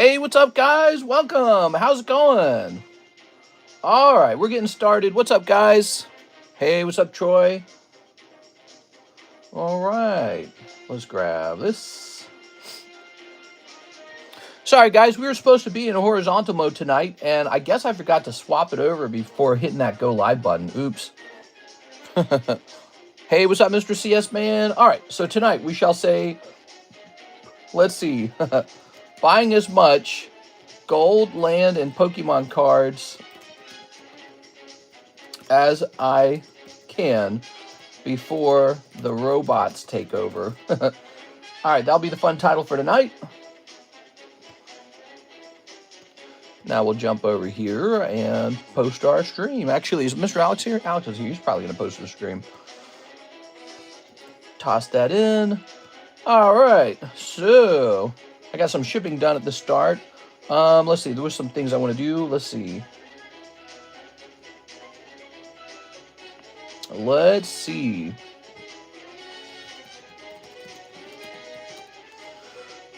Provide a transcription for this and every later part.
Hey, what's up, guys? Welcome. How's it going? All right, we're getting started. What's up, guys? Hey, what's up, Troy? All right, let's grab this. Sorry, guys, we were supposed to be in a horizontal mode tonight, and I guess I forgot to swap it over before hitting that go live button. Oops. Hey, what's up, Mr. CS Man? All right, so tonight we shall say, let's see, buying as much gold, land, and Pokemon cards as I can before the robots take over. All right, that'll be the fun title for tonight. Now we'll jump over here and post our stream. Actually, is Mr. Alex here? Alex is here. He's probably going to post the stream. Toss that in. All right, so I got some shipping done at the start. Let's see. There were some things I want to do. Let's see. Let's see.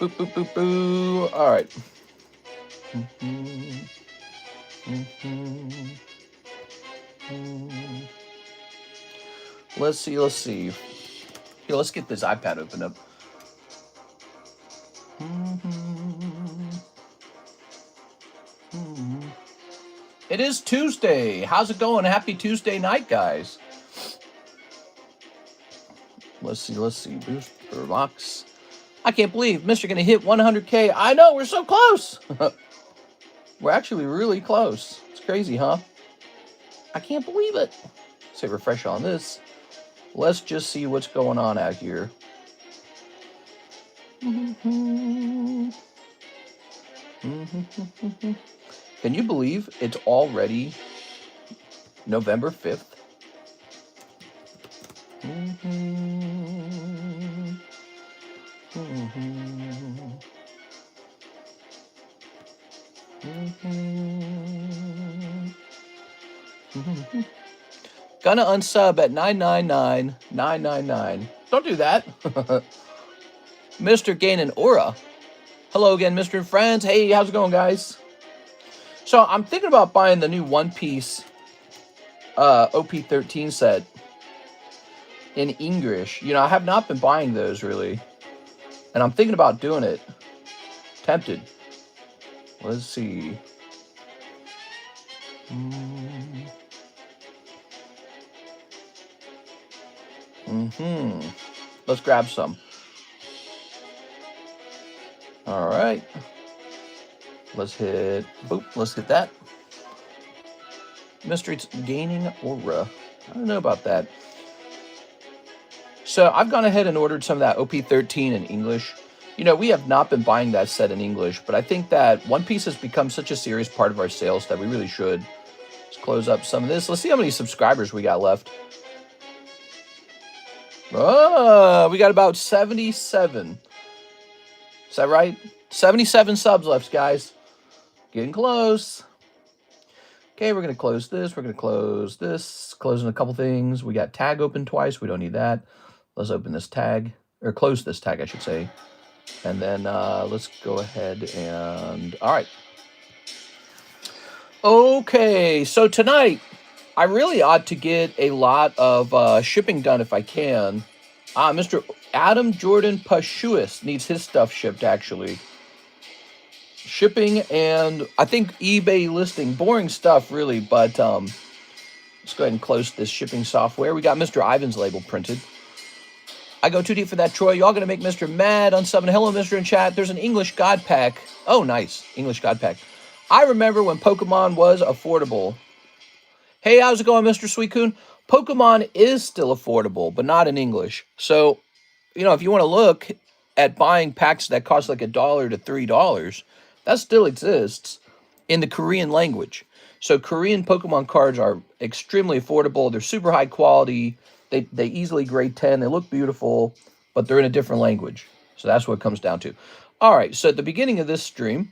Boop, boop, boop, boo. All right. Let's see. Here, let's get this iPad opened up. It is Tuesday. How's it going? Happy Tuesday night, guys. Let's see. Booster box. I can't believe Mr. gonna hit 100K. I know, we're so close. We're actually really close. It's crazy, huh? I can't believe it. Say refresh on this. Let's just see what's going on out here. Can you believe it's already November 5th? Gonna unsub at 999,999. Don't do that. Mr. Gain an Aura. Hello again, Mr. and Friends. Hey, how's it going, guys? So I'm thinking about buying the new One Piece OP13 set in English. You know, I have not been buying those really. And I'm thinking about doing it. Tempted. Let's see. Let's grab some. All right. Let's hit, boop, let's hit that. Mystery's gaining aura. I don't know about that. So I've gone ahead and ordered some of that OP13 in English. You know, we have not been buying that set in English, but I think that One Piece has become such a serious part of our sales that we really should. Let's close up some of this. Let's see how many subscribers we got left. Oh, we got about 77. Is that right? 77 subs left, guys. Getting close. Okay, we're going to close this. We're going to close this. Closing a couple things. We got tag open twice. We don't need that. Let's open this tag. Or close this tag, I should say. And then let's go ahead and... All right. Okay, so tonight, I really ought to get a lot of shipping done if I can. Mr. Adam Jordan Pashuis needs his stuff shipped, actually. Shipping and I think eBay listing. Boring stuff, really, but let's go ahead and close this shipping software. We got Mr. Ivan's label printed. I go too deep for that, Troy. Y'all gonna make Mr. mad on subbing. Hello, Mr. in chat. There's an English God Pack. Oh, nice. English God Pack. I remember when Pokemon was affordable. Hey, how's it going, Mr. Sweetcoon? Pokemon is still affordable, but not in English. So, you know, if you want to look at buying packs that cost like $1 to $3, that still exists in the Korean language. So Korean Pokemon cards are extremely affordable. They're super high quality. They easily grade 10. They look beautiful, but they're in a different language. So that's what it comes down to. All right, so at the beginning of this stream,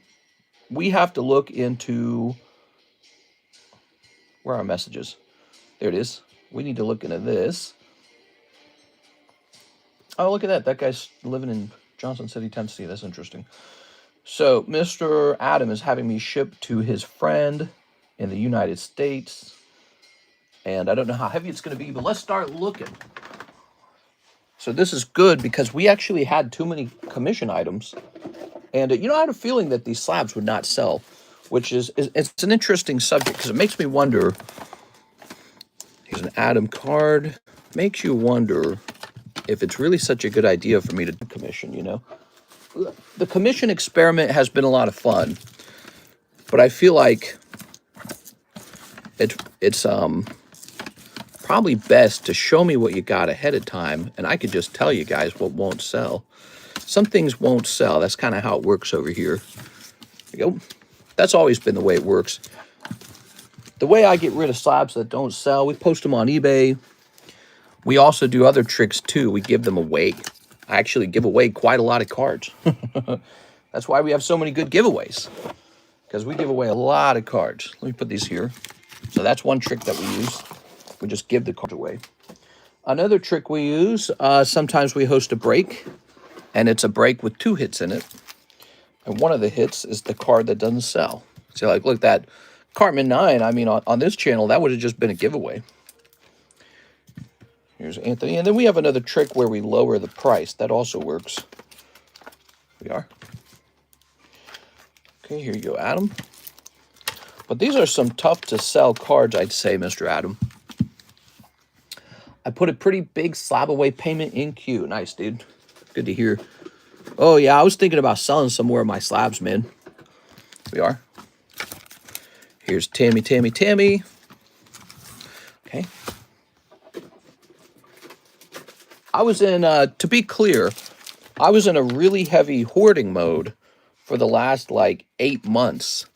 we have to look into... Where are our messages? There it is. We need to look into this. Oh, look at that. That guy's living in Johnson City, Tennessee. That's interesting. So Mr. Adam is having me ship to his friend in the United States. And I don't know how heavy it's going to be, but let's start looking. So this is good because we actually had too many commission items. And you know, I had a feeling that these slabs would not sell, which is it's an interesting subject because it makes me wonder. Here's an Adam card. Makes you wonder if it's really such a good idea for me to do commission, you know? The commission experiment has been a lot of fun, but I feel like it's probably best to show me what you got ahead of time, and I could just tell you guys what won't sell. Some things won't sell. That's kind of how it works over here. There you go. That's always been the way it works. The way I get rid of slabs that don't sell, we post them on eBay. We also do other tricks too. We give them away. I actually give away quite a lot of cards. That's why we have so many good giveaways, because we give away a lot of cards. Let me put these here. So that's one trick that we use. We just give the cards away. Another trick we use, sometimes we host a break, and it's a break with 2 hits in it. And one of the hits is the card that doesn't sell. So like, look, that Cartman 9, I mean, on this channel, that would have just been a giveaway. Here's Anthony. And then we have another trick where we lower the price. That also works. We are. Okay, here you go, Adam. But these are some tough to sell cards, I'd say, Mr. Adam. I put a pretty big slab away payment in queue. Nice, dude. Good to hear. Oh, yeah, I was thinking about selling some more of my slabs, man. We are. Here's Tammy. Okay. I was in, to be clear, I was in a really heavy hoarding mode for the last, like, 8 months.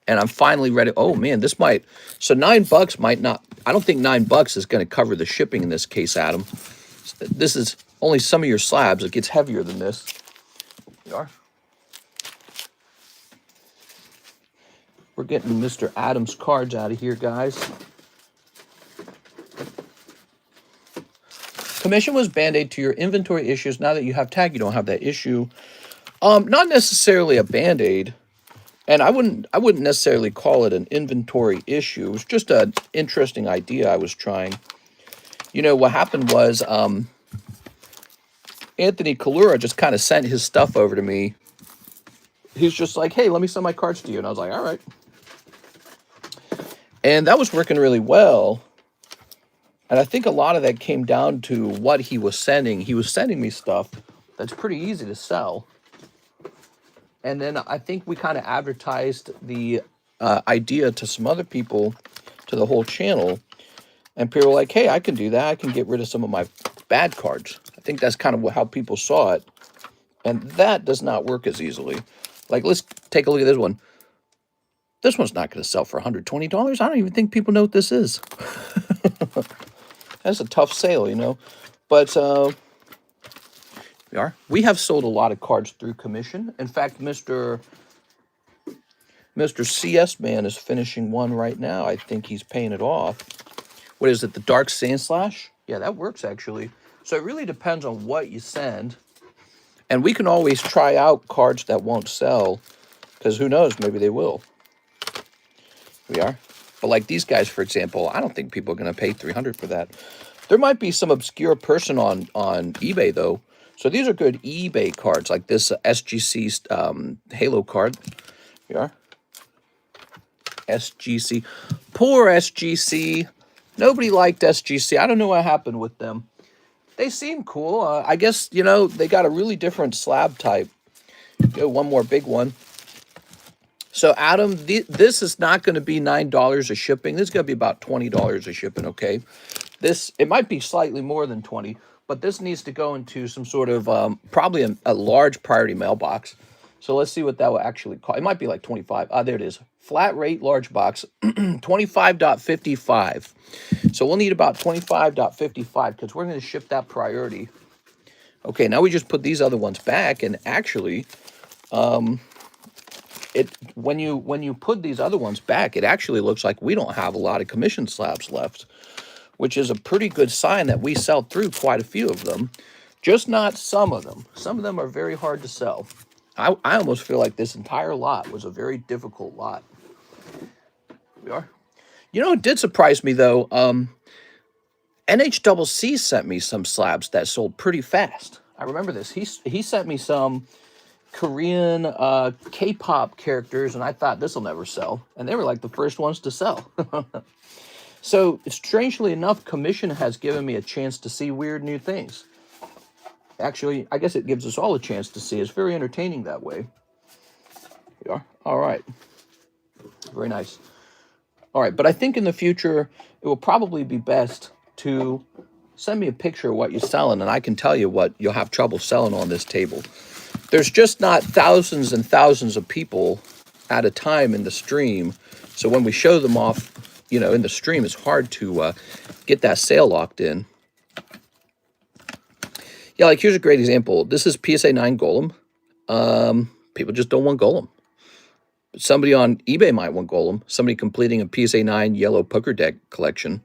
And I'm finally ready. Oh, man, this might... So $9 might not... I don't think $9 is going to cover the shipping in this case, Adam. This is only some of your slabs. It gets heavier than this. We are. We're getting Mr. Adams cards out of here, guys. Commission was Band-Aid to your inventory issues. Now that you have tag, you don't have that issue. Not necessarily a Band-Aid. And I wouldn't necessarily call it an inventory issue. It was just an interesting idea I was trying. You know, what happened was Anthony Kalura just kind of sent his stuff over to me. He's just like, hey, let me send my cards to you. And I was like, all right. And that was working really well. And I think a lot of that came down to what he was sending. He was sending me stuff that's pretty easy to sell. And then I think we kind of advertised the idea to some other people, to the whole channel. And people were like, hey, I can do that. I can get rid of some of my bad cards. I think that's kind of how people saw it. And that does not work as easily. Like, let's take a look at this one. This one's not going to sell for $120. I don't even think people know what this is. That's a tough sale, you know. But we have sold a lot of cards through commission. In fact, Mr. CS Man is finishing one right now. I think he's paying it off. What is it, the Dark Sand Slash? Yeah, that works, actually. So it really depends on what you send. And we can always try out cards that won't sell, because who knows, maybe they will. We are. But like these guys, for example, I don't think people are going to pay $300 for that. There might be some obscure person on eBay, though. So these are good eBay cards, like this SGC Halo card. We are. SGC. Poor SGC. Nobody liked SGC. I don't know what happened with them. They seem cool. I guess, you know, they got a really different slab type. Go one more big one. So, Adam, this is not going to be $9 a shipping. This is going to be about $20 a shipping, okay? It might be slightly more than 20, but this needs to go into some sort of, probably a large priority mailbox. So let's see what that will actually cost. It might be like 25. There it is. Flat rate, large box, 25.55. So we'll need about 25.55 because we're going to ship that priority. Okay, now we just put these other ones back, and actually, when you put these other ones back, it actually looks like we don't have a lot of commission slabs left, which is a pretty good sign that we sell through quite a few of them, just not some of them. Some of them are very hard to sell. I almost feel like this entire lot was a very difficult lot. We are. You know, it did surprise me though. NHCC sent me some slabs that sold pretty fast. I remember this. He sent me some Korean K-pop characters, and I thought this will never sell, and they were like the first ones to sell. So strangely enough, commission has given me a chance to see weird new things. Actually, I guess it gives us all a chance to see. It's very entertaining that way. We are. All right. Very nice. All right, but I think in the future, it will probably be best to send me a picture of what you're selling, and I can tell you what you'll have trouble selling on this table. There's just not thousands and thousands of people at a time in the stream, so when we show them off, you know, in the stream, it's hard to get that sale locked in. Yeah, like here's a great example. This is PSA 9 Golem. People just don't want Golem. Somebody on eBay might want Golem. Somebody completing a PSA 9 yellow poker deck collection.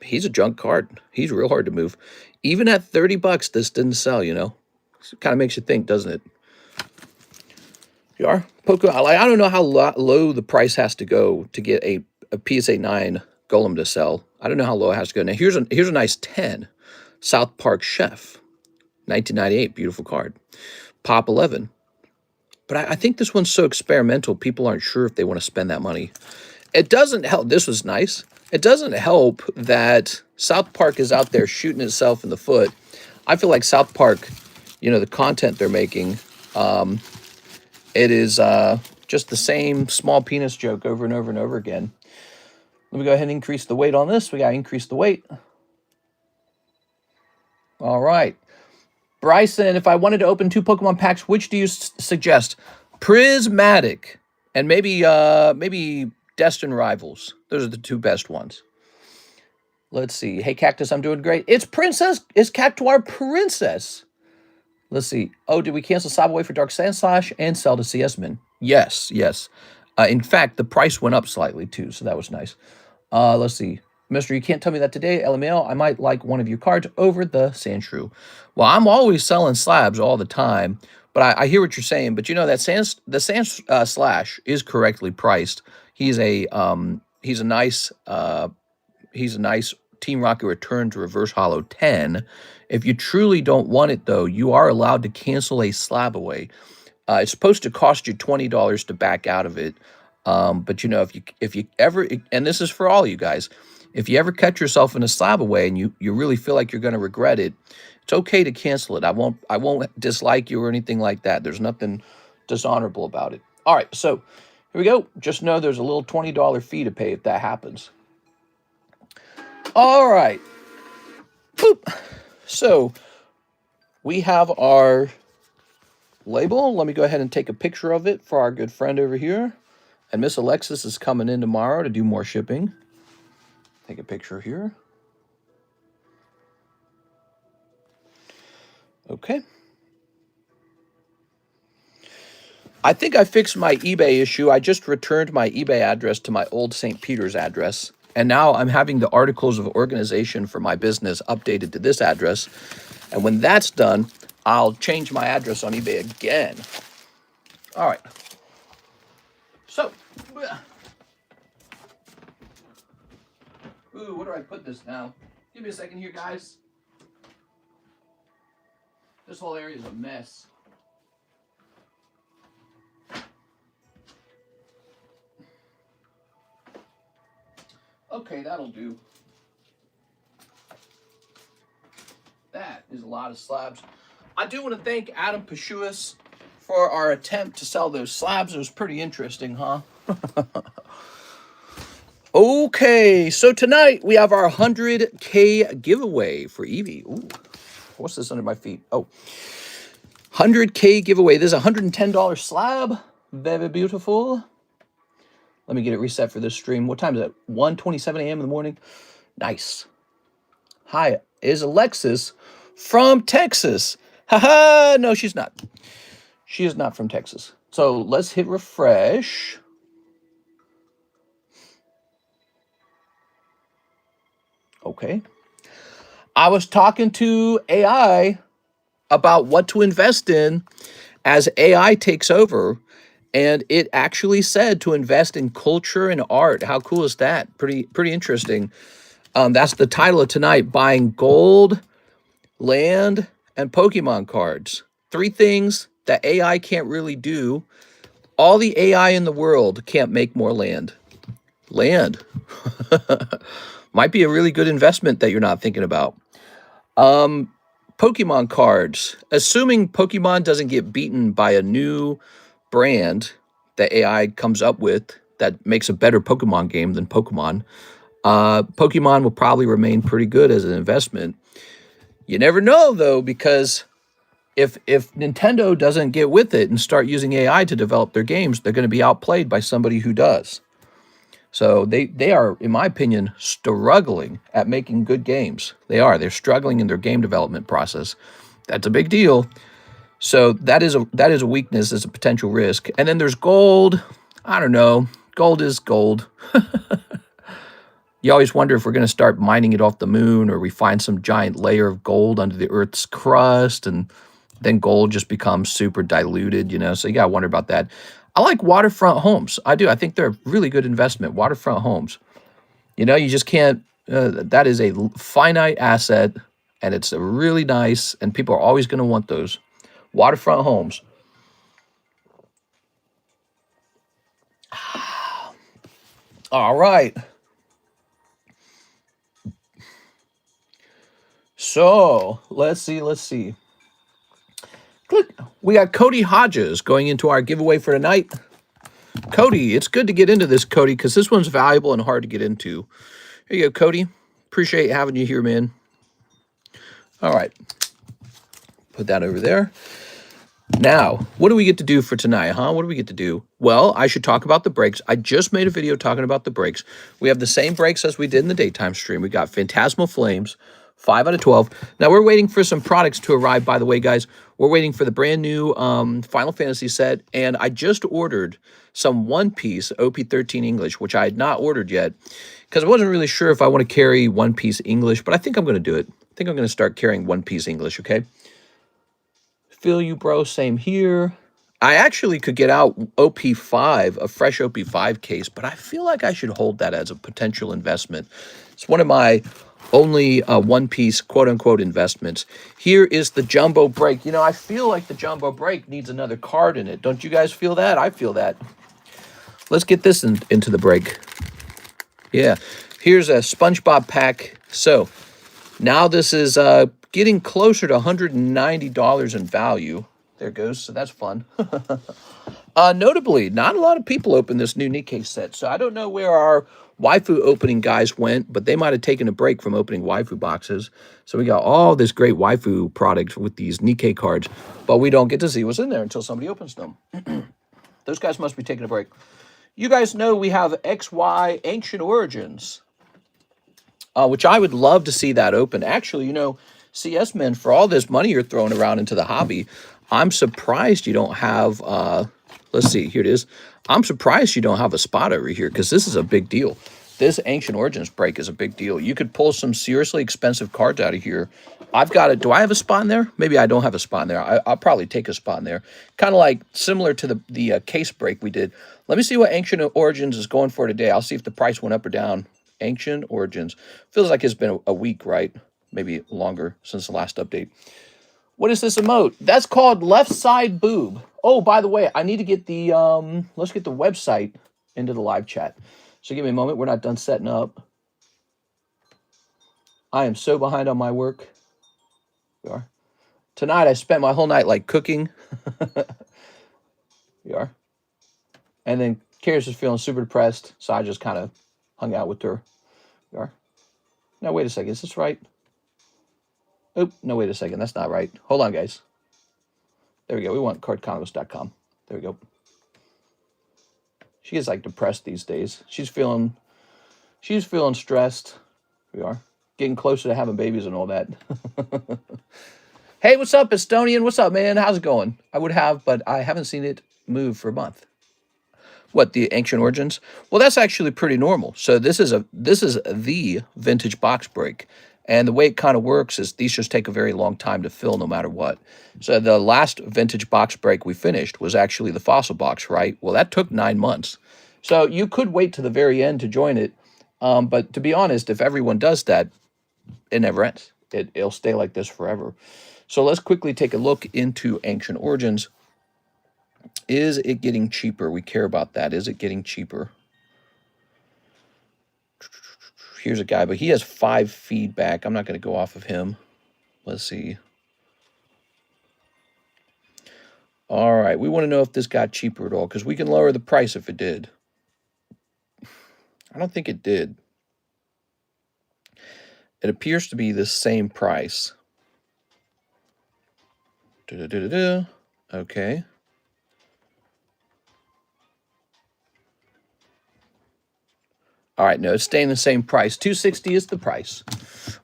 He's a junk card. He's real hard to move. Even at 30 bucks, this didn't sell, you know. It kind of makes you think, doesn't it? You are? Poker, I don't know how low the price has to go to get a PSA 9 Golem to sell. I don't know how low it has to go. Now, here's a nice 10. South Park Chef. 1998. Beautiful card. Pop 11. But I think this one's so experimental, people aren't sure if they want to spend that money. It doesn't help. This was nice. It doesn't help that South Park is out there shooting itself in the foot. I feel like South Park, you know, the content they're making, it is just the same small penis joke over and over and over again. Let me go ahead and increase the weight on this. We got to increase the weight. All right. Bryson, if I wanted to open 2 Pokemon packs, which do you suggest? Prismatic and maybe Destined Rivals. Those are the 2 best ones. Let's see. Hey, Cactus, I'm doing great. It's Cactuar Princess. Let's see. Oh, did we cancel Slab away for Dark Sand Slash and sell to CS Min? Yes, yes. In fact, the price went up slightly too, so that was nice. Let's see. Mister, you can't tell me that today. LMAO, I might like one of your cards over the Sandshrew. Well, I'm always selling slabs all the time, but I hear what you're saying. But you know that the Sand Slash is correctly priced. He's a nice Team Rocket Return to Reverse Hollow 10. If you truly don't want it though, you are allowed to cancel a slab away. It's supposed to cost you $20 to back out of it. But you know, if you ever, and this is for all you guys, if you ever catch yourself in a slab away and you really feel like you're going to regret it, it's okay to cancel it. I won't dislike you or anything like that. There's nothing dishonorable about it. All right, so here we go. Just know there's a little $20 fee to pay if that happens. All right. Boop. So we have our label. Let me go ahead and take a picture of it for our good friend over here. And Miss Alexis is coming in tomorrow to do more shipping. Take a picture here. Okay. I think I fixed my eBay issue. I just returned my eBay address to my old St. Peter's address. And now I'm having the articles of organization for my business updated to this address. And when that's done, I'll change my address on eBay again. All right. So, ooh, where do I put this now? Give me a second here, guys. This whole area is a mess. Okay, that'll do. That is a lot of slabs. I do want to thank Adam Pashuis for our attempt to sell those slabs. It was pretty interesting, huh? Okay, so tonight we have our 100K giveaway for Eevee. Ooh, what's this under my feet? Oh, 100K giveaway. This is a $110 slab. Very beautiful. Let me get it reset for this stream. What time is it? 1:27 a.m. in the morning. Nice. Hi, is Alexis from Texas? Haha, no, she's not. She is not from Texas. So let's hit refresh. Okay. I was talking to AI about what to invest in, as AI takes over, and it actually said to invest in culture and art. How cool is that? Pretty interesting. That's the title of tonight: buying gold, land, and Pokemon cards. Three things that AI can't really do. All the AI in the world can't make more land. Land might be a really good investment that you're not thinking about. Pokemon cards. Assuming Pokemon doesn't get beaten by a new brand that AI comes up with that makes a better Pokemon game than Pokemon, Pokemon will probably remain pretty good as an investment. You never know though, because if Nintendo doesn't get with it and start using AI to develop their games, they're going to be outplayed by somebody who does. So they are, in my opinion, struggling at making good games. They're struggling in their game development process. That's a big deal. So that is a weakness, is a potential risk. And then there's gold. I don't know. Gold is gold. You always wonder if we're going to start mining it off the moon, or we find some giant layer of gold under the Earth's crust, and then gold just becomes super diluted, So you got to wonder about that. I like waterfront homes. I do. I think they're a really good investment. Waterfront homes. You just can't. That is a finite asset, and it's a really nice, and people are always going to want those waterfront homes. All right. So let's see. Click. We got Cody Hodges going into our giveaway for tonight. Cody, it's good to get into this, Cody, because this one's valuable and hard to get into. Here you go, Cody. Appreciate having you here, man. All right. Put that over there. Now, what do we get to do for tonight, huh? What do we get to do? Well, I should talk about the breaks. I just made a video talking about the breaks. We have the same breaks as we did in the daytime stream. We got Phantasmal Flames, 5 out of 12. Now, we're waiting for some products to arrive, by the way, guys. We're waiting for the brand new Final Fantasy set, and I just ordered some One Piece OP13 English, which I had not ordered yet, because I wasn't really sure if I want to carry One Piece English, but I think I'm going to do it. I think I'm going to start carrying One Piece English, okay? Feel you, bro. Same here. I actually could get out OP5, a fresh OP5 case, but I feel like I should hold that as a potential investment. It's one of my only One Piece quote-unquote investments. Here is the Jumbo Break. I feel like the Jumbo Break needs another card in it. Don't you guys feel that? I feel that. Let's get this into the break. Yeah. Here's a SpongeBob pack. So now this is getting closer to $190 in value. There it goes. So that's fun. Notably, not a lot of people open this new Nikkei set. So I don't know where our Waifu opening guys went, but they might have taken a break from opening Waifu boxes. So we got all this great Waifu product with these Nikkei cards, but we don't get to see what's in there until somebody opens them. Those guys must be taking a break. You guys know we have XY Ancient Origins, which I would love to see that open. Actually, CS Men, for all this money you're throwing around into the hobby, I'm surprised you don't have, let's see, here it is. I'm surprised you don't have a spot over here, because this is a big deal. This Ancient Origins break is a big deal. You could pull some seriously expensive cards out of here. I've got it. Do I have a spot in there? Maybe I don't have a spot in there. I'll probably take a spot in there. Kind of like similar to the case break we did. Let me see what Ancient Origins is going for today. I'll see if the price went up or down. Ancient Origins. Feels like it's been a week, right? Maybe longer since the last update. What is this emote? That's called Left Side Boob. Oh, by the way, I need to get the, let's get the website into the live chat. So give me a moment. We're not done setting up. I am so behind on my work. We are. Tonight, I spent my whole night, cooking. We are. And then Karis is feeling super depressed, so I just kind of hung out with her. We are. Now, wait a second. Is this right? Oh, no, wait a second. That's not right. Hold on, guys. There we go. We want cardconomist.com. There we go. She gets depressed these days. She's feeling stressed. We are getting closer to having babies and all that. Hey, what's up, Estonian? What's up, man? How's it going? I would have, but I haven't seen it move for a month. What, the Ancient Origins? Well, that's actually pretty normal. So this is the vintage box break. And the way it kind of works is these just take a very long time to fill no matter what. So the last vintage box break we finished was actually the fossil box, right? Well, that took 9 months. So you could wait to the very end to join it. But to be honest, if everyone does that, it never ends. It'll stay like this forever. So let's quickly take a look into Ancient Origins. Is it getting cheaper? We care about that. Is it getting cheaper? Here's a guy, but he has 5 feedback. I'm not going to go off of him. Let's see. All right, we want to know if this got cheaper at all, because we can lower the price if it did. I don't think it did. It appears to be the same price. Okay. All right, no, it's staying the same price. $260 is the price.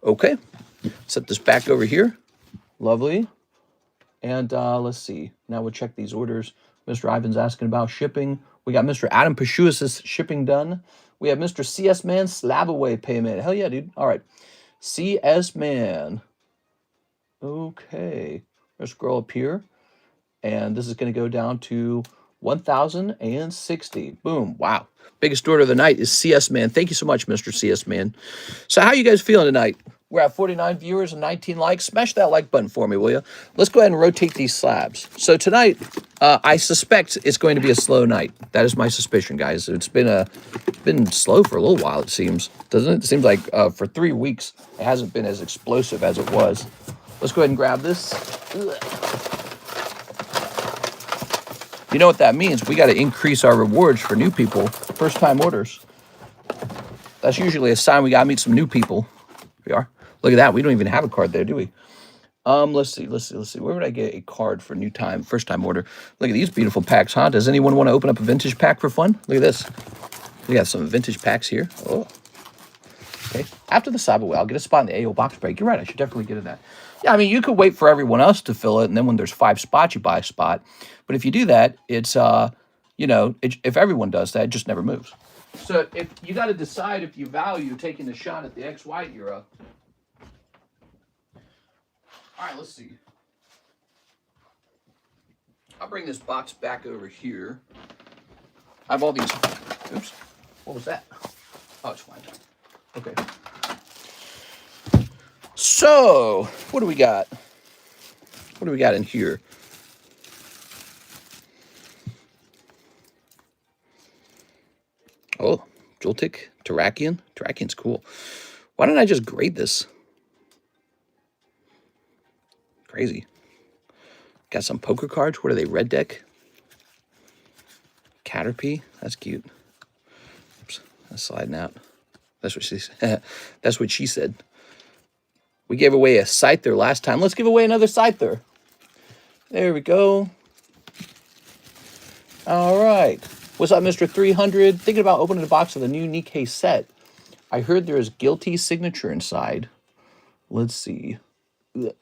Okay, set this back over here. Lovely. And let's see. Now we'll check these orders. Mr. Ivan's asking about shipping. We got Mr. Adam Pashuis' shipping done. We have Mr. CS Man Slab away payment. Hell yeah, dude. All right. CS Man. Okay. Let's scroll up here. And this is going to go down to 1,060. Boom. Wow. Biggest order of the night is CS Man. Thank you so much, Mr. CS Man. So how you guys feeling tonight? We're at 49 viewers and 19 likes. Smash that like button for me, will you? Let's go ahead and rotate these slabs. So tonight, I suspect it's going to be a slow night. That is my suspicion, guys. It's been slow for a little while, it seems. Doesn't it? It seems like for 3 weeks, it hasn't been as explosive as it was. Let's go ahead and grab this. You know what that means? We got to increase our rewards for new people, first-time orders. That's usually a sign we got to meet some new people. Here we are. Look at that. We don't even have a card there, do we? Let's see. Where would I get a card for first-time order? Look at these beautiful packs, huh? Does anyone want to open up a vintage pack for fun? Look at this. We got some vintage packs here. Oh. Okay. After the Cyberway, I'll get a spot in the AO box break. You're right. I should definitely get in that. Yeah, I mean, you could wait for everyone else to fill it, and then when there's 5 spots, you buy a spot. But if you do that, it's, if everyone does that, it just never moves. So if you got to decide if you value taking a shot at the XY era. All right, let's see. I'll bring this box back over here. I have all these. Oops. What was that? Oh, it's fine. Okay. So, what do we got? What do we got in here? Oh, Joltik, Terrakion. Terrakion's cool. Why don't I just grade this? Crazy. Got some poker cards. What are they? Red deck. Caterpie. That's cute. Oops, that's sliding out. That's what she said. That's what she said. We gave away a Scyther last time. Let's give away another Scyther. There we go. All right. What's up, Mr. 300? Thinking about opening a box of the new Nikkei set. I heard there is Guilty signature inside. Let's see. Ugh.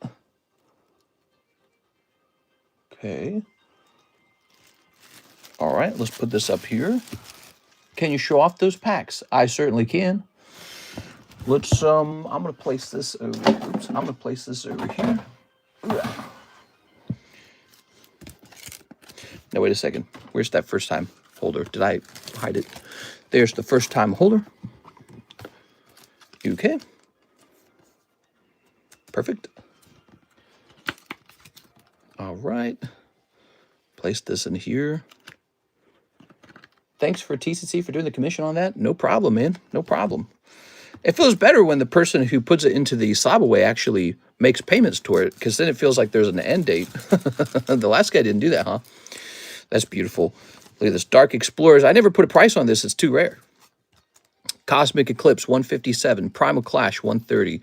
Okay. All right, let's put this up here. Can you show off those packs? I certainly can. Let's I'm gonna place this over. Oops, I'm gonna place this over here. Now wait a second. Where's that first time holder? Did I hide it? There's the first time holder. Okay. Perfect. All right. Place this in here. Thanks for TCC for doing the commission on that. No problem, man. No problem. It feels better when the person who puts it into the slab away actually makes payments toward it, because then it feels like there's an end date. The last guy didn't do that, huh? That's beautiful. Look at this. Dark Explorers. I never put a price on this. It's too rare. Cosmic Eclipse, 157. Primal Clash, 130.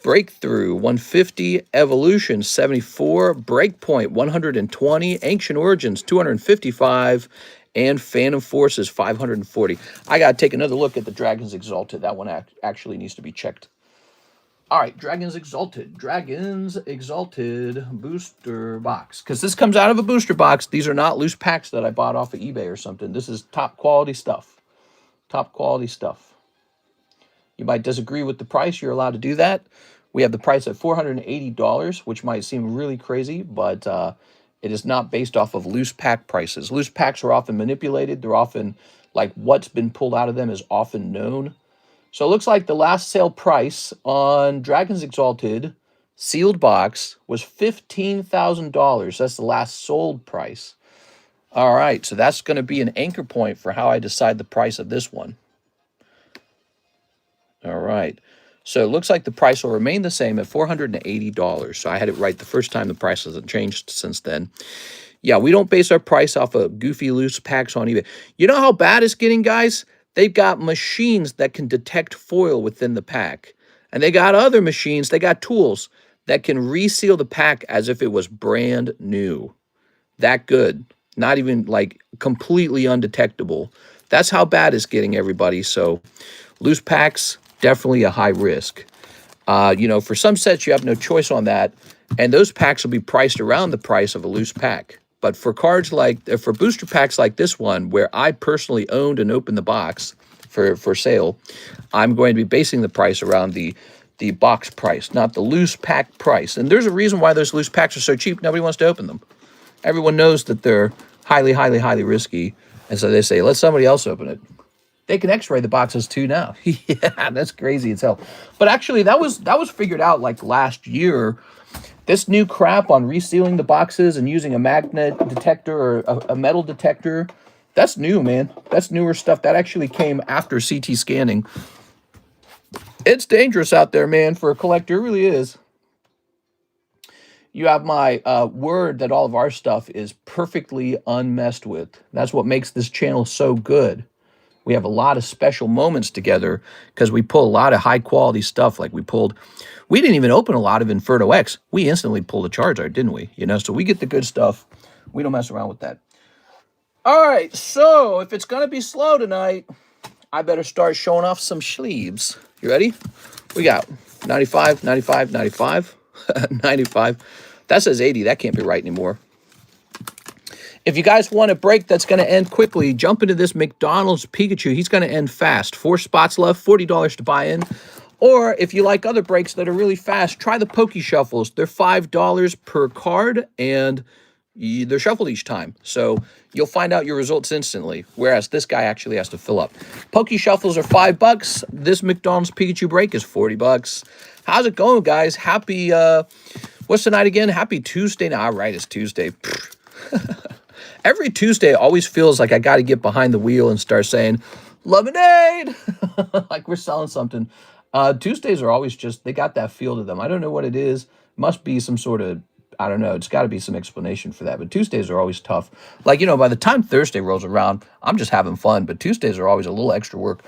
Breakthrough, 150. Evolution, 74. Breakpoint, 120. Ancient Origins, 255. And Phantom Forces, 540. I got to take another look at the Dragons Exalted. That one actually needs to be checked. All right, Dragons Exalted. Dragons Exalted booster box. Because this comes out of a booster box. These are not loose packs that I bought off of eBay or something. This is top quality stuff. Top quality stuff. You might disagree with the price. You're allowed to do that. We have the price at $480, which might seem really crazy, but it is not based off of loose pack prices. Loose packs are often manipulated. They're often, like, what's been pulled out of them is often known. So it looks like the last sale price on Dragons Exalted sealed box was $15,000. That's the last sold price. All right, so that's going to be an anchor point for how I decide the price of this one. All right. So it looks like the price will remain the same at $480. So I had it right the first time. The price hasn't changed since then. Yeah, we don't base our price off of goofy loose packs on eBay. You know how bad it's getting, guys? They've got machines that can detect foil within the pack. And they got other machines, they got tools that can reseal the pack as if it was brand new. That good. Not even like completely undetectable. That's how bad it's getting, everybody. So loose packs, definitely a high risk. You know, for some sets, you have no choice on that. And those packs will be priced around the price of a loose pack. But for cards like, for booster packs like this one, where I personally owned and opened the box for sale, I'm going to be basing the price around the box price, not the loose pack price. And there's a reason why those loose packs are so cheap. Nobody wants to open them. Everyone knows that they're highly, highly, highly risky. And so they say, let somebody else open it. They can x-ray the boxes too now. Yeah, that's crazy as hell. But actually, that was figured out like last year. This new crap on resealing the boxes and using a magnet detector or a metal detector, that's new, man. That's newer stuff. That actually came after CT scanning. It's dangerous out there, man, for a collector. It really is. You have my word that all of our stuff is perfectly unmessed with. That's what makes this channel so good. We have a lot of special moments together because we pull a lot of high quality stuff. Like we didn't even open a lot of Inferno X. We instantly pulled a Charizard, didn't we? You know, so we get the good stuff. We don't mess around with that. All right, so if it's going to be slow tonight, I better start showing off some sleeves. You ready? We got 95, 95, 95, 95. That says 80. That can't be right anymore. If you guys want a break that's going to end quickly, jump into this McDonald's Pikachu. He's going to end fast. 4 spots left, $40 to buy in. Or if you like other breaks that are really fast, try the Poke Shuffles. They're $5 per card, and they're shuffled each time. So you'll find out your results instantly, whereas this guy actually has to fill up. Poke Shuffles are $5. This McDonald's Pikachu break is $40. How's it going, guys? Happy, what's tonight again? Happy Tuesday. All right, it's Tuesday. Every Tuesday always feels like I got to get behind the wheel and start saying, lemonade, like we're selling something. Tuesdays are always just, they got that feel to them. I don't know what it is. Must be some sort of, I don't know. It's got to be some explanation for that. But Tuesdays are always tough. Like, you know, by the time Thursday rolls around, I'm just having fun. But Tuesdays are always a little extra work.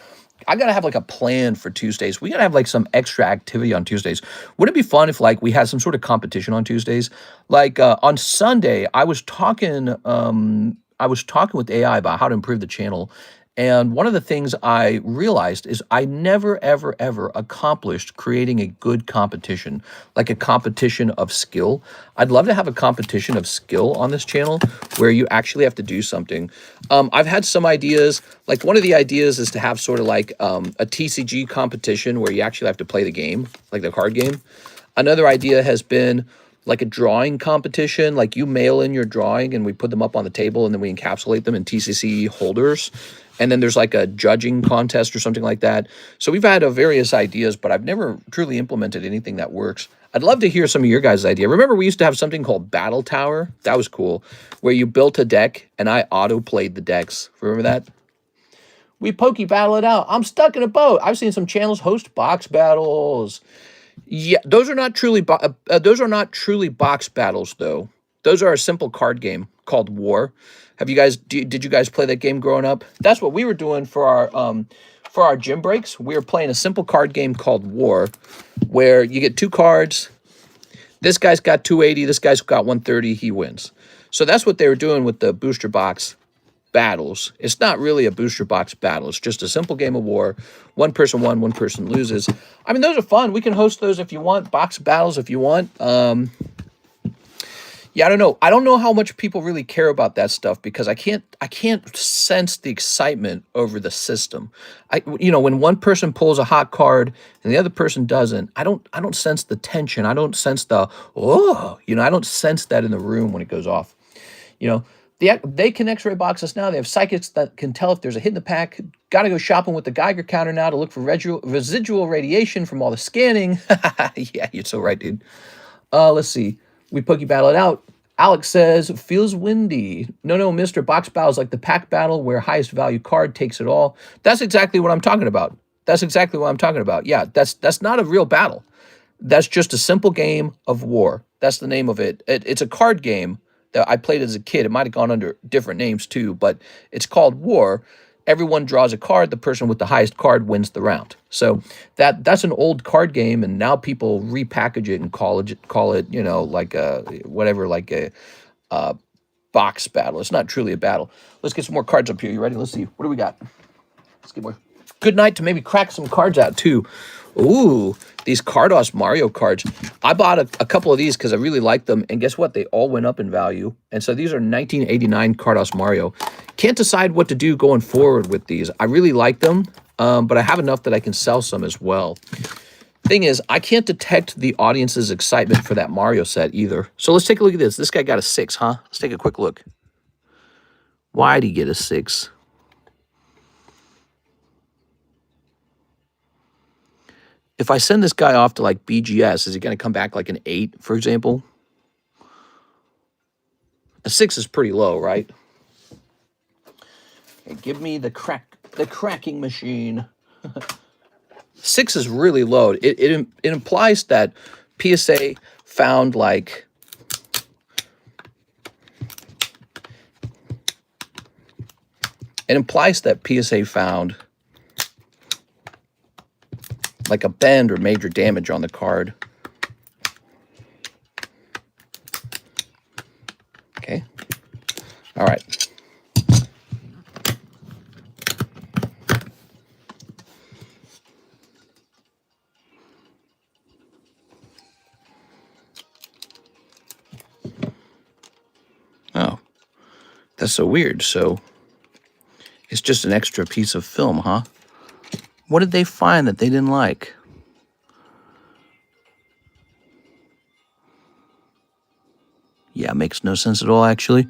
I got to have like a plan for Tuesdays. We got to have like some extra activity on Tuesdays. Wouldn't it be fun if like we had some sort of competition on Tuesdays? Like on Sunday, I was talking with AI about how to improve the channel. And one of the things I realized is I never, ever, ever accomplished creating a good competition, like a competition of skill. I'd love to have a competition of skill on this channel where you actually have to do something. I've had some ideas, like one of the ideas is to have sort of like a TCG competition where you actually have to play the game, like the card game. Another idea has been like a drawing competition, like you mail in your drawing and we put them up on the table and then we encapsulate them in TCC holders. And then there's like a judging contest or something like that. So we've had various ideas, but I've never truly implemented anything that works. I'd love to hear some of your guys' idea. Remember we used to have something called Battle Tower? That was cool, where you built a deck and I auto-played the decks. Remember that? We pokey battle it out. I'm stuck in a boat. I've seen some channels host box battles. Yeah, those are not truly box battles though. Those are a simple card game called War. Did you guys play that game growing up? That's what we were doing for our gym breaks. We were playing a simple card game called War, where you get 2 cards. This guy's got 280. This guy's got 130. He wins. So that's what they were doing with the booster box battles. It's not really a booster box battle. It's just a simple game of war. One person won, one person loses. I mean, those are fun. We can host those if you want. Box battles if you want. Yeah, I don't know. I don't know how much people really care about that stuff because I can't sense the excitement over the system. When one person pulls a hot card and the other person doesn't, I don't sense the tension. I don't sense the I don't sense that in the room when it goes off. You know, they can X-ray box us now. They have psychics that can tell if there's a hit in the pack. Got to go shopping with the Geiger counter now to look for residual radiation from all the scanning. Yeah, you're so right, dude. Let's see. We Pokey battle it out. Alex says, feels windy. No, Mr. Box battle is like the pack battle where highest value card takes it all. That's exactly what I'm talking about. That's exactly what I'm talking about. Yeah, that's not a real battle. That's just a simple game of war. That's the name of it. It's a card game that I played as a kid. It might have gone under different names too, but it's called War. Everyone draws a card. The person with the highest card wins the round. So that's an old card game, and now people repackage it and call it like a whatever, like a box battle. It's not truly a battle. Let's get some more cards up here. You ready? Let's see. What do we got? Let's get more. Good night to maybe crack some cards out too. Ooh, these Cardos Mario cards. I bought a couple of these because I really like them. And guess what? They all went up in value. And so these are 1989 Cardos Mario. Can't decide what to do going forward with these. I really like them, but I have enough that I can sell some as well. Thing is, I can't detect the audience's excitement for that Mario set either. So let's take a look at this. This guy got a 6, huh? Let's take a quick look. Why'd he get a 6? If I send this guy off to like BGS, is he going to come back like an 8, for example? A 6 is pretty low, right? Okay, give me the cracking machine. 6 is really low. It implies that PSA found like like a bend or major damage on the card. Okay. All right. Oh, that's so weird. So it's just an extra piece of film, huh? What did they find that they didn't like? Yeah, makes no sense at all, actually.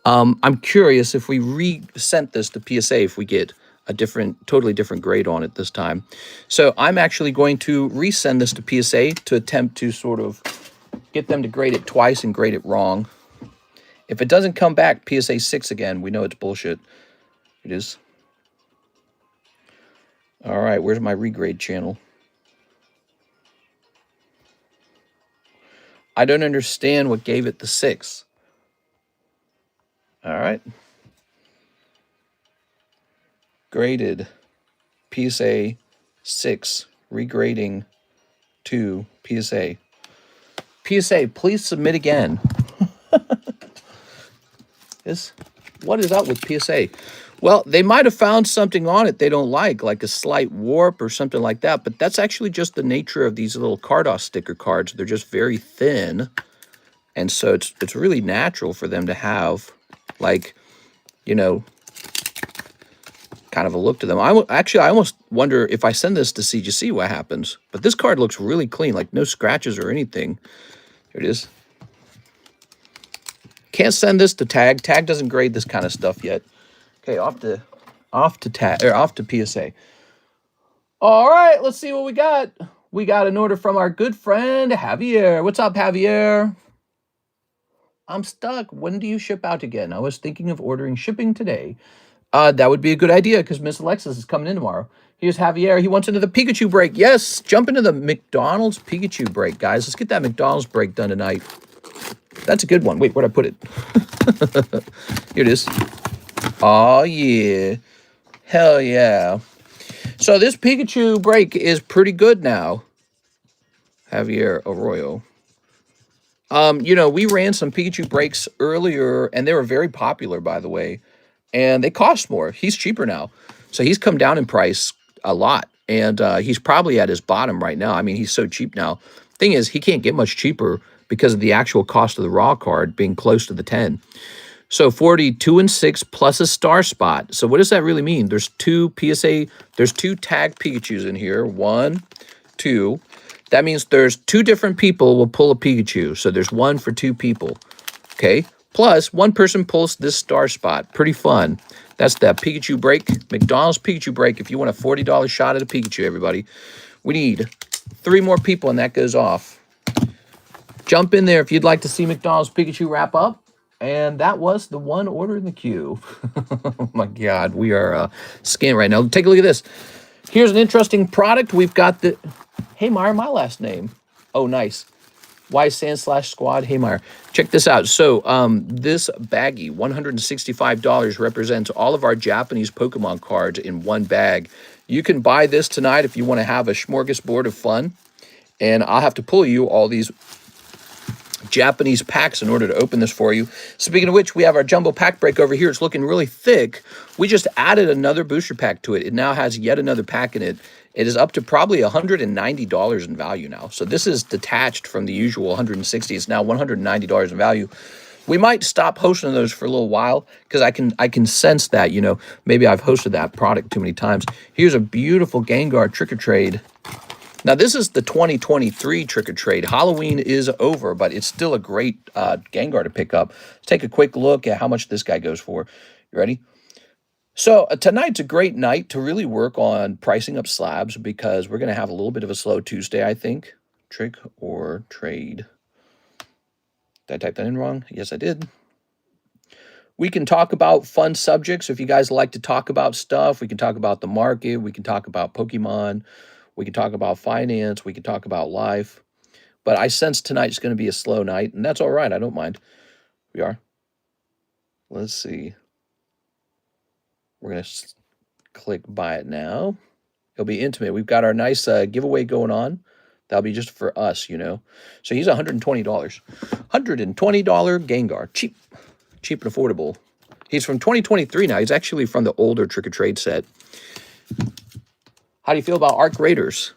I'm curious if we resent this to PSA, if we get a totally different grade on it this time. So I'm actually going to resend this to PSA to attempt to sort of get them to grade it twice and grade it wrong. If it doesn't come back PSA 6 again, we know it's bullshit. It is. All right, where's my regrade channel? I don't understand what gave it the 6. All right. Graded PSA 6, regrading to PSA. PSA, please submit again. What is up with PSA? Well, they might have found something on it they don't like a slight warp or something like that, but that's actually just the nature of these little Cardos sticker cards. They're just very thin, and so it's really natural for them to have, like, kind of a look to them. I almost wonder if I send this to CGC what happens, but this card looks really clean, like no scratches or anything. There it is. Can't send this to Tag. Tag doesn't grade this kind of stuff yet. Okay, off to PSA. All right, let's see what we got. We got an order from our good friend Javier. What's up, Javier? I'm stuck. When do you ship out again? I was thinking of ordering shipping today. That would be a good idea because Miss Alexis is coming in tomorrow. Here's Javier. He wants into the Pikachu break. Yes, jump into the McDonald's Pikachu break, guys. Let's get that McDonald's break done tonight. That's a good one. Wait, where'd I put it? Here it is. Oh, yeah. Hell yeah. So this Pikachu break is pretty good now. Javier Arroyo. We ran some Pikachu breaks earlier, and they were very popular, by the way. And they cost more. He's cheaper now. So he's come down in price a lot. And he's probably at his bottom right now. I mean, he's so cheap now. Thing is, he can't get much cheaper because of the actual cost of the raw card being close to the 10. So 42 and 6 plus a star spot. So what does that really mean? There's two PSA, there's two tag Pikachus in here. 1, 2. That means there's 2 different people will pull a Pikachu. So there's 1 for 2 people. Okay. Plus, 1 person pulls this star spot. Pretty fun. That's the Pikachu break. McDonald's Pikachu break. If you want a $40 shot at a Pikachu, everybody. We need 3 more people, and that goes off. Jump in there if you'd like to see McDonald's Pikachu wrap up. And that was the one order in the queue. Oh, my God. We are scanning right now. Take a look at this. Here's an interesting product. We've got the... Haymeyer, my last name. Oh, nice. Y/Squad Haymeyer. Check this out. So this baggie, $165, represents all of our Japanese Pokemon cards in one bag. You can buy this tonight if you want to have a smorgasbord of fun. And I'll have to pull you all these Japanese packs in order to open this for you. Speaking of which, we have our jumbo pack break over here. It's looking really thick. We just added another booster pack to it. It now has yet another pack in it. It is up to probably $190 in value now. So this is detached from the usual $160. It's now $190 in value. We might stop hosting those for a little while because I can sense that, you know, maybe I've hosted that product too many times. Here's a beautiful Gengar Trick or Trade. Now, this is the 2023 Trick or Trade. Halloween is over, but it's still a great Gengar to pick up. Let's take a quick look at how much this guy goes for. You ready? So tonight's a great night to really work on pricing up slabs because we're going to have a little bit of a slow Tuesday, I think. Trick or Trade. Did I type that in wrong? Yes, I did. We can talk about fun subjects. If you guys like to talk about stuff, we can talk about the market. We can talk about Pokemon. We can talk about finance. We can talk about life. But I sense tonight's going to be a slow night, and that's all right. I don't mind. We are. Let's see. We're going to click buy it now. It'll be intimate. We've got our nice giveaway going on. That'll be just for us, you know. So he's $120. $120 Gengar. Cheap. Cheap and affordable. He's from 2023 now. He's actually from the older Trick or Trade set. How do you feel about Arc Raiders?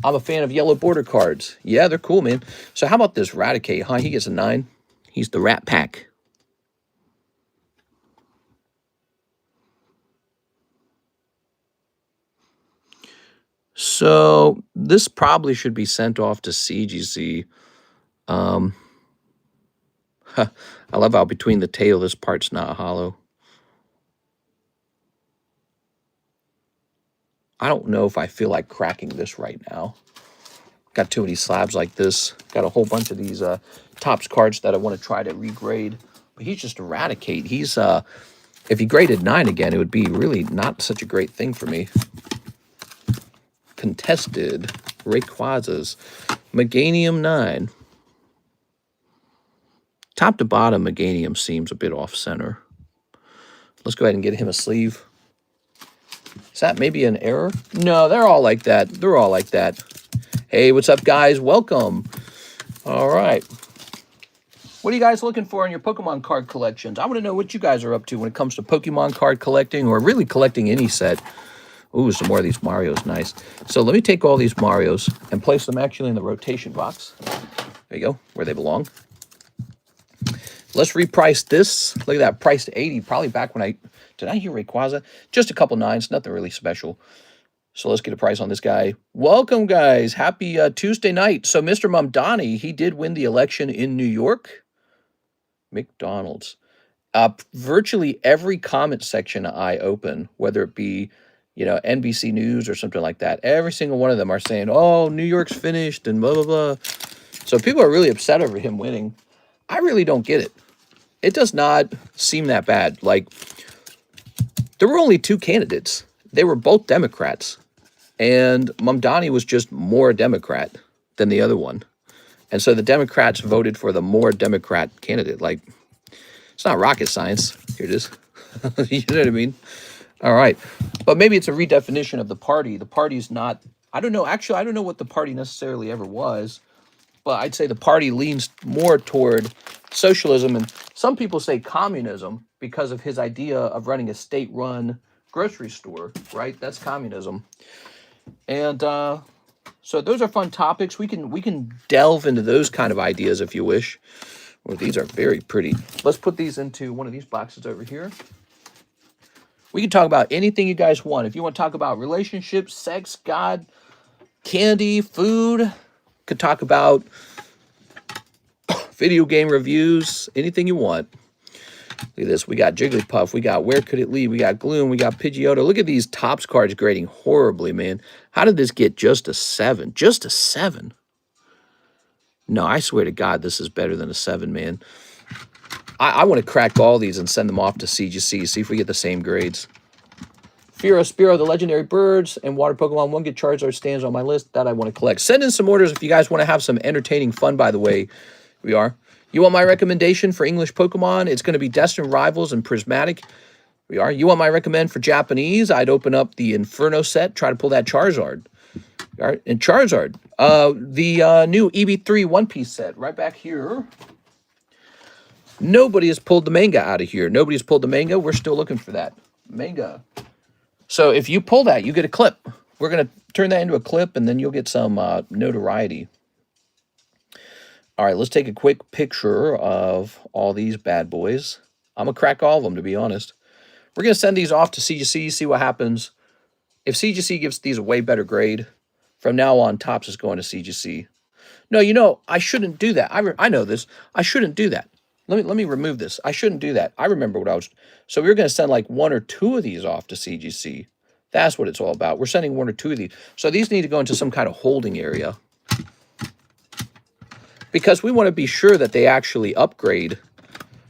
I'm a fan of yellow border cards. Yeah, they're cool, man. So how about this Raticate, huh? He gets a 9. He's the Rat Pack. So this probably should be sent off to CGC. I love how between the tail, this part's not hollow. I don't know if I feel like cracking this right now. Got too many slabs like this. Got a whole bunch of these Topps cards that I want to try to regrade. But he's just Eradicate. He's, if he graded 9 again, it would be really not such a great thing for me. Contested. Rayquazas. Meganium 9. Top to bottom, Meganium seems a bit off-center. Let's go ahead and get him a sleeve. Is that maybe an error? No, they're all like that. They're all like that. Hey, what's up, guys? Welcome. All right. What are you guys looking for in your Pokemon card collections? I want to know what you guys are up to when it comes to Pokemon card collecting or really collecting any set. Ooh, some more of these Marios. Nice. So let me take all these Marios and place them actually in the rotation box. There you go, where they belong. Let's reprice this. Look at that, priced 80. Probably back when did I hear Rayquaza? Just a couple 9s, nothing really special. So let's get a price on this guy. Welcome, guys. Happy Tuesday night. So Mr. Mamdani, he did win the election in New York. McDonald's. Virtually every comment section I open, whether it be, you know, NBC News or something like that, every single one of them are saying, oh, New York's finished and blah, blah, blah. So people are really upset over him winning. I really don't get it. It does not seem that bad. Like, there were only 2 candidates. They were both Democrats. And Mamdani was just more Democrat than the other one. And so the Democrats voted for the more Democrat candidate. Like, it's not rocket science. Here it is. You know what I mean? All right. But maybe it's a redefinition of the party. The party's not, I don't know. Actually, I don't know what the party necessarily ever was. But I'd say the party leans more toward socialism. And some people say communism because of his idea of running a state-run grocery store, right? That's communism. And So those are fun topics. We can delve into those kind of ideas if you wish. Well, these are very pretty. Let's put these into one of these boxes over here. We can talk about anything you guys want. If you want to talk about relationships, sex, God, candy, food, could talk about video game reviews, anything you want. Look at this. We got Jigglypuff. We got Where Could It Lead? We got Gloom. We got Pidgeotto. Look at these Topps cards grading horribly, man. How did this get just a 7? Just a 7? No, I swear to God, this is better than a 7, man. I want to crack all these and send them off to CGC, see if we get the same grades. Fearow, Spearow, the legendary birds, and water Pokemon. One good Charizard stands on my list that I want to collect. Send in some orders if you guys want to have some entertaining fun, by the way. We are. You want my recommendation for English Pokemon? It's going to be Destined Rivals and Prismatic. We are. You want my recommend for Japanese? I'd open up the Inferno set, try to pull that Charizard. All right, and Charizard. The new EB3 One Piece set right back here. Nobody has pulled the manga out of here. Nobody's pulled the manga. We're still looking for that manga. So if you pull that, you get a clip. We're going to turn that into a clip, and then you'll get some notoriety. All right, let's take a quick picture of all these bad boys. I'm going to crack all of them, to be honest. We're going to send these off to CGC, see what happens. If CGC gives these a way better grade, from now on, Topps is going to CGC. No, you know, I shouldn't do that. I know this. I shouldn't do that. Let me remove this. I shouldn't do that. I remember what I was... So we were going to send like 1 or 2 of these off to CGC. That's what it's all about. We're sending 1 or 2 of these. So these need to go into some kind of holding area. Because we want to be sure that they actually upgrade.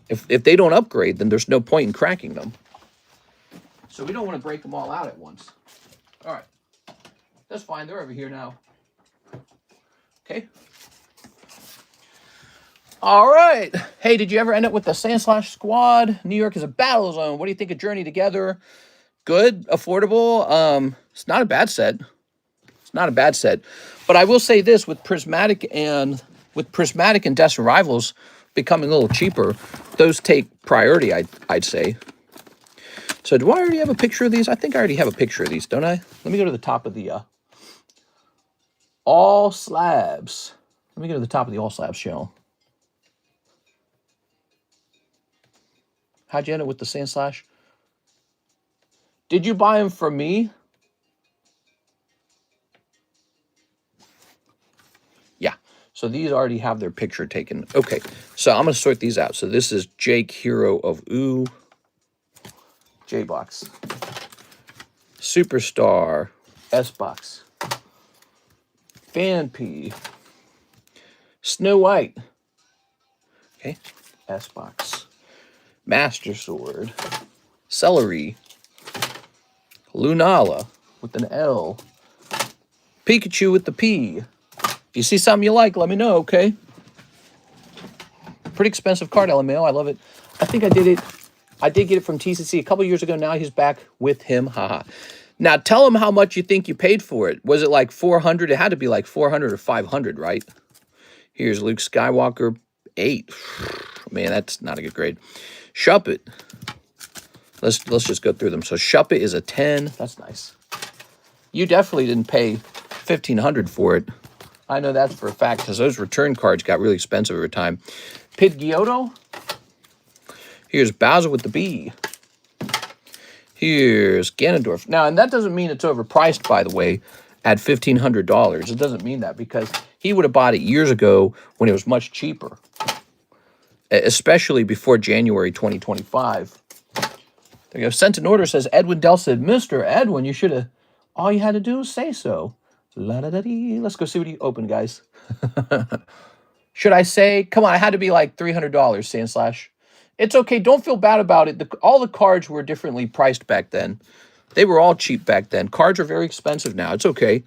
If they don't upgrade, then there's no point in cracking them. So we don't want to break them all out at once. All right. That's fine. They're over here now. Okay. All right. Hey, did you ever end up with the Sandslash squad? New York is a battle zone. What do you think of Journey Together? Good, affordable. It's not a bad set. It's not a bad set. But I will say this, with Prismatic and Destined Rivals becoming a little cheaper, those take priority, I'd say. So do I already have a picture of these? I think I already have a picture of these, don't I? Let me go to the top of the All Slabs. Let me go to the top of the All Slabs channel. How'd you end up with the Sandslash? Did you buy them from me? Yeah. So these already have their picture taken. Okay. So I'm going to sort these out. So this is Jake, Hero of Ooh. J-Box. Superstar. S-Box. Fanpea. Snow White. Okay. S-Box. Master Sword. Celery. Lunala with an L. Pikachu with the P. If you see something you like, let me know, okay? Pretty expensive card, LMAO. I love it. I think I did it. I did get it from TCC a couple years ago. Now he's back with him. Haha. Now tell him how much you think you paid for it. Was it like 400? It had to be like 400 or 500, right? Here's Luke Skywalker, 8. Man, that's not a good grade. Shuppet. Let's just go through them. So Shuppet is a 10. That's nice. You definitely didn't pay $1,500 for it. I know that's for a fact because those return cards got really expensive over time. Pidgeotto. Here's Bowser with the B. Here's Ganondorf. Now, and that doesn't mean it's overpriced, by the way, at $1,500. It doesn't mean that because he would have bought it years ago when it was much cheaper, especially before January 2025. There you go. Sent an order, says Edwin Dell said, Mr. Edwin, you should have, all you had to do was say so. La-da-da-dee. Let's go see what he opened, guys. Should I say, come on, I had to be like $300, Sandslash. It's okay. Don't feel bad about it. All the cards were differently priced back then. They were all cheap back then. Cards are very expensive now. It's okay.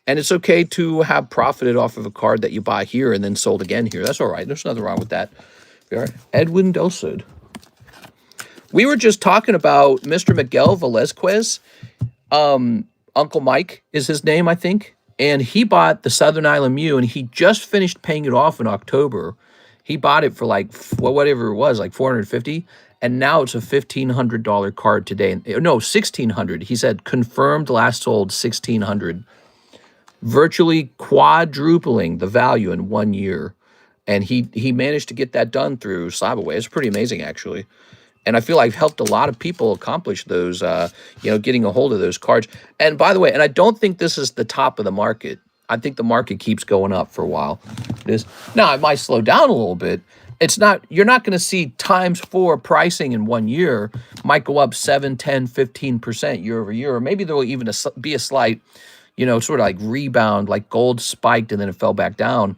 And it's okay to have profited off of a card that you buy here and then sold again here. That's all right. There's nothing wrong with that. Edwin Delsud. We were just talking about Mr. Miguel Velazquez. Uncle Mike is his name, I think. And he bought the Southern Island Mew, and he just finished paying it off in October. He bought it for like, whatever it was, like $450. And now it's a $1,500 card today. No, $1,600. He said confirmed last sold $1,600. virtually quadrupling the value in 1 year. And he managed to get that done through Slab. It's pretty amazing, actually. And I feel I've helped a lot of people accomplish those, getting a hold of those cards. And by the way, and I don't think this is the top of the market. I think the market keeps going up for a while. It is. Now, it might slow down a little bit. You're not going to see ×4 pricing in 1 year. Might go up 7, 10, 15% year over year. Or maybe there will even be a slight, sort of like rebound, like gold spiked and then it fell back down.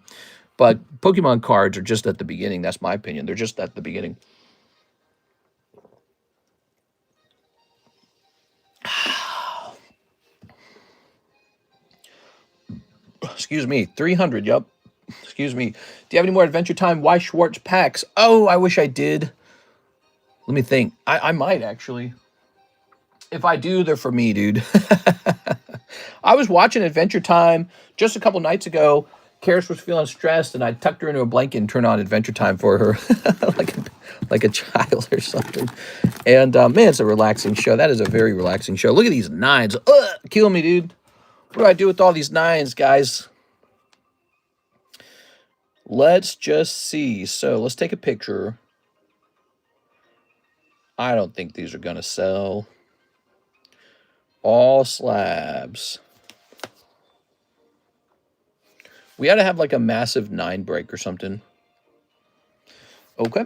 But Pokemon cards are just at the beginning. That's my opinion. They're just at the beginning. Excuse me, 300, yup. Excuse me. Do you have any more Adventure Time Y Schwartz packs? Oh, I wish I did. Let me think. I might, actually. If I do, they're for me, dude. I was watching Adventure Time just a couple nights ago. Karis was feeling stressed, and I tucked her into a blanket and turned on Adventure Time for her like a child or something. And, man, it's a relaxing show. That is a very relaxing show. Look at these 9s. Ugh, kill me, dude. What do I do with all these 9s, guys? Let's just see. So let's take a picture. I don't think these are going to sell. All slabs. We ought to have like a massive 9 break or something. Okay.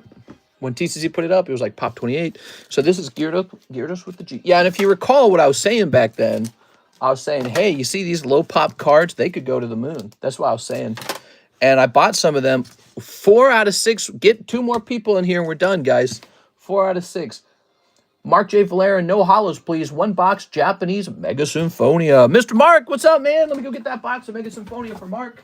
When TCC put it up, it was like pop 28. So this is geared us with the G. Yeah, and if you recall what I was saying back then, I was saying, hey, you see these low pop cards? They could go to the moon. That's what I was saying. And I bought some of them. 4 out of 6. Get 2 more people in here and we're done, guys. 4 out of 6. Mark J. Valera, no hollows, please. 1 box Japanese Mega Symphonia. Mr. Mark, what's up, man? Let me go get that box of Mega Symphonia for Mark.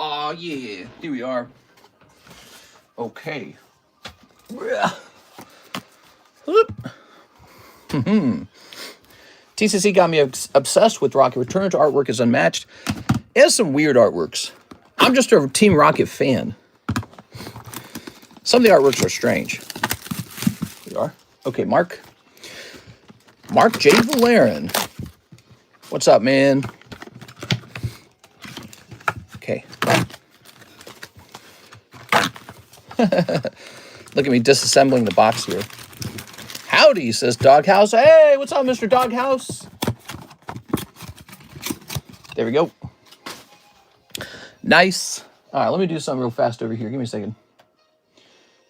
Oh, yeah. Here we are. Okay. TCC got me obsessed with Rocket Returns. Artwork is unmatched. It has some weird artworks. I'm just a Team Rocket fan. Some of the artworks are strange. Here we are. Okay, Mark. Mark J. Valerian. What's up, man? Okay. Look at me disassembling the box here. Howdy, says Doghouse. Hey, what's up, Mr. Doghouse? There we go. Nice. All right, let me do something real fast over here. Give me a second.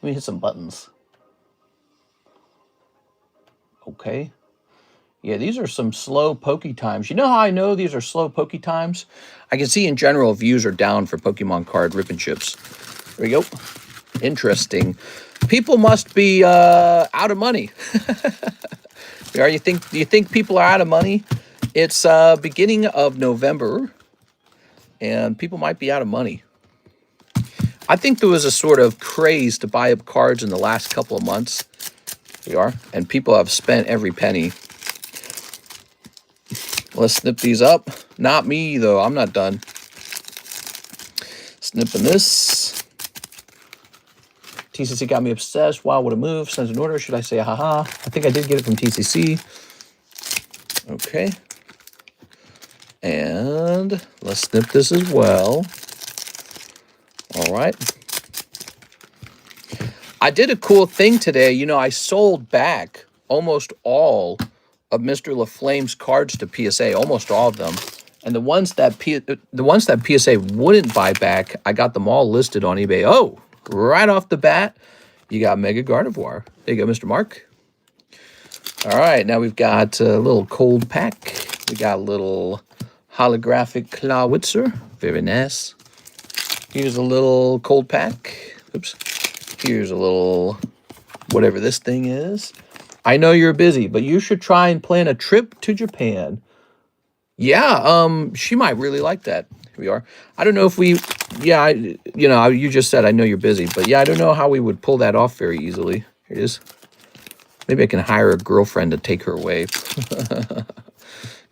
Let me hit some buttons. Okay. Yeah, these are some slow pokey times. You know how I know these are slow pokey times? I can see in general views are down for Pokemon card rip and chips. There we go. Interesting. People must be out of money. Do you think people are out of money? It's beginning of November, and people might be out of money. I think there was a sort of craze to buy up cards in the last couple of months. Here we are, and people have spent every penny. Let's snip these up. Not me, though. I'm not done. Snipping this. TCC got me obsessed. Wow, what a move. Sends an order. Should I say haha? I think I did get it from TCC. Okay. And let's snip this as well. All right. I did a cool thing today. You know, I sold back almost all of Mr. LaFlame's cards to PSA, almost all of them. And the ones that PSA wouldn't buy back, I got them all listed on eBay. Oh, right off the bat, you got Mega Gardevoir. There you go, Mr. Mark. All right, now we've got a little cold pack. We got a little holographic Clawitzer. Very nice. Here's a little cold pack. Oops. Here's a little whatever this thing is. I know you're busy, but you should try and plan a trip to Japan. Yeah, she might really like that. we are. I don't know if we, yeah, you know, you just said I know you're busy, but yeah, I don't know how we would pull that off very easily. Here it is. Maybe I can hire a girlfriend to take her away.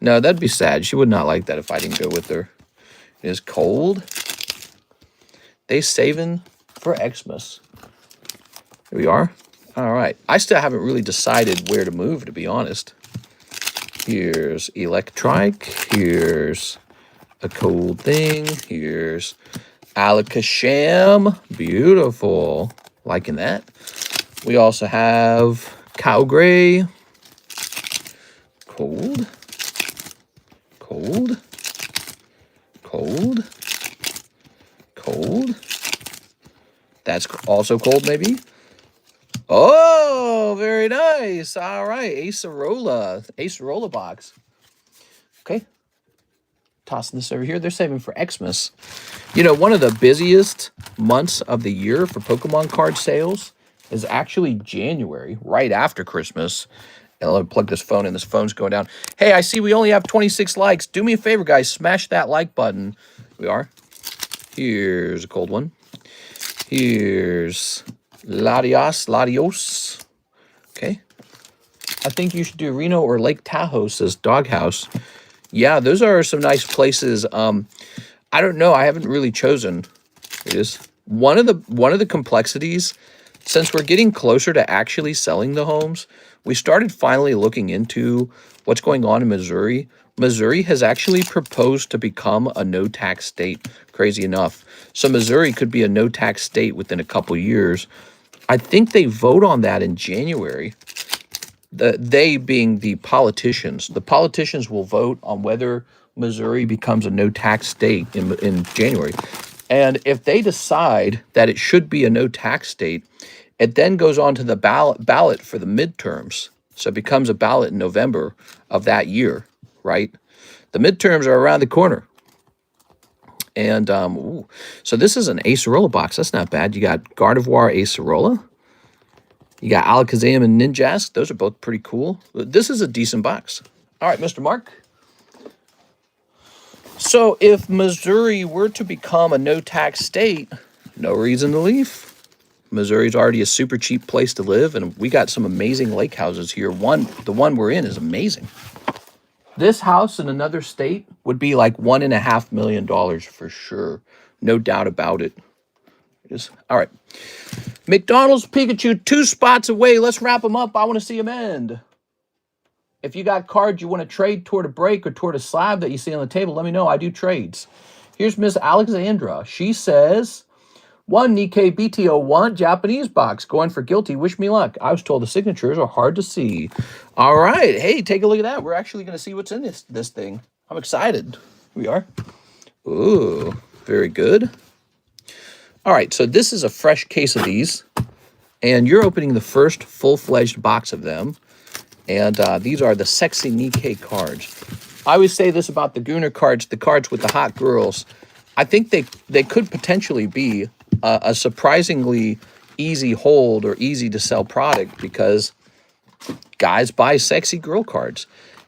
No, that'd be sad. She would not like that if I didn't go with her. It is cold. They saving for Xmas. Here we are. All right. I still haven't really decided where to move, to be honest. Here's electronic. Here's a cold thing. Here's Alakasham. Beautiful. Liking that. We also have cow gray. Cold. Cold. Cold. Cold. That's also cold, maybe. Oh, very nice. All right. Acerola box. Okay. Tossing this over here. They're saving for Xmas. You know, one of the busiest months of the year for Pokemon card sales is actually January, right after Christmas. And let me plug this phone in. This phone's going down. Hey, I see we only have 26 likes. Do me a favor, guys. Smash that like button. We are. Here's a cold one. Here's Latios. Okay. I think you should do Reno or Lake Tahoe, says Doghouse. Yeah, those are some nice places. I don't know. I haven't really chosen. It is one of the complexities. Since we're getting closer to actually selling the homes, we started finally looking into what's going on in Missouri. Missouri has actually proposed to become a no-tax state, crazy enough. So Missouri could be a no-tax state within a couple years. I think they vote on that in January. They being the politicians. The politicians will vote on whether Missouri becomes a no-tax state in January. And if they decide that it should be a no-tax state, it then goes on to the ballot for the midterms. So it becomes a ballot in November of that year, right? The midterms are around the corner. And so this is an Acerola box. That's not bad. You got Gardevoir Acerola. You got Alakazam and Ninjask. Those are both pretty cool. This is a decent box. All right, Mr. Mark. So if Missouri were to become a no-tax state, no reason to leave. Missouri's already a super cheap place to live, and we got some amazing lake houses here. The one we're in is amazing. This house in another state would be like $1.5 million for sure. No doubt about it. All right. McDonald's Pikachu, 2 spots away. Let's wrap them up. I want to see them end. If you got cards you want to trade toward a break or toward a slab that you see on the table, let me know. I do trades. Here's Miss Alexandra. She says, 1 Nikkei BT01 Japanese box. Going for guilty. Wish me luck. I was told the signatures are hard to see. All right. Hey, take a look at that. We're actually going to see what's in this thing. I'm excited. Here we are. Ooh, very good. All right, so this is a fresh case of these, and you're opening the first full-fledged box of them, and these are the sexy Nikkei cards. I always say this about the Gooner cards, the cards with the hot girls. I think they could potentially be a surprisingly easy hold or easy to sell product because guys buy sexy girl cards.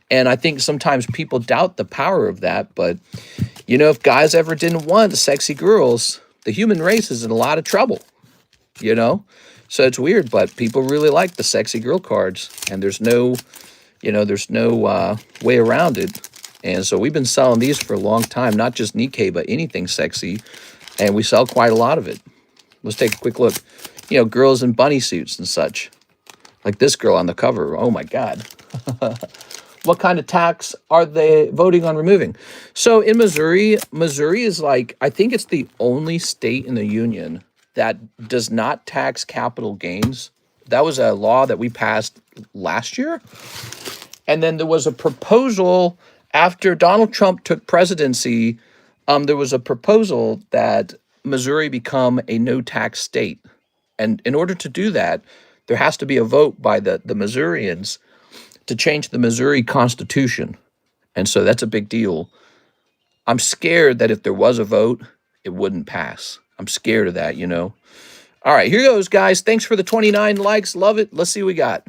And I think sometimes people doubt the power of that, but, you know, if guys ever didn't want sexy girls, the human race is in a lot of trouble, you know? So it's weird, but people really like the sexy girl cards, and there's no way around it. And so we've been selling these for a long time, not just Nikkei, but anything sexy, and we sell quite a lot of it. Let's take a quick look. You know, girls in bunny suits and such. Like this girl on the cover. Oh, my God. What kind of tax are they voting on removing? So in Missouri is like, I think it's the only state in the union that does not tax capital gains. That was a law that we passed last year. And then there was a proposal after Donald Trump took presidency. There was a proposal that Missouri become a no-tax state. And in order to do that, there has to be a vote by the Missourians to change the Missouri Constitution. And so that's a big deal. I'm scared that if there was a vote, it wouldn't pass. I'm scared of that, you know. All right, here goes, guys. Thanks for the 29 likes. Love it. Let's see what we got.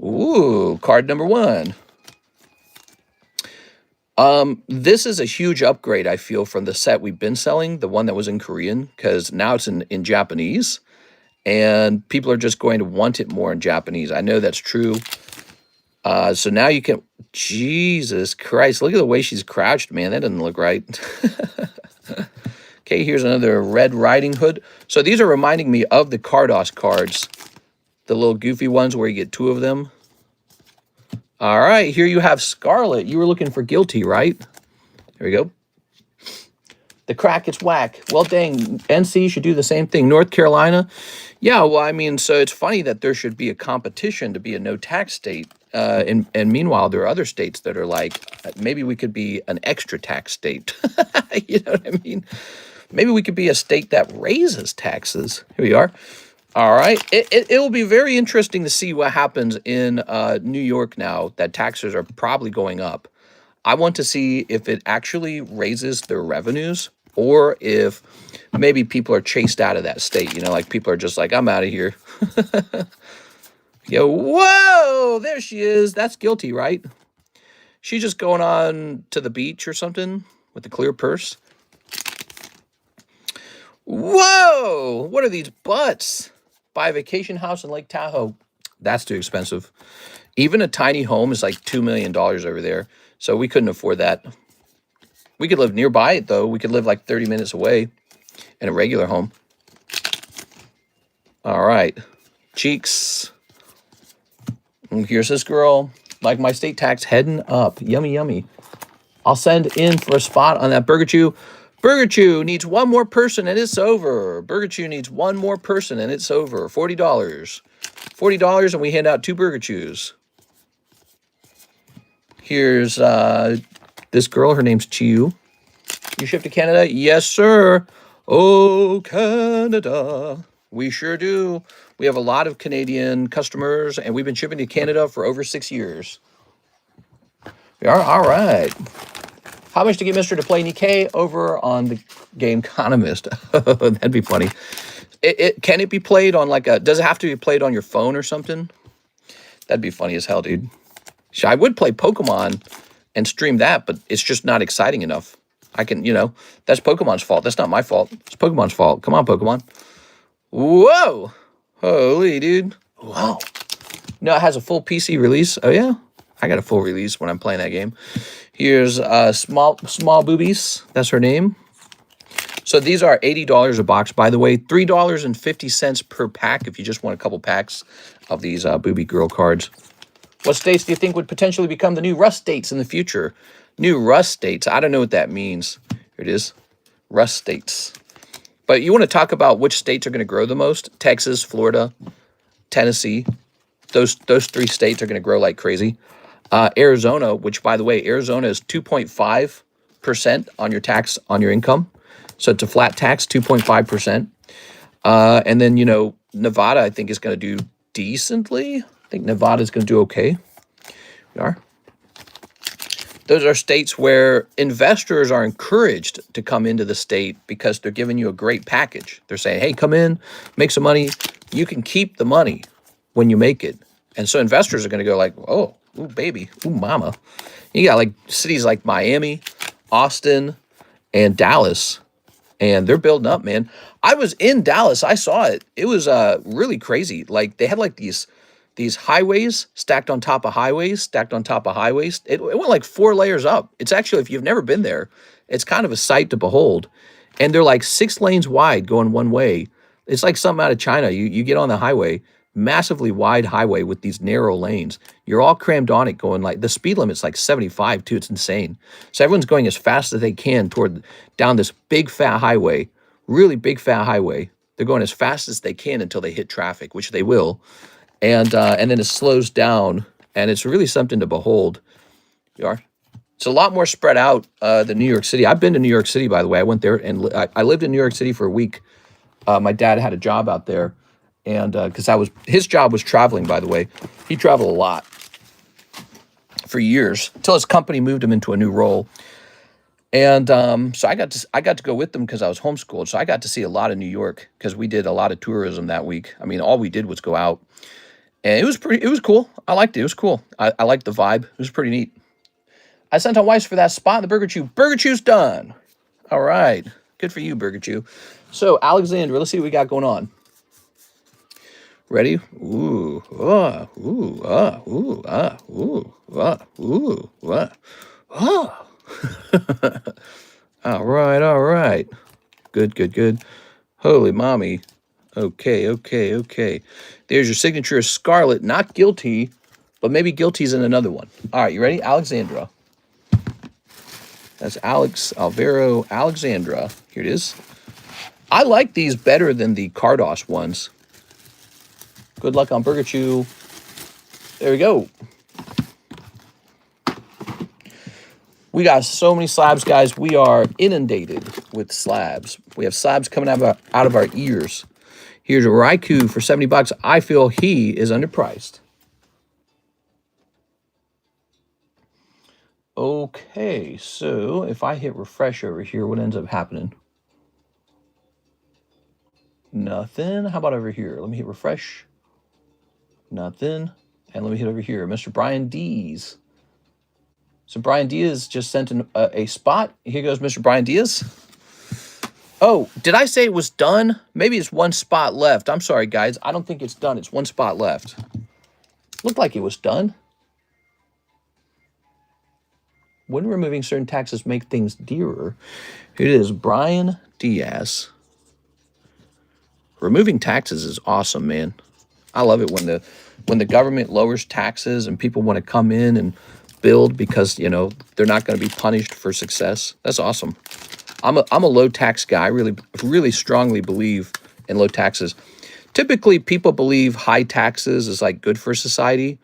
Ooh, card number 1. This is a huge upgrade, I feel, from the set we've been selling, the one that was in Korean, because now it's in Japanese, and people are just going to want it more in Japanese. I know that's true. So now you can, Jesus Christ, look at the way she's crouched, man. That doesn't look right. Okay, here's another Red Riding Hood. So these are reminding me of the Cardos cards, the little goofy ones where you get 2 of them. All right, here you have Scarlet. You were looking for Guilty, right? Here we go. The crack is whack. Well, dang, NC should do the same thing. North Carolina, yeah, well, I mean, so it's funny that there should be a competition to be a no-tax state. And meanwhile, there are other states that are like, maybe we could be an extra tax state. You know what I mean? Maybe we could be a state that raises taxes. Here we are. All right. It'll be very interesting to see what happens in New York now that taxes are probably going up. I want to see if it actually raises their revenues or if maybe people are chased out of that state. You know, like people are just like, I'm out of here. Yo, whoa, there she is. That's Guilty, right? She's just going on to the beach or something with the clear purse. Whoa, what are these butts? Buy a vacation house in Lake Tahoe. That's too expensive. Even a tiny home is like $2 million over there. So we couldn't afford that. We could live nearby it, though. We could live like 30 minutes away in a regular home. All right. Cheeks. And here's this girl. Like my state tax heading up. Yummy, yummy. I'll send in for a spot on that Burger Chew. Burger Chew needs one more person and it's over. Burger Chew needs one more person and it's over. $40. $40 and we hand out 2 Burger Chews. Here's this girl. Her name's Chiu. You ship to Canada? Yes, sir. Oh, Canada. We sure do. We have a lot of Canadian customers, and we've been shipping to Canada for over 6 years. We are all right. How much to get Mr. to play Nikkei over on the Game Economist? That'd be funny. Can it be played on like a? Does it have to be played on your phone or something? That'd be funny as hell, dude. I would play Pokemon and stream that, but it's just not exciting enough. I can, you know, that's Pokemon's fault. That's not my fault. It's Pokemon's fault. Come on, Pokemon. Whoa. Holy, dude. Wow. No, it has a full PC release. Oh, yeah? I got a full release when I'm playing that game. Here's Small Boobies. That's her name. So these are $80 a box, by the way. $3.50 per pack if you just want a couple packs of these Booby Girl cards. What states do you think would potentially become the new Rust states in the future? New Rust states. I don't know what that means. Here it is. Rust states. But you want to talk about which states are going to grow the most? Texas, Florida, Tennessee. Those 3 states are going to grow like crazy. Arizona, which, by the way, Arizona is 2.5% on your tax on your income. So it's a flat tax, 2.5%. And then, you know, Nevada, I think, is going to do decently. I think Nevada is going to do okay. We are. Those are states where investors are encouraged to come into the state because they're giving you a great package. They're saying, hey, come in, make some money. You can keep the money when you make it. And so investors are going to go like, oh, ooh, baby, ooh, mama. You got like cities like Miami, Austin, and Dallas, and they're building up, man. I was in Dallas. I saw it. It was really crazy. Like they had like these highways stacked on top of highways, stacked on top of highways. It went like 4 layers up. It's actually, if you've never been there, it's kind of a sight to behold. And they're like 6 lanes wide going one way. It's like something out of China. You get on the highway, massively wide highway with these narrow lanes. You're all crammed on it going like, the speed limit's like 75 too. It's insane. So everyone's going as fast as they can down this big fat highway, really big fat highway. They're going as fast as they can until they hit traffic, which they will. And then it slows down, and it's really something to behold. You are. It's a lot more spread out than New York City. I've been to New York City, by the way. I went there, and I lived in New York City for a week. My dad had a job out there, and because his job was traveling, by the way. He traveled a lot for years until his company moved him into a new role. And so I got to go with them because I was homeschooled. So I got to see a lot of New York because we did a lot of tourism that week. I mean, all we did was go out. And it was cool. I liked it. It was cool. I liked the vibe. It was pretty neat. I sent on Weiss for that spot in the Burger Chew. Burger Chew's done. All right. Good for you, Burger Chew. So, Alexandra, let's see what we got going on. Ready? Ooh, ah, ooh, ah, ooh, ah, ooh, ah, ooh, ah, ah. All right, all right. Good, good, good. Holy mommy. Okay, okay, okay. There's your signature, Scarlet. Not guilty, but maybe guilty's in another one. All right, you ready? Alexandra. That's Alex, Alvaro, Alexandra. Here it is. I like these better than the Cardos ones. Good luck on Burger Chew. There we go. We got so many slabs, guys. We are inundated with slabs. We have slabs coming out of our ears. Here's a Raikou for 70 bucks. I feel he is underpriced. Okay, so if I hit refresh over here, what ends up happening? Nothing. How about over here? Let me hit refresh. Nothing. And let me hit over here. Mr. Brian Dees. So Brian Diaz just sent a spot. Here goes Mr. Brian Diaz. Oh, did I say it was done? Maybe it's one spot left. I'm sorry, guys. I don't think it's done. It's one spot left. Looked like it was done. When removing certain taxes make things dearer. Here it is, Brian Diaz. Removing taxes is awesome, man. I love it when the government lowers taxes and people want to come in and build because, you know, they're not going to be punished for success. That's awesome. I'm a low tax guy. I really strongly believe in low taxes. Typically, people believe high taxes is like good for society.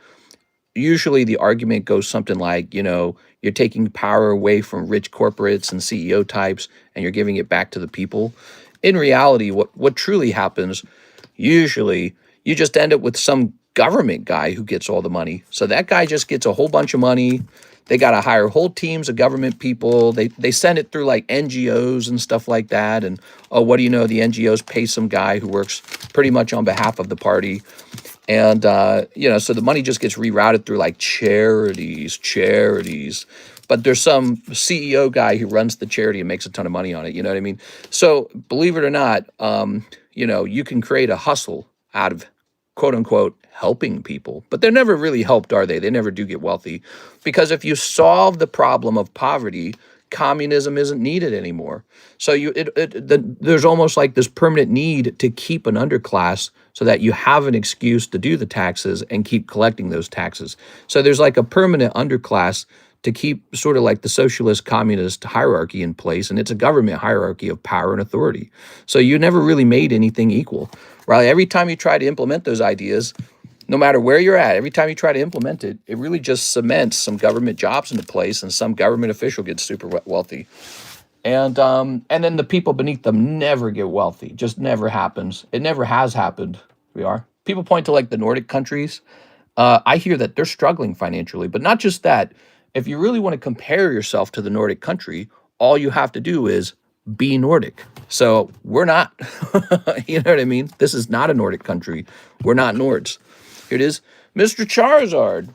Usually the argument goes something like, you know, you're taking power away from rich corporates and CEO types and you're giving it back to the people. In reality, what truly happens, usually you just end up with some government guy who gets all the money. So that guy just gets a whole bunch of money. They got to hire whole teams of government people. They send it through like NGOs and stuff like that. And, oh, what do you know? The NGOs pay some guy who works pretty much on behalf of the party. And, you know, so the money just gets rerouted through like charities. But there's some CEO guy who runs the charity and makes a ton of money on it. You know what I mean? So believe it or not, you know, you can create a hustle out of quote unquote helping people, but they're never really helped, are they? They never do get wealthy, because if you solve the problem of poverty, communism isn't needed anymore. So there's almost like this permanent need to keep an underclass so that you have an excuse to do the taxes and keep collecting those taxes. So there's like a permanent underclass to keep sort of like the socialist communist hierarchy in place, and it's a government hierarchy of power and authority. So you never really made anything equal, right? Every time you try to implement those ideas, no matter where you're at, every time you try to implement it, it really just cements some government jobs into place and some government official gets super wealthy. And then the people beneath them never get wealthy. Just never happens. It never has happened. People point to like the Nordic countries. I hear that they're struggling financially, but not just that. If you really want to compare yourself to the Nordic country, all you have to do is be Nordic. So we're not, you know what I mean? This is not a Nordic country. We're not Nords. Here it is, Mr. Charizard.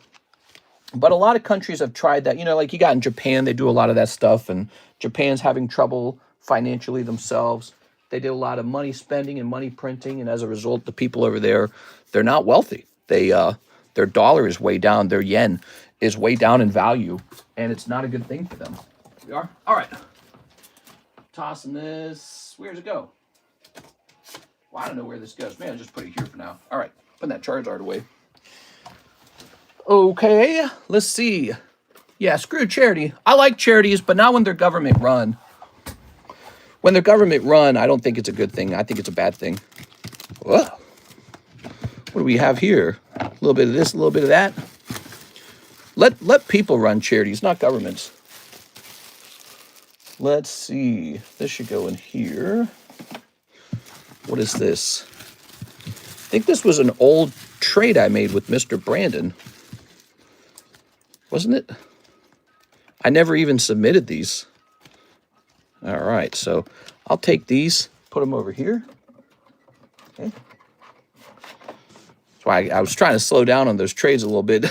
But a lot of countries have tried that. You know, like you got in Japan, they do a lot of that stuff, and Japan's having trouble financially themselves. They did a lot of money spending and money printing, and as a result, the people over there, they're not wealthy. Their dollar is way down. Their yen is way down in value, and it's not a good thing for them. Here we are. All right. Tossing this. Where does it go? Well, I don't know where this goes. Man, I'll just put it here for now. All right. Putting that Charizard away. Okay, let's see. Yeah, screw charity. I like charities, but not when they're government run. When they're government run, I don't think it's a good thing. I think it's a bad thing. Whoa. What do we have here? A little bit of this, a little bit of that. Let people run charities, not governments. Let's see. This should go in here. What is this? I think this was an old trade I made with Mr. Brandon. Wasn't it? I never even submitted these. All right, so I'll take these, put them over here. Okay. That's why I was trying to slow down on those trades a little bit.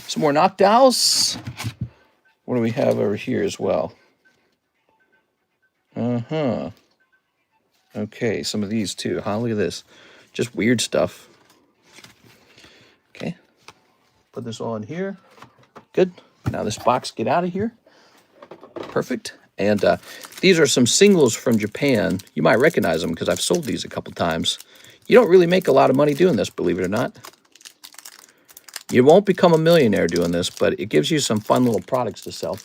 Some more knockdowns. What do we have over here as well? Okay, some of these too, huh? Look at this. Just weird stuff. Okay. Put this all in here. Good. Now this box, get out of here. Perfect. And these are some singles from Japan. You might recognize them because I've sold these a couple times. You don't really make a lot of money doing this, believe it or not. You won't become a millionaire doing this, but it gives you some fun little products to sell.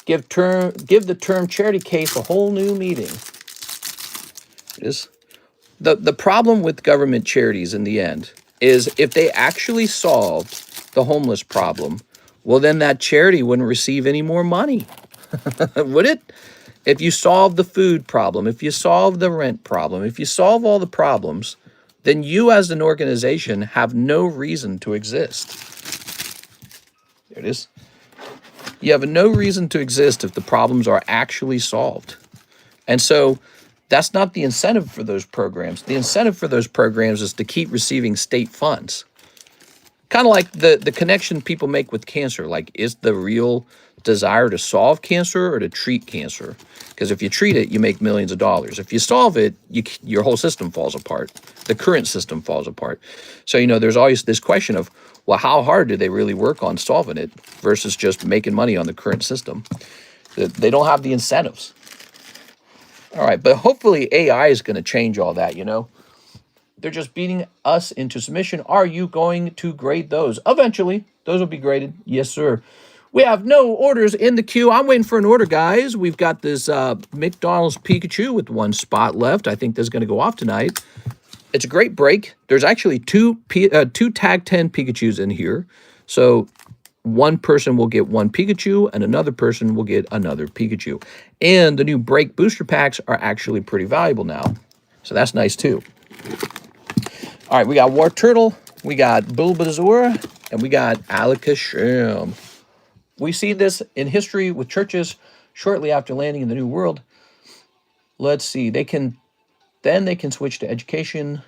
Give the term charity case a whole new meaning. It is. The problem with government charities in the end is if they actually solved the homeless problem, well, then that charity wouldn't receive any more money, would it? If you solve the food problem, if you solve the rent problem, if you solve all the problems, then you as an organization have no reason to exist. There it is. You have no reason to exist if the problems are actually solved. And so that's not the incentive for those programs. The incentive for those programs is to keep receiving state funds. Kind of like the connection people make with cancer. Like, is the real desire to solve cancer or to treat cancer? Because if you treat it, you make millions of dollars. If you solve it, your whole system falls apart. The current system falls apart. So, you know, there's always this question of, well, how hard do they really work on solving it versus just making money on the current system? They don't have the incentives. All right, but hopefully AI is going to change all that, you know? They're just beating us into submission. Are you going to grade those? Eventually, those will be graded. Yes, sir. We have no orders in the queue. I'm waiting for an order, guys. We've got this McDonald's Pikachu with one spot left. I think this is going to go off tonight. It's a great break. There's actually two Tag 10 Pikachus in here. So one person will get one Pikachu and another person will get another Pikachu. And the new break booster packs are actually pretty valuable now. So that's nice too. All right, we got War Turtle, we got Bulbasaur, and we got Alakazam. We see this in history with churches shortly after landing in the New World. Let's see, they can switch to education.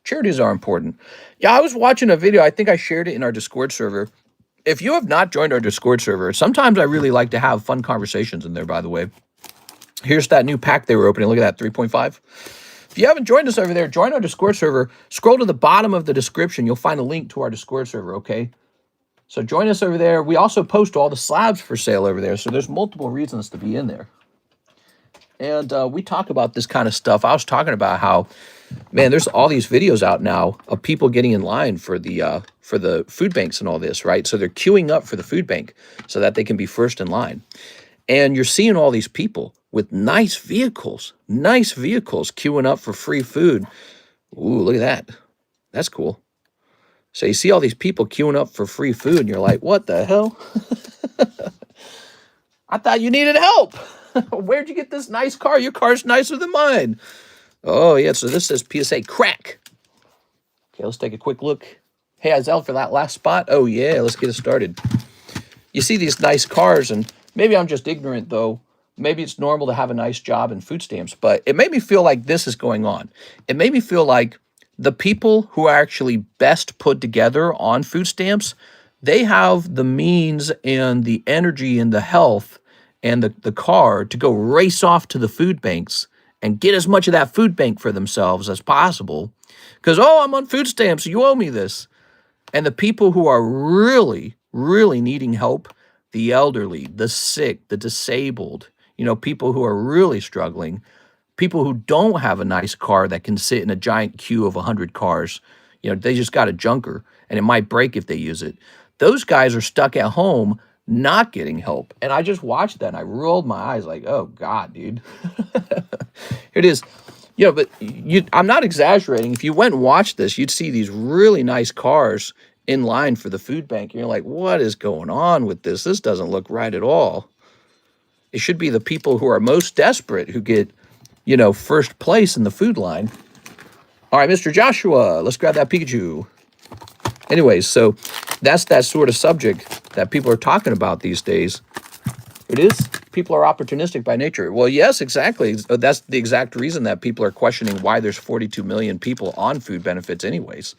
Charities are important. Yeah, I was watching a video. I think I shared it in our Discord server. If you have not joined our Discord server, sometimes I really like to have fun conversations in there, by the way. Here's that new pack they were opening. Look at that, 3.5. If you haven't joined us over there, join our Discord server. Scroll to the bottom of the description. You'll find a link to our Discord server, okay? So join us over there. We also post all the slabs for sale over there, so there's multiple reasons to be in there. And we talk about this kind of stuff. I was talking about how, man, there's all these videos out now of people getting in line for the food banks and all this, right? So they're queuing up for the food bank so that they can be first in line. And you're seeing all these people with nice vehicles queuing up for free food. Ooh, look at that. That's cool. So you see all these people queuing up for free food, and you're like, what the hell? I thought you needed help. Where'd you get this nice car? Your car's nicer than mine. Oh, yeah, so this says PSA crack. Okay, let's take a quick look. Hey, ZELLE for that last spot. Oh, yeah, let's get it started. You see these nice cars, and maybe I'm just ignorant, though. Maybe it's normal to have a nice job and food stamps, but it made me feel like this is going on. It made me feel like the people who are actually best put together on food stamps, they have the means and the energy and the health and the car to go race off to the food banks and get as much of that food bank for themselves as possible. Because, oh, I'm on food stamps, you owe me this. And the people who are really, really needing help, the elderly, the sick, the disabled, you know, people who are really struggling, people who don't have a nice car that can sit in a giant queue of 100 cars, you know, they just got a junker and it might break if they use it. Those guys are stuck at home not getting help. And I just watched that and I rolled my eyes like, oh God, dude. Here it is. You know, but I'm not exaggerating. If you went and watched this, you'd see these really nice cars in line for the food bank. And you're like, what is going on with this? This doesn't look right at all. It should be the people who are most desperate who get, you know, first place in the food line. All right, Mr. Joshua, let's grab that Pikachu. Anyways, so that's that sort of subject that people are talking about these days. It is. People are opportunistic by nature. Well, yes, exactly. That's the exact reason that people are questioning why there's 42 million people on food benefits anyways.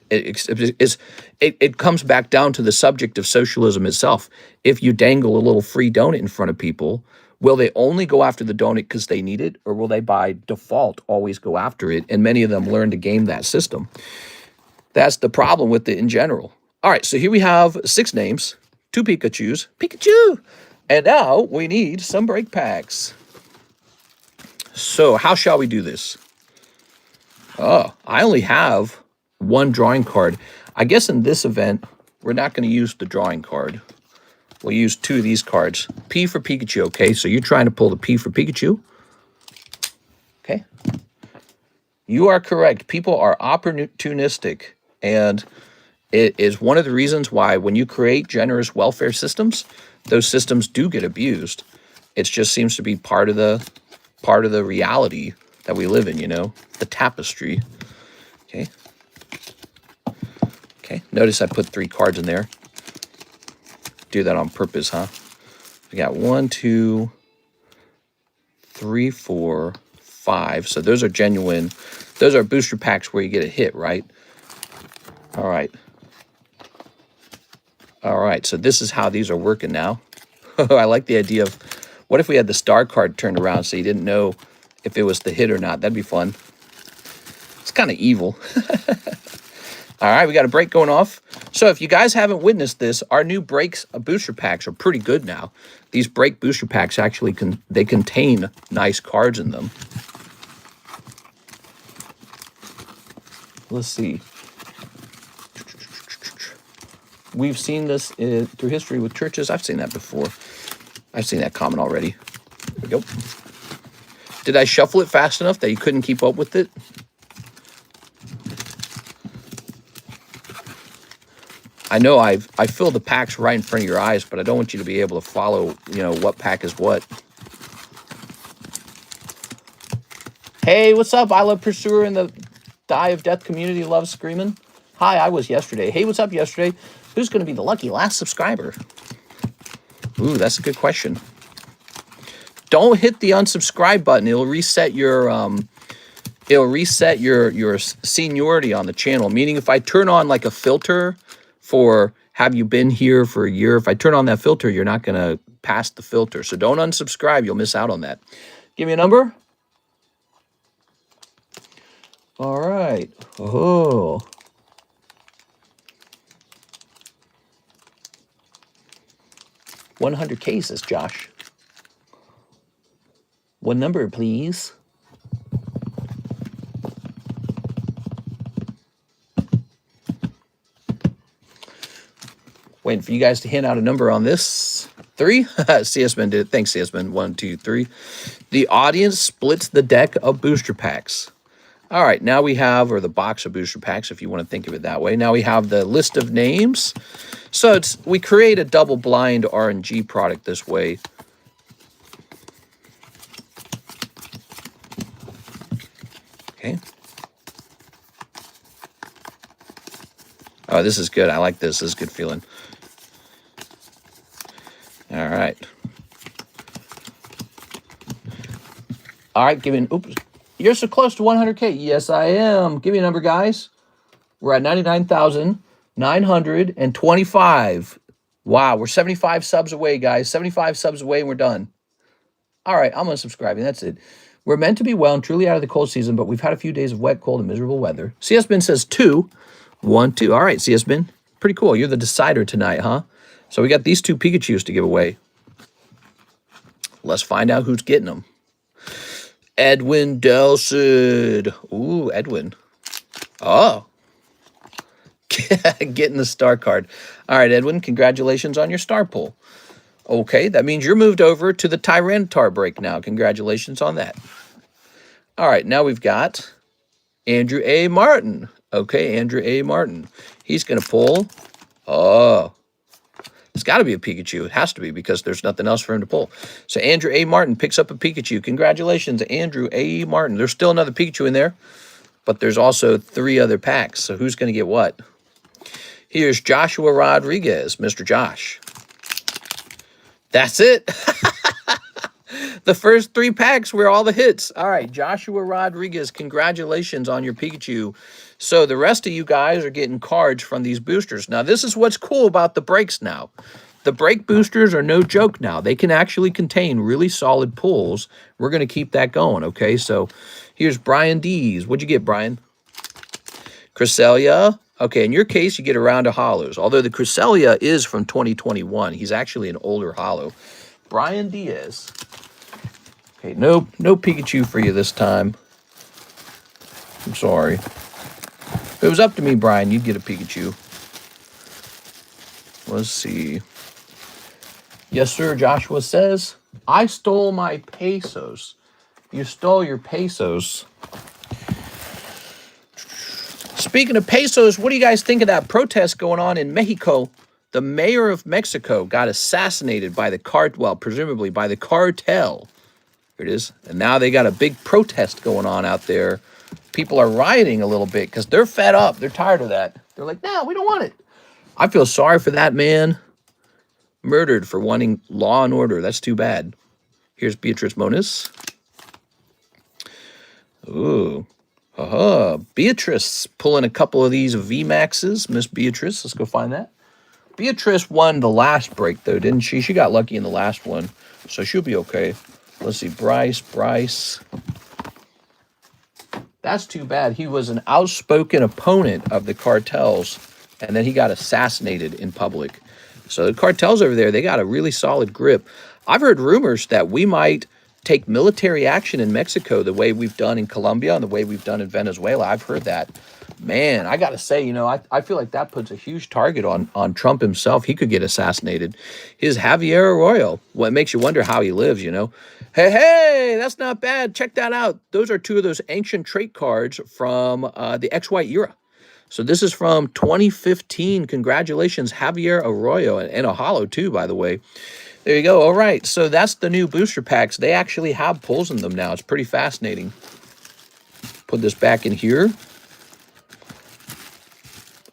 It comes back down to the subject of socialism itself. If you dangle a little free donut in front of people, will they only go after the donut because they need it, or will they by default always go after it? And many of them learn to game that system. That's the problem with it in general. All right, so here we have 6 names, 2 Pikachus, Pikachu, and now we need some break packs. So how shall we do this? Oh, I only have 1 drawing card. I guess in this event, we're not going to use the drawing card. We'll use 2 of these cards. P for Pikachu, okay? So you're trying to pull the P for Pikachu. Okay. You are correct. People are opportunistic, and it is one of the reasons why when you create generous welfare systems, those systems do get abused. It just seems to be part of the reality that we live in, you know, the tapestry. Okay. Okay. Notice I put 3 cards in there. Do that on purpose, huh? We got 1, 2, 3, 4, 5. So those are genuine. Those are booster packs where you get a hit, right? All right. All right. So this is how these are working now. I like the idea of, what if we had the star card turned around so you didn't know if it was the hit or not? That'd be fun. It's kind of evil. All right, we got a break going off. So if you guys haven't witnessed this, our new breaks booster packs are pretty good now. These break booster packs actually they contain nice cards in them. Let's see. We've seen this through history with churches. I've seen that before. I've seen that comment already. There we go. Did I shuffle it fast enough that you couldn't keep up with it? I know I fill the packs right in front of your eyes, but I don't want you to be able to follow, you know, what pack is what. Hey, what's up? I Love Pursuer in the Die of Death community loves screaming. Hi, I was yesterday. Hey, what's up yesterday? Who's going to be the lucky last subscriber? Ooh, that's a good question. Don't hit the unsubscribe button. It'll reset your seniority on the channel. Meaning if I turn on like a filter for have you been here for a year, if I turn on that filter, you're not going to pass the filter. So don't unsubscribe. You'll miss out on that. Give me a number. All right. Oh. $100 cases, Josh. What number, please? Waiting for you guys to hand out a number on this. 3? CS-Man did it. Thanks, CS-Man. 1, 2, 3. The audience splits the deck of booster packs. All right, now we have, or the box of booster packs, if you want to think of it that way. Now we have the list of names. So we create a double blind RNG product this way. Okay. Oh, this is good. I like this. This is a good feeling. All right. All right, oops. You're so close to 100K. Yes, I am. Give me a number, guys. We're at 99,925. Wow, we're 75 subs away, guys. 75 subs away and we're done. All right, I'm unsubscribing. That's it. We're meant to be well and truly out of the cold season, but we've had a few days of wet, cold, and miserable weather. CS-Bin says 2. 1, 2. All right, CS-Bin. Pretty cool. You're the decider tonight, huh? So we got these 2 Pikachus to give away. Let's find out who's getting them. Edwin Delsid. Ooh, Edwin. Oh. Getting the star card. All right, Edwin, congratulations on your star pull. Okay, that means you're moved over to the Tyranitar break now. Congratulations on that. All right, now we've got Andrew A. Martin. Okay, Andrew A. Martin. He's going to pull. Oh. It's got to be a Pikachu. It has to be because there's nothing else for him to pull. So Andrew A. Martin picks up a Pikachu. Congratulations, Andrew A. Martin. There's still another Pikachu in there, but there's also 3 other packs. So who's going to get what? Here's Joshua Rodriguez, Mr. Josh. That's it. The first 3 packs were all the hits. All right, Joshua Rodriguez, congratulations on your Pikachu. So the rest of you guys are getting cards from these boosters. Now, this is what's cool about the breaks now. The break boosters are no joke now. They can actually contain really solid pulls. We're going to keep that going, okay? So here's Brian Dees. What'd you get, Brian? Cresselia. Okay, in your case, you get a round of hollows. Although the Cresselia is from 2021. He's actually an older hollow. Brian Diaz. Okay, no Pikachu for you this time. I'm sorry. If it was up to me, Brian, you'd get a Pikachu. Let's see. Yes, sir, Joshua says, I stole my pesos. You stole your pesos. Speaking of pesos, what do you guys think of that protest going on in Mexico? The mayor of Mexico got assassinated by the presumably by the cartel. Here it is. And now they got a big protest going on out there. People are rioting a little bit because they're fed up. They're tired of that. They're like, no, we don't want it. I feel sorry for that man. Murdered for wanting law and order. That's too bad. Here's Beatrice Moniz. Ooh. Beatrice pulling a couple of these VMAXs. Miss Beatrice. Let's go find that. Beatrice won the last break, though, didn't she? She got lucky in the last one. So she'll be okay. Let's see. Bryce. That's too bad. He was an outspoken opponent of the cartels, and then he got assassinated in public. So the cartels over there, they got a really solid grip. I've heard rumors that we might take military action in Mexico the way we've done in Colombia and the way we've done in Venezuela. I've heard that. Man, I got to say, I feel like that puts a huge target on Trump himself. He could get assassinated. His Javier Arroyo, well, it makes you wonder how he lives, Hey, that's not bad. Check that out. Those are 2 of those ancient trait cards from the X-White era. So this is from 2015. Congratulations, Javier Arroyo, and a hollow too, by the way. There you go. All right, so that's the new booster packs. They actually have pulls in them now. It's pretty fascinating. Put this back in here.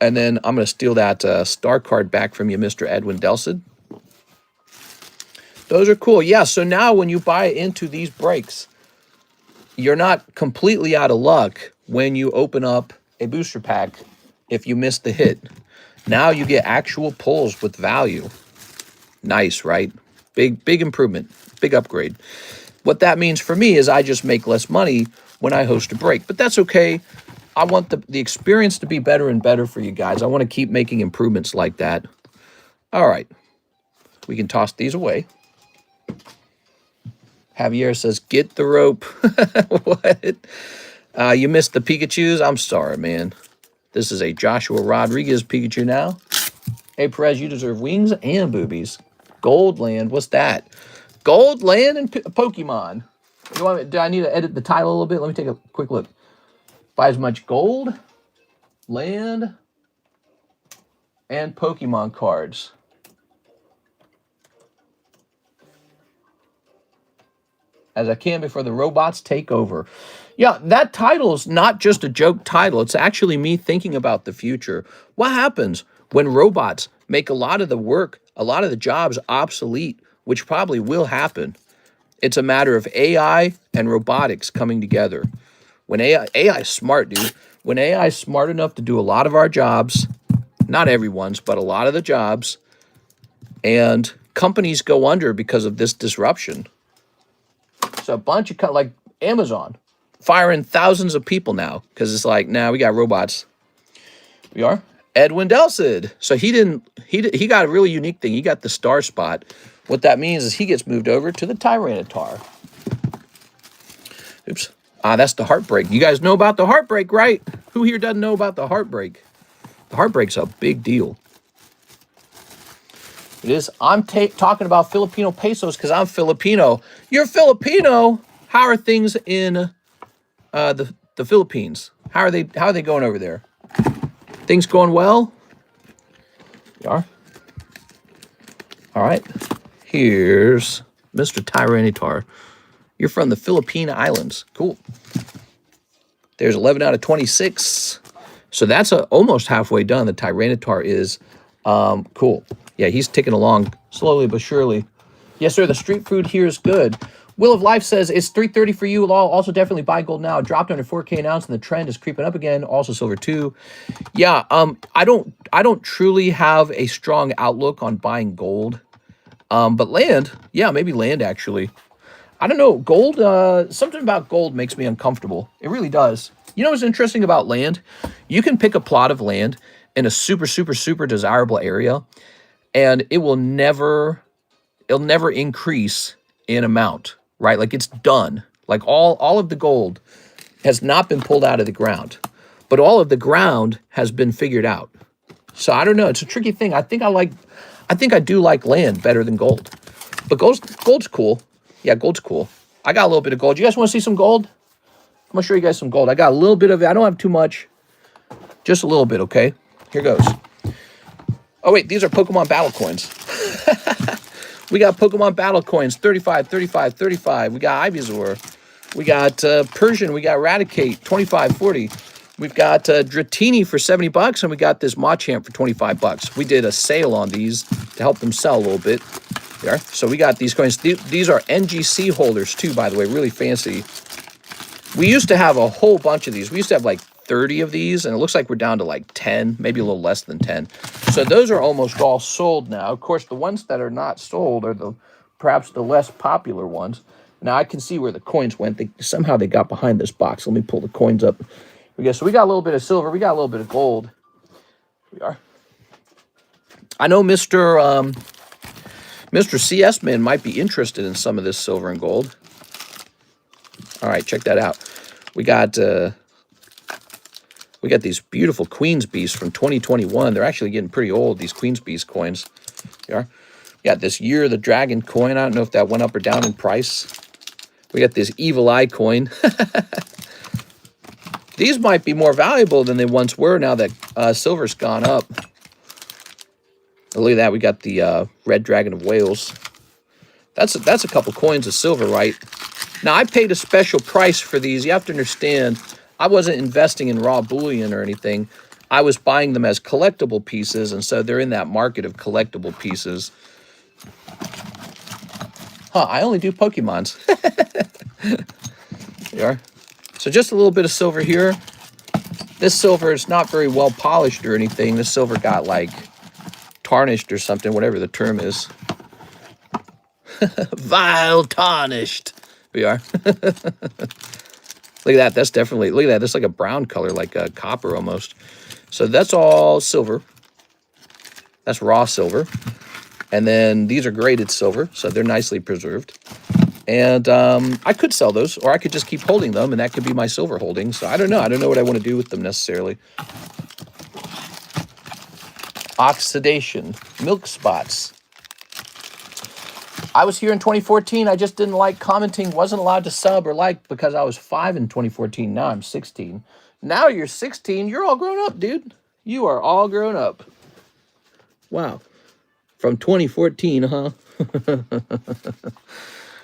And then I'm going to steal that star card back from you, Mr. Edwin Delsid. Those are cool. Yeah, so now when you buy into these breaks, you're not completely out of luck when you open up a booster pack if you miss the hit. Now you get actual pulls with value. Nice, right? Big improvement, big upgrade. What that means for me is I just make less money when I host a break, but that's okay. I want the experience to be better and better for you guys. I want to keep making improvements like that. All right. We can toss these away. Javier says, get the rope. What? You missed the Pikachus? I'm sorry, man. This is a Joshua Rodriguez Pikachu now. Hey, Perez, you deserve wings and boobies. Gold Land, what's that? Gold Land and Pokemon. Do I need to edit the title a little bit? Let me take a quick look. Buy as much gold, land, and Pokemon cards. As I can before the robots take over. Yeah, that title is not just a joke title. It's actually me thinking about the future. What happens when robots make a lot of the work, a lot of the jobs obsolete, which probably will happen? It's a matter of AI and robotics coming together. When AI is smart, dude. When AI is smart enough to do a lot of our jobs, not everyone's, but a lot of the jobs, and companies go under because of this disruption. So a bunch of, like Amazon, firing thousands of people now because it's like, nah, we got robots. We are? Edwin Delsid. So he got a really unique thing. He got the star spot. What that means is he gets moved over to the Tyranitar. Oops. That's the Heartbreak. You guys know about the Heartbreak, right? Who here doesn't know about the Heartbreak? The Heartbreak's a big deal. It is. I'm talking about Filipino pesos because I'm Filipino. You're Filipino. How are things in the Philippines? How are they going over there? Things going well? You are? All right. Here's Mr. Tyranitar. You're from the Philippine Islands. Cool. There's 11 out of 26. So that's almost halfway done. The Tyranitar is cool. Yeah, he's ticking along slowly but surely. Yes, sir, the street food here is good. Will of Life says it's 330 for you. Also definitely buy gold now. It dropped under 4K an ounce, and the trend is creeping up again. Also silver too. Yeah, I don't truly have a strong outlook on buying gold. But land, yeah, maybe land actually. I don't know. Gold, something about gold makes me uncomfortable. It really does. You know what's interesting about land? You can pick a plot of land in a super, super, super desirable area, and it'll never increase in amount, right? Like it's done. Like all of the gold has not been pulled out of the ground, but all of the ground has been figured out. So I don't know. It's a tricky thing. I think I do like land better than gold, but gold's cool. Yeah, gold's cool. I got a little bit of gold. You guys want to see some gold? I'm going to show you guys some gold. I got a little bit of it. I don't have too much. Just a little bit, okay? Here goes. Oh, wait. These are Pokemon Battle Coins. We got Pokemon Battle Coins. 35, 35, 35. We got Ivysaur. We got Persian. We got Eradicate. 25, 40. We've got Dratini for $70, and we got this Machamp for $25. We did a sale on these to help them sell a little bit. There. So we got these coins. These are NGC holders too, by the way, really fancy. We used to have a whole bunch of these. We used to have like 30 of these, and it looks like we're down to like 10, maybe a little less than 10. So those are almost all sold now. Of course, the ones that are not sold are perhaps the less popular ones. Now I can see where the coins went. Somehow they got behind this box. Let me pull the coins up. So we got a little bit of silver. We got a little bit of gold. Here we are. I know Mr. CS Man might be interested in some of this silver and gold. All right, check that out. We got these beautiful Queen's Beasts from 2021. They're actually getting pretty old, these Queen's Beast coins. They are. We got this Year of the Dragon coin. I don't know if that went up or down in price. We got this Evil Eye coin. These might be more valuable than they once were now that silver's gone up. Look at that. We got the Red Dragon of Wales. That's a couple coins of silver, right? Now, I paid a special price for these. You have to understand, I wasn't investing in raw bullion or anything. I was buying them as collectible pieces, and so they're in that market of collectible pieces. I only do Pokemons. There you are. So just a little bit of silver here. This silver is not very well polished or anything. This silver got like tarnished or something, whatever the term is. Vile tarnished. We are. Look at that. That's definitely, look at that. That's like a brown color, like a copper almost. So that's all silver. That's raw silver. And then these are graded silver, so they're nicely preserved. And I could sell those, or I could just keep holding them, and that could be my silver holding. So I don't know. I don't know what I want to do with them necessarily. Oxidation. Milk spots. I was here in 2014. I just didn't like commenting. Wasn't allowed to sub or like because I was 5 in 2014. Now I'm 16. Now you're 16. You're all grown up, dude. You are all grown up. Wow. From 2014, huh?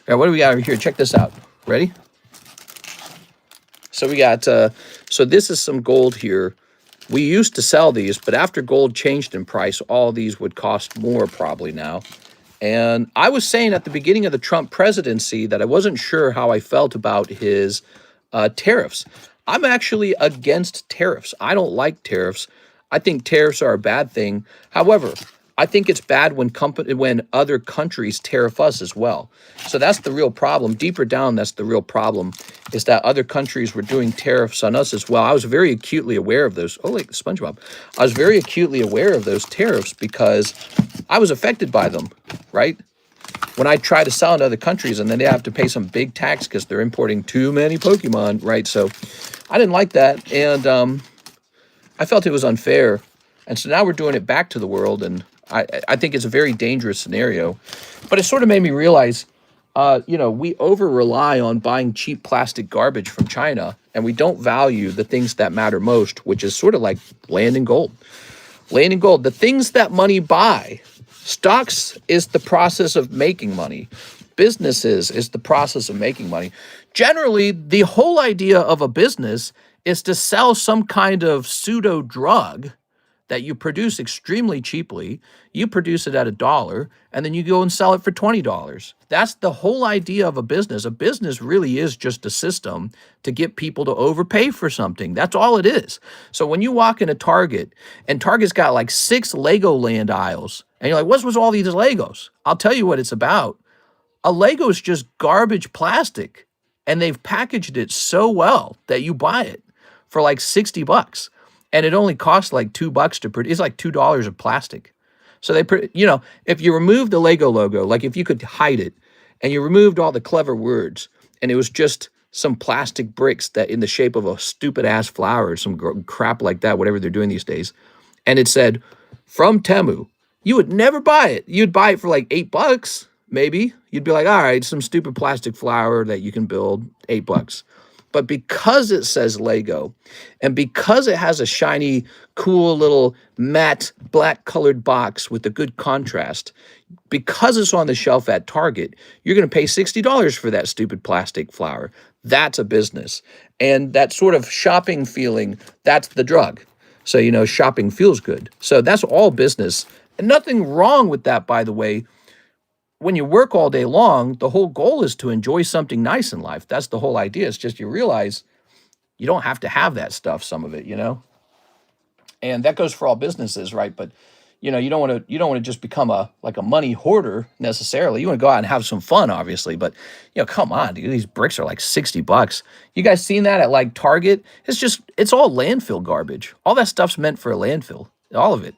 Now, what do we got over here? Check this out. Ready? So we got, so this is some gold here. We used to sell these, but after gold changed in price, all these would cost more probably now. And I was saying at the beginning of the Trump presidency that I wasn't sure how I felt about his tariffs. I'm actually against tariffs. I don't like tariffs. I think tariffs are a bad thing. However, I think it's bad when other countries tariff us as well. So that's the real problem. Deeper down, that's the real problem, is that other countries were doing tariffs on us as well. I was very acutely aware of those. Oh, like SpongeBob. I was very acutely aware of those tariffs because I was affected by them, right? When I try to sell in other countries and then they have to pay some big tax because they're importing too many Pokemon, right? So I didn't like that, and I felt it was unfair. And so now we're doing it back to the world, and I think it's a very dangerous scenario. But it sort of made me realize, we over-rely on buying cheap plastic garbage from China, and we don't value the things that matter most, which is sort of like land and gold. Land and gold, the things that money buy. Stocks is the process of making money. Businesses is the process of making money. Generally, the whole idea of a business is to sell some kind of pseudo drug that you produce extremely cheaply. You produce it at $1, and then you go and sell it for $20. That's the whole idea of a business. A business really is just a system to get people to overpay for something. That's all it is. So when you walk into Target, and Target's got like 6 Legoland aisles, and you're like, what's with all these Legos? I'll tell you what it's about. A Lego is just garbage plastic, and they've packaged it so well that you buy it for like 60 bucks, and it only costs like $2 to produce. It's like $2 of plastic. So if you remove the Lego logo, like if you could hide it, and you removed all the clever words, and it was just some plastic bricks that in the shape of a stupid ass flower or some crap like that, whatever they're doing these days, and it said from Temu, you would never buy it. You'd buy it for like $8, maybe. You'd be like, all right, some stupid plastic flower that you can build, $8. But because it says Lego, and because it has a shiny, cool little matte black colored box with a good contrast, because it's on the shelf at Target, you're going to pay $60 for that stupid plastic flower. That's a business. And that sort of shopping feeling, that's the drug. So, shopping feels good. So that's all business. And nothing wrong with that, by the way. When you work all day long, the whole goal is to enjoy something nice in life. That's the whole idea. It's just you realize you don't have to have that stuff, some of it, And that goes for all businesses, right? But you don't want to just become a money hoarder necessarily. You want to go out and have some fun, obviously. But come on, dude, these bricks are like 60 bucks. You guys seen that at like Target? It's all landfill garbage. All that stuff's meant for a landfill, all of it.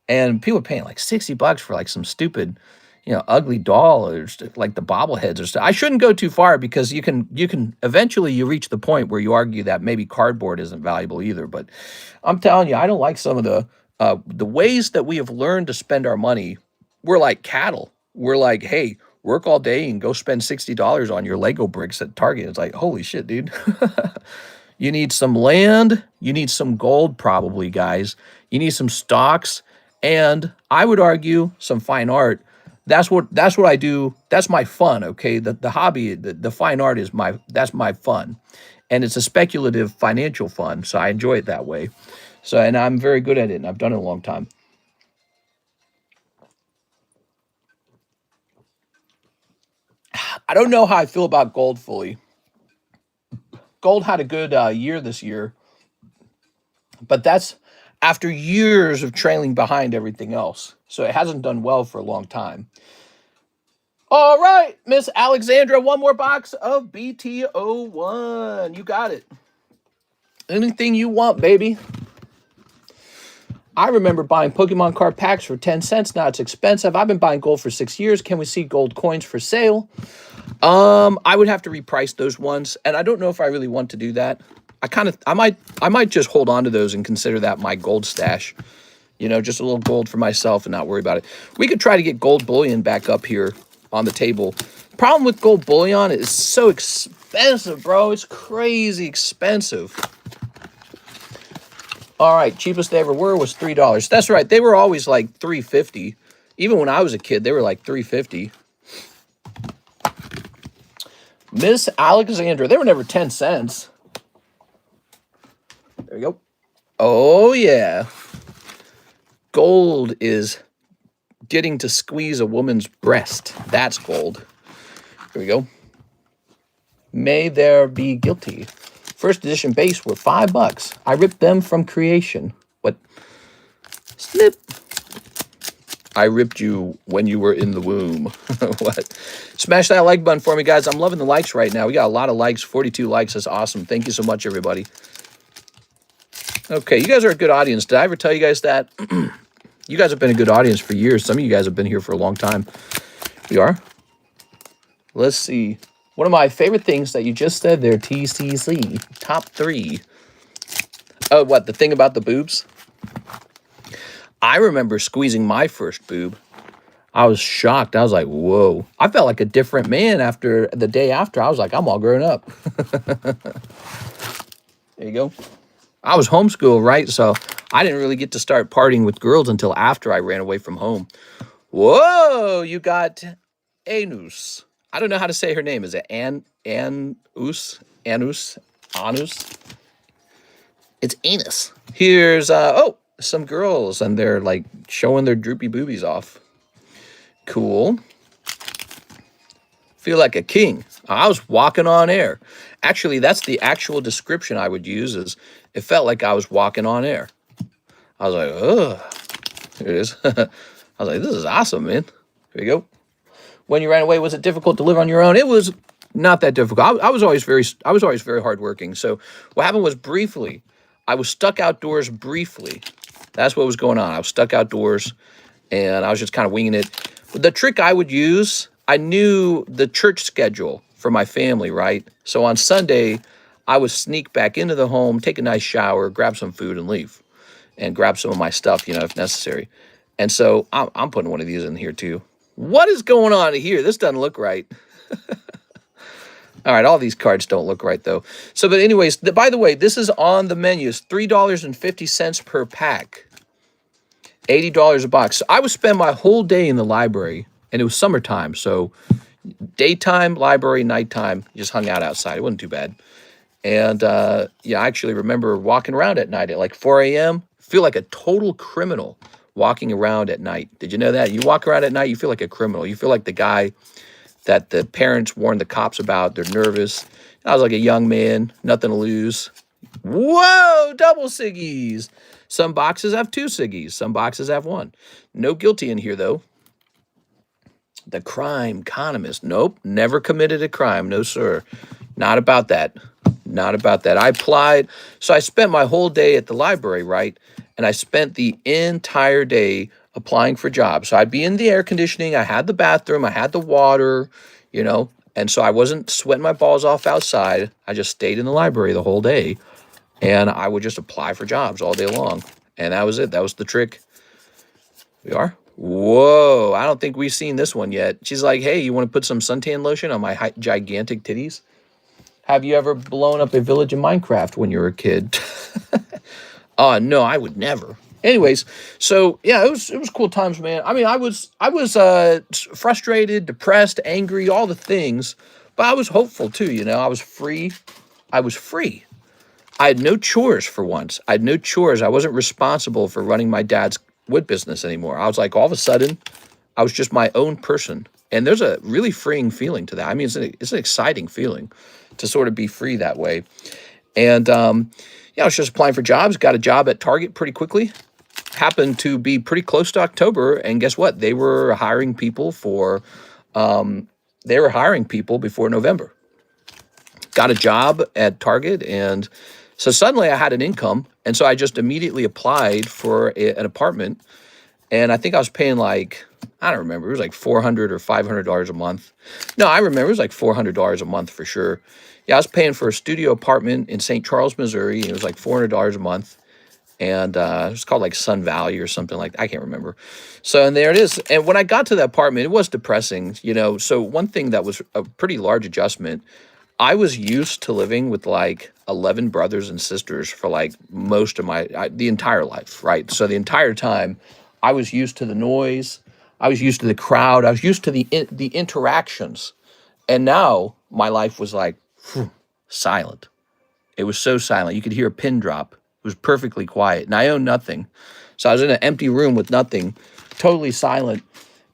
And people are paying like 60 bucks for like some stupid, ugly doll or like the bobbleheads or stuff. I shouldn't go too far because you can eventually you reach the point where you argue that maybe cardboard isn't valuable either. But I'm telling you, I don't like some of the ways that we have learned to spend our money. We're like cattle. We're like, hey, work all day and go spend $60 on your Lego bricks at Target. It's like, holy shit, dude. You need some land. You need some gold, probably, guys. You need some stocks. And I would argue some fine art. That's what I do. That's my fun, okay? The hobby, the fine art that's my fun. And it's a speculative financial fun, so I enjoy it that way. So, and I'm very good at it, and I've done it a long time. I don't know how I feel about gold fully. Gold had a good year this year, but that's after years of trailing behind everything else. So it hasn't done well for a long time. All right, Miss Alexandra, one more box of BT01. You got it. Anything you want, baby. I remember buying Pokemon card packs for 10 cents. Now it's expensive. I've been buying gold for 6 years. Can we see gold coins for sale? I would have to reprice those ones, and I don't know if I really want to do that. I might just hold on to those and consider that my gold stash. Just a little gold for myself and not worry about it. We could try to get gold bullion back up here on the table. Problem with gold bullion is so expensive, bro. It's crazy expensive. All right, cheapest they ever were was $3. That's right. They were always like $3.50. Even when I was a kid, they were like $3.50. Miss Alexandra, they were never 10 cents. There you go. Oh, yeah. Gold is getting to squeeze a woman's breast. That's gold. Here we go. May there be guilty. First edition base were $5. I ripped them from creation. What? Snip. I ripped you when you were in the womb. What? Smash that like button for me, guys. I'm loving the likes right now. We got a lot of likes. 42 likes. That's awesome. Thank you so much, everybody. Okay, you guys are a good audience. Did I ever tell you guys that? You guys have been a good audience for years. Some of you guys have been here for a long time. We are? Let's see. One of my favorite things that you just said there, TCC. Top 3. Oh, what? The thing about the boobs? I remember squeezing my first boob. I was shocked. I was like, whoa. I felt like a different man after the day after. I was like, I'm all grown up. There you go. I was homeschooled, right? So I didn't really get to start partying with girls until after I ran away from home. Whoa, you got Anus. I don't know how to say her name. Is it Anus? It's Anus. Here's, oh, some girls, and they're like showing their droopy boobies off. Cool. Feel like a king. I was walking on air. Actually, that's the actual description I would use is it felt like I was walking on air. I was like, ugh. Here it is. I was like, this is awesome, man. Here you go. When you ran away, was it difficult to live on your own? It was not that difficult. I was always very hardworking. So what happened was briefly, I was stuck outdoors briefly. That's what was going on. I was stuck outdoors, and I was just kind of winging it. The trick I would use, I knew the church schedule for my family, right? So on Sunday, I would sneak back into the home, take a nice shower, grab some food, and leave, and grab some of my stuff, if necessary. And so I'm putting one of these in here too. What is going on here? This doesn't look right. All right, all these cards don't look right though. So, but anyways, by the way, this is on the menu. It's $3.50 per pack, $80 a box. So I would spend my whole day in the library, and it was summertime, so daytime, library, nighttime, just hung out outside. It wasn't too bad. And yeah, I actually remember walking around at night at like 4 a.m. Feel like a total criminal walking around at night. Did you know that? You walk around at night, you feel like a criminal. You feel like the guy that the parents warned the cops about. They're nervous. I was like a young man, nothing to lose. Whoa, double ciggies. Some boxes have 2 ciggies. Some boxes have 1. No guilty in here, though. TheCardconomist. Nope, never committed a crime. No, sir. Not about that. Not about that. I applied. So I spent my whole day at the library, right? And I spent the entire day applying for jobs. So I'd be in the air conditioning. I had the bathroom. I had the water, and so I wasn't sweating my balls off outside. I just stayed in the library the whole day, and I would just apply for jobs all day long. And that was it. That was the trick. We are. Whoa, I don't think we've seen this one yet. She's like, hey, you want to put some suntan lotion on my gigantic titties? Have you ever blown up a village in Minecraft when you were a kid? No, I would never. Anyways, so yeah, it was cool times, man. I mean, I was frustrated, depressed, angry, all the things, but I was hopeful too. I was free. I was free. I had no chores for once. I had no chores. I wasn't responsible for running my dad's wood business anymore. I was like, all of a sudden, I was just my own person, and there's a really freeing feeling to that. I mean, it's an exciting feeling to sort of be free that way. And I was just applying for jobs. Got a job at Target pretty quickly. Happened to be pretty close to October, and guess what? They were hiring people before November. Got a job at Target, and so suddenly I had an income, and so I just immediately applied for an apartment, and I think I was paying like, I don't remember, it was like $400 or $500 a month. No, I remember it was like $400 a month for sure. Yeah, I was paying for a studio apartment in St. Charles, Missouri, and it was like $400 a month. And it was called like Sun Valley or something like that. I can't remember. So, and there it is. And when I got to the apartment, it was depressing, So one thing that was a pretty large adjustment, I was used to living with like 11 brothers and sisters for like most of the entire life, right? So the entire time, I was used to the noise. I was used to the crowd. I was used to the interactions. And now my life was like silent. It was so silent. You could hear a pin drop. It was perfectly quiet, and I owned nothing. So I was in an empty room with nothing, totally silent.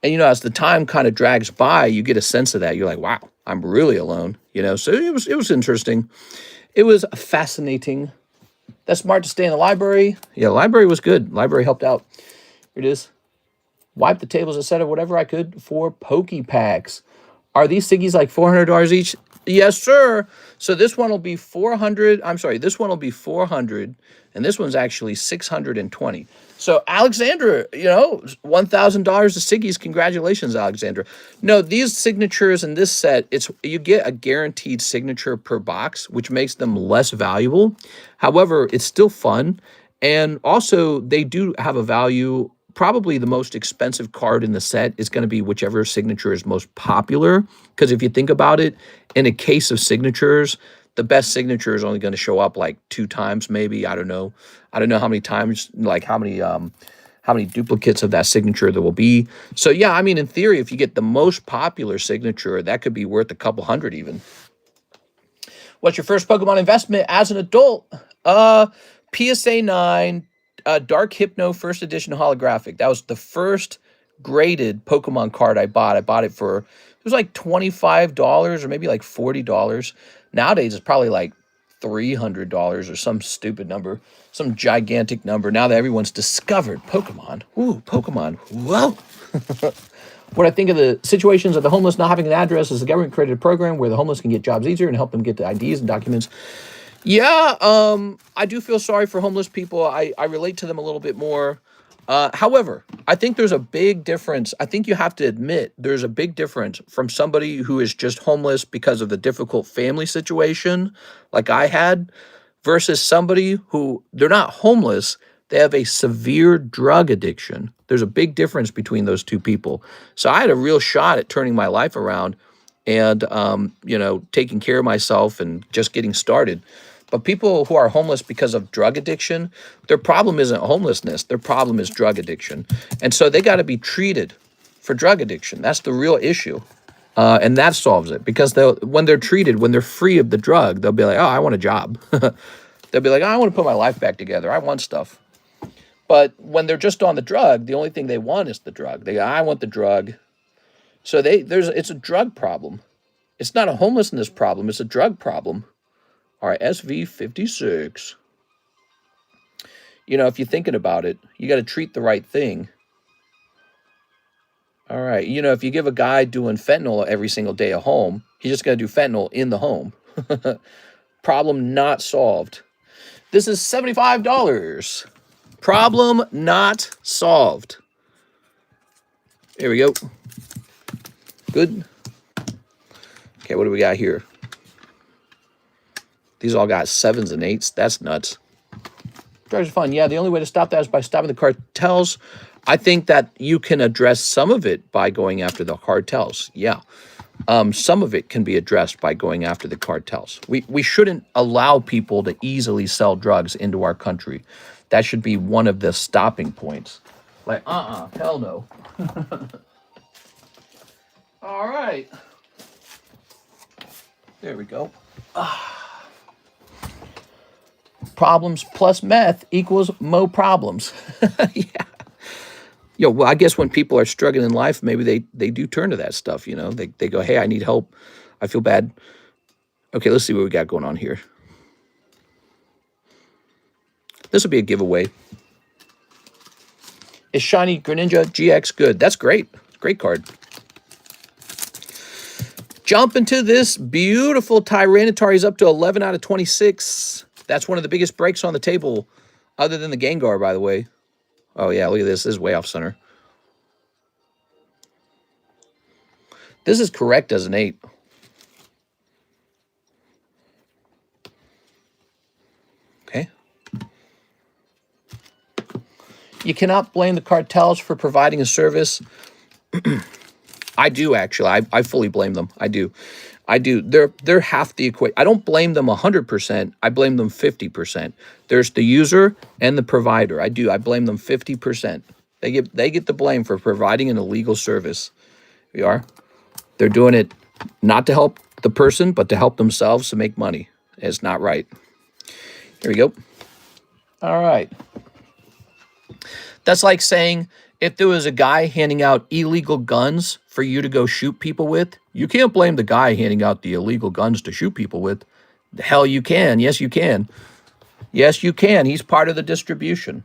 And, as the time kind of drags by, you get a sense of that. You're like, wow, I'm really alone, So it was interesting. It was fascinating. That's smart to stay in the library. Yeah, the library was good. Library helped out. Here it is. Wipe the tables, etc., whatever I could for Pokey Packs. Are these ciggies like $400 each? Yes, sir. So this one will be 400. I'm sorry, this one will be 400, and this one's actually 620. So Alexandra, $1,000 to ciggies. Congratulations, Alexandra. No, these signatures in this set, you get a guaranteed signature per box, which makes them less valuable. However, it's still fun, and also they do have a value. Probably the most expensive card in the set is going to be whichever signature is most popular. Because if you think about it, in a case of signatures, the best signature is only going to show up like 2 times, maybe. I don't know. I don't know how many times, like how many duplicates of that signature there will be. So yeah, I mean, in theory, if you get the most popular signature, that could be worth a couple hundred even. What's your first Pokemon investment as an adult? PSA 9. Dark Hypno first edition holographic. That was the first graded Pokemon card I bought. I bought it for, it was like $25 or maybe like $40. Nowadays, it's probably like $300 or some stupid number, some gigantic number. Now that everyone's discovered Pokemon. Ooh, Pokemon. Whoa. What I think of the situations of the homeless not having an address is the government created a program where the homeless can get jobs easier and help them get the IDs and documents. Yeah, I do feel sorry for homeless people. I relate to them a little bit more. However, I think there's a big difference. I think you have to admit there's a big difference from somebody who is just homeless because of the difficult family situation like I had versus somebody who they're not homeless. They have a severe drug addiction. There's a big difference between those two people. So I had a real shot at turning my life around and, taking care of myself and just getting started. But people who are homeless because of drug addiction, their problem isn't homelessness. Their problem is drug addiction. And so they got to be treated for drug addiction. That's the real issue. And that solves it because when they're treated, when they're free of the drug, they'll be like, oh, I want a job. They'll be like, oh, I want to put my life back together. I want stuff. But when they're just on the drug, the only thing they want is the drug. I want the drug. So it's a drug problem. It's not a homelessness problem. It's a drug problem. All right, SV56. If you're thinking about it, you got to treat the right thing. All right, if you give a guy doing fentanyl every single day at home, he's just going to do fentanyl in the home. Problem not solved. This is $75. Problem not solved. Here we go. Good. Okay, what do we got here? These all got 7s and 8s. That's nuts. Drugs are fun. Yeah, the only way to stop that is by stopping the cartels. I think that you can address some of it by going after the cartels. Yeah. Some of it can be addressed by going after the cartels. We shouldn't allow people to easily sell drugs into our country. That should be one of the stopping points. Like, hell no. All right. There we go. Problems plus meth equals mo problems. Yeah. Well, I guess when people are struggling in life, maybe they do turn to that stuff, They go, hey, I need help. I feel bad. Okay, let's see what we got going on here. This will be a giveaway. Is Shiny Greninja GX good? That's great. Great card. Jump into this beautiful Tyranitar. Up to 11 out of 26. That's one of the biggest breaks on the table, other than the Gengar, by the way. Oh, yeah, look at this. This is way off center. This is correct as an 8. Okay. You cannot blame the cartels for providing a service. I do, actually. I fully blame them. I do. They're half the equation. I don't blame them 100%. I blame them 50%. There's the user and the provider. I blame them 50%. They get the blame for providing an illegal service. They're doing it not to help the person, but to help themselves to make money. It's not right. Here we go. All right. That's like saying if there was a guy handing out illegal guns for you to go shoot people with, you can't blame the guy handing out the illegal guns to shoot people with. The hell you can. Yes, you can. Yes, you can. He's part of the distribution.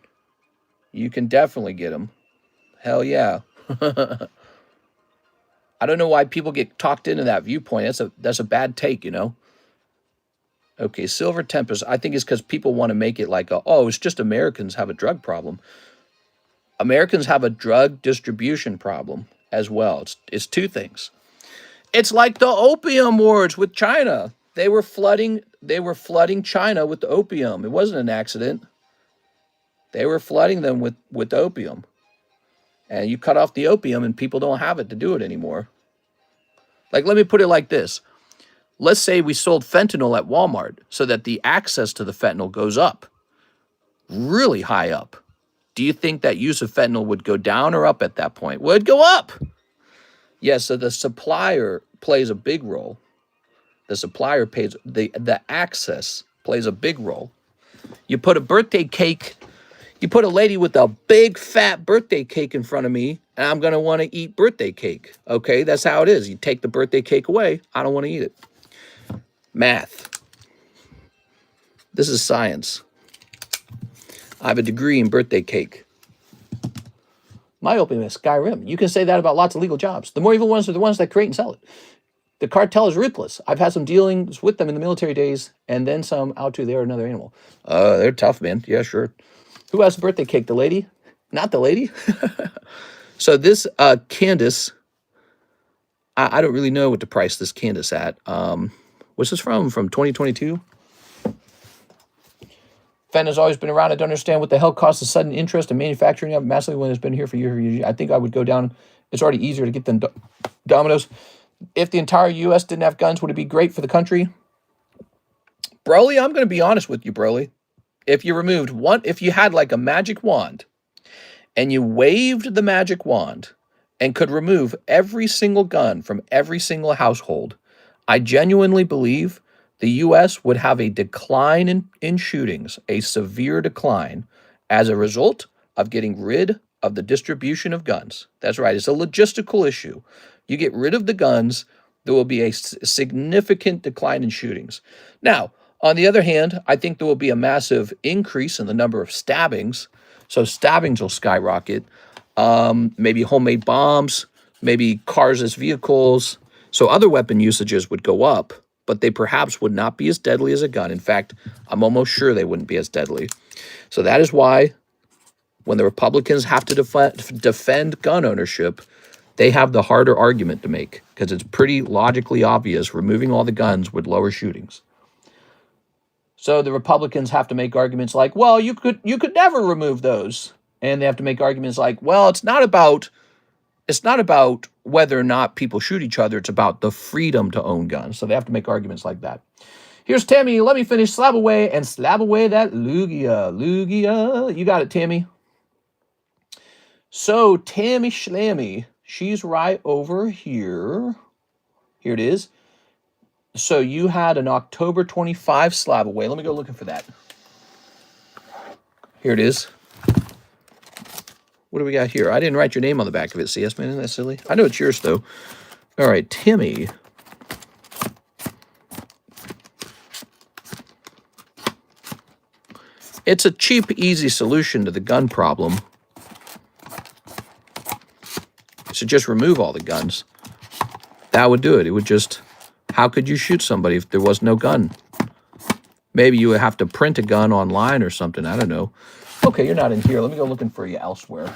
You can definitely get him. Hell yeah. I don't know why people get talked into that viewpoint. That's a bad take, Okay, Silver Tempest. I think it's because people want to make it like, it's just Americans have a drug problem. Americans have a drug distribution problem as well. It's two things. It's like the opium wars with China. They were flooding China with the opium. It wasn't an accident. They were flooding them with opium. And you cut off the opium and people don't have it to do it anymore. Like, let me put it like this. Let's say we sold fentanyl at Walmart so that the access to the fentanyl goes up, really high up. Do you think that use of fentanyl would go down or up at that point? Well, it'd go up. Yes, so the supplier plays a big role. The supplier pays, the access plays a big role. You put a birthday cake You put a lady with a big fat birthday cake in front of me, and I'm going to want to eat birthday cake. Okay, that's how it is. You take the birthday cake away, I don't want to eat it. Math. This is science. I have a degree in birthday cake. My opium is Skyrim. You can say that about lots of legal jobs. The more evil ones are the ones that create and sell it. The cartel is ruthless. I've had some dealings with them in the military days, and then some out to they're another animal. They're tough, man. Yeah, sure. Who has the birthday cake? The lady? Not the lady. So this Candace, I don't really know what to price this Candace at. What's this from? From 2022? Fen has always been around. I don't understand what the hell caused the sudden interest in manufacturing it massively when it's been here for years. I think I would go down. It's already easier to get than Domino's. If the entire U.S. didn't have guns, would it be great for the country? Broly, I'm going to be honest with you, Broly. If you removed one, if you had like a magic wand and you waved the magic wand and could remove every single gun from every single household, I genuinely believe the U.S. would have a decline in shootings, a severe decline, as a result of getting rid of the distribution of guns. That's right. It's a logistical issue. You get rid of the guns, there will be a significant decline in shootings. Now, on the other hand, I think there will be a massive increase in the number of stabbings. So stabbings will skyrocket. Maybe homemade bombs, maybe cars as vehicles. So other weapon usages would go up, but they perhaps would not be as deadly as a gun. In fact, I'm almost sure they wouldn't be as deadly. So that is why when the Republicans have to defend gun ownership, they have the harder argument to make, because it's pretty logically obvious removing all the guns would lower shootings. So the Republicans have to make arguments like, well, you could never remove those. And they have to make arguments like, well, it's not about whether or not people shoot each other. It's about the freedom to own guns. So they have to make arguments like that. Here's Tammy. Let me finish slab away and slab away that Lugia. Lugia. You got it, Tammy. So Tammy Schlammy, she's right over here. Here it is. So you had an October 25 slab away. Let me go looking for that. Here it is. What do we got here? I didn't write your name on the back of it, CS man. Isn't that silly? I know it's yours, though. All right, Timmy. It's a cheap, easy solution to the gun problem. So just remove all the guns. That would do it. It would just... How could you shoot somebody if there was no gun? Maybe you would have to print a gun online or something. I don't know. Okay, you're not in here. Let me go looking for you elsewhere.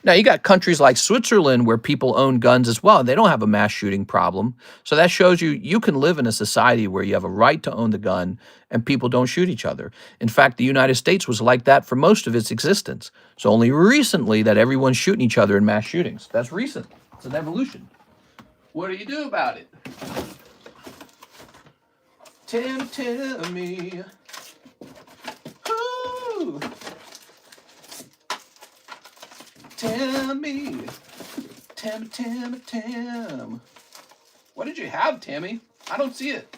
Now, you got countries like Switzerland where people own guns as well. They don't have a mass shooting problem. So that shows you can live in a society where you have a right to own the gun and people don't shoot each other. In fact, the United States was like that for most of its existence. So only recently that everyone's shooting each other in mass shootings. That's recent. It's an evolution. What do you do about it? Tell me. Ooh. Tell me. Tam. What did you have, Tammy? I don't see it.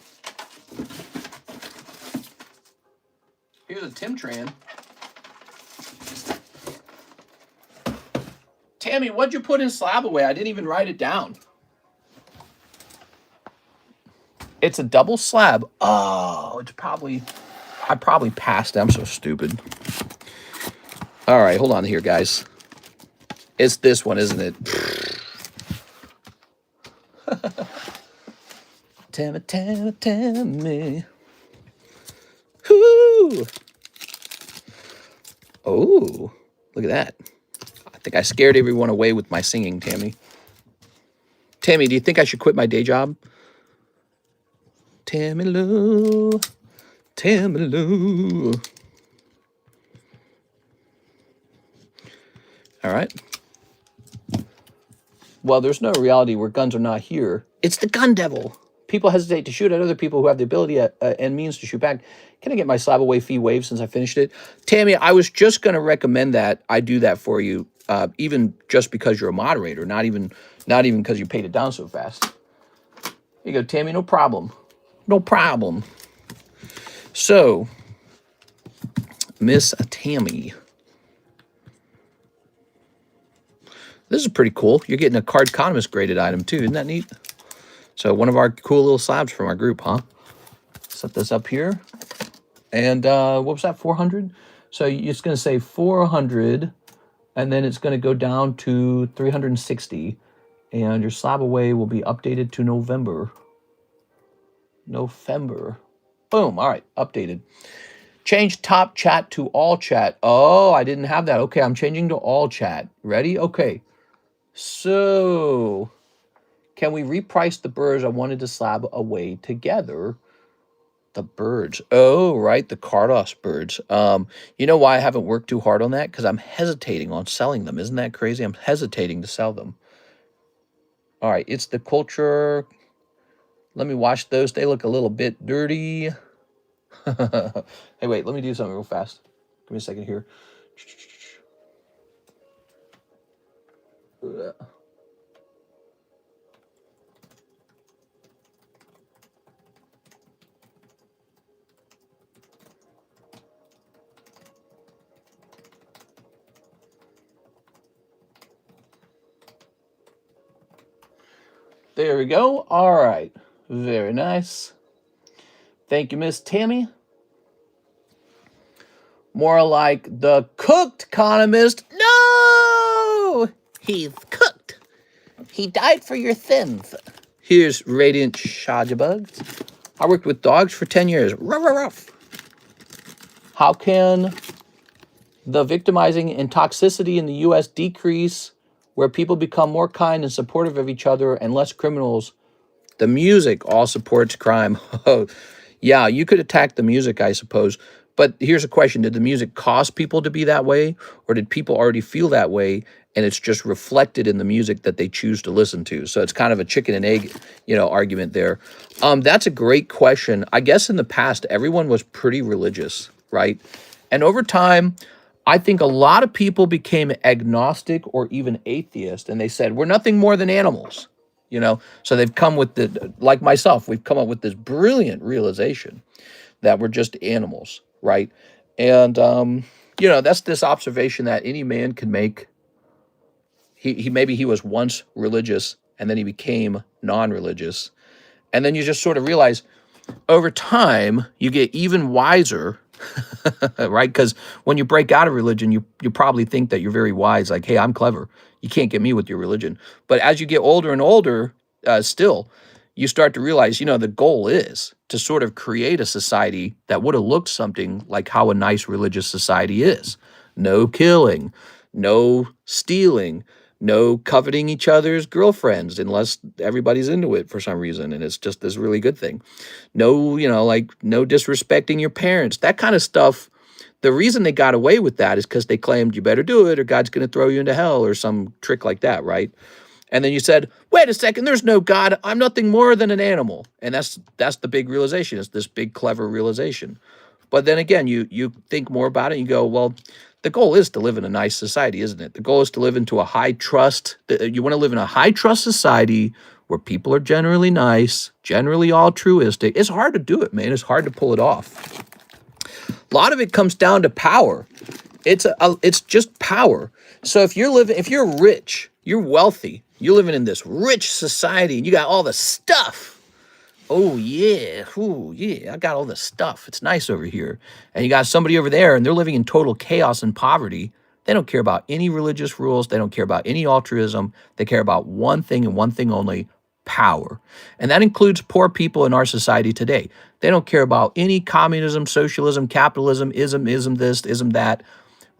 Here's a Timtran. Tammy, what'd you put in slab away? I didn't even write it down. It's a double slab. Oh, I probably passed it. I'm so stupid. All right, hold on here, guys. It's this one, isn't it? Tell me. Whoo! Oh, look at that. I think I scared everyone away with my singing, Tammy. Tammy, do you think I should quit my day job? Tammy Lou. All right. Well, there's no reality where guns are not here. It's the gun devil. People hesitate to shoot at other people who have the ability and means to shoot back. Can I get my slab away fee waived since I finished it? Tammy, I was just going to recommend that I do that for you, even just because you're a moderator, not even because you paid it down so fast. Here you go, Tammy, no problem. No problem. So, Miss Tammy. This is pretty cool. You're getting a Cardconomist graded item too. Isn't that neat? So one of our cool little slabs from our group, huh? Set this up here. And what was that, 400? So it's going to say 400, and then it's going to go down to 360. And your slab away will be updated to November. Boom. All right, updated. Change top chat to all chat. Oh, I didn't have that. Okay, I'm changing to all chat. Ready? Okay. So, can we reprice the birds I wanted to slab away together? The birds. Oh, right, the Cardos birds. You know why I haven't worked too hard on that? Because I'm hesitating on selling them. Isn't that crazy? I'm hesitating to sell them. All right, it's the culture. Let me wash those. They look a little bit dirty. Hey, wait, let me do something real fast. Give me a second here. There we go. All right. Very nice. Thank you, Miss Tammy. More like the cooked economist. No! He's cooked. He died for your sins. Here's Radiant Shajabugs. I worked with dogs for 10 years. Ruff, ruff, ruff. How can the victimizing and toxicity in the U.S. decrease where people become more kind and supportive of each other and less criminals? The music all supports crime. Yeah, you could attack the music, I suppose. But here's a question. Did the music cause people to be that way? Or did people already feel that way and it's just reflected in the music that they choose to listen to? So it's kind of a chicken and egg, argument there. That's a great question. I guess in the past, everyone was pretty religious, right? And over time, I think a lot of people became agnostic or even atheist, and they said, we're nothing more than animals. So they've come with like myself, we've come up with this brilliant realization that we're just animals, right? And, that's this observation that any man can make. Maybe he was once religious and then he became non-religious. And then you just sort of realize over time, you get even wiser, right? Because when you break out of religion, you probably think that you're very wise, like, hey, I'm clever. You can't get me with your religion. But as you get older and older, still, you start to realize, the goal is to sort of create a society that would have looked something like how a nice religious society is. No killing, no stealing, no coveting each other's girlfriends unless everybody's into it for some reason, and it's just this really good thing. No, no disrespecting your parents, that kind of stuff. The reason they got away with that is because they claimed you better do it or God's going to throw you into hell or some trick like that, right? And then you said, wait a second, there's no God. I'm nothing more than an animal. And that's the big realization. It's this big, clever realization. But then again, you think more about it and you go, well, the goal is to live in a nice society, isn't it? The goal is to live into a high trust. You want to live in a high trust society where people are generally nice, generally altruistic. It's hard to do it, man. It's hard to pull it off. A lot of it comes down to power. It's just power. So if you're rich, you're wealthy, you're living in this rich society, and you got all the stuff. Oh yeah, I got all the stuff. It's nice over here. And you got somebody over there, and they're living in total chaos and poverty. They don't care about any religious rules. They don't care about any altruism. They care about one thing and one thing only: power. And that includes poor people in our society today. They don't care about any communism, socialism, capitalism, ism this, ism that,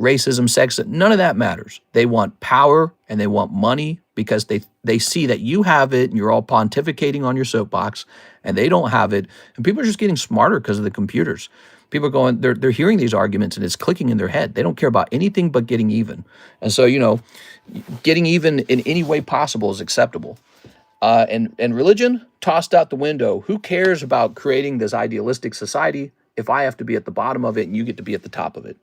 racism, sexism. None of that matters. They want power and they want money because they see that you have it and you're all pontificating on your soapbox and they don't have it. And people are just getting smarter because of the computers. People are going, they're hearing these arguments and it's clicking in their head. They don't care about anything but getting even. And so, getting even in any way possible is acceptable. And religion, tossed out the window. Who cares about creating this idealistic society if I have to be at the bottom of it and you get to be at the top of it?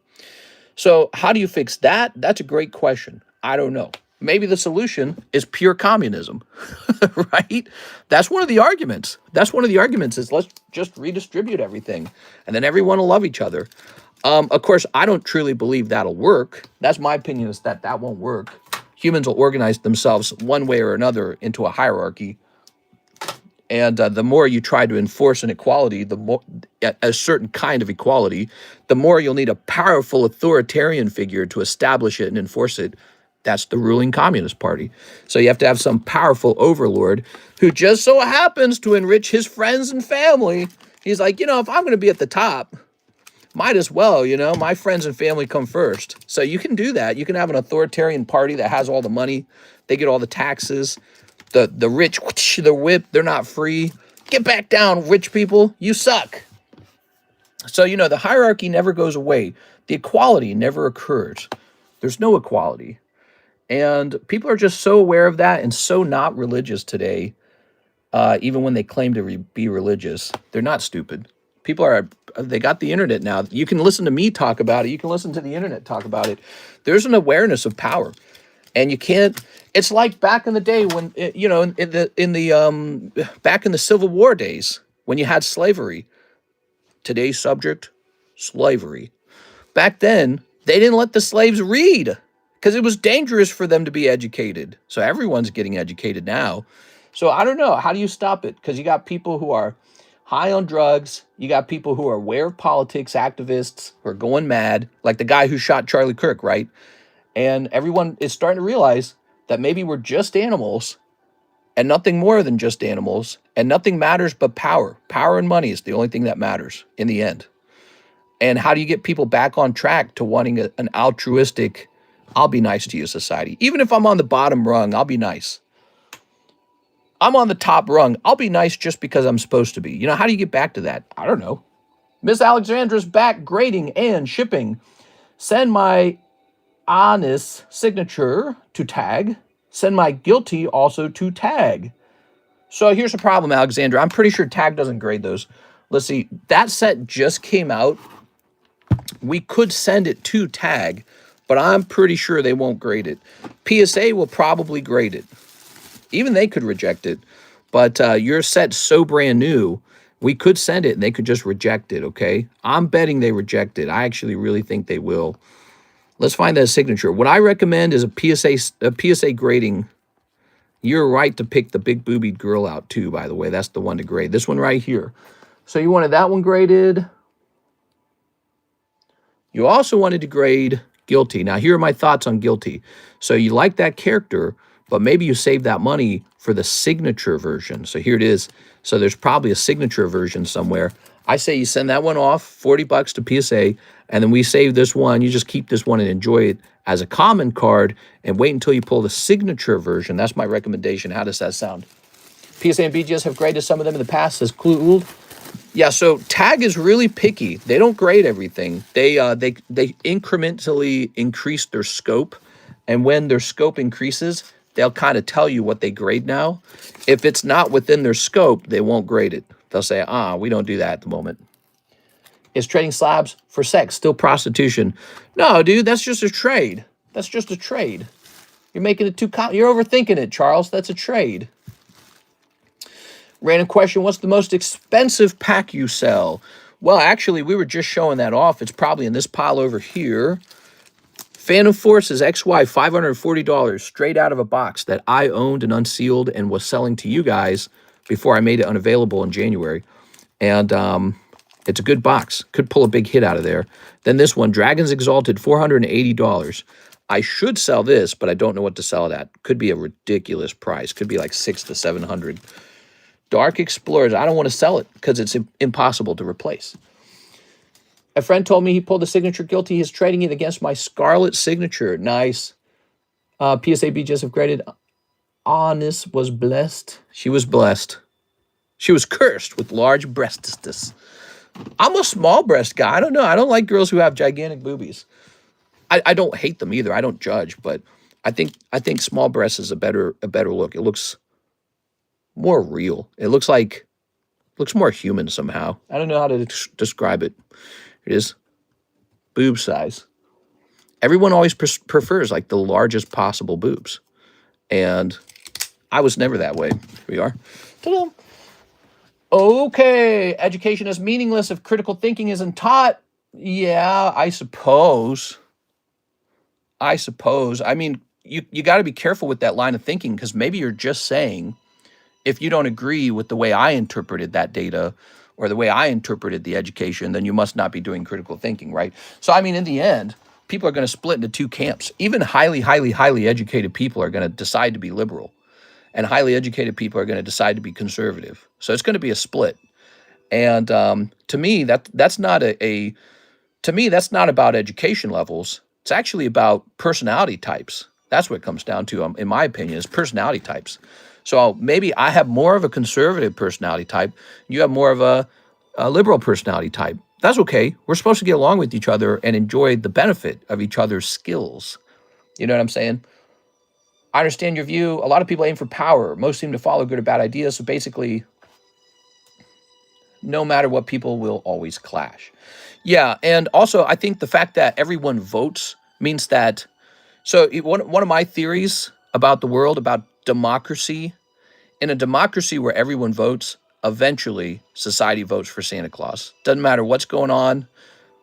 So how do you fix that? That's a great question. I don't know. Maybe the solution is pure communism, right? That's one of the arguments. Is let's just redistribute everything and then everyone will love each other. Of course, I don't truly believe that'll work. That's my opinion, is that that won't work. Humans will organize themselves one way or another into a hierarchy. And the more you try to enforce an equality, the more a certain kind of equality, the more you'll need a powerful authoritarian figure to establish it and enforce it. That's the ruling Communist Party. So you have to have some powerful overlord who just so happens to enrich his friends and family. He's like, you know, if I'm going to be at the top, might as well, you know, my friends and family come first. So you can do that. You can have an authoritarian party that has all the money. They get all the taxes. The rich, they're whipped. They're not free. Get back down, rich people. You suck. So, you know, the hierarchy never goes away. The equality never occurs. There's no equality. And people are just so aware of that and so not religious today, even when they claim to be religious. They're not stupid. People are, they got the internet now. You can listen to me talk about it. You can listen to the internet talk about it. There's an awareness of power. And you can't, it's like back in the day when, you know, back in the Civil War days, when you had slavery. Today's subject, slavery. Back then, they didn't let the slaves read because it was dangerous for them to be educated. So everyone's getting educated now. So I don't know. How do you stop it? Because you got people who are high on drugs. You got people who are aware of politics, activists who are going mad, like the guy who shot Charlie Kirk, right? And everyone is starting to realize that maybe we're just animals and nothing more than just animals, and nothing matters but power. Power and money is the only thing that matters in the end. And how do you get people back on track to wanting an altruistic, I'll be nice to you society? Even if I'm on the bottom rung, I'll be nice. I'm on the top rung. I'll be nice just because I'm supposed to be. You know, how do you get back to that? I don't know. Miss Alexandra's back grading and shipping. Send my honest signature to tag. Send my guilty also to tag. So here's the problem, Alexandra. I'm pretty sure tag doesn't grade those. Let's see. That set just came out. We could send it to tag, but I'm pretty sure they won't grade it. PSA will probably grade it. Even they could reject it. But your set's so brand new, we could send it and they could just reject it, okay? I'm betting they reject it. I actually really think they will. Let's find that signature. What I recommend is a PSA grading. You're right to pick the big boobied girl out too, by the way. That's the one to grade. This one right here. So you wanted that one graded. You also wanted to grade guilty. Now, here are my thoughts on guilty. So you like that character, but maybe you save that money for the signature version. So here it is. So there's probably a signature version somewhere. I say you send that one off, 40 bucks to PSA, and then we save this one. You just keep this one and enjoy it as a common card and wait until you pull the signature version. That's my recommendation. How does that sound? PSA and BGS have graded some of them in the past, says Clued. Yeah, so tag is really picky. They don't grade everything. They incrementally increase their scope, and when their scope increases, they'll kind of tell you what they grade now. If it's not within their scope, they won't grade it. They'll say, we don't do that at the moment. Is trading slabs for sex still prostitution? No, dude, that's just a trade. That's just a trade. You're making it you're overthinking it, Charles. That's a trade. Random question, what's the most expensive pack you sell? Well, actually, we were just showing that off. It's probably in this pile over here. Phantom Forces XY, $540, straight out of a box that I owned and unsealed and was selling to you guys before I made it unavailable in January. And it's a good box. Could pull a big hit out of there. Then this one, Dragons Exalted, $480. I should sell this, but I don't know what to sell it at. Could be a ridiculous price. Could be like $600 to $700. Dark Explorers, I don't want to sell it because it's impossible to replace. A friend told me he pulled the signature guilty. He's trading it against my Scarlet signature. Nice. PSAB just have graded. Honest was blessed. She was blessed. She was cursed with large breastistus. I'm a small breast guy. I don't know. I don't like girls who have gigantic boobies. I don't hate them either. I don't judge, but I think small breasts is a better look. It looks more real. It looks more human somehow. I don't know how to describe it. It is boob size. Everyone always prefers like the largest possible boobs. And I was never that way. Here we are. Ta-da. Okay. Education is meaningless if critical thinking isn't taught. Yeah, I suppose. I mean, you got to be careful with that line of thinking because maybe you're just saying if you don't agree with the way I interpreted that data or the way I interpreted the education, then you must not be doing critical thinking, right? So, I mean, in the end, people are going to split into two camps. Even highly educated people are going to decide to be liberal, and highly educated people are going to decide to be conservative. So it's going to be a split. And to me, that's not a to me, that's not about education levels. It's actually about personality types. That's what it comes down to, in my opinion, is personality types. So maybe I have more of a conservative personality type. You have more of a liberal personality type. That's okay. We're supposed to get along with each other and enjoy the benefit of each other's skills. You know what I'm saying? I understand your view. A lot of people aim for power. Most seem to follow good or bad ideas. So basically, no matter what, people will always clash. Yeah, and also I think the fact that everyone votes means that. So one of my theories about the world, about democracy, in a democracy where everyone votes, eventually society votes for Santa Claus. Doesn't matter what's going on.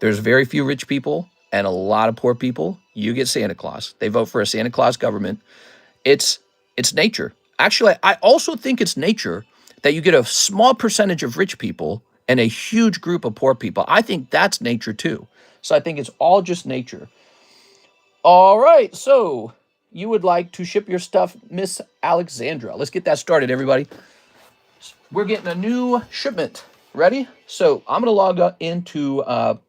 There's very few rich people and a lot of poor people. You get Santa Claus. They vote for a Santa Claus government. It's it's nature. Actually, I also think it's nature that you get a small percentage of rich people and a huge group of poor people. I think that's nature too. So I think it's all just nature. All right, so you would like to ship your stuff, Miss Alexandra. Let's get that started, everybody. We're getting a new shipment. Ready? So I'm going to log into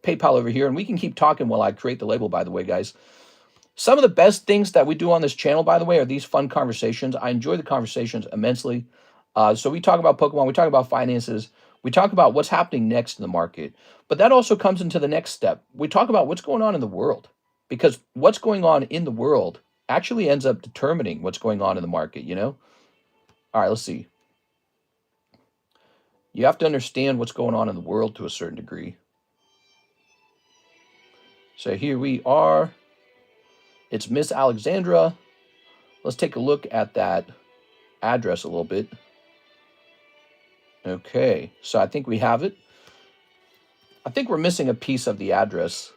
PayPal over here, and we can keep talking while I create the label, by the way, guys. Some of the best things that we do on this channel, by the way, are these fun conversations. I enjoy the conversations immensely. So we talk about Pokemon, we talk about finances, we talk about what's happening next in the market. But that also comes into the next step. We talk about what's going on in the world, because what's going on in the world actually ends up determining what's going on in the market, you know? All right, let's see. You have to understand what's going on in the world to a certain degree. So here we are. It's Miss Alexandra. Let's take a look at that address a little bit. Okay, so I think we have it. I think we're missing a piece of the address.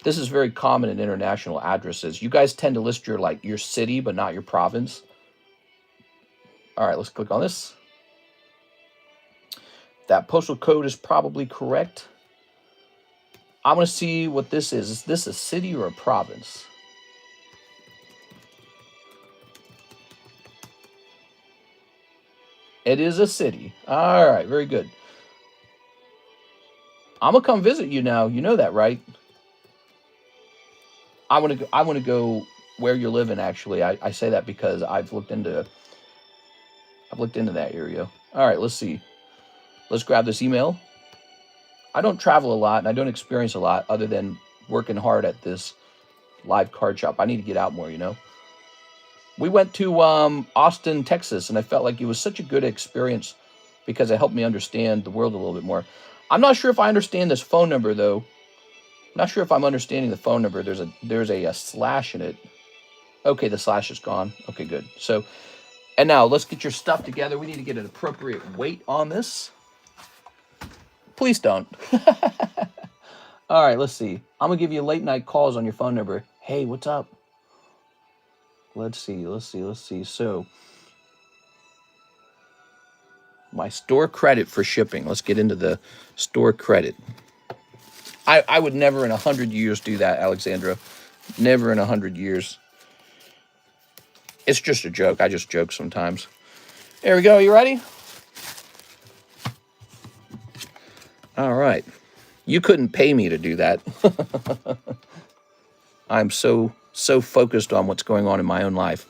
This is very common in international addresses. You guys tend to list your your city, but not your province. All right, let's click on this. That postal code is probably correct. I'm going to see what this is. Is this a city or a province? It is a city. All right, very good. I'm gonna come visit you now. You know that, right? I want to go. I want to go where you're living. Actually, I say that because I've looked into that area. All right, let's see. Let's grab this email. I don't travel a lot and I don't experience a lot other than working hard at this live card shop. I need to get out more. You know. We went to Austin, Texas, and I felt like it was such a good experience because it helped me understand the world a little bit more. I'm not sure if I understand this phone number though. Not sure if I'm understanding the phone number. There's a slash in it. Okay, the slash is gone. Okay, good. So, and now let's get your stuff together. We need to get an appropriate weight on this. Please don't. All right, let's see. I'm gonna give you late night calls on your phone number. Hey, what's up? Let's see. So, my store credit for shipping. Let's get into the store credit. I would never in 100 years do that, Alexandra. Never in 100 years. It's just a joke. I just joke sometimes. There we go. You ready? All right. You couldn't pay me to do that. I'm so focused on what's going on in my own life.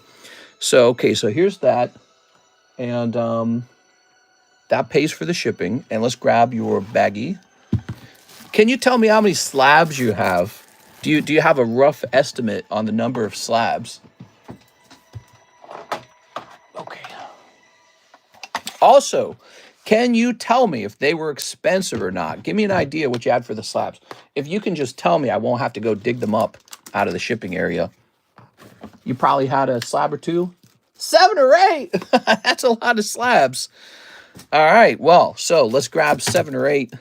So, okay, so here's that. And that pays for the shipping. And let's grab your baggie. Can you tell me how many slabs you have? Do you have a rough estimate on the number of slabs? Okay. Also, can you tell me if they were expensive or not? Give me an idea what you had for the slabs. If you can just tell me, I won't have to go dig them up out of the shipping area. You probably had a slab or two. 7 or 8. That's a lot of slabs. All right. Well, so let's grab 7 or 8.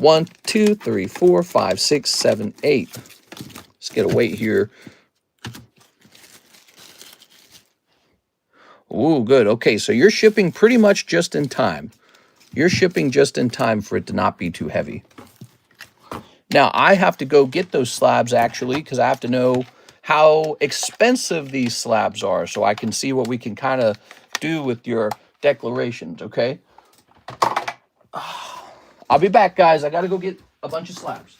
1, 2, 3, 4, 5, 6, 7, 8. Let's get a weight here. Ooh, good. Okay, so you're shipping pretty much just in time. You're shipping just in time for it to not be too heavy. Now, I have to go get those slabs, actually, because I have to know how expensive these slabs are so I can see what we can kind of do with your declarations, okay? I'll be back, guys. I got to go get a bunch of slabs.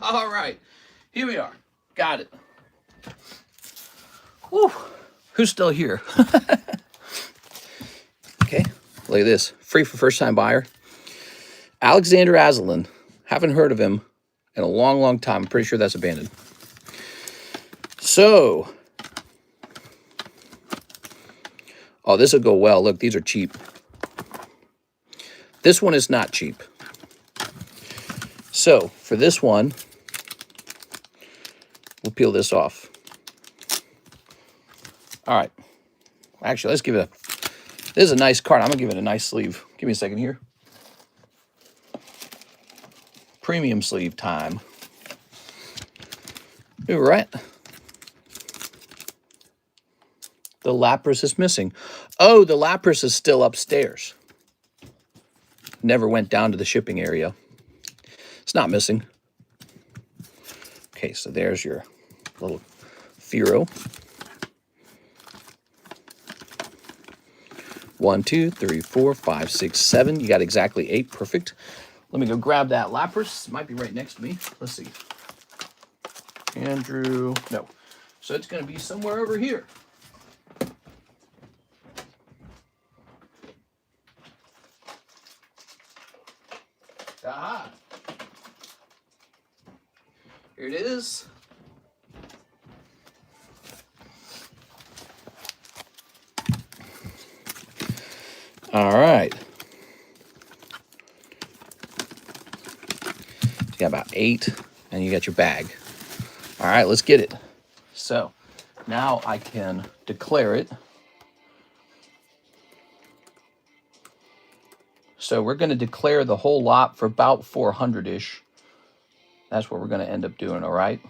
All right, here we are. Got it. Whew. Who's still here? Okay, look at this. Free for first-time buyer. Alexander Aslan. Haven't heard of him in a long, long time. I'm pretty sure that's abandoned. So, oh, this will go well. Look, these are cheap. This one is not cheap. So, for this one, we'll peel this off. All right. Actually, let's give it a... This is a nice card. I'm going to give it a nice sleeve. Give me a second here. Premium sleeve time. All right. The lapras is missing. Oh, the lapras is still upstairs. Never went down to the shipping area. It's not missing. Okay, so there's your little Firo. 1, 2, 3, 4, 5, 6, 7. You got exactly 8. Perfect. Let me go grab that lapras. It might be right next to me. Let's see. Andrew. No. So it's going to be somewhere over here. Aha. Here it is. All right. You got about 8, and you got your bag. All right, let's get it. So now I can declare it. So we're going to declare the whole lot for about 400-ish. That's what we're going to end up doing, all right?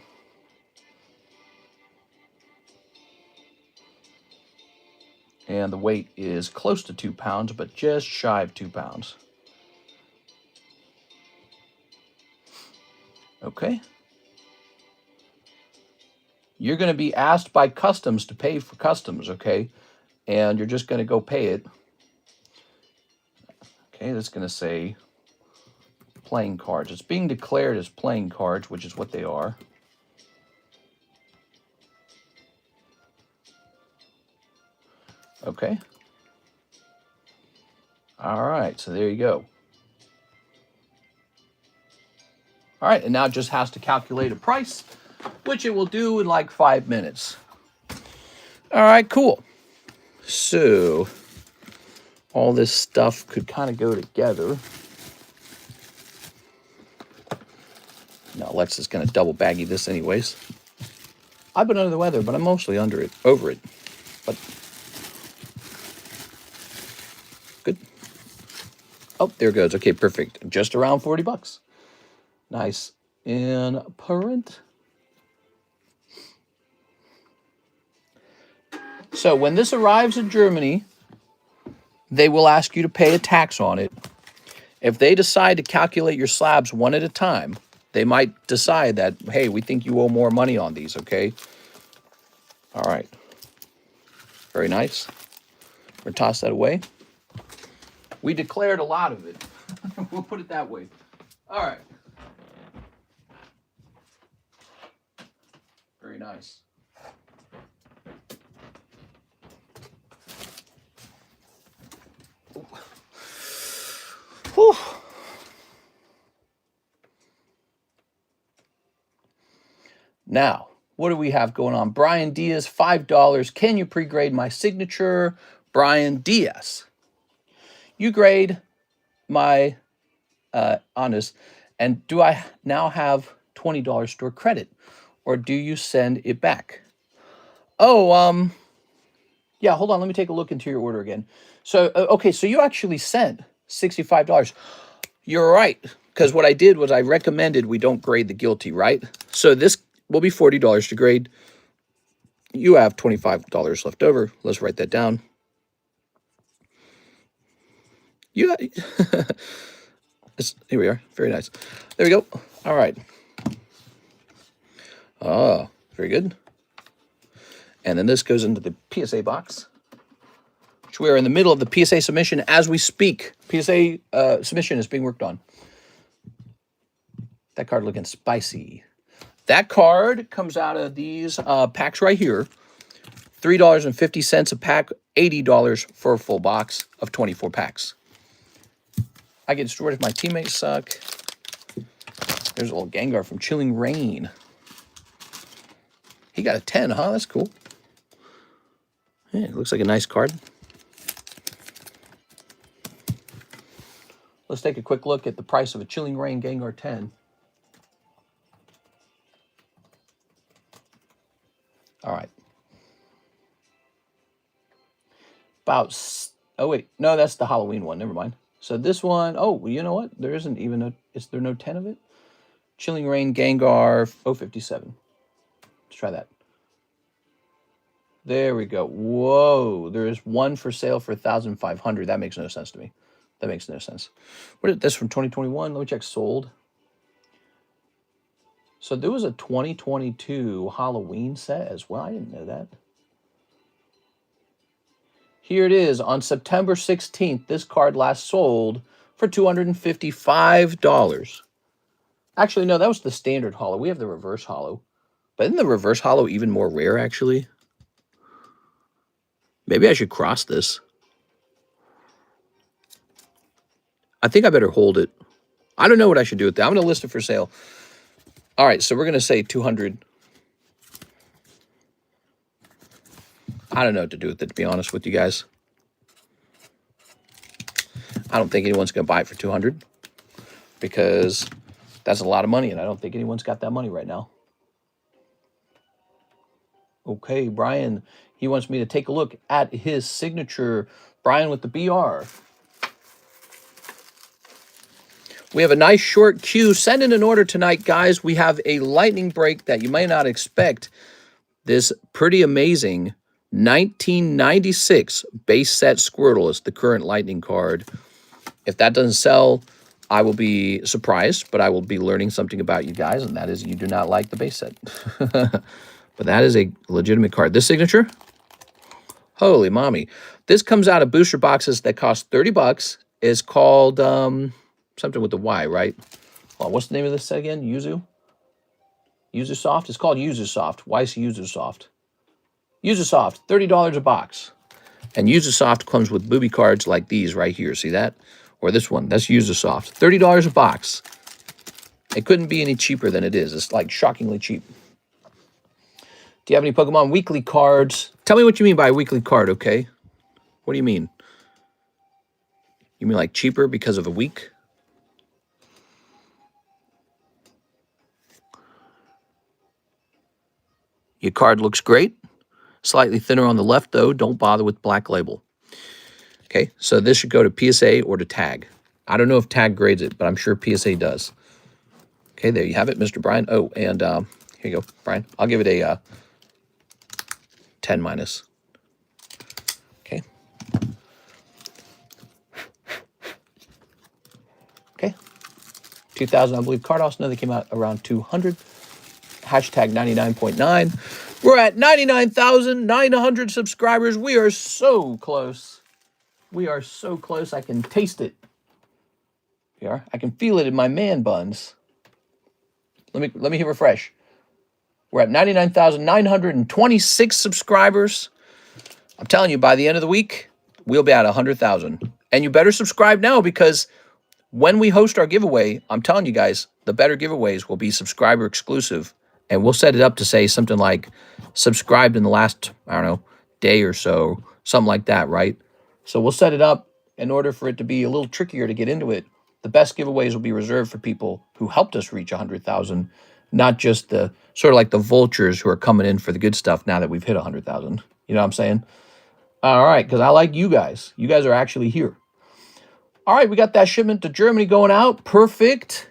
And the weight is close to 2 pounds, but just shy of 2 pounds. Okay. You're going to be asked by customs to pay for customs, okay? And you're just going to go pay it. Okay, that's going to say playing cards. It's being declared as playing cards, which is what they are. Okay. All right, so there you go. All right, and now it just has to calculate a price, which it will do in like 5 minutes. All right, cool. So all this stuff could kind of go together. Alexa's going to double baggy this anyways. I've been under the weather, but I'm mostly over it. But good. Oh, there it goes. Okay, perfect. Just around 40 bucks. Nice. And parent. So when this arrives in Germany, they will ask you to pay a tax on it. If they decide to calculate your slabs one at a time, they might decide that, hey, we think you owe more money on these, okay? All right. Very nice. We're going to toss that away. We declared a lot of it. We'll put it that way. All right. Very nice. Whew. Now, what do we have going on? Brian Diaz, $5. Can you pre-grade my signature? Brian Diaz. You grade my honest, and do I now have $20 store credit, or do you send it back? Oh, yeah, hold on. Let me take a look into your order again. So, okay, so you actually sent $65. You're right, because what I did was I recommended we don't grade the guilty, right? So this will be $40 to grade. You have $25 left over. Let's write that down. You here we are. Very nice. There we go. All right. Oh, very good. And then this goes into the PSA box, which we are in the middle of the PSA submission as we speak. PSA submission is being worked on. That card looking spicy. That card comes out of these packs right here. $3.50 a pack, $80 for a full box of 24 packs. I get destroyed if my teammates suck. There's a little Gengar from Chilling Rain. He got a 10, huh? That's cool. Yeah, it looks like a nice card. Let's take a quick look at the price of a Chilling Rain Gengar 10. All right. About, oh wait, no, that's the Halloween one. Never mind. So this one, oh, well, you know what? There isn't even a, is there no 10 of it? Chilling Rain Gengar 057. Let's try that. There we go. Whoa, there is one for sale for 1,500. That makes no sense to me. That makes no sense. What is this from 2021? Let me check sold. So there was a 2022 Halloween set as well. I didn't know that. Here it is on September 16th. This card last sold for $255. Actually, no, that was the standard holo. We have the reverse holo. But isn't the reverse holo even more rare, actually? Maybe I should cross this. I think I better hold it. I don't know what I should do with that. I'm going to list it for sale. All right, so we're going to say 200. I don't know what to do with it, to be honest with you guys. I don't think anyone's going to buy it for 200 because that's a lot of money, and I don't think anyone's got that money right now. Okay, Brian, he wants me to take a look at his signature. Brian with the BR. We have a nice short queue. Send in an order tonight, guys. We have a lightning break that you may not expect. This pretty amazing 1996 base set Squirtle is the current lightning card. If that doesn't sell, I will be surprised, but I will be learning something about you guys, and that is you do not like the base set. But that is a legitimate card. This signature? Holy mommy. This comes out of booster boxes that cost 30 bucks. It's called something with the Y, right? Oh, what's the name of this set again? Yuzu? Yuzu Soft? It's called Yuzu Soft. Why is Yuzu Soft? Yuzu Soft, $30 a box. And Yuzu Soft comes with booby cards like these right here. See that? Or this one. That's Yuzu Soft. $30 a box. It couldn't be any cheaper than it is. It's like shockingly cheap. Do you have any Pokemon weekly cards? Tell me what you mean by a weekly card, okay? What do you mean? You mean like cheaper because of a week? Your card looks great. Slightly thinner on the left, though. Don't bother with black label. Okay, so this should go to PSA or to Tag. I don't know if Tag grades it, but I'm sure PSA does. Okay, there you have it, Mr. Brian. Oh, and here you go, Brian. I'll give it a 10 minus. Okay. Okay. 2000, I believe, Cardos. No, they came out around 200. Hashtag 99.9. We're at 99,900 subscribers. We are so close. We are so close. I can taste it. Here, I can feel it in my man buns. Let me hit refresh. We're at 99,926 subscribers. I'm telling you, by the end of the week, we'll be at 100,000. And you better subscribe now, because when we host our giveaway, I'm telling you guys, the better giveaways will be subscriber exclusive. And we'll set it up to say something like subscribed in the last, I don't know, day or so, something like that, right? So we'll set it up in order for it to be a little trickier to get into it. The best giveaways will be reserved for people who helped us reach 100,000, not just the sort of like the vultures who are coming in for the good stuff now that we've hit 100,000. You know what I'm saying? All right, because I like you guys. You guys are actually here. All right, we got that shipment to Germany going out. Perfect.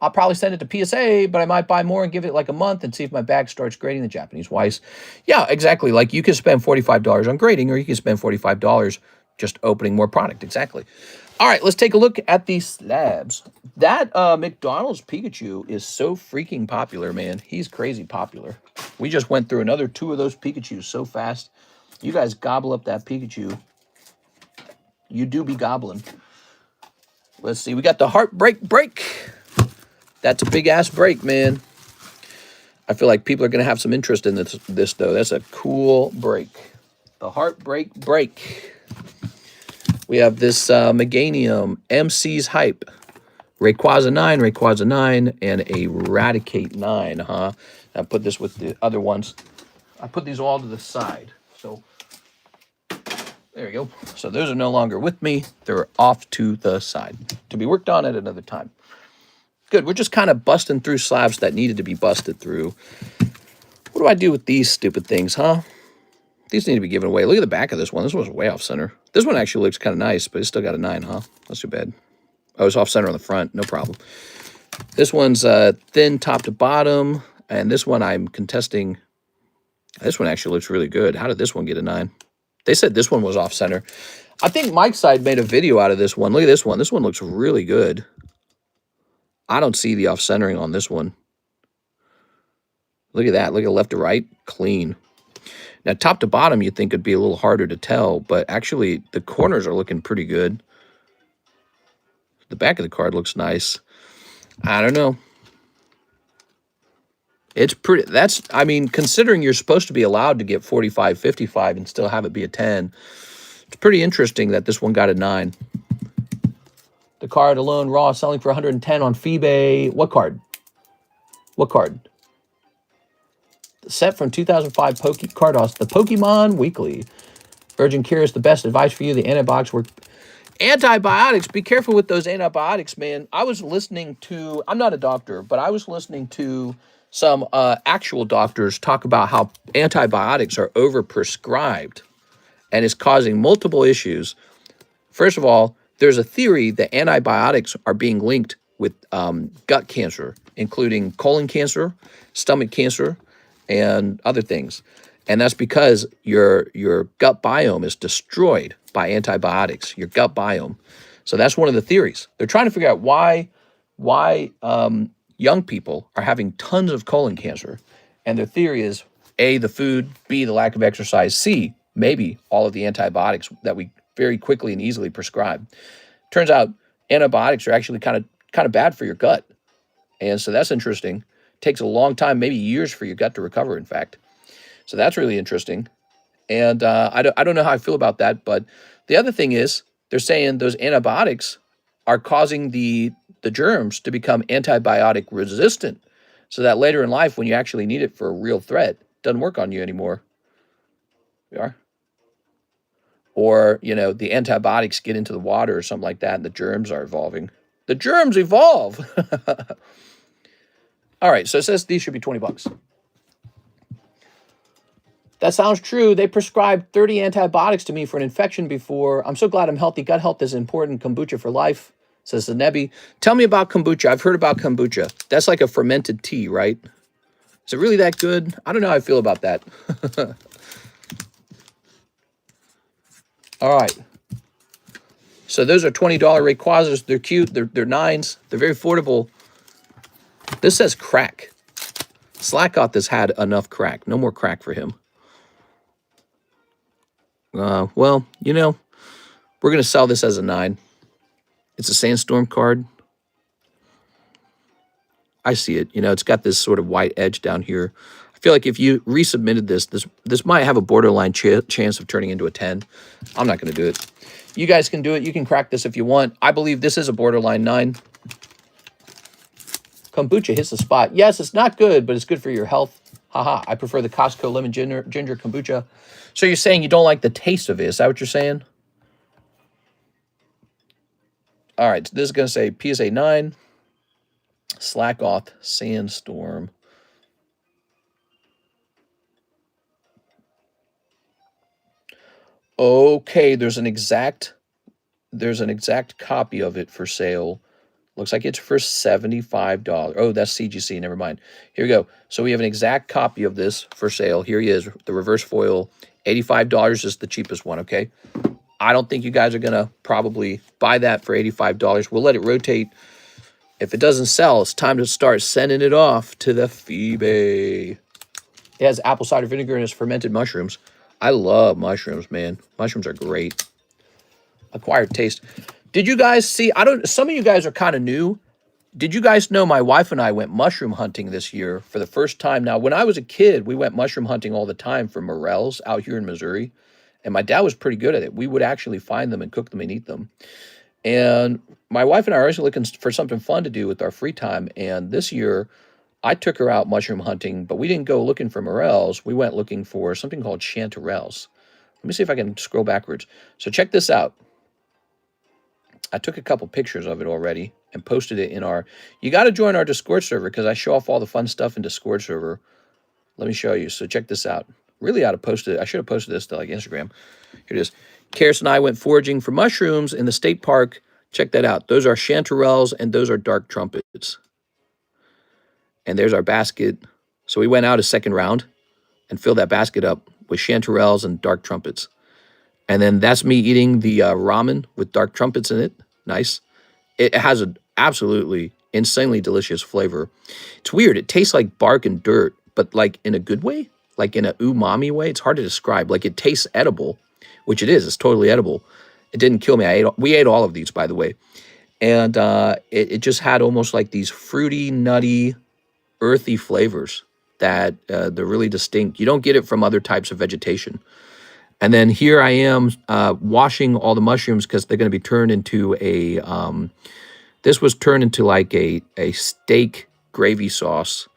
I'll probably send it to PSA, but I might buy more and give it like a month and see if my bag starts grading the Japanese wise. Yeah, exactly. Like you can spend $45 on grading, or you can spend $45 just opening more product. Exactly. All right, let's take a look at these slabs. That McDonald's Pikachu is so freaking popular, man. He's crazy popular. We just went through another 2 of those Pikachus so fast. You guys gobble up that Pikachu. You do be gobbling. Let's see. We got the Heartbreak Break. That's a big-ass break, man. I feel like people are going to have some interest in this, though. That's a cool break. The Heartbreak Break. We have this Meganium MC's Hype. Rayquaza 9, and a Eradicate 9, huh? I put this with the other ones. I put these all to the side. So, there you go. So, those are no longer with me. They're off to the side to be worked on at another time. Good. We're just kind of busting through slabs that needed to be busted through. What do I do with these stupid things, huh? These need to be given away. Look at the back of this one. This one's way off center. This one actually looks kind of nice, but it's still got a 9, huh? That's too bad. Oh, it's off center on the front. No problem. This one's thin top to bottom, and this one I'm contesting. This one actually looks really good. How did this one get a 9? They said this one was off center. I think Mike's side made a video out of this one. Look at this one. This one looks really good. I don't see the off-centering on this one. Look at that. Look at left to right. Clean. Now, top to bottom, you'd think it'd be a little harder to tell, but actually, the corners are looking pretty good. The back of the card looks nice. I don't know. It's pretty... That's... I mean, considering you're supposed to be allowed to get 45, 55 and still have it be a 10, it's pretty interesting that this one got a 9. The card alone, raw, selling for 110 on eBay. What card? What card? The set from 2005 Cardos, the Pokemon Weekly. Virgin Curious, the best advice for you. The antibiotics work. Antibiotics, be careful with those antibiotics, man. I was listening to, I'm not a doctor, but I was listening to some actual doctors talk about how antibiotics are overprescribed and is causing multiple issues. First of all, there's a theory that antibiotics are being linked with gut cancer, including colon cancer, stomach cancer, and other things. And that's because your gut biome is destroyed by antibiotics, your gut biome. So that's one of the theories. They're trying to figure out why young people are having tons of colon cancer. And their theory is A, the food, B, the lack of exercise, C, maybe all of the antibiotics that we very quickly and easily prescribe. Turns out antibiotics are actually kind of bad for your gut. And so that's interesting. Takes a long time, maybe years for your gut to recover, in fact. So that's really interesting. And I don't know how I feel about that. But the other thing is they're saying those antibiotics are causing the germs to become antibiotic resistant. So that later in life, when you actually need it for a real threat, it doesn't work on you anymore. You are? Or, you know, the antibiotics get into the water or something like that, and the germs are evolving. The germs evolve! All right, so it says these should be 20 bucks. That sounds true. They prescribed 30 antibiotics to me for an infection before. I'm so glad I'm healthy. Gut health is important. Kombucha for life, says the Nebi. Tell me about kombucha. I've heard about kombucha. That's like a fermented tea, right? Is it really that good? I don't know how I feel about that. All right. So those are $20 Rayquazas. They're cute. They're nines. They're very affordable. This says crack. Slackoth has had enough crack. No more crack for him. Well, you know, we're going to sell this as a 9. It's a Sandstorm card. I see it. You know, it's got this sort of white edge down here. I feel like if you resubmitted this might have a borderline chance of turning into a 10. I'm not going to do it. You guys can do it. You can crack this if you want. I believe this is a borderline 9. Kombucha hits the spot. Yes, it's not good, but it's good for your health. Haha, I prefer the Costco lemon ginger kombucha. So you're saying you don't like the taste of it. Is that what you're saying? All right, so this is going to say PSA 9. Slackoth Sandstorm. Okay, there's an exact copy of it for sale. Looks like it's for $75. Oh, that's CGC. Never mind. Here we go. So we have an exact copy of this for sale. Here he is, the reverse foil. $85 is the cheapest one, okay? I don't think you guys are going to probably buy that for $85. We'll let it rotate. If it doesn't sell, it's time to start sending it off to the Phoebe. It has apple cider vinegar and it's fermented mushrooms. I love mushrooms, man. Mushrooms are great. Acquired taste. Did you guys see? Some of you guys are kind of new. Did you guys know my wife and I went mushroom hunting this year for the first time? Now, when I was a kid, we went mushroom hunting all the time for morels out here in Missouri. And my dad was pretty good at it. We would actually find them and cook them and eat them. And my wife and I are always looking for something fun to do with our free time. And this year, I took her out mushroom hunting, but we didn't go looking for morels. We went looking for something called chanterelles. Let me see if I can scroll backwards. So check this out. I took a couple pictures of it already and posted it in our... You got to join our Discord server because I show off all the fun stuff in Discord server. Let me show you. So check this out. Really ought to post it. I should have posted this to like Instagram. Here it is. Karis and I went foraging for mushrooms in the state park. Check that out. Those are chanterelles and those are dark trumpets. And there's our basket. So we went out a second round and filled that basket up with chanterelles and dark trumpets. And then that's me eating the ramen with dark trumpets in it. Nice. It has an absolutely insanely delicious flavor. It's weird. It tastes like bark and dirt, but like in a good way, like in a umami way. It's hard to describe. Like it tastes edible, which it is. It's totally edible. It didn't kill me. We ate all of these, by the way. And it just had almost like these fruity, nutty, earthy flavors that they're really distinct. You don't get it from other types of vegetation. And then here I am washing all the mushrooms because they're going to be turned into a, this was turned into like a steak gravy sauce.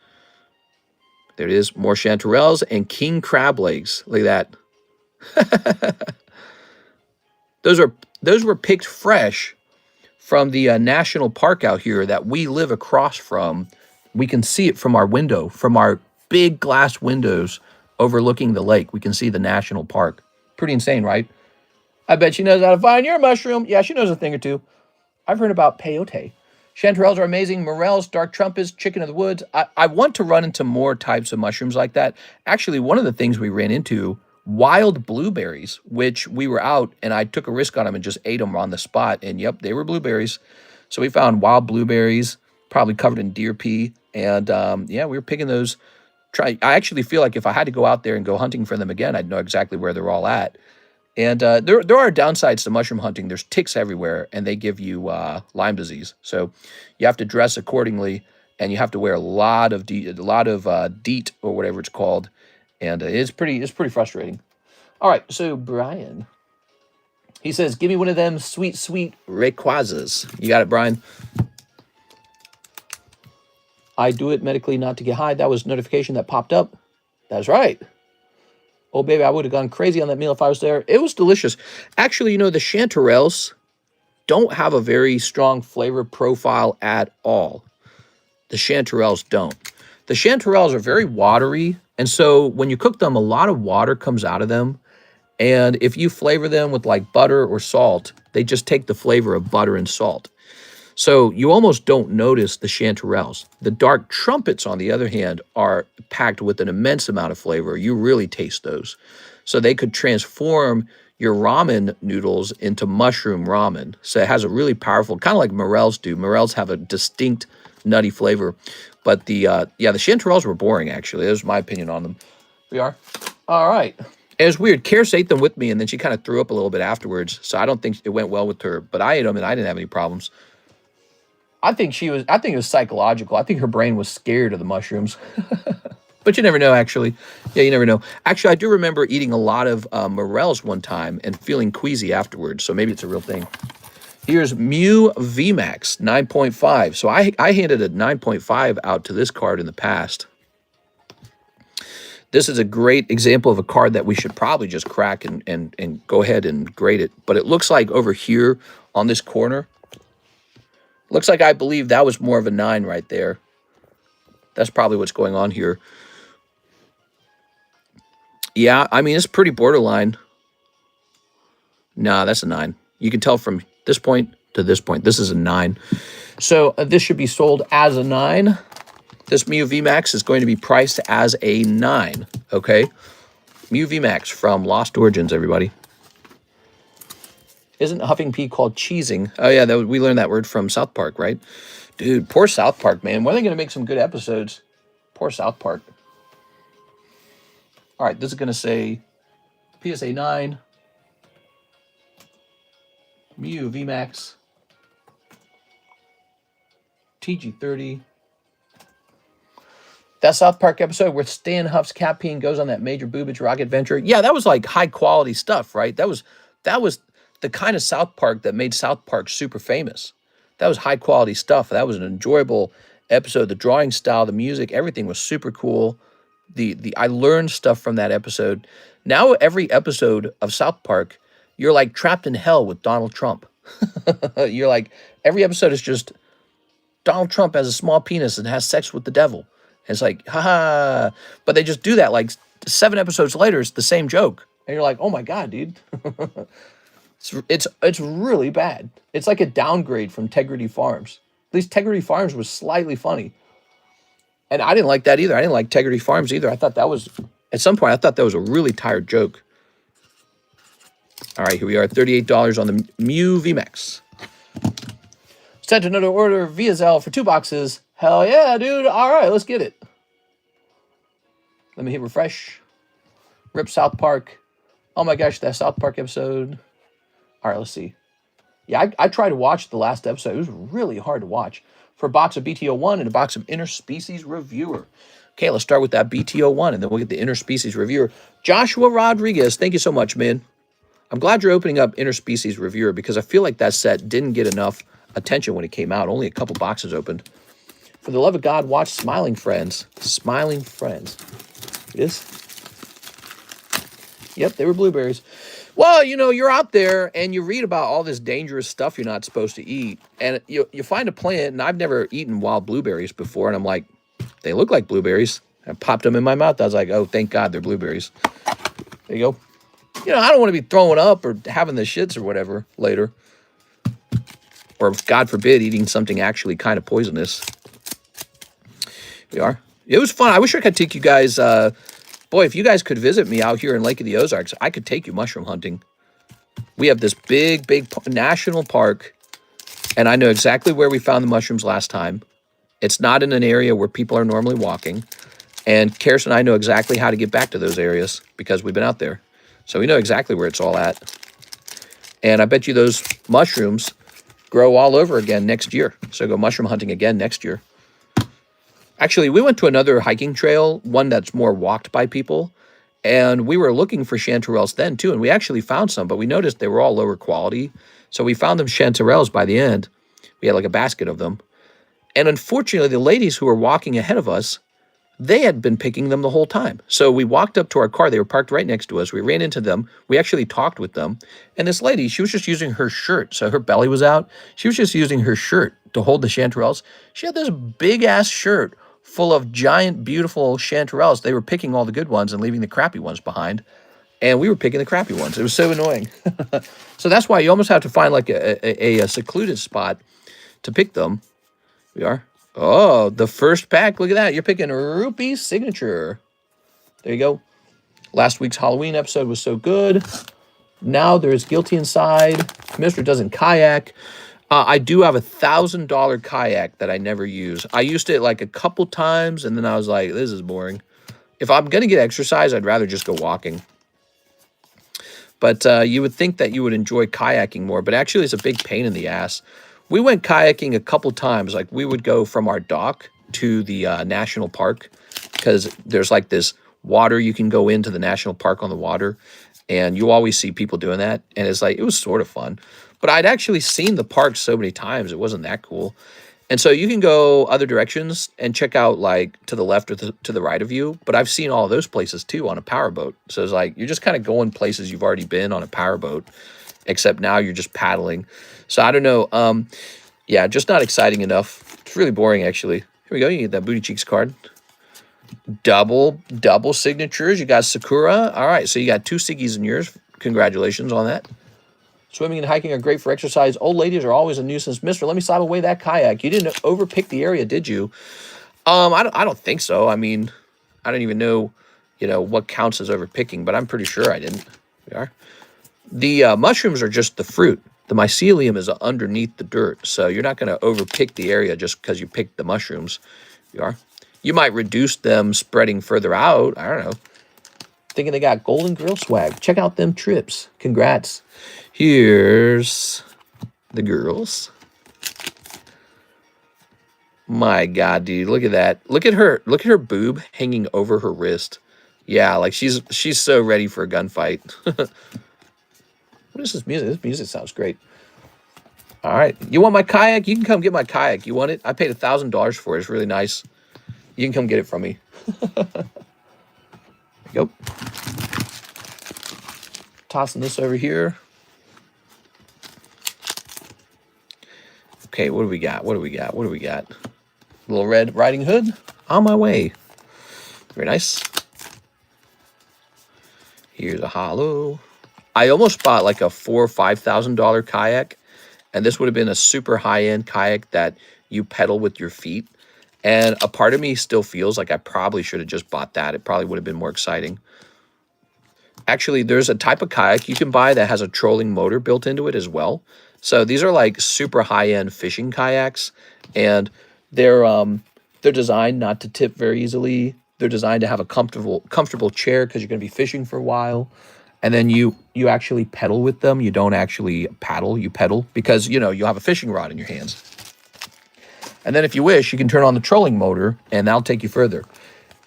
There it is, more chanterelles and king crab legs. Look at that. Those were picked fresh from the national park out here that we live across from. We can see it from our window, from our big glass windows overlooking the lake. We can see the national park. Pretty insane, right? I bet she knows how to find your mushroom. Yeah, she knows a thing or two. I've heard about peyote. Chanterelles are amazing. Morels, dark trumpets, chicken of the woods. I want to run into more types of mushrooms like that. Actually, one of the things we ran into, wild blueberries, which we were out and I took a risk on them and just ate them on the spot. And yep, they were blueberries. So we found wild blueberries, probably covered in deer pee. And yeah, we were picking those. I actually feel like if I had to go out there and go hunting for them again, I'd know exactly where they're all at. And there are downsides to mushroom hunting. There's ticks everywhere, and they give you Lyme disease. So you have to dress accordingly, and you have to wear a lot of DEET or whatever it's called, and it's pretty frustrating. All right, so Brian, he says, "Give me one of them sweet Rayquazas." You got it, Brian. I do it medically not to get high. That was a notification that popped up. That's right. Oh, baby, I would have gone crazy on that meal if I was there. It was delicious. Actually, you know, the chanterelles don't have a very strong flavor profile at all. The chanterelles don't. The chanterelles are very watery And so when you cook them, a lot of water comes out of them. And if you flavor them with like butter or salt, they just take the flavor of butter and salt. So you almost don't notice the chanterelles. The dark trumpets, on the other hand, are packed with an immense amount of flavor. You really taste those. So they could transform your ramen noodles into mushroom ramen. So it has a really powerful, kind of like morels do. Morels have a distinct nutty flavor. But the chanterelles were boring, actually. That was my opinion on them. We are? All right. It was weird. Karis ate them with me, and then she kind of threw up a little bit afterwards. So I don't think it went well with her. But I ate them, and I didn't have any problems. I think it was psychological. I think her brain was scared of the mushrooms. But you never know, actually. Yeah, you never know. Actually, I do remember eating a lot of morels one time and feeling queasy afterwards. So maybe it's a real thing. Here's Mu VMAX 9.5. So I handed a 9.5 out to this card in the past. This is a great example of a card that we should probably just crack and go ahead and grade it. But it looks like over here on this corner, looks like I believe that was more of a 9 right there. That's probably what's going on here. Yeah, I mean, it's pretty borderline. Nah, that's a 9. You can tell from this point to this point. This is a 9. So this should be sold as a 9. This Mu VMAX is going to be priced as a 9, okay? Mu VMAX from Lost Origins, everybody. Isn't huffing pea called cheesing? Oh, yeah, we learned that word from South Park, right? Dude, poor South Park, man. When are they going to make some good episodes? Poor South Park. All right, this is going to say PSA 9, Mu VMAX, TG30. That South Park episode where Stan huffs cat pee and goes on that major boobage rocket venture. Yeah, that was like high quality stuff, right? That was the kind of South Park that made South Park super famous. That was high quality stuff. That was an enjoyable episode. The drawing style, the music, everything was super cool. I learned stuff from that episode. Now every episode of South Park, you're like trapped in hell with Donald Trump. You're like, every episode is just Donald Trump has a small penis and has sex with the devil. And it's like, haha. But they just do that like 7 episodes later, it's the same joke. And you're like, oh my God, dude. It's really bad. It's like a downgrade from Tegrity Farms. At least Tegrity Farms was slightly funny. And I didn't like that either. I didn't like Tegrity Farms either. I thought that was, at some point, I thought that was a really tired joke. All right, here we are, $38 on the Mu VMAX. Sent another order via ZELLE for 2 boxes. Hell yeah, dude. All right, let's get it. Let me hit refresh. Rip South Park. Oh my gosh, that South Park episode. All right, let's see. Yeah, I tried to watch the last episode. It was really hard to watch. For a box of BTO1 and a box of Interspecies Reviewer. Okay, let's start with that BTO1, and then we'll get the Interspecies Reviewer. Joshua Rodriguez, thank you so much, man. I'm glad you're opening up Interspecies Reviewer because I feel like that set didn't get enough attention when it came out. Only a couple boxes opened. For the love of God, watch Smiling Friends. Smiling Friends. Yes? Yep, they were blueberries. Well, you know, you're out there and you read about all this dangerous stuff you're not supposed to eat. And you find a plant, and I've never eaten wild blueberries before. And I'm like, they look like blueberries. I popped them in my mouth. I was like, oh, thank God they're blueberries. There you go. You know, I don't want to be throwing up or having the shits or whatever later. Or, God forbid, eating something actually kind of poisonous. Here we are. It was fun. I wish I could take you guys... boy, if you guys could visit me out here in Lake of the Ozarks, I could take you mushroom hunting. We have this big national park, and I know exactly where we found the mushrooms last time. It's not in an area where people are normally walking. And Karis and I know exactly how to get back to those areas because we've been out there. So we know exactly where it's all at. And I bet you those mushrooms grow all over again next year. So go mushroom hunting again next year. Actually, we went to another hiking trail, one that's more walked by people, and we were looking for chanterelles then too, and we actually found some, but we noticed they were all lower quality, so we found them chanterelles by the end. We had like a basket of them, and unfortunately, the ladies who were walking ahead of us, they had been picking them the whole time. So we walked up to our car. They were parked right next to us. We ran into them. We actually talked with them, and this lady, she was just using her shirt, so her belly was out. She was just using her shirt to hold the chanterelles. She had this big-ass shirt full of giant, beautiful chanterelles. They were picking all the good ones and leaving the crappy ones behind. And we were picking the crappy ones. It was so annoying. So that's why you almost have to find like a secluded spot to pick them. We are. Oh, the first pack. Look at that. You're picking Rupee Signature. There you go. Last week's Halloween episode was so good. Now there's Guilty Inside. Mr. Doesn't Kayak. I do have $1,000 kayak that I never use. I used it like a couple times, and then I was like, this is boring. If I'm going to get exercise, I'd rather just go walking. But you would think that you would enjoy kayaking more, but actually it's a big pain in the ass. We went kayaking a couple times. Like we would go from our dock to the national park because there's like this water you can go into the national park on the water. And you always see people doing that. And it's like, it was sort of fun. But I'd actually seen the park so many times, it wasn't that cool. And so you can go other directions and check out like to the left or to the right of you. But I've seen all of those places too on a powerboat. So it's like, you're just kind of going places you've already been on a powerboat, except now you're just paddling. So I don't know. Yeah, just not exciting enough. It's really boring actually. Here we go. You get that Booty Cheeks card. Double signatures. You got Sakura. All right, so you got 2 Siggies in yours. Congratulations on that. Swimming and hiking are great for exercise. Old ladies are always a nuisance. Mister, let me slap away that kayak. You didn't overpick the area, did you? I don't think so. I mean, I don't even know, what counts as overpicking, but I'm pretty sure I didn't. We are. The mushrooms are just the fruit. The mycelium is underneath the dirt, so you're not going to overpick the area just because you picked the mushrooms. You are. You might reduce them spreading further out. I don't know. Thinking they got Golden Girl swag. Check out them trips. Congrats. Here's the girls. My God, dude. Look at that. Look at her. Look at her boob hanging over her wrist. Yeah, like she's so ready for a gunfight. What is this music? This music sounds great. All right. You want my kayak? You can come get my kayak. You want it? I paid $1,000 for it. It's really nice. You can come get it from me. Yep. Tossing this over here. Okay, what do we got? What do we got? What do we got? Little Red Riding Hood on my way. Very nice. Here's a hollow. I almost bought like a $4,000 or $5,000 kayak, and this would have been a super high-end kayak that you pedal with your feet. And a part of me still feels like I probably should have just bought that. It probably would have been more exciting. Actually, there's a type of kayak you can buy that has a trolling motor built into it as well. So these are like super high-end fishing kayaks, and they're designed not to tip very easily. They're designed to have a comfortable chair because you're going to be fishing for a while. And then you actually pedal with them. You don't actually paddle, you pedal because, you'll have a fishing rod in your hands. And then if you wish, you can turn on the trolling motor, and that'll take you further.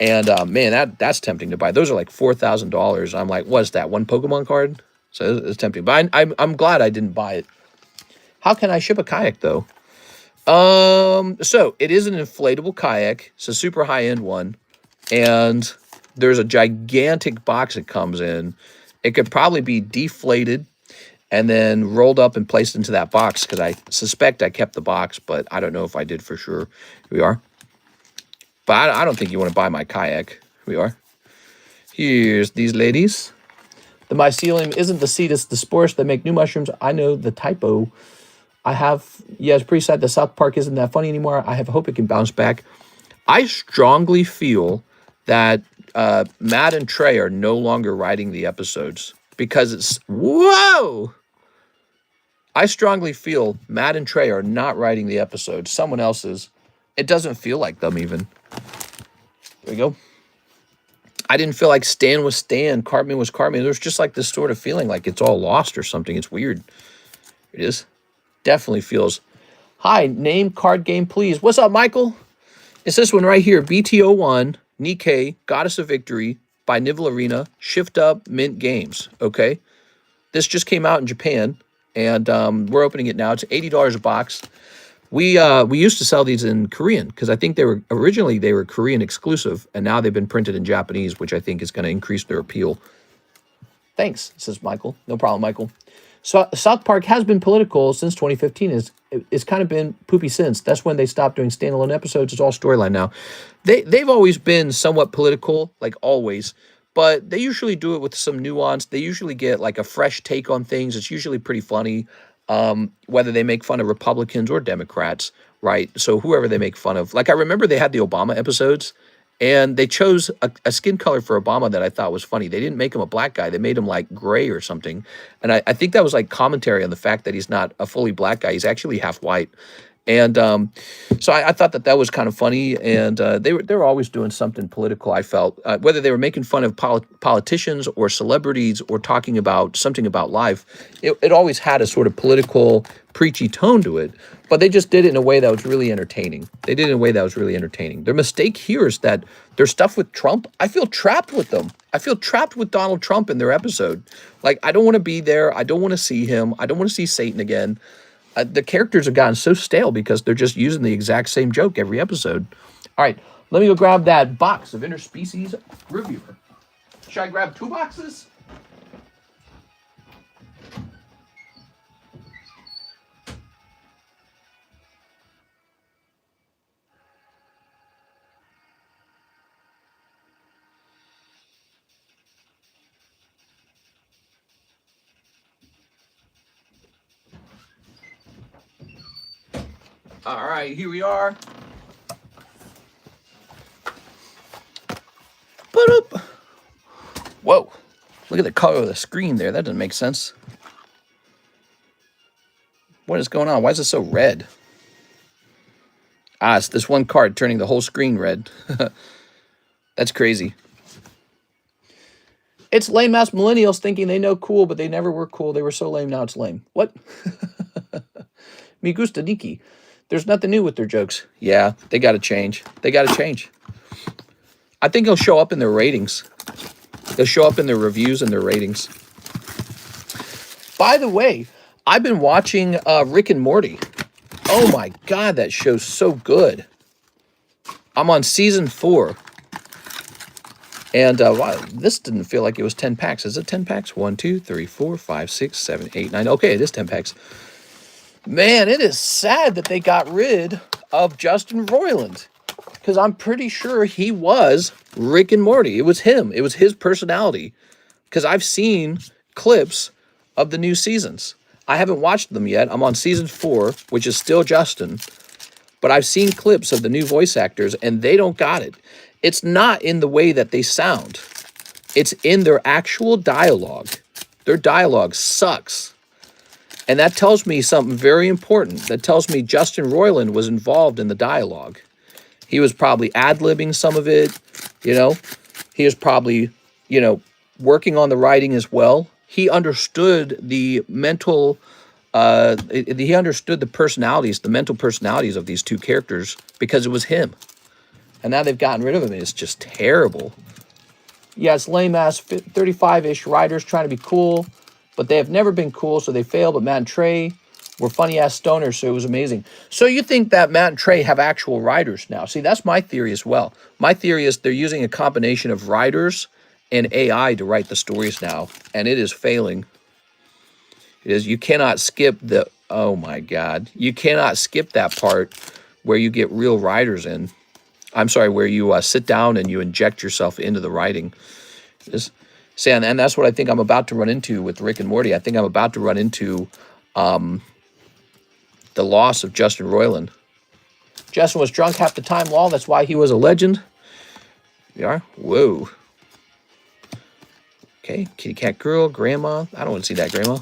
And, man, that's tempting to buy. Those are like $4,000. I'm like, what's that, one Pokemon card? So it's tempting. But I'm glad I didn't buy it. How can I ship a kayak, though? So it is an inflatable kayak. It's a super high-end one. And there's a gigantic box it comes in. It could probably be deflated and then rolled up and placed into that box because I suspect I kept the box, but I don't know if I did for sure. Here we are. But I don't think you want to buy my kayak. Here we are. Here's these ladies. The mycelium isn't the seed, it's the spores that make new mushrooms. I know the typo. It's pretty sad the South Park isn't that funny anymore. I hope it can bounce back. I strongly feel that Matt and Trey are no longer writing the episodes because it's... Whoa! I strongly feel Matt and Trey are not writing the episodes. Someone else is. It doesn't feel like them even. There we go. I didn't feel like Stan was Stan, Cartman was Cartman. There's just like this sort of feeling like it's all lost or something. It's weird. It is. Definitely feels. Hi, name, card game, please. What's up, Michael? It's this one right here. BTO1, Nikkei, Goddess of Victory by Nivel Arena, Shift Up, Mint Games. Okay. This just came out in Japan, and we're opening it now. It's $80 a box. We used to sell these in Korean because I think they were Korean exclusive, and now they've been printed in Japanese, which I think is going to increase their appeal. Thanks, says Michael. No problem, Michael. So South Park has been political since 2015. It's kind of been poopy since. That's when they stopped doing standalone episodes. It's all storyline now. They've always been somewhat political, like always, but they usually do it with some nuance. They usually get like a fresh take on things. It's usually pretty funny, whether they make fun of Republicans or Democrats, right? So whoever they make fun of, like I remember they had the Obama episodes, and they chose a skin color for Obama that I thought was funny. They didn't make him a black guy. They made him like gray or something. And I think that was like commentary on the fact that he's not a fully black guy. He's actually half white. And so I thought that was kind of funny. And they were always doing something political, I felt. Whether they were making fun of politicians or celebrities or talking about something about life, it always had a sort of political, preachy tone to it. But they just did it in a way that was really entertaining. They did it in a way that was really entertaining. Their mistake here is that their stuff with Trump, I feel trapped with them. I feel trapped with Donald Trump in their episode. Like, I don't want to be there. I don't want to see him. I don't want to see Satan again. The characters have gotten so stale because they're just using the exact same joke every episode. All right, let me go grab that box of Interspecies Reviewer. Should I grab 2 boxes? All right, here we are. Ba-doop. Whoa, look at the color of the screen there. That doesn't make sense. What is going on? Why is it so red? Ah, it's this one card turning the whole screen red. That's crazy. It's lame-ass millennials thinking they know cool, but they never were cool. They were so lame, now it's lame. What? Me gusta Nikki. There's nothing new with their jokes. Yeah, they got to change. They got to change. I think it'll show up in their ratings. They'll show up in their reviews and their ratings. By the way, I've been watching Rick and Morty. Oh my God, that show's so good. I'm on season 4. And wow, this didn't feel like it was 10 packs. Is it 10 packs? 1, 2, 3, 4, 5, 6, 7, 8, 9. Okay, it is 10 packs. Man, it is sad that they got rid of Justin Roiland, because I'm pretty sure he was Rick and Morty. It was him. It was his personality, because I've seen clips of the new seasons. I haven't watched them yet. I'm on season 4, which is still Justin, but I've seen clips of the new voice actors, and they don't got it. It's not in the way that they sound. It's in their actual dialogue. Their dialogue sucks. And that tells me something very important. That tells me Justin Roiland was involved in the dialogue. He was probably ad-libbing some of it, you know. He was probably, you know, working on the writing as well. He understood the mental, he understood the personalities, the mental personalities of these two characters, because it was him. And now they've gotten rid of him, and it's just terrible. Yeah, it's lame-ass 35-ish writers trying to be cool, but they have never been cool, so they fail. But Matt and Trey were funny-ass stoners, so it was amazing. So you think that Matt and Trey have actual writers now. See, that's my theory as well. My theory is they're using a combination of writers and AI to write the stories now, and it is failing. It is. You cannot skip the, oh my God. You cannot skip that part where you get real writers in. I'm sorry, where you sit down and you inject yourself into the writing. See, and that's what I think I'm about to run into with Rick and Morty. I think I'm about to run into the loss of Justin Roiland. Justin was drunk half the time, lol. That's why he was a legend. You are? Whoa. Okay, kitty cat girl, grandma. I don't want to see that, grandma.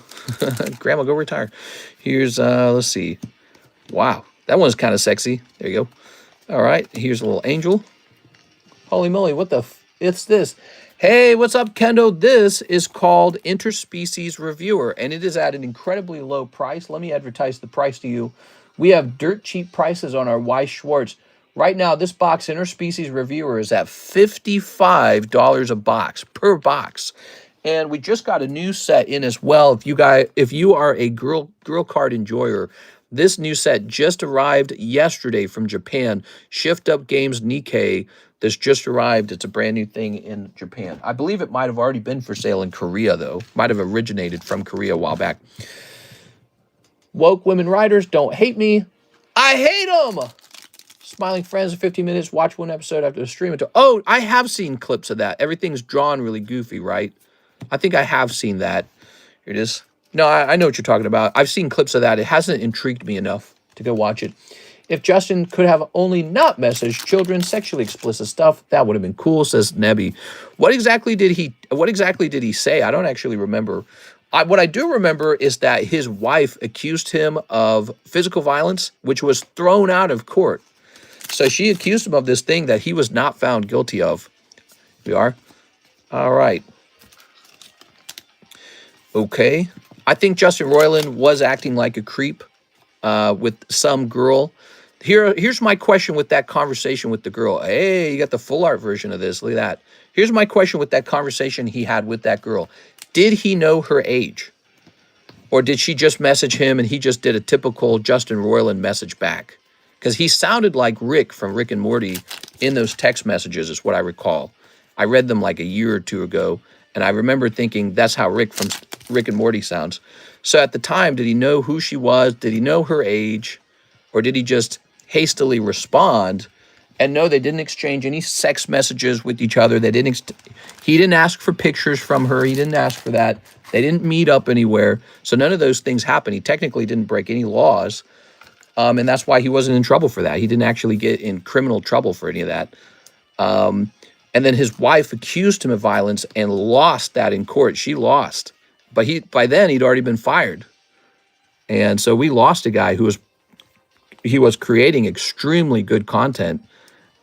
Grandma, go retire. Here's, let's see. Wow, that one's kind of sexy. There you go. All right, here's a little angel. Holy moly, what the it's this? Hey, what's up, Kendo? This is called Interspecies Reviewer, and it is at an incredibly low price. Let me advertise the price to you. We have dirt cheap prices on our Weiss Schwarz. Right now, this box, Interspecies Reviewer, is at $55 a box, per box. And we just got a new set in as well. If you are a girl card enjoyer, This new set just arrived yesterday from Japan. Shift Up Games Nikkei. This just arrived. It's a brand new thing in Japan. I believe it might have already been for sale in Korea, though. Might have originated from Korea a while back. Woke women writers don't hate me. I hate them. Smiling friends in 15 minutes. Watch one episode after the stream. Oh, I have seen clips of that. Everything's drawn really goofy, right? I think I have seen that. Here it is. No, I know what you're talking about. I've seen clips of that. It hasn't intrigued me enough to go watch it. If Justin could have only not messaged children sexually explicit stuff, that would have been cool, says Nebby. What exactly did he say? I don't actually remember. What I do remember is that his wife accused him of physical violence, which was thrown out of court. So she accused him of this thing that he was not found guilty of. We are? All right. Okay. I think Justin Roiland was acting like a creep with some girl. Here's my question with that conversation with the girl. Hey, you got the full art version of this. Look at that. Here's my question with that conversation he had with that girl. Did he know her age? Or did she just message him and he just did a typical Justin Roiland message back? Because he sounded like Rick from Rick and Morty in those text messages is what I recall. I read them like a year or two ago, and I remember thinking that's how Rick from Rick and Morty sounds. So at the time, did he know who she was? Did he know her age? Or did he just hastily respond? And no, they didn't exchange any sex messages with each other. He didn't ask for pictures from her. He didn't ask for that. They didn't meet up anywhere. So none of those things happened. He technically didn't break any laws. And that's why he wasn't in trouble for that. He didn't actually get in criminal trouble for any of that. And then his wife accused him of violence and lost that in court. She lost. But by then he'd already been fired. And so we lost a guy who was creating extremely good content.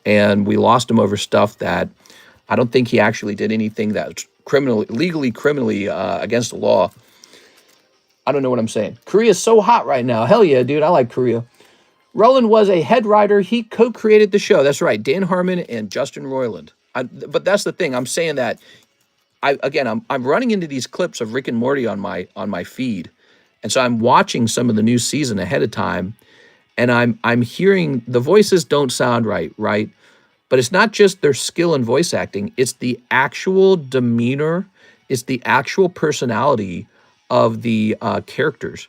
And we lost him over stuff that I don't think he actually did anything that's legally criminally against the law. I don't know what I'm saying. Korea's so hot right now. Hell yeah, dude. I like Korea. Roland was a head writer. He co-created the show. That's right. Dan Harmon and Justin Roiland. But that's the thing. I'm saying that I'm running into these clips of Rick and Morty on my feed. And so I'm watching some of the new season ahead of time. And I'm hearing the voices don't sound right? But it's not just their skill in voice acting. It's the actual demeanor. It's the actual personality of the characters.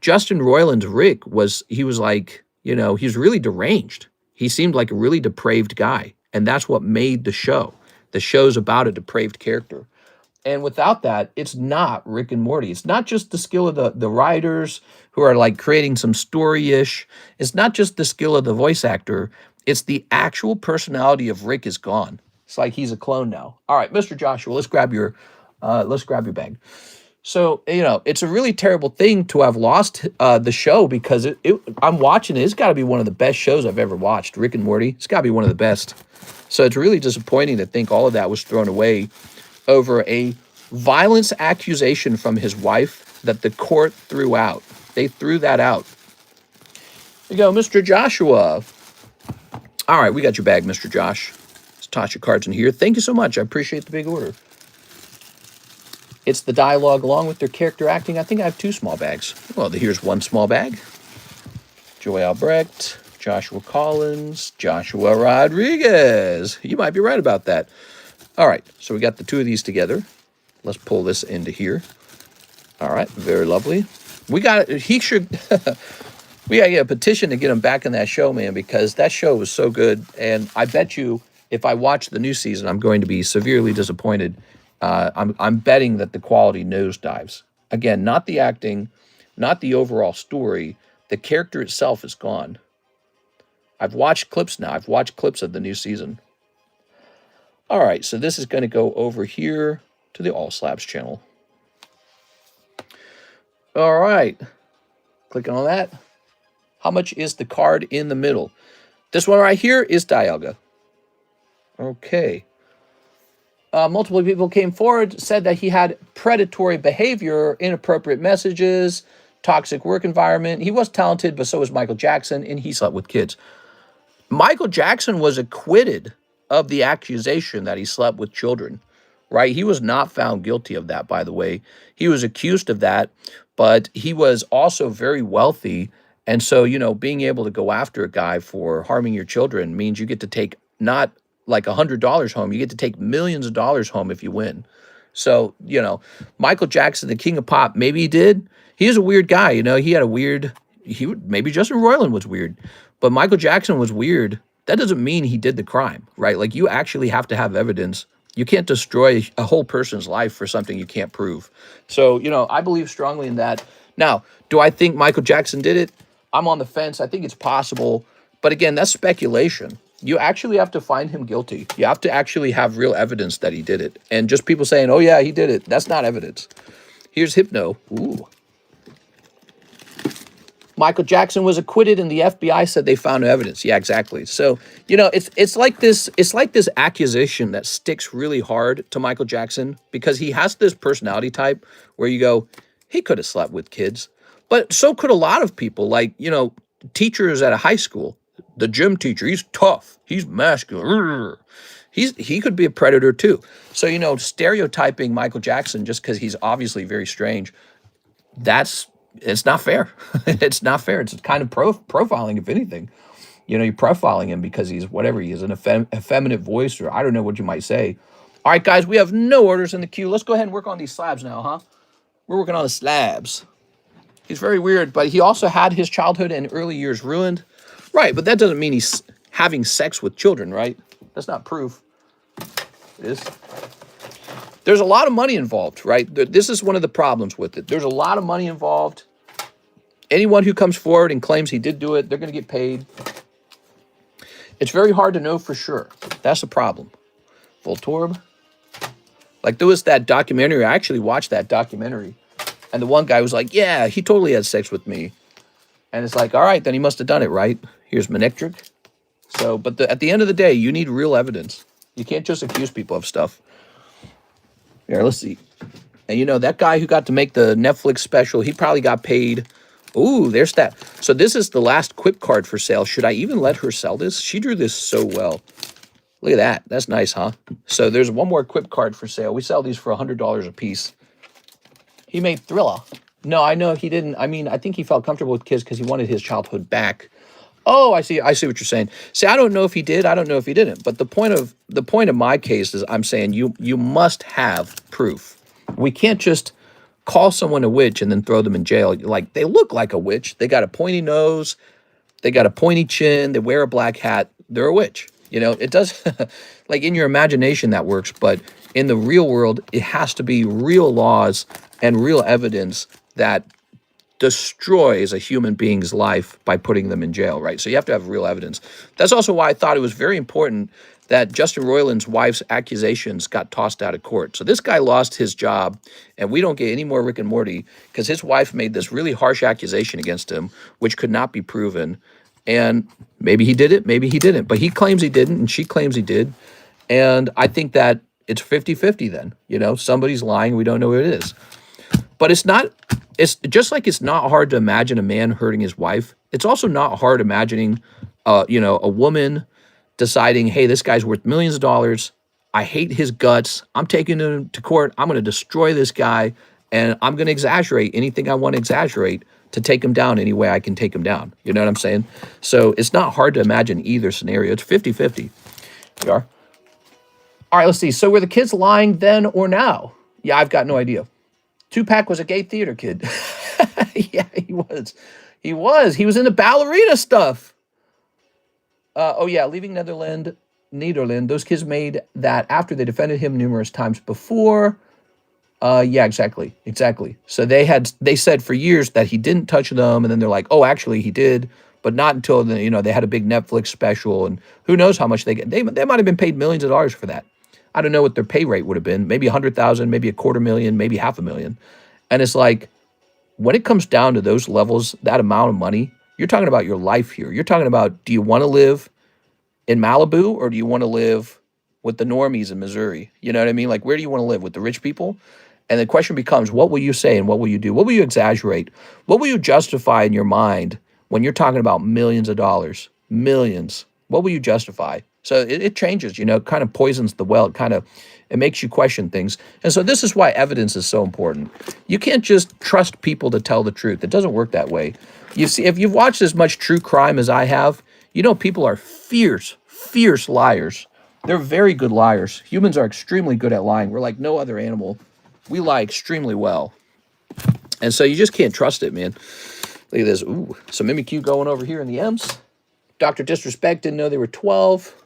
Justin Roiland's Rick was like, he's really deranged. He seemed like a really depraved guy. And that's what made the show. The show's about a depraved character. And without that, it's not Rick and Morty. It's not just the skill of the writers who are like creating some story-ish. It's not just the skill of the voice actor. It's the actual personality of Rick is gone. It's like he's a clone now. All right, Mr. Joshua, let's grab your bag. So, it's a really terrible thing to have lost the show because I'm watching it. It's got to be one of the best shows I've ever watched, Rick and Morty. It's got to be one of the best. So it's really disappointing to think all of that was thrown away over a violence accusation from his wife that the court threw out. They threw that out. There you go, Mr. Joshua. All right, we got your bag, Mr. Josh. Let's toss your cards in here. Thank you so much. I appreciate the big order. It's the dialogue along with their character acting. I think I have 2 small bags. Well, here's 1 small bag. Joey Albrecht, Joshua Collins, Joshua Rodriguez. You might be right about that. All right, so we got the 2 of these together. Let's pull this into here. All right, very lovely. We got it. We got to get a petition to get him back in that show, man, because that show was so good. And I bet you if I watch the new season, I'm going to be severely disappointed. I'm betting that the quality nosedives. Again, not the acting, not the overall story. The character itself is gone. I've watched clips now. I've watched clips of the new season. All right, so this is going to go over here to the All Slabs channel. All right, clicking on that. How much is the card in the middle? This one right here is Dialga. Okay. Multiple people came forward, said that he had predatory behavior, inappropriate messages, toxic work environment. He was talented, but so was Michael Jackson, and he slept with kids. Michael Jackson was acquitted of the accusation that he slept with children, right? He was not found guilty of that, by the way. He was accused of that, but he was also very wealthy, And so, being able to go after a guy for harming your children means you get to take not like $100 home, you get to take millions of dollars home if you win. So, Michael Jackson, the king of pop, maybe he did. He is a weird guy, he had a weird, maybe Justin Roiland was weird, but Michael Jackson was weird. That doesn't mean he did the crime, right? Like, you actually have to have evidence. You can't destroy a whole person's life for something you can't prove. So, I believe strongly in that. Now, do I think Michael Jackson did it? I'm on the fence. I think it's possible. But again, that's speculation. You actually have to find him guilty. You have to actually have real evidence that he did it. And just people saying, oh, yeah, he did it. That's not evidence. Here's Hypno. Ooh. Michael Jackson was acquitted and the FBI said they found no evidence. Yeah, exactly. So, it's like this accusation that sticks really hard to Michael Jackson because he has this personality type where you go, he could have slept with kids. But so could a lot of people, like, teachers at a high school. The gym teacher, he's tough. He's masculine. He could be a predator too. So, stereotyping Michael Jackson just because he's obviously very strange, it's not fair. It's not fair. It's kind of profiling, if anything. You're profiling him because he's whatever he is, an effeminate voice, or I don't know what you might say. All right, guys, we have no orders in the queue. Let's go ahead and work on these slabs now, huh? We're working on the slabs. He's very weird, but he also had his childhood and early years ruined. Right, but that doesn't mean he's having sex with children, right? That's not proof. It is. There's a lot of money involved, right? This is one of the problems with it. There's a lot of money involved. Anyone who comes forward and claims he did do it, they're going to get paid. It's very hard to know for sure. That's the problem. Voltorb. Like, there was that documentary. I actually watched that documentary. And the one guy was like, yeah, he totally had sex with me. And it's like, all right, then he must have done it, right? Here's Manectric. So, but at the end of the day, you need real evidence. You can't just accuse people of stuff. Here, let's see. And that guy who got to make the Netflix special, he probably got paid. Ooh, there's that. So this is the last Quip card for sale. Should I even let her sell this? She drew this so well. Look at that. That's nice, huh? So there's one more Quip card for sale. We sell these for $100 a piece. He made Thriller. No, I know he didn't. I mean, I think he felt comfortable with kids because he wanted his childhood back. Oh, I see. I see what you're saying. See, I don't know if he did. I don't know if he didn't. But the point of my case is I'm saying you must have proof. We can't just call someone a witch and then throw them in jail. Like, they look like a witch. They got a pointy nose. They got a pointy chin. They wear a black hat. They're a witch. It does, like, in your imagination that works. But in the real world, it has to be real laws and real evidence that destroys a human being's life by putting them in jail, right? So you have to have real evidence. That's also why I thought it was very important that Justin Roiland's wife's accusations got tossed out of court. So this guy lost his job, and we don't get any more Rick and Morty because his wife made this really harsh accusation against him, which could not be proven. And maybe he did it, maybe he didn't. But he claims he didn't, and she claims he did. And I think that it's 50-50 then. Somebody's lying, we don't know who it is. But it's just like it's not hard to imagine a man hurting his wife. It's also not hard imagining, a woman deciding, hey, this guy's worth millions of dollars. I hate his guts. I'm taking him to court. I'm going to destroy this guy. And I'm going to exaggerate anything I want to exaggerate to take him down any way I can take him down. You know what I'm saying? So it's not hard to imagine either scenario. It's 50-50. We are. All right, let's see. So were the kids lying then or now? Yeah, I've got no idea. Tupac was a gay theater kid. Yeah, he was. He was in the ballerina stuff. Oh, yeah, leaving Netherlands. Those kids made that after they defended him numerous times before. Yeah, exactly. So they said for years that he didn't touch them, and then they're like, oh, actually he did, but not until they had a big Netflix special, and who knows how much they get. They might have been paid millions of dollars for that. I don't know what their pay rate would have been. Maybe 100,000, maybe $250,000, maybe $500,000. And it's like, when it comes down to those levels, that amount of money, you're talking about your life here. You're talking about, do you want to live in Malibu or do you want to live with the normies in Missouri? You know what I mean? Like, where do you want to live? With the rich people? And the question becomes, what will you say and what will you do? What will you exaggerate? What will you justify in your mind when you're talking about millions of dollars? Millions. What will you justify? So it changes, kind of poisons the well. It makes you question things. And so this is why evidence is so important. You can't just trust people to tell the truth. It doesn't work that way. You see, if you've watched as much true crime as I have, people are fierce, fierce liars. They're very good liars. Humans are extremely good at lying. We're like no other animal. We lie extremely well. And so you just can't trust it, man. Look at this. Ooh, some MQ going over here in the M's. Dr. Disrespect didn't know they were 12.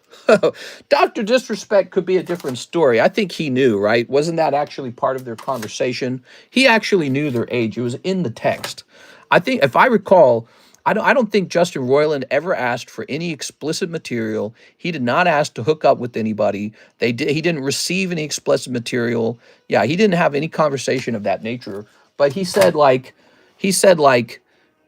Dr. Disrespect could be a different story. I think he knew, right? Wasn't that actually part of their conversation? He actually knew their age. It was in the text. I think, if I recall, I don't think Justin Roiland ever asked for any explicit material. He did not ask to hook up with anybody. He didn't receive any explicit material. Yeah, he didn't have any conversation of that nature. But he said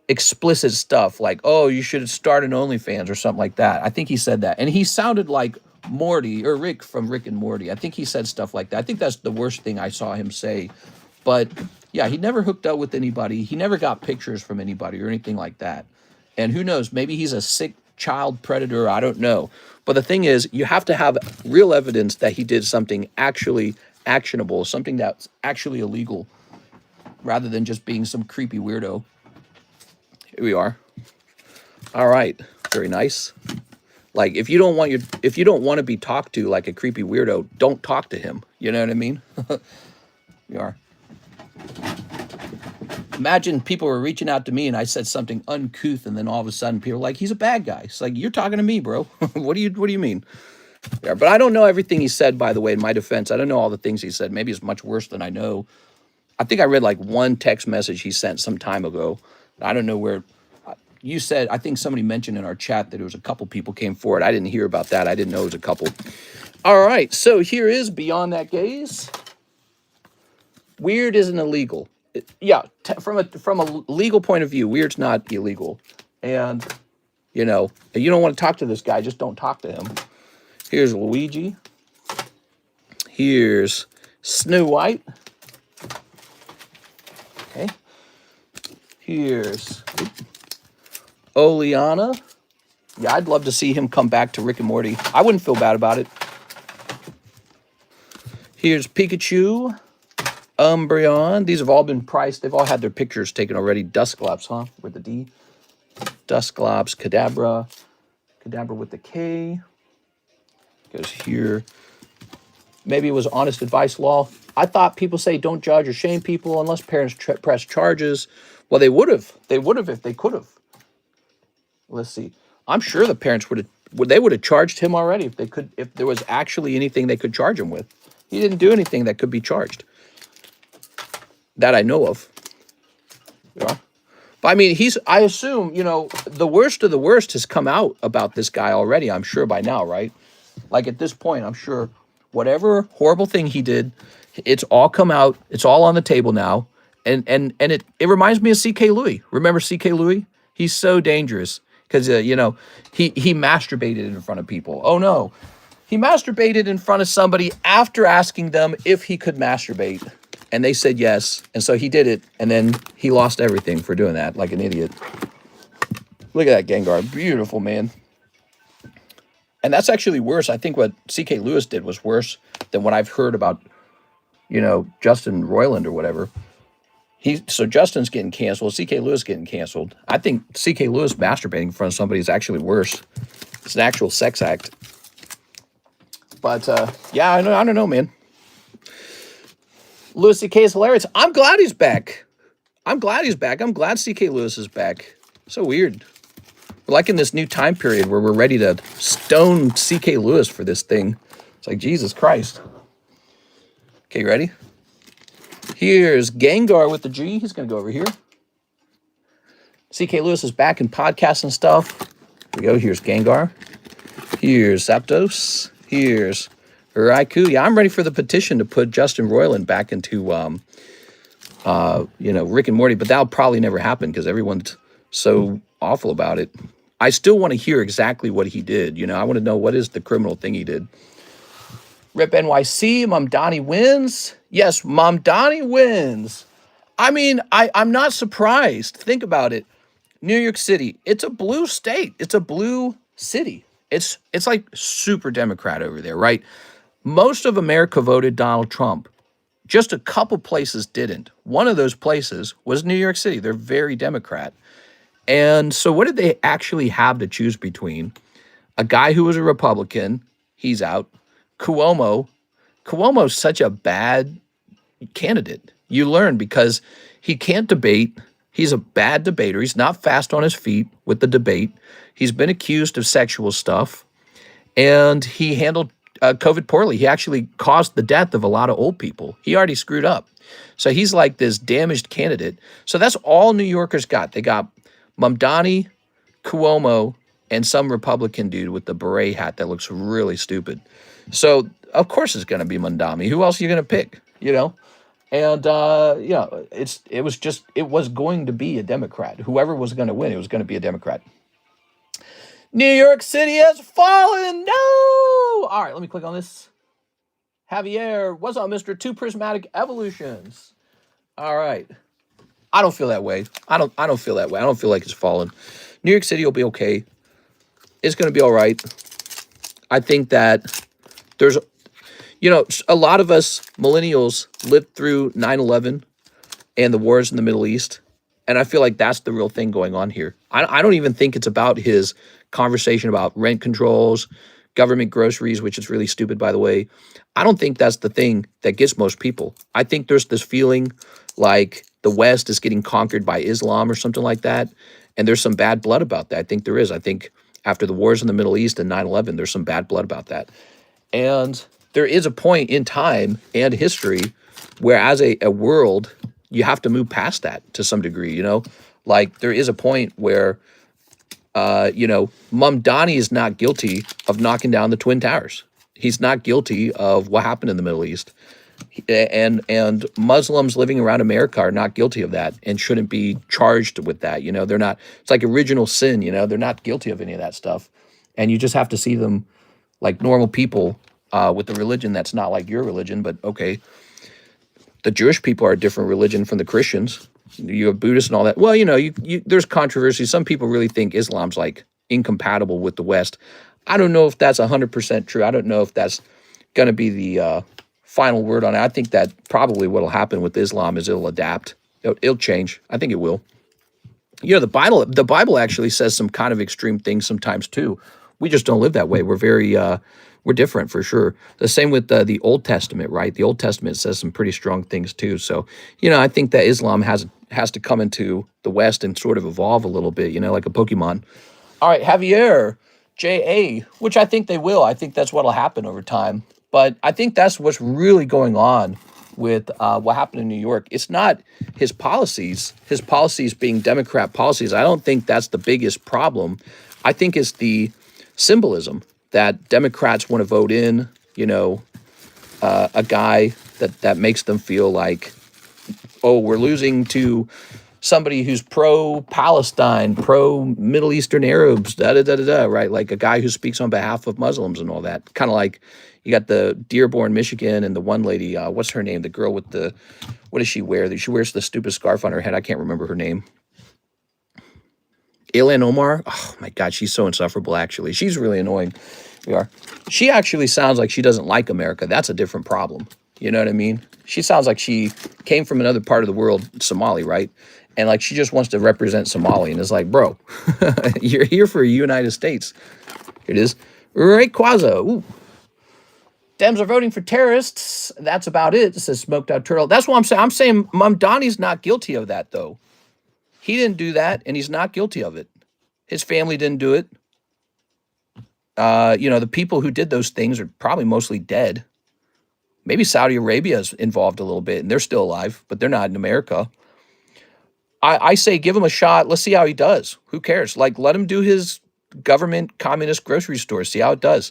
explicit stuff like, oh, you should start an OnlyFans or something like that. I think he said that. And he sounded like Morty or Rick from Rick and Morty. I think he said stuff like that. I think that's the worst thing I saw him say. But yeah, he never hooked up with anybody. He never got pictures from anybody or anything like that. And who knows, maybe he's a sick child predator. I don't know. But the thing is, you have to have real evidence that he did something actually actionable, something that's actually illegal, rather than just being some creepy weirdo. Here we are. All right. Very nice. Like, if you don't want to be talked to like a creepy weirdo, don't talk to him. You know what I mean? We are. Imagine people were reaching out to me and I said something uncouth, and then all of a sudden people are like, he's a bad guy. It's like, you're talking to me, bro. What do you mean? Yeah, but I don't know everything he said, by the way, in my defense. I don't know all the things he said. Maybe it's much worse than I know. I think I read like one text message he sent some time ago. I don't know where. You said, I think somebody mentioned in our chat that it was a couple people came forward. I didn't hear about that. I didn't know it was a couple. All right, so here is Beyond That Gaze. Weird isn't illegal. From a legal point of view, weird's not illegal. And, you don't want to talk to this guy, just don't talk to him. Here's Luigi. Here's Snow White. Okay. Here's Oleana. Yeah, I'd love to see him come back to Rick and Morty. I wouldn't feel bad about it. Here's Pikachu. Umbreon. These have all been priced. They've all had their pictures taken already. Dusclops, huh? With the D. Dusclops. Kadabra. Kadabra with the K. Goes here. Maybe it was honest advice law. I thought people say don't judge or shame people unless parents press charges. Well, they would have. They would have if they could have. Let's see. I'm sure the parents would have charged him already if there was actually anything they could charge him with. He didn't do anything that could be charged. That I know of. Yeah. But I mean, I assume, the worst of the worst has come out about this guy already, I'm sure by now, right? Like at this point, I'm sure whatever horrible thing he did, it's all come out. It's all on the table now. And it reminds me of C.K. Louis. Remember C.K. Louis? He's so dangerous because, he masturbated in front of people. Oh, no. He masturbated in front of somebody after asking them if he could masturbate. And they said yes. And so he did it. And then he lost everything for doing that, like an idiot. Look at that Gengar. Beautiful, man. And that's actually worse. I think what C.K. Lewis did was worse than what I've heard about, Justin Roiland or whatever. So Justin's getting canceled. C.K. Lewis getting canceled. I think C.K. Lewis masturbating in front of somebody is actually worse. It's an actual sex act. But, I don't know, man. Louis C.K. is hilarious. I'm glad he's back. I'm glad C.K. Lewis is back. So weird. We're like in this new time period where we're ready to stone C.K. Lewis for this thing. It's like, Jesus Christ. Okay, ready? Here's Gengar with the G. He's going to go over here. C.K. Lewis is back in podcasts and stuff. Here we go. Here's Gengar. Here's Zapdos. Here's Raikou. Yeah, I'm ready for the petition to put Justin Roiland back into, Rick and Morty. But that'll probably never happen because everyone's so awful about it. I still want to hear exactly what he did. I want to know what is the criminal thing he did. Rip NYC, Mom Donnie wins. Yes, Mom Donnie wins. I mean, I'm not surprised. Think about it. New York City, it's a blue state. It's a blue city. It's like super Democrat over there, right? Most of America voted Donald Trump. Just a couple places didn't. One of those places was New York City. They're very Democrat. And so what did they actually have to choose between? A guy who was a Republican, he's out. Cuomo, Cuomo's such a bad candidate. You learn because he can't debate. He's a bad debater. He's not fast on his feet with the debate. He's been accused of sexual stuff, and he handled COVID poorly. He actually caused the death of a lot of old people. He already screwed up. So he's like this damaged candidate. So that's all New Yorkers got. They got Mamdani, Cuomo, and some Republican dude with the beret hat that looks really stupid. So of course it's going to be Mamdani. Who else are you going to pick? You know, and it was going to be a Democrat. Whoever was going to win, it was going to be a Democrat. New York City has fallen. No. All right, let me click on this. Javier, what's up, Mr. Two Prismatic Evolutions? All right. I don't feel that way. I don't feel that way. I don't feel like it's fallen. New York City will be okay. It's going to be all right. I think that there's, a lot of us millennials lived through 9/11 and the wars in the Middle East. And I feel like that's the real thing going on here. I don't even think it's about his conversation about rent controls, government groceries, which is really stupid, by the way. I don't think that's the thing that gets most people. I think there's this feeling like the West is getting conquered by Islam or something like that. And there's some bad blood about that. I think there is. I think after the wars in the Middle East and 9/11, there's some bad blood about that. And there is a point in time and history where as a world, you have to move past that to some degree, Like there is a point where, Mamdani is not guilty of knocking down the Twin Towers. He's not guilty of what happened in the Middle East. And Muslims living around America are not guilty of that and shouldn't be charged with that. They're not, it's like original sin, they're not guilty of any of that stuff. And you just have to see them like normal people with a religion that's not like your religion, but okay. The Jewish people are a different religion from the Christians. You have Buddhists and all that. Well, there's controversy. Some people really think Islam's like incompatible with the West. I don't know if that's 100% true. I don't know if that's going to be the final word on it. I think that probably what'll happen with Islam is it'll adapt. It'll change. I think it will. The Bible actually says some kind of extreme things sometimes too. We just don't live that way. We're very we're different for sure. The same with the Old Testament, right? The Old Testament says some pretty strong things too. So, I think that Islam has to come into the West and sort of evolve a little bit, like a Pokemon. All right, Javier, J.A., which I think they will. I think that's what'll happen over time. But I think that's what's really going on with what happened in New York. It's not his policies being Democrat policies. I don't think that's the biggest problem. I think it's the symbolism that Democrats want to vote in, a guy that makes them feel like, oh, we're losing to somebody who's pro-Palestine, pro-Middle Eastern Arabs, right? Like a guy who speaks on behalf of Muslims and all that. Kind of like you got the Dearborn, Michigan, and the one lady, what's her name? The girl with what does she wear? She wears the stupid scarf on her head. I can't remember her name. Ilhan Omar. Oh my God, she's so insufferable, actually. She's really annoying. She actually sounds like she doesn't like America. That's a different problem. You know what I mean? She sounds like she came from another part of the world, Somali, right? And like she just wants to represent Somali. And it's like, bro, you're here for the United States. Here it is. Rayquaza. Ooh. Dems are voting for terrorists. That's about it. It says smoked out turtle. That's what I'm saying. I'm saying Mamdani's not guilty of that, though. He didn't do that, and he's not guilty of it. His family didn't do it. The people who did those things are probably mostly dead. Maybe Saudi Arabia is involved a little bit, and they're still alive, but they're not in America. I say give him a shot. Let's see how he does. Who cares? Like, let him do his government communist grocery store. See how it does,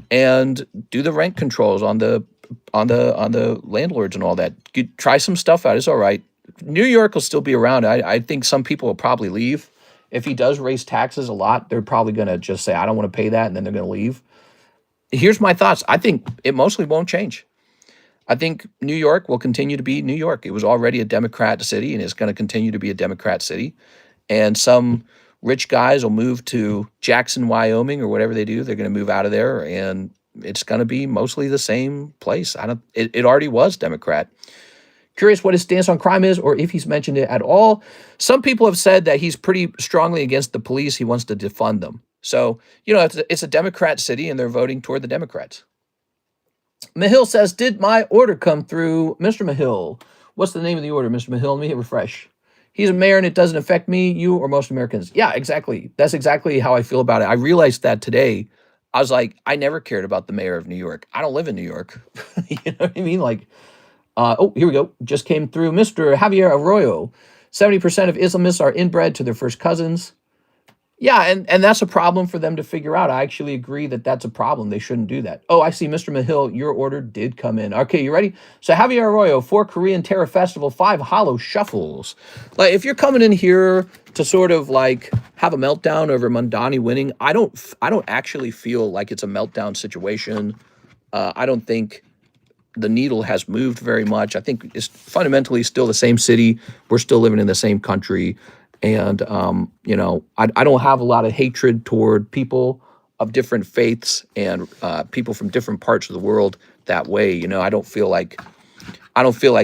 and do the rent controls on the landlords and all that. Try some stuff out. It's all right. New York will still be around. I think some people will probably leave. If he does raise taxes a lot, they're probably going to just say, I don't want to pay that, and then they're going to leave. Here's my thoughts. I think it mostly won't change. I think New York will continue to be New York. It was already a Democrat city, and it's going to continue to be a Democrat city. And some rich guys will move to Jackson, Wyoming, or whatever they do. They're going to move out of there, and it's going to be mostly the same place. It already was Democrat. Curious what his stance on crime is, or if he's mentioned it at all. Some people have said that he's pretty strongly against the police. He wants to defund them. So, it's a Democrat city, and they're voting toward the Democrats. Mahill says, did my order come through? Mr. Mahill, what's the name of the order, Mr. Mahill? Let me hit refresh. He's a mayor, and it doesn't affect me, you, or most Americans. Yeah, exactly. That's exactly how I feel about it. I realized that today. I was like, I never cared about the mayor of New York. I don't live in New York. You know what I mean? Like, here we go. Just came through. Mr. Javier Arroyo. 70% of Islamists are inbred to their first cousins. Yeah, and that's a problem for them to figure out. I actually agree that that's a problem. They shouldn't do that. Oh, I see, Mr. Mahill, your order did come in. Okay, you ready? So Javier Arroyo, 4 Korean Terror Festival, 5 Hollow Shuffles. Like, if you're coming in here to sort of like have a meltdown over Mandani winning, I don't actually feel like it's a meltdown situation. I don't think the needle has moved very much. I think it's fundamentally still the same city. We're still living in the same country. And, I don't have a lot of hatred toward people of different faiths and people from different parts of the world that way. I don't feel like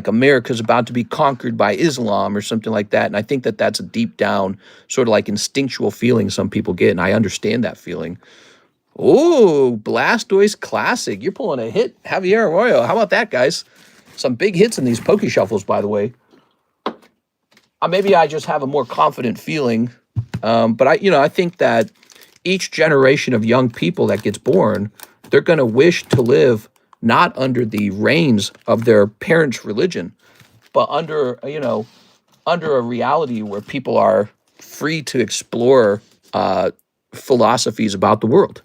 America's about to be conquered by Islam or something like that. And I think that that's a deep down sort of like instinctual feeling some people get. And I understand that feeling. Oh, Blastoise Classic. You're pulling a hit, Javier Arroyo. How about that, guys? Some big hits in these Poke Shuffles, by the way. Maybe I just have a more confident feeling, but I think that each generation of young people that gets born, they're going to wish to live not under the reins of their parents' religion, but under a reality where people are free to explore philosophies about the world.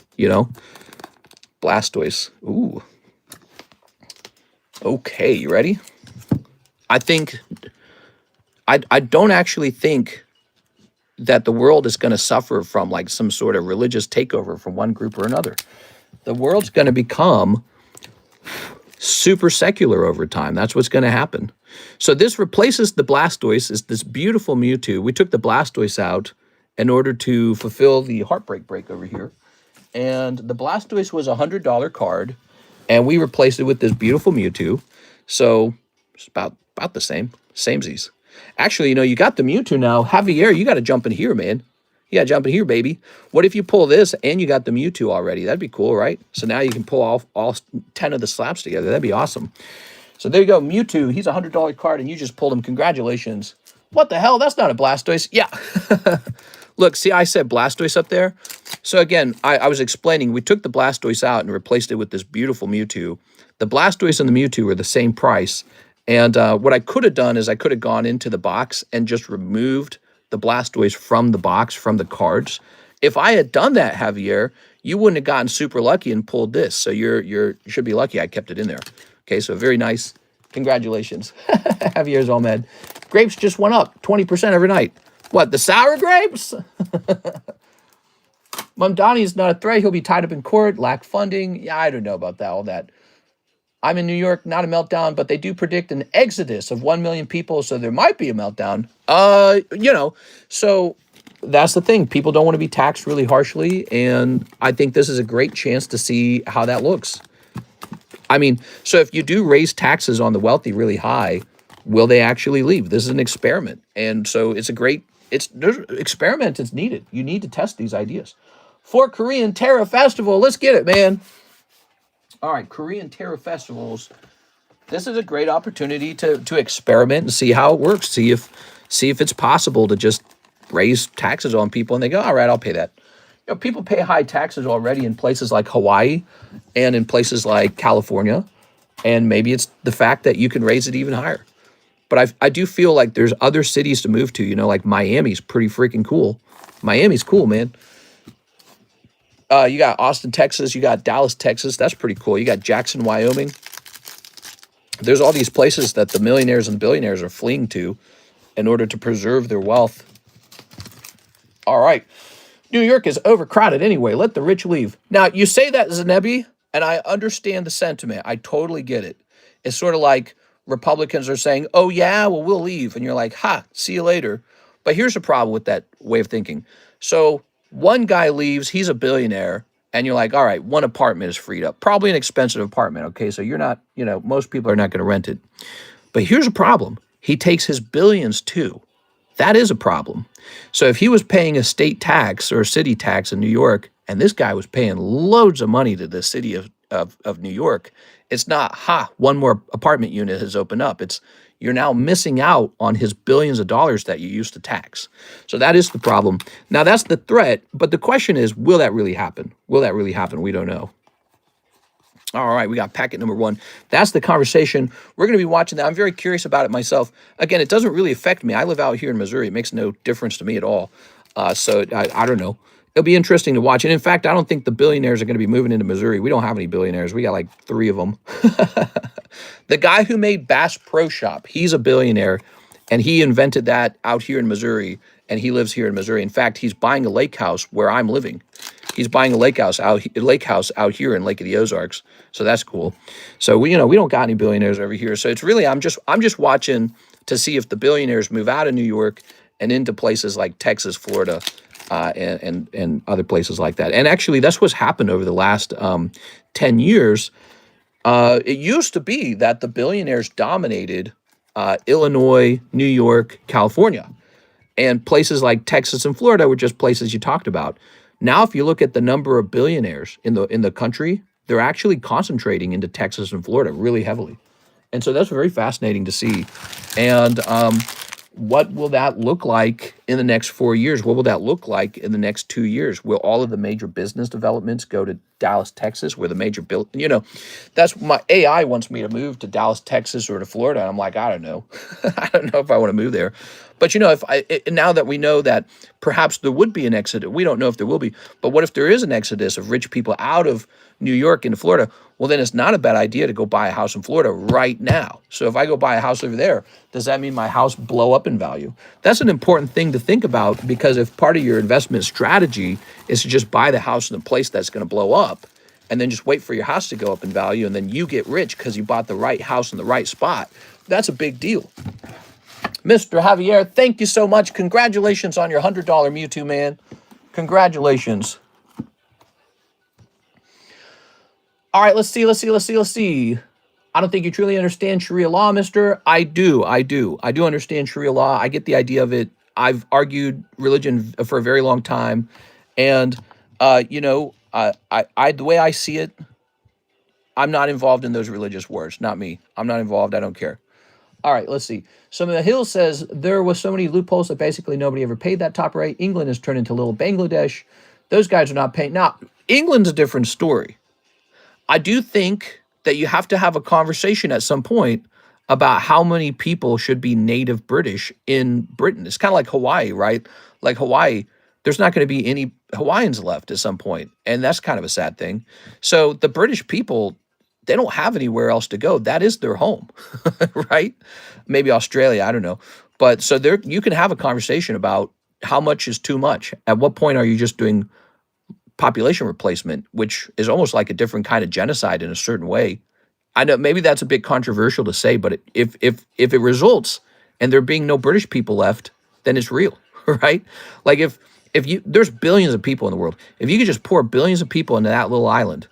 Blastoise. Ooh. Okay, you ready? I don't actually think that the world is going to suffer from like some sort of religious takeover from one group or another. The world's going to become super secular over time. That's what's going to happen. So this replaces the Blastoise, is this beautiful Mewtwo. We took the Blastoise out in order to fulfill the Heartbreak break over here. And the Blastoise was a $100 card, and we replaced it with this beautiful Mewtwo. So it's about the samesies. Actually, you got the Mewtwo now. Javier, you got to jump in here, man. You got to jump in here, baby. What if you pull this and you got the Mewtwo already? That'd be cool, right? So now you can pull off all 10 of the slabs together. That'd be awesome. So there you go. Mewtwo, he's a $100 card, and you just pulled him. Congratulations. What the hell? That's not a Blastoise. Yeah. Look, see, I said Blastoise up there. So again, I was explaining, we took the Blastoise out and replaced it with this beautiful Mewtwo. The Blastoise and the Mewtwo are the same price. And what I could have done is I could have gone into the box and just removed the Blastoise from the box, from the cards. If I had done that, Javier, you wouldn't have gotten super lucky and pulled this. So you should be lucky I kept it in there. Okay, so very nice. Congratulations. Javier's all mad. Grapes just went up 20% every night. What, the sour grapes? Mamdani is not a threat. He'll be tied up in court, lack funding. Yeah, I don't know about that, all that. I'm in New York, not a meltdown, but they do predict an exodus of 1 million people, so there might be a meltdown. So that's the thing. People don't want to be taxed really harshly, and I think this is a great chance to see how that looks. I mean, so if you do raise taxes on the wealthy really high, will they actually leave? This is an experiment, and so experiment is needed. You need to test these ideas. For Korean Terror Festival, let's get it, man. All right, Korean Terror Festivals. This is a great opportunity to experiment and see how it works. See if it's possible to just raise taxes on people and they go, all right, I'll pay that. People pay high taxes already in places like Hawaii and in places like California, and maybe it's the fact that you can raise it even higher. But I do feel like there's other cities to move to. Like Miami's pretty freaking cool. Miami's cool, man. You got Austin, Texas. You got Dallas, Texas. That's pretty cool. You got Jackson, Wyoming. There's all these places that the millionaires and billionaires are fleeing to in order to preserve their wealth. All right. New York is overcrowded anyway. Let the rich leave. Now, you say that, Zanebi, and I understand the sentiment. I totally get it. It's sort of like Republicans are saying, oh, yeah, well, we'll leave. And you're like, ha, see you later. But here's the problem with that way of thinking. So one guy leaves, he's a billionaire, and you're like, all right, one apartment is freed up. Probably an expensive apartment. Okay, so you're not, most people are not going to rent it. But here's a problem. He takes his billions too. That is a problem. So if he was paying a state tax or a city tax in New York, and this guy was paying loads of money to the city of New York, it's not, one more apartment unit has opened up. It's you're now missing out on his billions of dollars that you used to tax. So that is the problem. Now that's the threat, but the question is, will that really happen? Will that really happen? We don't know. All right, we got packet number 1. That's the conversation. We're going to be watching that. I'm very curious about it myself. Again, it doesn't really affect me. I live out here in Missouri. It makes no difference to me at all. So I don't know. It'll be interesting to watch. And in fact, I don't think the billionaires are going to be moving into Missouri. We don't have any billionaires. We got like 3 of them. The guy who made Bass Pro Shop, he's a billionaire, and he invented that out here in Missouri, and he lives here in Missouri. In fact, he's buying a lake house where I'm living. He's buying a lake house out here in Lake of the Ozarks. So that's cool. So we don't got any billionaires over here. So it's really I'm just watching to see if the billionaires move out of New York and into places like Texas, Florida, and other places like that. And actually, that's what's happened over the last 10 years. It used to be that the billionaires dominated Illinois, New York, California. And places like Texas and Florida were just places you talked about. Now, if you look at the number of billionaires in the country, they're actually concentrating into Texas and Florida really heavily. And so that's very fascinating to see. And what will that look like in the next 4 years? What will that look like in the next 2 years? Will all of the major business developments go to Dallas, Texas, where the major that's my AI wants me to move to Dallas, Texas, or to Florida. And I'm like, I don't know. I don't know if I want to move there. But now that we know that perhaps there would be an exodus, we don't know if there will be, but what if there is an exodus of rich people out of New York into Florida? Well, then it's not a bad idea to go buy a house in Florida right now. So if I go buy a house over there, does that mean my house blow up in value? That's an important thing to think about, because if part of your investment strategy is to just buy the house in a place that's going to blow up and then just wait for your house to go up in value and then you get rich because you bought the right house in the right spot, that's a big deal. Mr. Javier, thank you so much. Congratulations on your $100 Mewtwo, man. Congratulations. All right, let's see. I don't think you truly understand Sharia law, mister. I do understand Sharia law. I get the idea of it. I've argued religion for a very long time. And, the way I see it, I'm not involved in those religious wars. Not me. I'm not involved. I don't care. All right, let's see. Some of the Hill says there was so many loopholes that basically nobody ever paid that top rate. England has turned into little Bangladesh. Those guys are not paying. Now, England's a different story. I do think that you have to have a conversation at some point about how many people should be native British in Britain. It's kind of like Hawaii, right? Like Hawaii, there's not going to be any Hawaiians left at some point, and that's kind of a sad thing. So the British people, they don't have anywhere else to go. That is their home, right? Maybe Australia, I don't know. But so there, you can have a conversation about how much is too much. At what point are you just doing population replacement, which is almost like a different kind of genocide in a certain way? I know maybe that's a bit controversial to say, but if it results and there being no British people left, then it's real, right? Like if there's billions of people in the world, if you could just pour billions of people into that little island,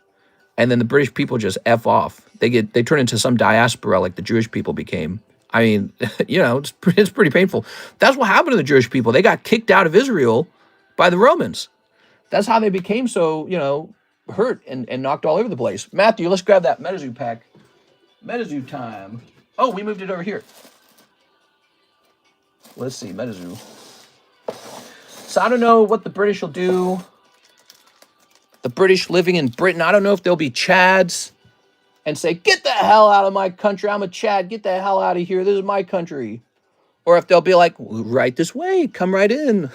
and then the British people just F off, they turn into some diaspora like the Jewish people became. I mean, it's pretty painful. That's what happened to the Jewish people. They got kicked out of Israel by the Romans. That's how they became so, hurt and knocked all over the place. Matthew, let's grab that MetaZoo pack. MetaZoo time. Oh, we moved it over here. Let's see, MetaZoo. So I don't know what the British will do. The British living in Britain, I don't know if they'll be Chads and say, get the hell out of my country. I'm a Chad. Get the hell out of here. This is my country. Or if they'll be like, right this way, come right in.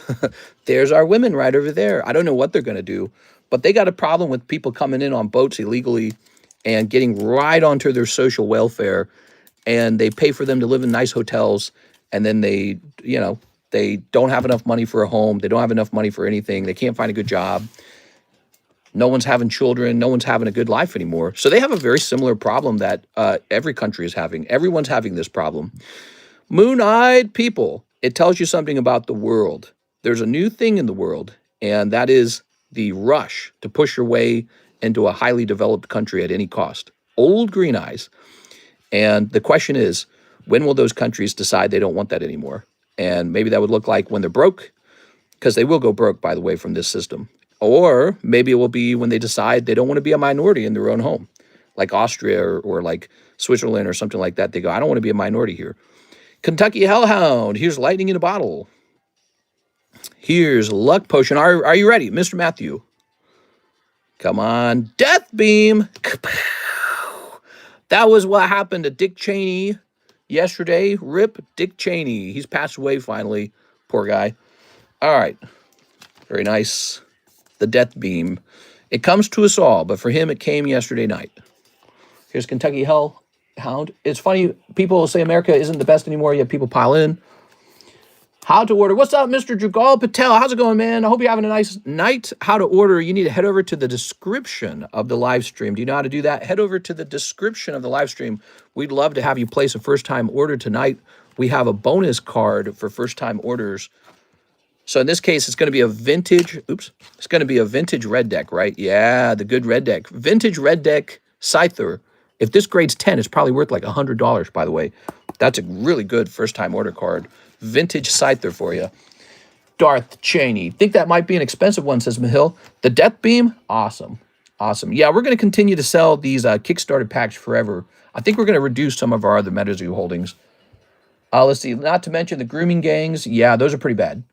There's our women right over there. I don't know what they're going to do, but they got a problem with people coming in on boats illegally and getting right onto their social welfare. And they pay for them to live in nice hotels. And then they don't have enough money for a home. They don't have enough money for anything. They can't find a good job. No one's having children. No one's having a good life anymore. So they have a very similar problem that every country is having. Everyone's having this problem. Moon-eyed people. It tells you something about the world. There's a new thing in the world, and that is the rush to push your way into a highly developed country at any cost. Old green eyes. And the question is, when will those countries decide they don't want that anymore? And maybe that would look like when they're broke, because they will go broke, by the way, from this system. Or maybe it will be when they decide they don't want to be a minority in their own home, like Austria or like Switzerland or something like that. They go, I don't want to be a minority here. Kentucky Hellhound, here's lightning in a bottle. Here's luck potion. Are you ready, Mr. Matthew? Come on, death beam. That was what happened to Dick Cheney yesterday. Rip Dick Cheney. He's passed away finally. Poor guy. All right. Very nice. The death beam. It comes to us all, but for him, it came yesterday night. Here's Kentucky Hellhound. It's funny, people say America isn't the best anymore, yet people pile in. How to order. What's up, Mr. Jugal Patel? How's it going, man? I hope you're having a nice night. How to order. You need to head over to the description of the live stream. Do you know how to do that? Head over to the description of the live stream. We'd love to have you place a first-time order tonight. We have a bonus card for first-time orders. So in this case, it's going to be a vintage, it's going to be a vintage red deck, right? Yeah, the good red deck. Vintage red deck Scyther. If this grades 10, it's probably worth like $100, by the way. That's a really good first-time order card. Vintage Scyther for you. Darth Cheney. Think that might be an expensive one, says Mahil. The Death Beam? Awesome. Awesome. Yeah, we're going to continue to sell these Kickstarter packs forever. I think we're going to reduce some of our other MetaZoo holdings. Let's see. Not to mention the grooming gangs. Yeah, those are pretty bad.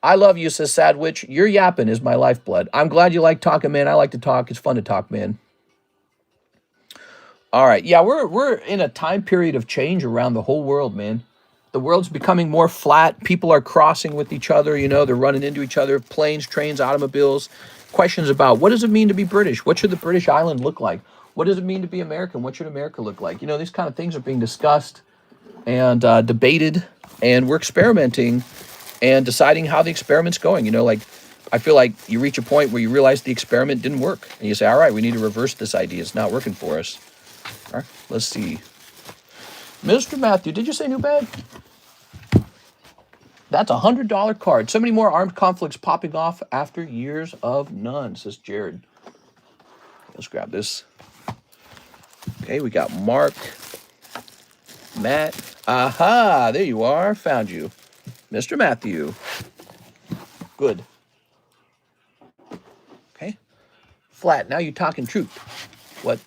I love you, says Sadwitch. Your yapping is my lifeblood. I'm glad you like talking, man. I like to talk. It's fun to talk, man. All right. Yeah, we're in a time period of change around the whole world, man. The world's becoming more flat. People are crossing with each other. You know, they're running into each other. Planes, trains, automobiles. Questions about what does it mean to be British? What should the British island look like? What does it mean to be American? What should America look like? You know, these kind of things are being discussed and debated. And we're experimenting and deciding how the experiment's going. You know, like, I feel like you reach a point where you realize the experiment didn't work. And you say, all right, we need to reverse this idea. It's not working for us. All right, let's see. Mr. Matthew, did you say new bag? That's a $100 card. So many more armed conflicts popping off after years of none, says Jared. Let's grab this. Okay, we got Mark, Matt. Aha, there you are. Found you. Mr. Matthew. Good. Okay. Flat, now you're talking truth. What?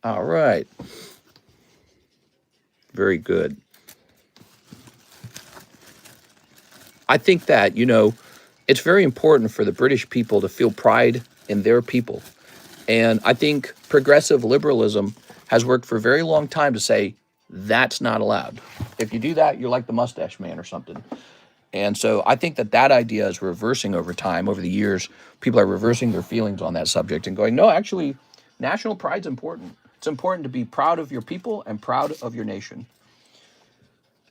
All right. Very good. I think that, you know, it's very important for the British people to feel pride in their people. And I think progressive liberalism has worked for a very long time to say, that's not allowed. If you do that, you're like the mustache man or something. And so I think that that idea is reversing over time. Over the years, people are reversing their feelings on that subject and going, no, actually, national pride's important. It's important to be proud of your people and proud of your nation.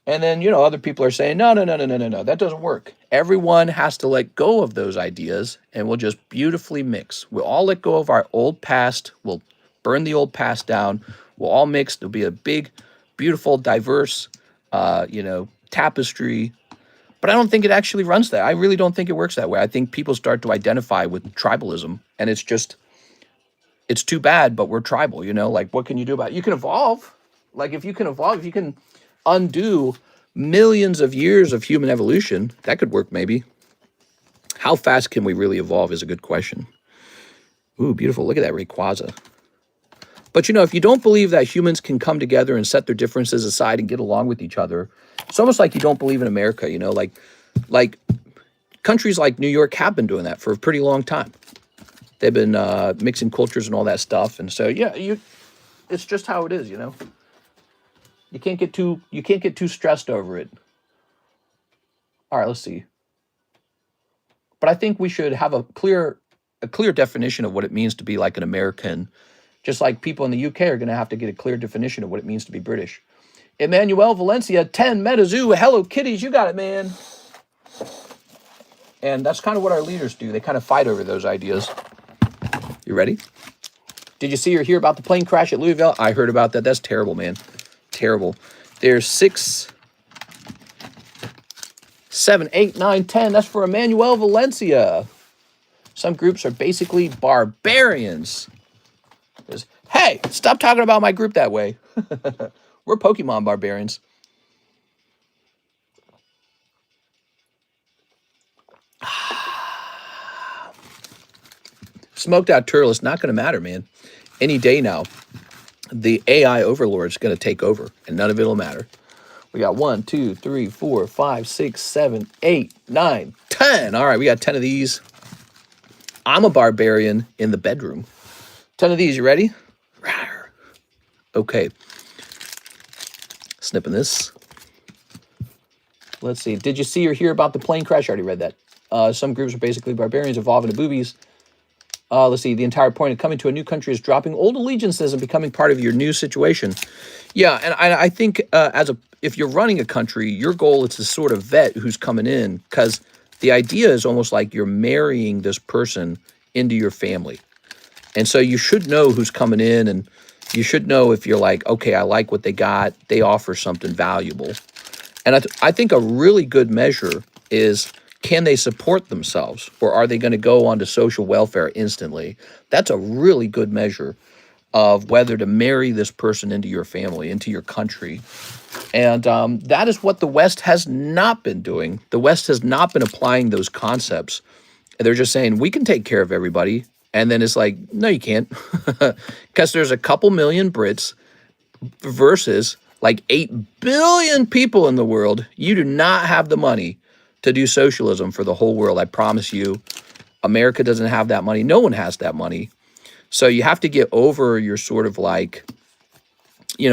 And then, you know, other people are saying, no, that doesn't work. Everyone has to let go of those ideas and we'll just beautifully mix. We'll all let go of our old past. We'll burn the old past down. We'll all mix. There'll be a big, beautiful, diverse, tapestry. But I don't think it actually runs that. I really don't think it works that way. I think people start to identify with tribalism and it's too bad, but we're tribal, you know, like what can you do about it? You can evolve. Like if you can evolve, if you can undo millions of years of human evolution, that could work maybe. How fast can we really evolve is a good question. Ooh, beautiful. Look at that Rayquaza. But, you know, if you don't believe that humans can come together and set their differences aside and get along with each other, it's almost like you don't believe in America, you know, like countries like New York have been doing that for a pretty long time. They've been mixing cultures and all that stuff. And so, yeah, it's just how it is, you know. You can't get too stressed over it. All right, let's see. But I think we should have a clear definition of what it means to be like an American, just like people in the UK are going to have to get a clear definition of what it means to be British. Emmanuel Valencia, 10 MetaZoo, Hello Kitties, you got it, man. And that's kind of what our leaders do. They kind of fight over those ideas. You ready? Did you see or hear about the plane crash at Louisville? I heard about that. That's terrible, man. Terrible. There's six 7, 8, 9, 10. That's for Emmanuel Valencia. Some groups are basically barbarians. Hey, stop talking about my group that way. We're Pokemon barbarians. Smoked out turtle is not going to matter, man. Any day now, the AI overlord is going to take over, and none of it will matter. We got 1, 2, 3, 4, 5, 6, 7, 8, 9, 10. All right, we got 10 of these. I'm a barbarian in the bedroom. 10 of these, you ready? Okay. Snipping this. Let's see. Did you see or hear about the plane crash? I already read that. Some groups are basically barbarians evolving into boobies. Let's see. The entire point of coming to a new country is dropping old allegiances and becoming part of your new situation. Yeah, and I think if you're running a country, your goal is to sort of vet who's coming in, because the idea is almost like you're marrying this person into your family. And so you should know who's coming in, and you should know if you're like, okay, I like what they got. They offer something valuable. And I think a really good measure is, can they support themselves, or are they going to go onto social welfare instantly? That's a really good measure of whether to marry this person into your family, into your country. And that is what the West has not been doing. The West has not been applying those concepts. They're just saying, we can take care of everybody. And then it's like, no, you can't. Because there's a couple million Brits versus like 8 billion people in the world. You do not have the money to do socialism for the whole world. I promise you, America doesn't have that money. No one has that money. So you have to get over your sort of like,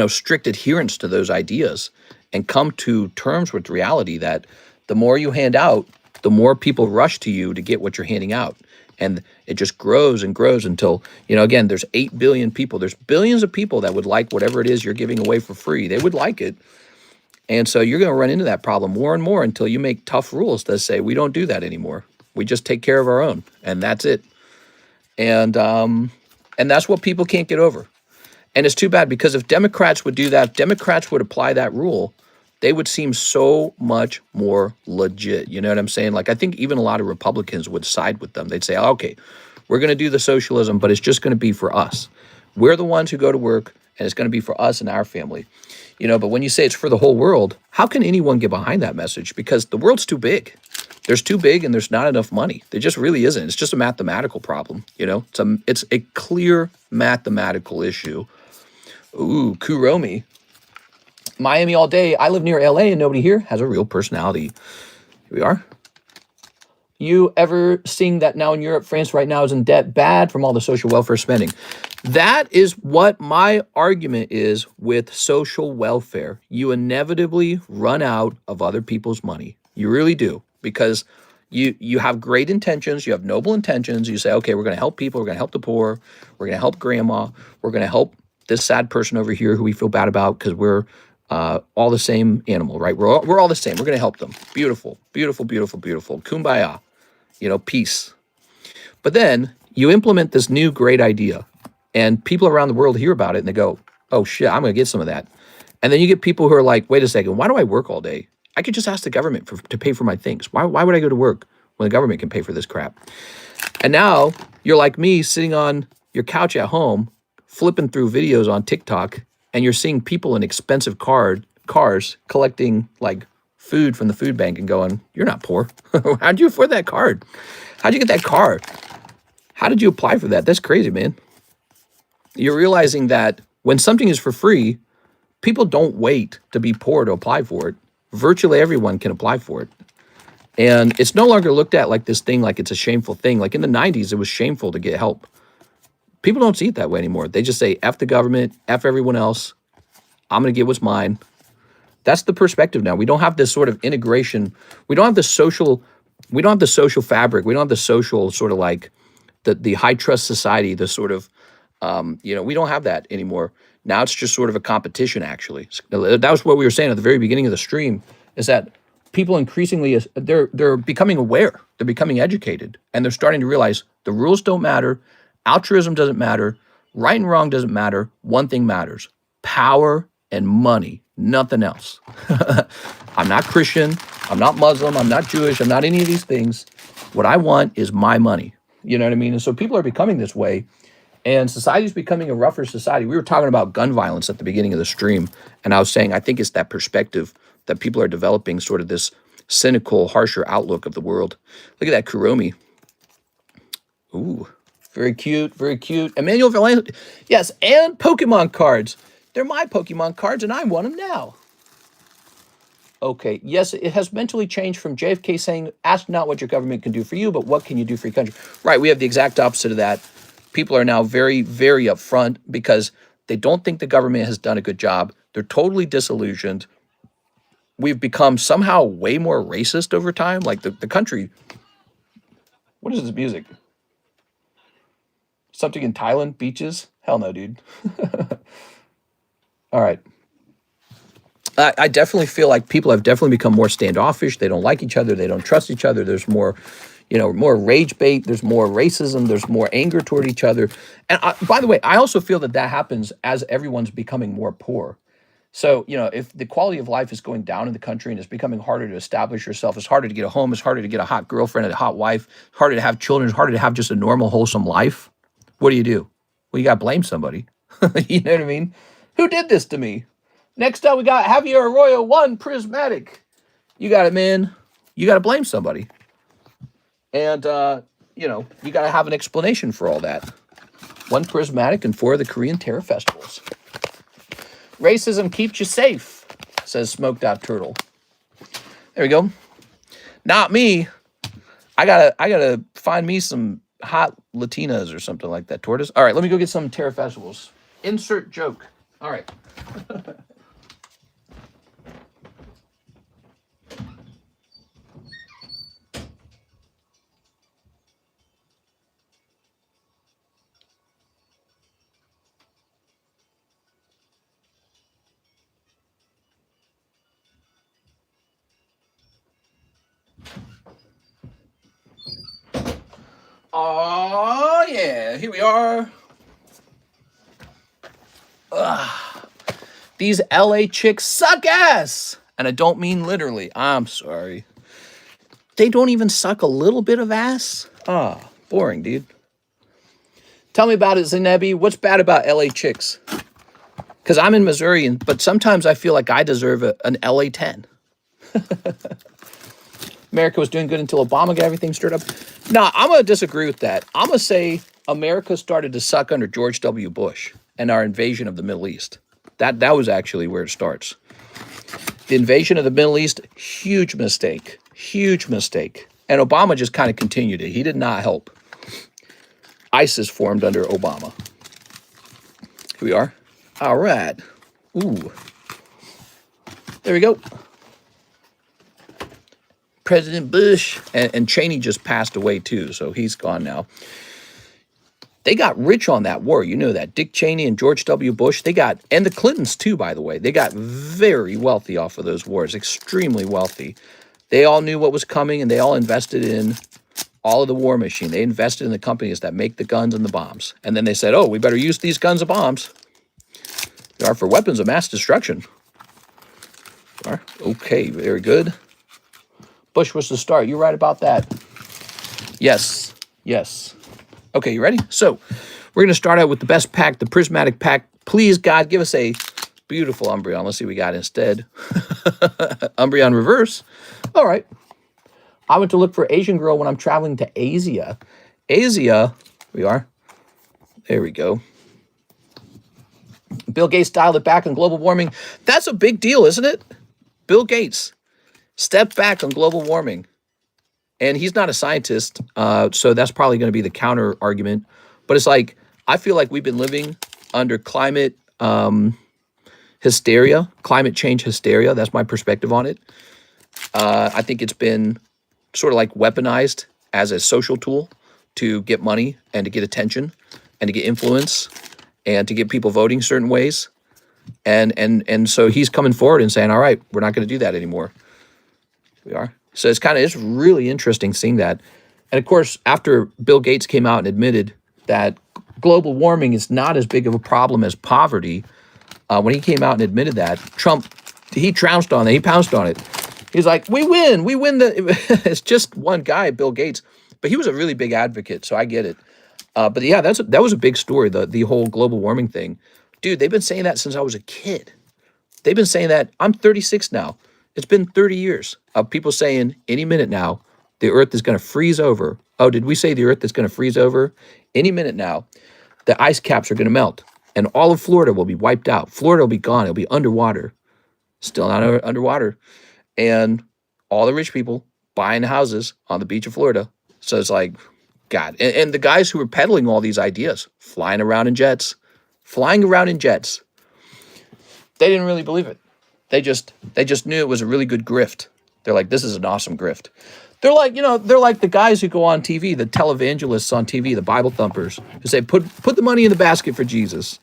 strict adherence to those ideas and come to terms with reality that the more you hand out, the more people rush to you to get what you're handing out. And it just grows and grows until, again, there's 8 billion people. There's billions of people that would like whatever it is you're giving away for free. They would like it. And so you're going to run into that problem more and more until you make tough rules that say, we don't do that anymore. We just take care of our own, and that's it. And that's what people can't get over. And it's too bad, because if Democrats would do that, Democrats would apply that rule, they would seem so much more legit. You know what I'm saying? Like, I think even a lot of Republicans would side with them. They'd say, okay, we're going to do the socialism, but it's just going to be for us. We're the ones who go to work, and it's going to be for us and our family. But when you say it's for the whole world, how can anyone get behind that message? Because the world's too big. There's too big, and there's not enough money. There just really isn't. It's just a mathematical problem. It's a clear mathematical issue. Ooh, Kuromi. Miami all day. I live near LA, and nobody here has a real personality. Here we are. You ever seeing that now in Europe, France right now is in debt bad from all the social welfare spending? That is what my argument is with social welfare. You inevitably run out of other people's money. You really do, because you have great intentions. You have noble intentions. You say, okay, we're going to help people. We're going to help the poor. We're going to help grandma. We're going to help this sad person over here who we feel bad about because we're all the same animal, right? We're all the same. We're going to help them. Beautiful, beautiful, beautiful, beautiful. Kumbaya. Peace. But then you implement this new great idea, and people around the world hear about it, and they go, oh shit, I'm going to get some of that. And then you get people who are like, wait a second, why do I work all day? I could just ask the government to pay for my things. Why would I go to work when the government can pay for this crap? And now you're like me, sitting on your couch at home, flipping through videos on TikTok, and you're seeing people in expensive cars collecting like food from the food bank and going, you're not poor. How'd you afford that card? How'd you get that car? How did you apply for that? That's crazy, man. You're realizing that when something is for free, people don't wait to be poor to apply for it. Virtually everyone can apply for it. And it's no longer looked at like this thing, like it's a shameful thing. Like in the 90s, it was shameful to get help. People don't see it that way anymore. They just say, F the government, F everyone else. I'm going to get what's mine. That's the perspective now. We don't have this sort of integration. We don't have the social fabric. We don't have the social sort of like the high trust society, the sort of, we don't have that anymore. Now it's just sort of a competition, actually. That was what we were saying at the very beginning of the stream, is that people increasingly, they're becoming aware. They're becoming educated. And they're starting to realize the rules don't matter. Altruism doesn't matter. Right and wrong doesn't matter. One thing matters: power and money. Nothing else. I'm not Christian. I'm not Muslim. I'm not Jewish. I'm not any of these things. What I want is my money. You know what I mean? And so people are becoming this way. And society is becoming a rougher society. We were talking about gun violence at the beginning of the stream. And I was saying, I think it's that perspective that people are developing, sort of this cynical, harsher outlook of the world. Look at that Kuromi. Ooh, very cute, very cute. Emmanuel Valencia. Yes, and Pokemon cards. They're my Pokemon cards, and I want them now. Okay, yes, it has mentally changed from JFK saying, ask not what your government can do for you, but what can you do for your country? Right, we have the exact opposite of that. People are now very, very upfront because they don't think the government has done a good job. They're totally disillusioned. We've become somehow way more racist over time. Like the country, what is this music? Something in Thailand, beaches? Hell no, dude. All right. I definitely feel like people have definitely become more standoffish. They don't like each other. They don't trust each other. There's more, more rage bait. There's more racism. There's more anger toward each other. And by the way, I also feel that that happens as everyone's becoming more poor. So, if the quality of life is going down in the country and it's becoming harder to establish yourself, it's harder to get a home, it's harder to get a hot girlfriend, a hot wife, it's harder to have children, it's harder to have just a normal, wholesome life. What do? Well, you got to blame somebody. You know what I mean? Who did this to me? Next up, we got Javier Arroyo, 1 Prismatic. You got it, man. You got to blame somebody. And, you got to have an explanation for all that. 1 Prismatic and 4 of the Korean Terror Festivals. Racism keeps you safe, says Smoked Out Turtle. There we go. Not me. I gotta find me some hot Latinas or something like that. Tortoise. All right, let me go get some Terror Festivals. Insert joke. All right. Oh, yeah, here we are. Ugh. These LA chicks suck ass. And I don't mean literally. I'm sorry. They don't even suck a little bit of ass? Ah, boring, dude. Tell me about it, Zanebi. What's bad about LA chicks? Because I'm in Missouri, but sometimes I feel like I deserve an LA 10. America was doing good until Obama got everything stirred up. Nah, I'm going to disagree with that. I'm going to say America started to suck under George W. Bush and our invasion of the Middle East. That was actually where it starts. The invasion of the Middle East, huge mistake. Huge mistake. And Obama just kind of continued it. He did not help. ISIS formed under Obama. Here we are. All right. Ooh. There we go. President Bush and Cheney just passed away too, so he's gone now. They got rich on that war. You know that. Dick Cheney and George W. Bush, and the Clintons too, by the way. They got very wealthy off of those wars, extremely wealthy. They all knew what was coming, and they all invested in all of the war machine. They invested in the companies that make the guns and the bombs. And then they said, oh, we better use these guns and bombs. They are for weapons of mass destruction. Okay, very good. Bush was the start. You're right about that. Yes. Okay, you ready? So we're going to start out with the best pack, the Prismatic pack. Please, God, give us a beautiful Umbreon. Let's see what we got instead. Umbreon reverse. All right. I went to look for Asian girl when I'm traveling to Asia. Asia, we are. There we go. Bill Gates dialed it back on global warming. That's a big deal, isn't it? Bill Gates stepped back on global warming. And he's not a scientist, so that's probably going to be the counter argument. But it's like, I feel like we've been living under climate hysteria, climate change hysteria. That's my perspective on it. I think it's been sort of like weaponized as a social tool to get money and to get attention and to get influence and to get people voting certain ways. And so he's coming forward and saying, all right, we're not going to do that anymore. We are. So it's really interesting seeing that. And of course, after Bill Gates came out and admitted that global warming is not as big of a problem as poverty, when he came out and admitted that, Trump, he trounced on it. He pounced on it. He's like, we win. It's just one guy, Bill Gates, but he was a really big advocate, so I get it. But yeah, that was a big story, the whole global warming thing. Dude, they've been saying that since I was a kid. They've been saying that. I'm 36 now. It's been 30 years of people saying any minute now, the earth is going to freeze over. Oh, did we say the earth is going to freeze over? Any minute now, the ice caps are going to melt and all of Florida will be wiped out. Florida will be gone. It'll be underwater. Still not underwater. And all the rich people buying houses on the beach of Florida. So it's like, God. And the guys who were peddling all these ideas, flying around in jets, they didn't really believe it. They just knew it was a really good grift. They're like, this is an awesome grift. They're like, they're like the guys who go on TV, the televangelists on TV, the Bible thumpers, who say, put the money in the basket for Jesus.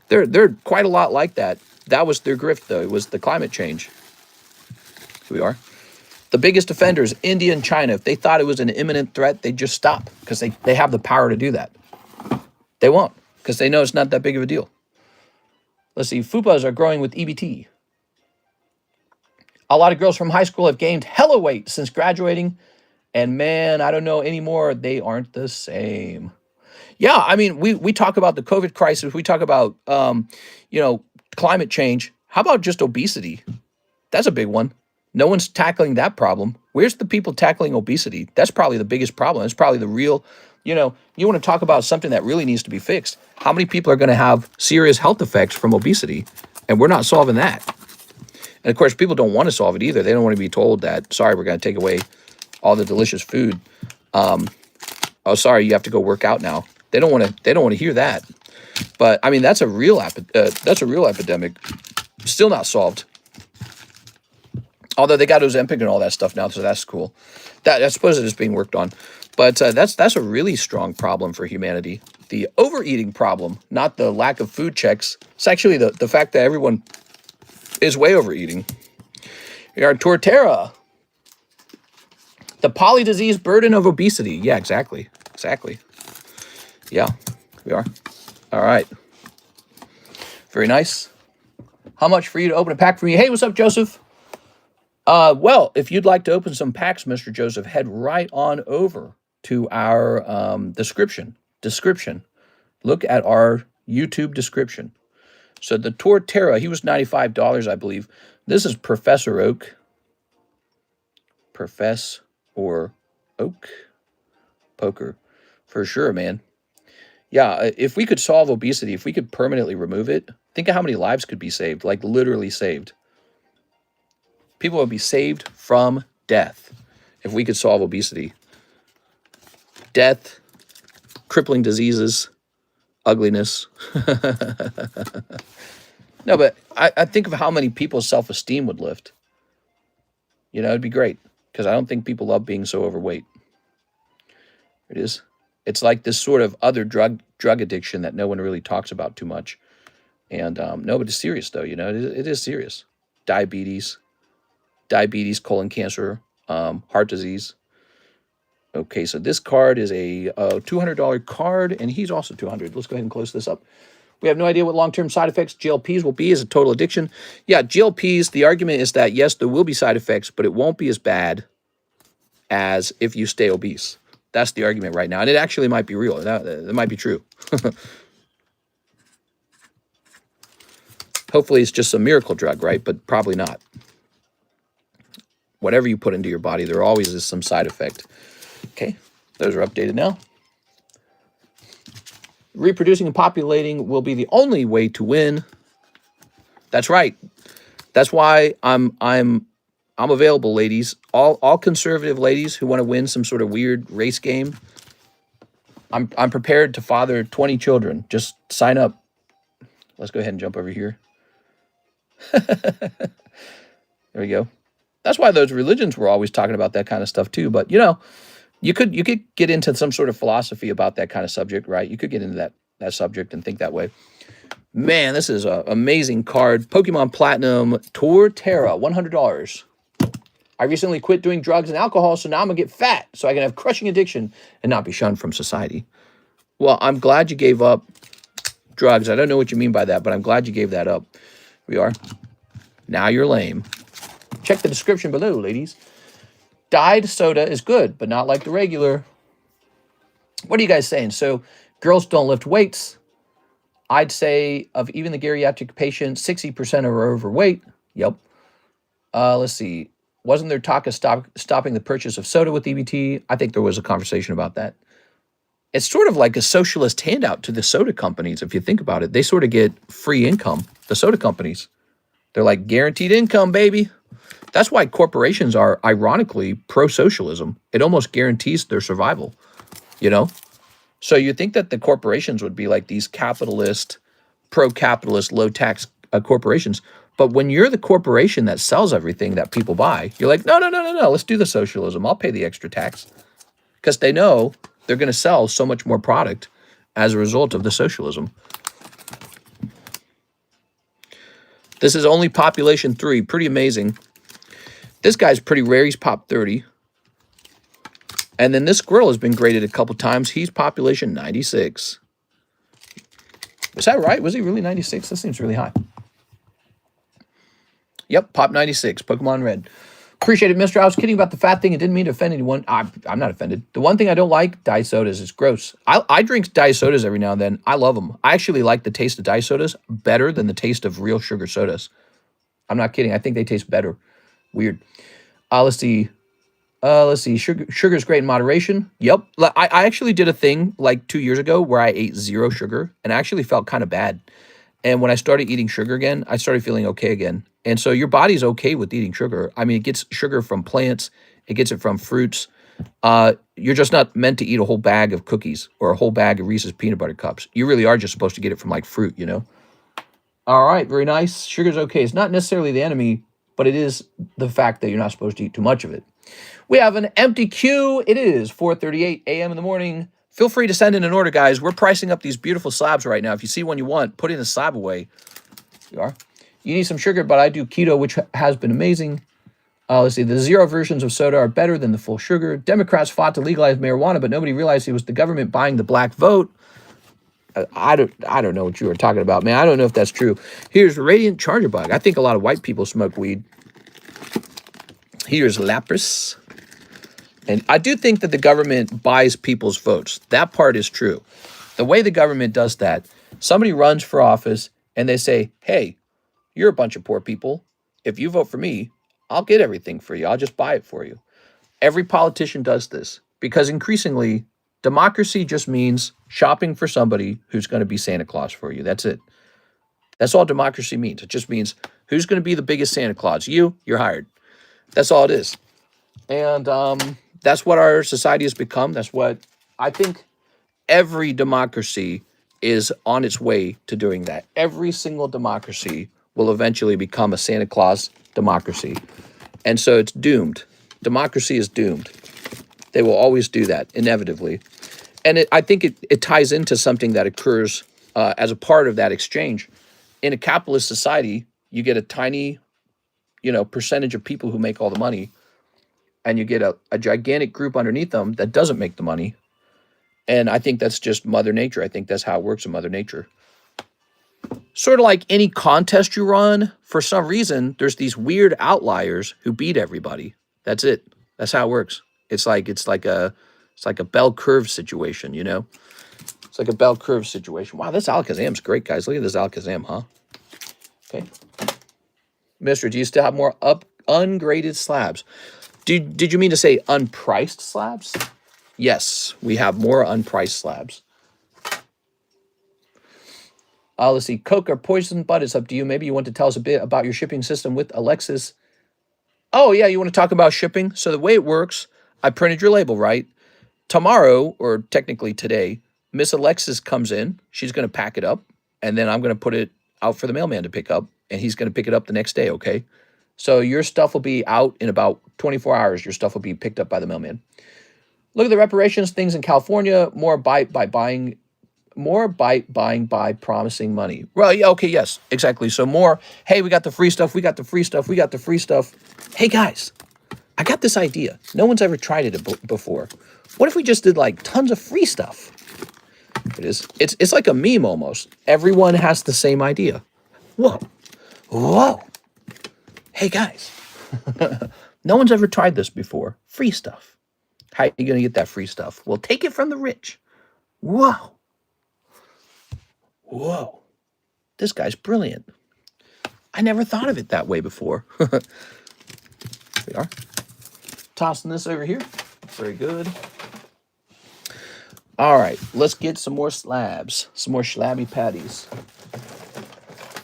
They're quite a lot like that. That was their grift, though. It was the climate change. Here we are. The biggest offenders, India and China, if they thought it was an imminent threat, they'd just stop because they have the power to do that. They won't because they know it's not that big of a deal. Let's see. Fupas are growing with EBT. A lot of girls from high school have gained hella weight since graduating. And man, I don't know anymore. They aren't the same. Yeah, I mean, we talk about the COVID crisis. We talk about, climate change. How about just obesity? That's a big one. No one's tackling that problem. Where's the people tackling obesity? That's probably the biggest problem. It's probably the real, you want to talk about something that really needs to be fixed. How many people are going to have serious health effects from obesity? And we're not solving that. And of course, people don't want to solve it either. They don't want to be told that, sorry, we're going to take away all the delicious food. Oh, sorry, you have to go work out now. They don't want to hear that. But I mean, that's a real epidemic. Still not solved. Although they got Ozempic and all that stuff now, so that's cool. I suppose it is being worked on. But that's a really strong problem for humanity. The overeating problem, not the lack of food checks. It's actually the fact that everyone is way overeating. Here are Torterra. The polydisease burden of obesity. Yeah, exactly. Yeah, we are. All right. Very nice. How much for you to open a pack for me? Hey, what's up, Joseph? Well, if you'd like to open some packs, Mr. Joseph, head right on over to our description. Look at our YouTube description. So the Torterra, he was $95, I believe. This is Professor Oak. Or Oak Poker. For sure, man. Yeah, if we could solve obesity, if we could permanently remove it, think of how many lives could be saved, like literally saved. People would be saved from death if we could solve obesity. Death, crippling diseases, ugliness. No, but I think of how many people's self-esteem would lift. It'd be great because I don't think people love being so overweight. It is. It's like this sort of other drug addiction that no one really talks about too much. And no, but it's serious, though. It is serious. Diabetes, colon cancer, heart disease. Okay, so this card is a $200 card, and he's also $200. Let's go ahead and close this up. We have no idea what long-term side effects GLPs will be as a total addiction. Yeah, GLPs, the argument is that, yes, there will be side effects, but it won't be as bad as if you stay obese. That's the argument right now, and it actually might be real. That might be true. Hopefully it's just a miracle drug, right? But probably not. Whatever you put into your body, there always is some side effect. Okay, those are updated now. Reproducing and populating will be the only way to win. That's right. That's why I'm available, ladies. All conservative ladies who want to win some sort of weird race game. I'm prepared to father 20 children. Just sign up. Let's go ahead and jump over here. There we go. That's why those religions were always talking about that kind of stuff too. But you could get into some sort of philosophy about that kind of subject, right? You could get into that subject and think that way. Man, this is an amazing card. Pokemon Platinum Torterra, $100. I recently quit doing drugs and alcohol, so now I'm going to get fat so I can have crushing addiction and not be shunned from society. Well, I'm glad you gave up drugs. I don't know what you mean by that, but I'm glad you gave that up. We are. Now you're lame. Check the description below, ladies. Dyed soda is good, but not like the regular. What are you guys saying? So girls don't lift weights. I'd say of even the geriatric patients, 60% are overweight. Yep. Let's see. Wasn't there talk of stopping the purchase of soda with EBT? I think there was a conversation about that. It's sort of like a socialist handout to the soda companies. If you think about it, they sort of get free income. The soda companies, they're like guaranteed income, baby. That's why corporations are ironically pro-socialism. It almost guarantees their survival, you know? So you think that the corporations would be like these capitalist, pro-capitalist, low-tax corporations. But when you're the corporation that sells everything that people buy, you're like, no, let's do the socialism. I'll pay the extra tax. Because they know they're going to sell so much more product as a result of the socialism. This is only population 3. Pretty amazing. This guy's pretty rare. He's pop 30. And then this squirrel has been graded a couple times. He's population 96. Was that right? Was he really 96? That seems really high. Yep, pop 96. Pokemon Red. Appreciate it, mister. I was kidding about the fat thing. It didn't mean to offend anyone. I'm not offended. The one thing I don't like, diet sodas. It's gross. I drink diet sodas every now and then. I love them. I actually like the taste of diet sodas better than the taste of real sugar sodas. I'm not kidding. I think they taste better. Weird. Let's see. Sugar's great in moderation. Yep. I actually did a thing like 2 years ago where I ate 0 sugar and I actually felt kind of bad. And when I started eating sugar again, I started feeling okay again. And so your body's okay with eating sugar. I mean, it gets sugar from plants. It gets it from fruits. You're just not meant to eat a whole bag of cookies or a whole bag of Reese's peanut butter cups. You really are just supposed to get it from like fruit, you know? All right, very nice. Sugar's okay. It's not necessarily the enemy, but it is the fact that you're not supposed to eat too much of it. We have an empty queue. It is 4:38 a.m. in the morning. Feel free to send in an order, guys. We're pricing up these beautiful slabs right now. If you see one you want, put in a slab away. You are. You need some sugar, but I do keto, which has been amazing. Let's see. The 0 versions of soda are better than the full sugar. Democrats fought to legalize marijuana, but nobody realized it was the government buying the black vote. I don't know what you were talking about, man. I don't know if that's true. Here's Radiant Charger Bug. I think a lot of white people smoke weed. Here's Lapras. And I do think that the government buys people's votes. That part is true. The way the government does that, somebody runs for office and they say, hey, you're a bunch of poor people. If you vote for me, I'll get everything for you. I'll just buy it for you. Every politician does this because increasingly, democracy just means shopping for somebody who's going to be Santa Claus for you. That's it. That's all democracy means. It just means who's going to be the biggest Santa Claus? You're hired. That's all it is. And that's what our society has become. That's what I think every democracy is on its way to doing that. Every single democracy will eventually become a Santa Claus democracy. And so it's doomed. Democracy is doomed. They will always do that, inevitably. And I think it ties into something that occurs as a part of that exchange. In a capitalist society, you get a tiny, percentage of people who make all the money, and you get a gigantic group underneath them that doesn't make the money. And I think that's just Mother Nature. I think that's how it works in Mother Nature. Sort of like any contest you run, for some reason, there's these weird outliers who beat everybody. That's it. That's how it works. It's like a bell curve situation, It's like a bell curve situation. Wow, this Alakazam's great, guys. Look at this Alakazam, huh? Okay. Mister, do you still have more ungraded slabs? Did you mean to say unpriced slabs? Yes, we have more unpriced slabs. Let's see. Coke or poison, but it's up to you. Maybe you want to tell us a bit about your shipping system with Alexis. Oh, yeah, you want to talk about shipping? So the way it works, I printed your label, right? Tomorrow, or technically today, Miss Alexis comes in. She's going to pack it up, and then I'm going to put it out for the mailman to pick up, and he's going to pick it up the next day, okay? So your stuff will be out in about 24 hours. Your stuff will be picked up by the mailman. Look at the reparations things in California. More by promising money. Well, yeah, okay, yes, exactly. So more, hey, we got the free stuff. We got the free stuff. We got the free stuff. Hey, guys, I got this idea. No one's ever tried it before. What if we just did like tons of free stuff? It's like a meme almost. Everyone has the same idea. Whoa. Hey, guys, No one's ever tried this before. Free stuff. How are you going to get that free stuff? Well, take it from the rich. Whoa. Whoa. This guy's brilliant. I never thought of it that way before. Here we are. Tossing this over here. Very good. All right, let's get some more slabs, some more slabby patties.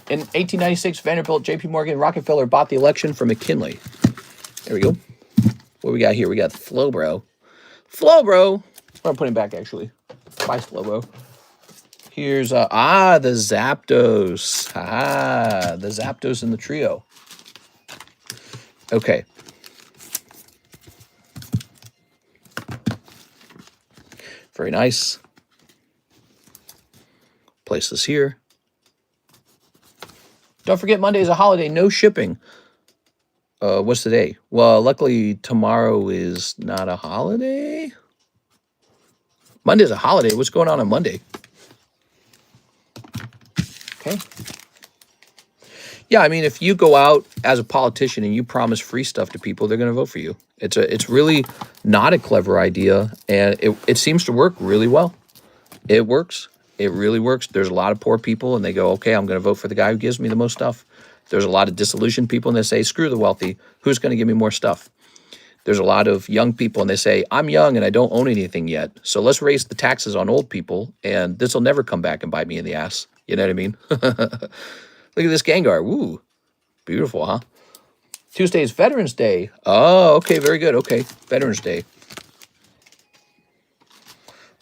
In 1896, Vanderbilt, J.P. Morgan, Rockefeller bought the election from McKinley. There we go. What we got here? We got Flowbro. Flowbro. I'm putting back, actually. Bye, Flowbro. Here's, the Zapdos. The Zapdos in the trio. Okay. Very nice. Place this here. Don't forget, Monday is a holiday. No shipping. What's today? Well, luckily, tomorrow is not a holiday. Monday's a holiday. What's going on Monday? Okay. Yeah, I mean, if you go out as a politician and you promise free stuff to people, they're going to vote for you. It's really not a clever idea, and it seems to work really well. It works. It really works. There's a lot of poor people, and they go, okay, I'm going to vote for the guy who gives me the most stuff. There's a lot of disillusioned people, and they say, screw the wealthy. Who's going to give me more stuff? There's a lot of young people, and they say, I'm young, and I don't own anything yet, so let's raise the taxes on old people, and this will never come back and bite me in the ass. You know what I mean? Look at this Gengar. Woo. Beautiful, huh? Tuesday is Veterans Day. Oh, okay. Very good. Okay. Veterans Day.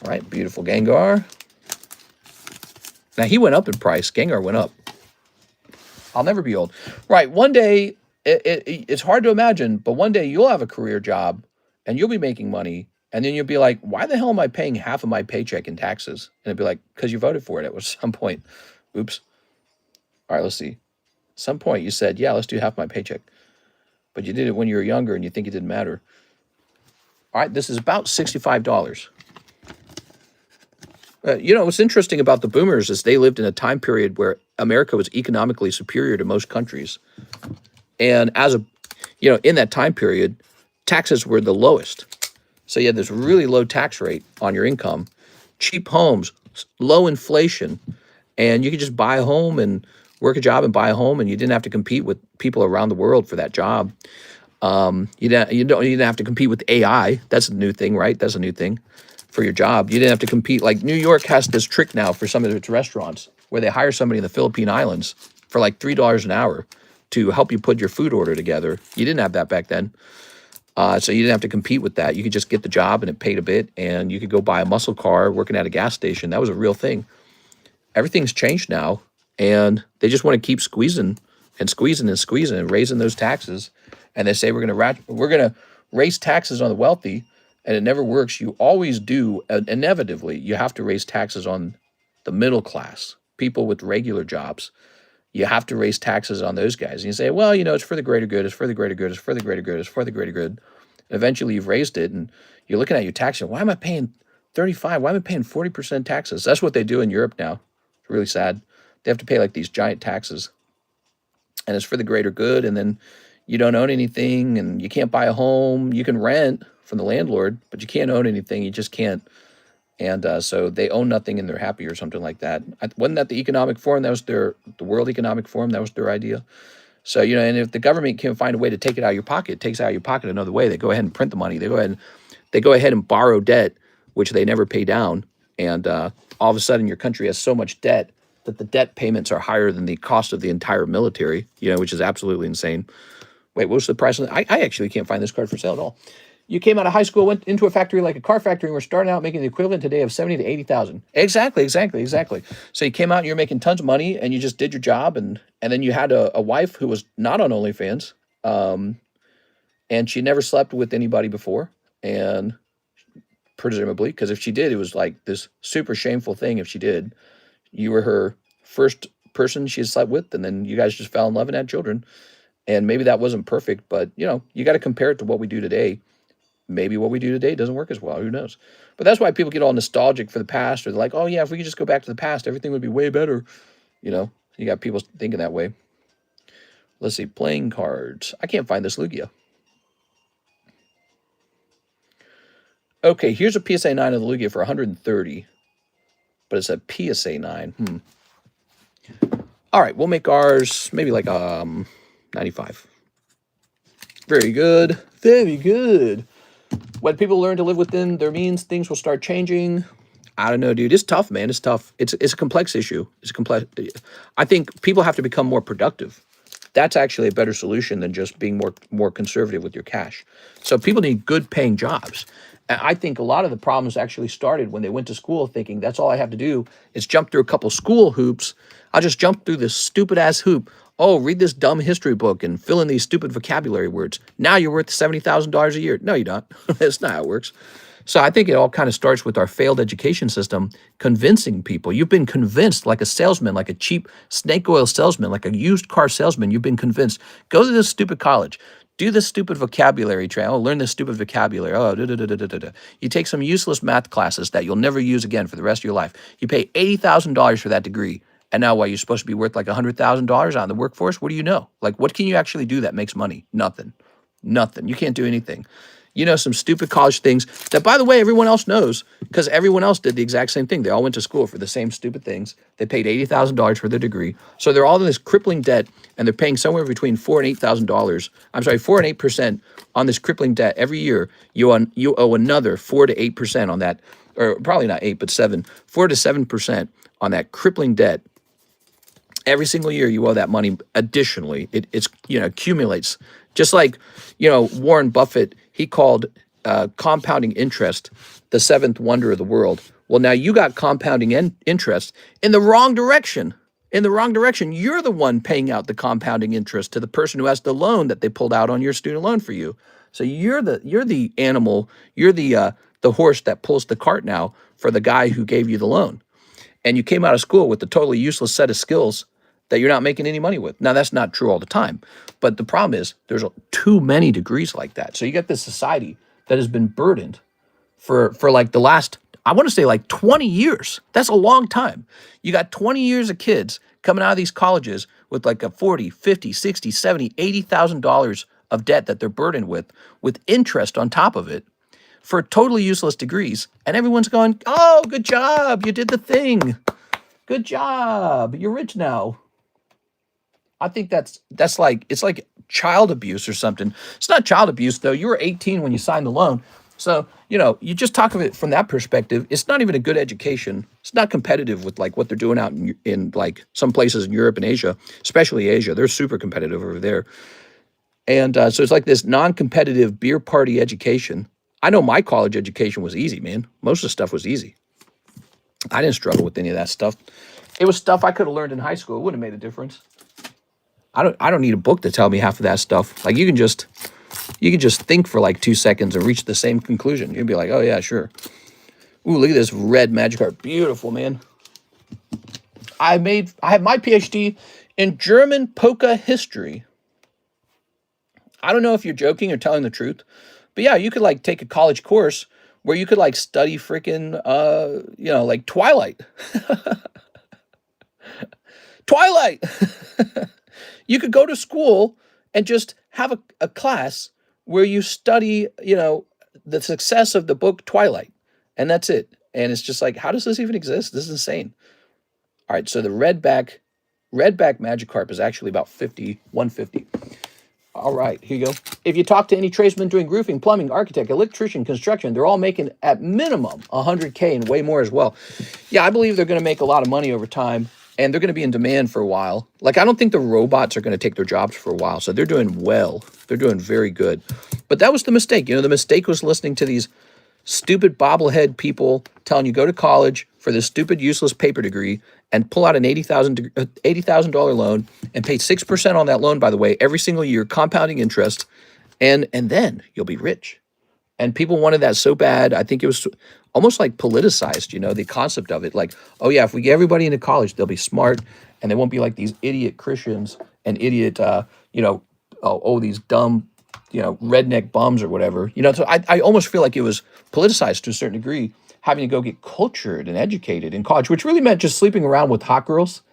All right. Beautiful Gengar. Now, he went up in price. Gengar went up. I'll never be old. Right. One day, it's hard to imagine, but one day you'll have a career job and you'll be making money. And then you'll be like, why the hell am I paying half of my paycheck in taxes? And it'd be like, because you voted for it at some point. Oops. All right, let's see. At some point you said, yeah, let's do half my paycheck. But you did it when you were younger and you think it didn't matter. All right, this is about $65. You know, what's interesting about the boomers is they lived in a time period where America was economically superior to most countries. And in that time period, taxes were the lowest. So you had this really low tax rate on your income, cheap homes, low inflation, and you could just buy a home and work a job and buy a home, and you didn't have to compete with people around the world for that job. You didn't have to compete with AI. That's a new thing, right? That's a new thing for your job. You didn't have to compete. Like New York has this trick now for some of its restaurants where they hire somebody in the Philippine Islands for like $3 an hour to help you put your food order together. You didn't have that back then. So you didn't have to compete with that. You could just get the job and it paid a bit, and you could go buy a muscle car working at a gas station. That was a real thing. Everything's changed now, and they just want to keep squeezing and squeezing and squeezing and raising those taxes. And they say we're gonna raise taxes on the wealthy, and it never works. You always do. Inevitably, you have to raise taxes on the middle class, people with regular jobs. You have to raise taxes on those guys. And you say, well, it's for the greater good, it's for the greater good, it's for the greater good, it's for the greater good. And eventually you've raised it, and you're looking at your tax, why am I paying 35? Why am I paying 40% taxes? That's what they do in Europe now. It's really sad. They have to pay like these giant taxes. And it's for the greater good, and then you don't own anything, and you can't buy a home. You can rent from the landlord, but you can't own anything. You just can't. And so they own nothing and they're happy or something like that. Wasn't that the Economic Forum? That was the World Economic Forum. That was their idea. So, and if the government can find a way to take it out of your pocket, it takes it out of your pocket another way. They go ahead and print the money. They go ahead and borrow debt, which they never pay down. And all of a sudden your country has so much debt that the debt payments are higher than the cost of the entire military, which is absolutely insane. Wait, what's the price? I actually can't find this card for sale at all. You came out of high school, went into a factory like a car factory, and we're starting out making the equivalent today of 70 to 80,000. Exactly. So you came out and you're making tons of money, and you just did your job, and then you had a wife who was not on OnlyFans, and she never slept with anybody before, and presumably, because if she did, it was like this super shameful thing. If she did, you were her first person she had slept with, and then you guys just fell in love and had children. And maybe that wasn't perfect, but you got to compare it to what we do today. Maybe what we do today doesn't work as well. Who knows? But that's why people get all nostalgic for the past, or they're like, oh yeah, if we could just go back to the past, everything would be way better. You got people thinking that way. Let's see, playing cards. I can't find this Lugia. Okay, here's a PSA 9 of the Lugia for 130. But it's a PSA 9. All right, we'll make ours maybe like 95. Very good. Very good. When people learn to live within their means, things will start changing. I don't know, dude. It's tough, man. It's tough. It's a complex issue. It's complex. I think people have to become more productive. That's actually a better solution than just being more conservative with your cash. So people need good paying jobs. And I think a lot of the problems actually started when they went to school thinking that's all I have to do is jump through a couple school hoops. I'll just jump through this stupid ass hoop. Oh, read this dumb history book and fill in these stupid vocabulary words. Now you're worth $70,000 a year. No, you don't. That's not how it works. So I think it all kind of starts with our failed education system convincing people. You've been convinced like a salesman, like a cheap snake oil salesman, like a used car salesman. You've been convinced. Go to this stupid college. Do this stupid vocabulary train. Oh, learn this stupid vocabulary. Oh, da, da, da, da, da, da. You take some useless math classes that you'll never use again for the rest of your life. You pay $80,000 for that degree. And now what, you're supposed to be worth like $100,000 on the workforce? What do you know? Like, what can you actually do that makes money? Nothing. Nothing. You can't do anything. You know, some stupid college things that, by the way, everyone else knows because everyone else did the exact same thing. They all went to school for the same stupid things. They paid $80,000 for their degree. So they're all in this crippling debt and they're paying somewhere between $4,000 and $8,000. I'm sorry, 4 and 8% on this crippling debt every year. You owe another 4 to 8% on that, or probably not 8, but 7, 4 to 7% on that crippling debt. Every single year you owe that money additionally. It's accumulates. Just like, Warren Buffett, he called compounding interest the seventh wonder of the world. Well, now you got compounding interest in the wrong direction. In the wrong direction. You're the one paying out the compounding interest to the person who has the loan that they pulled out on your student loan for you. So you're the animal, you're the horse that pulls the cart now for the guy who gave you the loan. And you came out of school with a totally useless set of skills that you're not making any money with. Now, that's not true all the time. But the problem is there's too many degrees like that. So you get this society that has been burdened for like the last, I want to say like 20 years. That's a long time. You got 20 years of kids coming out of these colleges with like a 40, 50, 60, 70, $80,000 of debt that they're burdened with interest on top of it for totally useless degrees. And everyone's going, oh, good job. You did the thing. Good job. You're rich now. I think that's like, it's like child abuse or something. It's not child abuse though. You were 18 when you signed the loan. So, you just talk of it from that perspective. It's not even a good education. It's not competitive with like what they're doing out in like some places in Europe and Asia, especially Asia. They're super competitive over there. And so it's like this non-competitive beer party education. I know my college education was easy, man. Most of the stuff was easy. I didn't struggle with any of that stuff. It was stuff I could have learned in high school. It wouldn't have made a difference. I don't need a book to tell me half of that stuff. Like you can just think for like 2 seconds and reach the same conclusion. You'd be like, oh yeah, sure. Ooh, look at this red magic card. Beautiful, man. I have my PhD in German polka history. I don't know if you're joking or telling the truth, but yeah, you could like take a college course where you could like study freaking like Twilight. Twilight. You could go to school and just have a class where you study, the success of the book Twilight. And that's it. And it's just like, how does this even exist? This is insane. All right, so the redback Magikarp is actually about 150. All right, here you go. If you talk to any tradesman doing roofing, plumbing, architect, electrician, construction, they're all making at minimum $100K and way more as well. Yeah, I believe they're going to make a lot of money over time. And they're going to be in demand for a while. Like, I don't think the robots are going to take their jobs for a while. So they're doing well. They're doing very good. But that was the mistake. The mistake was listening to these stupid bobblehead people telling you go to college for this stupid, useless paper degree and pull out an $80,000 loan and pay 6% on that loan, by the way, every single year, compounding interest. And then you'll be rich. And people wanted that so bad. I think it was almost like politicized, the concept of it. Like, oh yeah, if we get everybody into college, they'll be smart and they won't be like these idiot Christians and idiot, these dumb, redneck bums or whatever. So I almost feel like it was politicized to a certain degree, having to go get cultured and educated in college, which really meant just sleeping around with hot girls,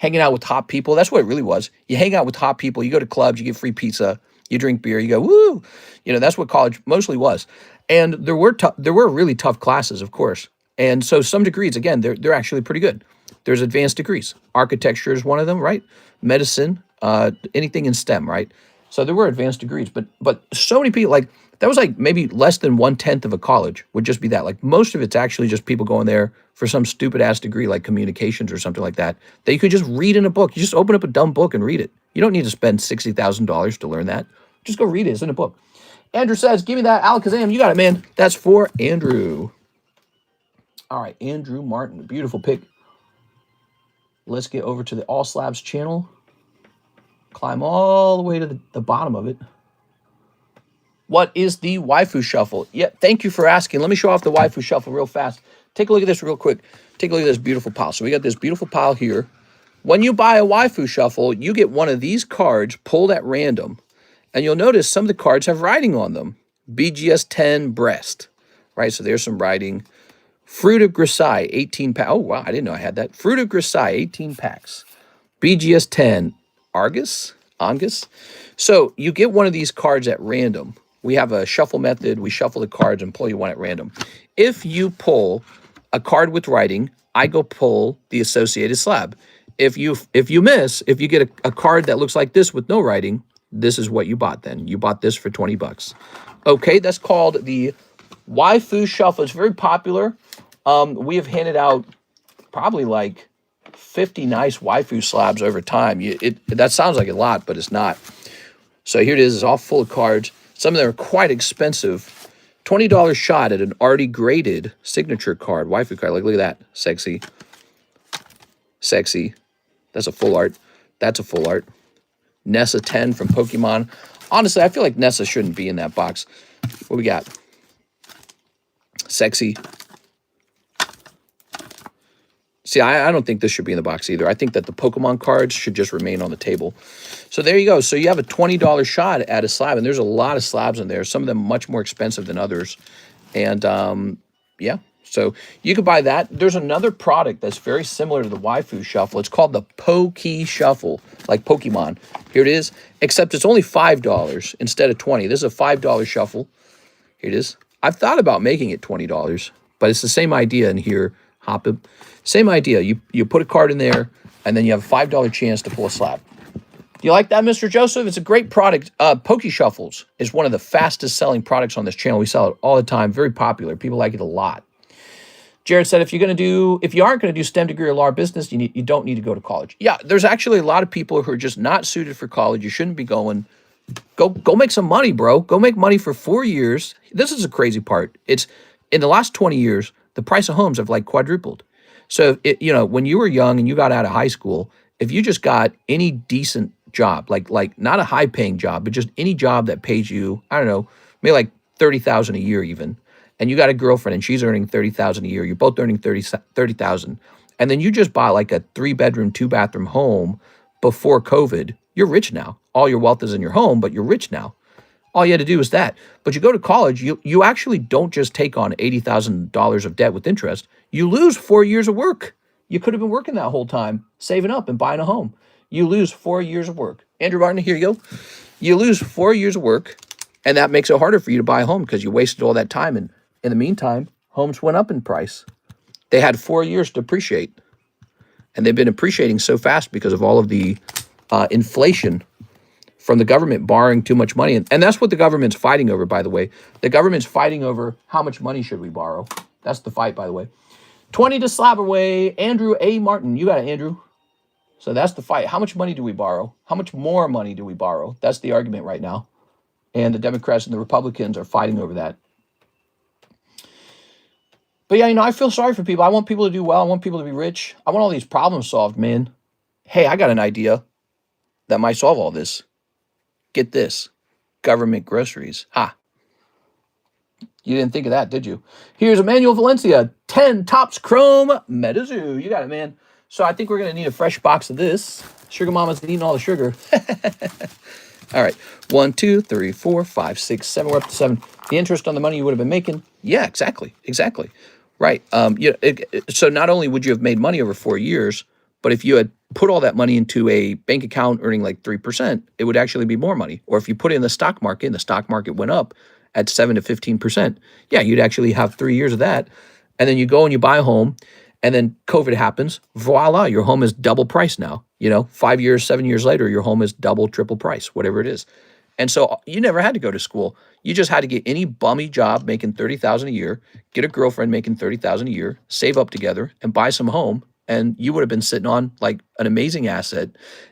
hanging out with hot people. That's what it really was. You hang out with hot people. You go to clubs. You get free pizza. You drink beer. You go, woo. That's what college mostly was. And there were really tough classes, of course. And so some degrees, again, they're actually pretty good. There's advanced degrees. Architecture is one of them, right? Medicine, anything in STEM, right? So there were advanced degrees, but so many people, like, that was like maybe less than 1/10 of a college would just be that. Like, most of it's actually just people going there for some stupid ass degree like communications or something like that you could just read in a book. You just open up a dumb book and read it. You don't need to spend $60,000 to learn that. Just go read it. It's in a book. Andrew says, give me that Alakazam. You got it, man. That's for Andrew. All right, Andrew Martin. Beautiful pick. Let's get over to the All Slabs channel. Climb all the way to the bottom of it. What is the Waifu Shuffle? Yeah, thank you for asking. Let me show off the Waifu Shuffle real fast. Take a look at this real quick. Take a look at this beautiful pile. So we got this beautiful pile here. When you buy a Waifu Shuffle, you get one of these cards pulled at random. And you'll notice some of the cards have writing on them. BGS 10 Breast. Right, so there's some writing. Fruit of Grisai, 18 packs. Oh, wow, I didn't know I had that. Fruit of Grisai, 18 packs. BGS 10 Angus. So you get one of these cards at random. We have a shuffle method. We shuffle the cards and pull you one at random. If you pull a card with writing, I go pull the associated slab. If you miss, if you get a card that looks like this with no writing, this is what you bought then. You bought this for 20 bucks. Okay, that's called the Waifu Shuffle. It's very popular. We have handed out probably like 50 nice Waifu slabs over time. That sounds like a lot, but it's not. So here it is. It's all full of cards. Some of them are quite expensive. $20 shot at an already graded signature card, Waifu card. Like, look at that. Sexy. Sexy. That's a full art. That's a full art. Nessa 10 from Pokemon. Honestly, I feel like Nessa shouldn't be in that box. What we got? Sexy. See, I don't think this should be in the box either. I think that the Pokemon cards should just remain on the table. So there you go. So you have a $20 shot at a slab, and there's a lot of slabs in there. Some of them much more expensive than others. And, yeah, so you could buy that. There's another product that's very similar to the Waifu Shuffle. It's called the Poke Shuffle, like Pokemon. Here it is, except it's only $5 instead of $20. This is a $5 shuffle. Here it is. I've thought about making it $20, but it's the same idea in here. Hop it. Same idea. You put a card in there, and then you have a $5 chance to pull a slab. Do you like that, Mr. Joseph? It's a great product. Poke Shuffles is one of the fastest selling products on this channel. We sell it all the time. Very popular. People like it a lot. Jared said, if you aren't going to do STEM degree or law or business, you don't need to go to college. Yeah, there's actually a lot of people who are just not suited for college. You shouldn't be going. Go make some money, bro. Go make money for 4 years. This is the crazy part. It's in the last 20 years, the price of homes have like quadrupled. So, when you were young and you got out of high school, if you just got any decent job, like not a high paying job, but just any job that pays you, I don't know, maybe like $30,000 a year even, and you got a girlfriend and she's earning $30,000 a year, you're both earning $30,000, and then you just buy like a 3-bedroom, 2-bathroom home before COVID, you're rich now. All your wealth is in your home, but you're rich now. All you had to do is that. But you go to college, you actually don't just take on $80,000 of debt with interest. You lose 4 years of work. You could have been working that whole time, saving up and buying a home. You lose 4 years of work. Andrew Martin, here you go. You lose 4 years of work, and that makes it harder for you to buy a home because you wasted all that time. And in the meantime, homes went up in price. They had 4 years to appreciate. And they've been appreciating so fast because of all of the inflation from the government borrowing too much money. And that's what the government's fighting over, by the way. The government's fighting over how much money should we borrow. That's the fight, by the way. 20 to slab away. Andrew A. Martin. You got it, Andrew. So that's the fight. How much money do we borrow? How much more money do we borrow? That's the argument right now. And the Democrats and the Republicans are fighting over that. But yeah, I feel sorry for people. I want people to do well. I want people to be rich. I want all these problems solved, man. Hey, I got an idea that might solve all this. Get this. Government groceries. Ha. You didn't think of that, did you? Here's Emmanuel Valencia. 10 Topps Chrome MetaZoo. You got it, man. So I think we're going to need a fresh box of this. Sugar Mama's eating all the sugar. All right. 1, 2, 3, 4, 5, 6, 7. We're up to 7. The interest on the money you would have been making. Yeah, exactly. Exactly. Right. So not only would you have made money over 4 years, But if you had put all that money into a bank account earning like 3%, it would actually be more money. Or if you put it in the stock market and the stock market went up at 7 to 15%, yeah, you'd actually have 3 years of that. And then you go and you buy a home, and then COVID happens. Voila, your home is double price now. 5 years, 7 years later, your home is double, triple price, whatever it is. And so you never had to go to school. You just had to get any bummy job making 30,000 a year, get a girlfriend making 30,000 a year, save up together, and buy some home, and you would have been sitting on like an amazing asset.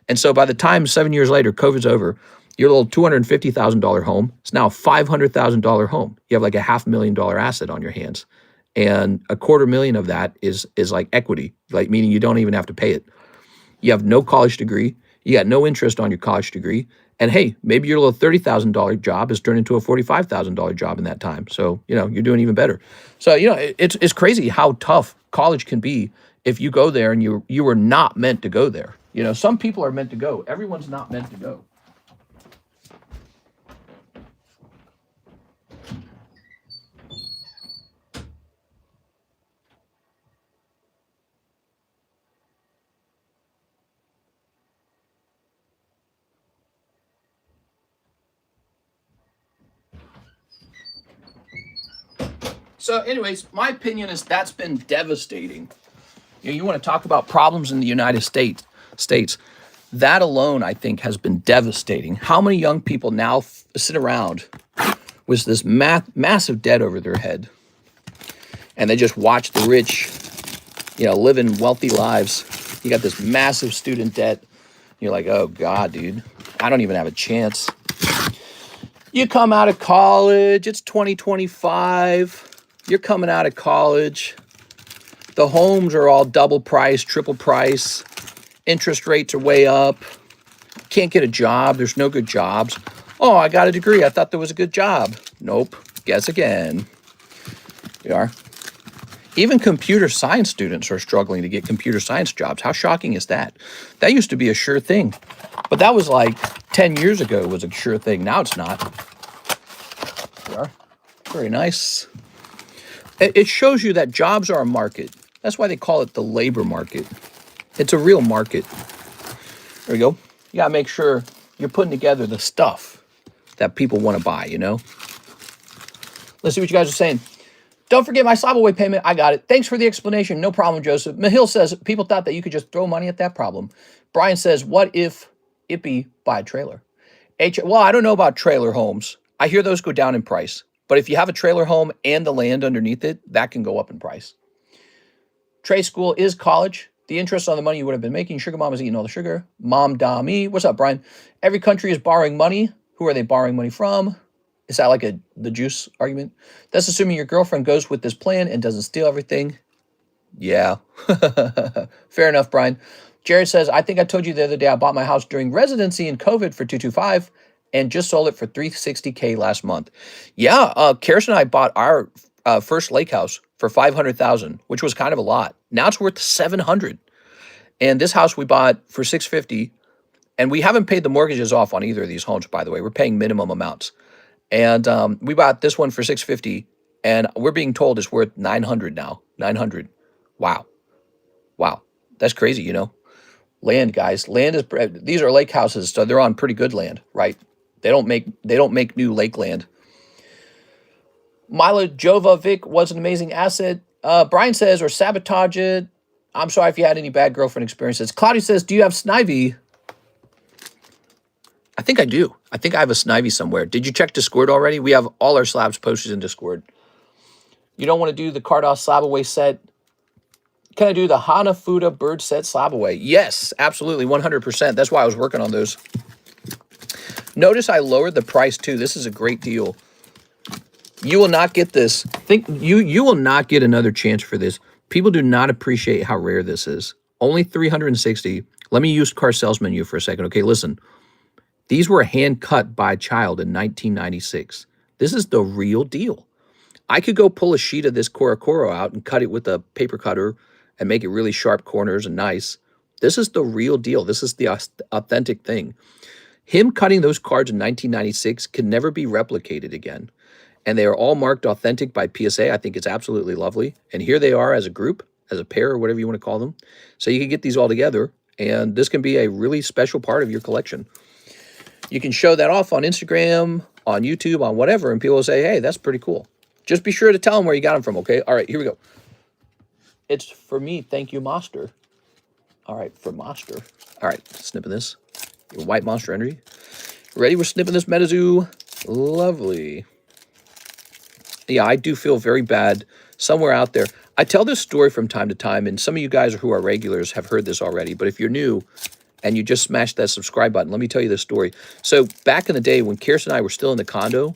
And so by the time 7 years later, COVID's over, your little $250,000 home is now a $500,000 home. You have like a $500,000 asset on your hands, and $250,000 of that is like equity, like meaning you don't even have to pay it. You have no college degree. You got no interest on your college degree. And hey, maybe your little $30,000 job has turned into a $45,000 job in that time. So, you're doing even better. So, it's crazy how tough college can be if you go there and you were not meant to go there. Some people are meant to go. Everyone's not meant to go. So anyways, my opinion is that's been devastating. You want to talk about problems in the United States. That alone, I think, has been devastating. How many young people now sit around with this massive debt over their head, and they just watch the rich, living wealthy lives. You got this massive student debt. You're like, oh God, dude, I don't even have a chance. You come out of college, it's 2025. You're coming out of college. The homes are all double price, triple price. Interest rates are way up. Can't get a job. There's no good jobs. Oh, I got a degree. I thought there was a good job. Nope. Guess again. You are. Even computer science students are struggling to get computer science jobs. How shocking is that? That used to be a sure thing. But that was like 10 years ago, it was a sure thing. Now it's not. You are. Very nice. It shows you that jobs are a market. That's why they call it the labor market. It's a real market. There we go. You got to make sure you're putting together the stuff that people want to buy, Let's see what you guys are saying. Don't forget my Slab away payment. I got it. Thanks for the explanation. No problem, Joseph. Mahil says, people thought that you could just throw money at that problem. Brian says, what if Ippy buy a trailer? Well, I don't know about trailer homes. I hear those go down in price. But if you have a trailer home and the land underneath it, that can go up in price. Trade school is college. The interest on the money you would have been making. Sugar mom is eating all the sugar. Mom da me. What's up, Brian? Every country is borrowing money. Who are they borrowing money from? Is that like the juice argument? That's assuming your girlfriend goes with this plan and doesn't steal everything. Yeah. Fair enough, Brian. Jared says, I think I told you the other day I bought my house during residency in COVID for $225 and just sold it for $360K last month. Yeah, Karis and I bought our first lake house for $500,000, which was kind of a lot. Now it's worth $700,000. And this house we bought for $650,000, and we haven't paid the mortgages off on either of these homes, by the way. We're paying minimum amounts. And we bought this one for $650,000, and we're being told it's worth $900,000 now. $900,000. Wow. That's crazy, Land, guys. Land is, these are lake houses, so they're on pretty good land, right? They don't make new lake land. Milo Jovovic was an amazing asset. Brian says, or sabotage it. I'm sorry if you had any bad girlfriend experiences. Claudia says, do you have Snivy? I think I do. I think I have a Snivy somewhere. Did you check Discord already? We have all our slabs posted in Discord. You don't want to do the Cardos slab away set. Can I do the Hanafuda bird set slab away? Yes, absolutely, 100%. That's why I was working on those. Notice I lowered the price too. This is a great deal. You will not get this. You will not get another chance for this. People do not appreciate how rare this is. Only 360. Let me use car sales menu for a second. Okay, listen. These were hand cut by a child in 1996. This is the real deal. I could go pull a sheet of this Korokoro out and cut it with a paper cutter and make it really sharp corners and nice. This is the real deal. This is the authentic thing. Him cutting those cards in 1996 can never be replicated again. And they are all marked authentic by PSA. I think it's absolutely lovely. And here they are as a group as a pair or whatever you want to call them. So you can get these all together, and this can be a really special part of your collection. You can show that off on Instagram, on YouTube, on whatever, and people will say, hey, that's pretty cool. Just be sure to tell them where you got them from, okay? All right, here we go. It's for me, thank you, Monster. All right, for Monster. All right, snipping this. Your white Monster Energy. Ready? We're snipping this Metazoo. Lovely. Yeah, I do feel very bad somewhere out there. I tell this story from time to time, and some of you guys who are regulars have heard this already, but if you're new and you just smashed that subscribe button, let me tell you this story. So back in the day when Kirsten and I were still in the condo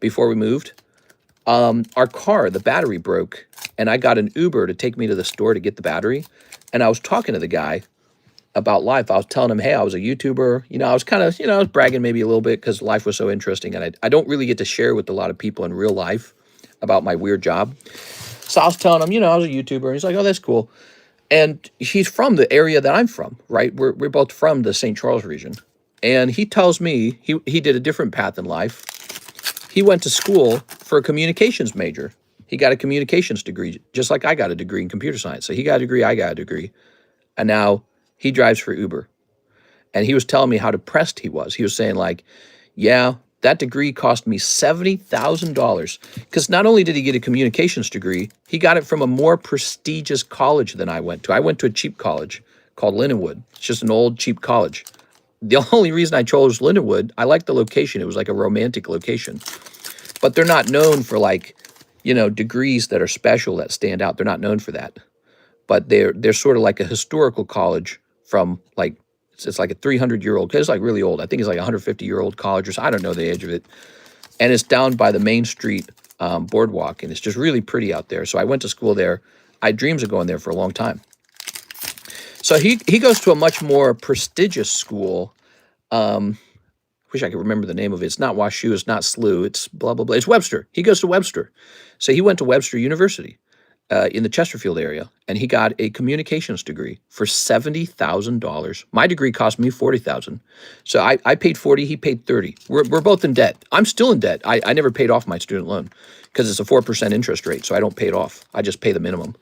before we moved, our car, the battery broke, and I got an Uber to take me to the store to get the battery. And I was talking to the guy about life. I was telling him, hey, I was a YouTuber. You know, I was kind of, I was bragging maybe a little bit because life was so interesting. And I don't really get to share with a lot of people in real life about my weird job. So I was telling him, I was a YouTuber. And he's like, oh, that's cool. And he's from the area that I'm from, right? We're both from the St. Charles region. And he tells me he did a different path in life. He went to school for a communications major. He got a communications degree, just like I got a degree in computer science. So he got a degree, I got a degree. And now he drives for Uber. And he was telling me how depressed he was. He was saying like, yeah, that degree cost me $70,000. Because not only did he get a communications degree, he got it from a more prestigious college than I went to. I went to a cheap college called Lindenwood. It's just an old cheap college. The only reason I chose Lindenwood, I liked the location. It was like a romantic location. But they're not known for like, degrees that are special that stand out. They're not known for that. But they're sort of like a historical college from like, it's like a 300-year-old, because it's like really old. I think it's like a 150-year-old college or so. I don't know the age of it. And it's down by the Main Street boardwalk, and it's just really pretty out there. So I went to school there. I had dreams of going there for a long time. So he goes to a much more prestigious school. Wish I could remember the name of it. It's not WashU, it's not SLU, it's blah, blah, blah. It's Webster. He goes to Webster. So he went to Webster University in the Chesterfield area, and he got a communications degree for $70,000. My degree cost me $40,000. So I paid 40, he paid 30. We're both in debt. I'm still in debt. I never paid off my student loan because it's a 4% interest rate, so I don't pay it off. I just pay the minimum.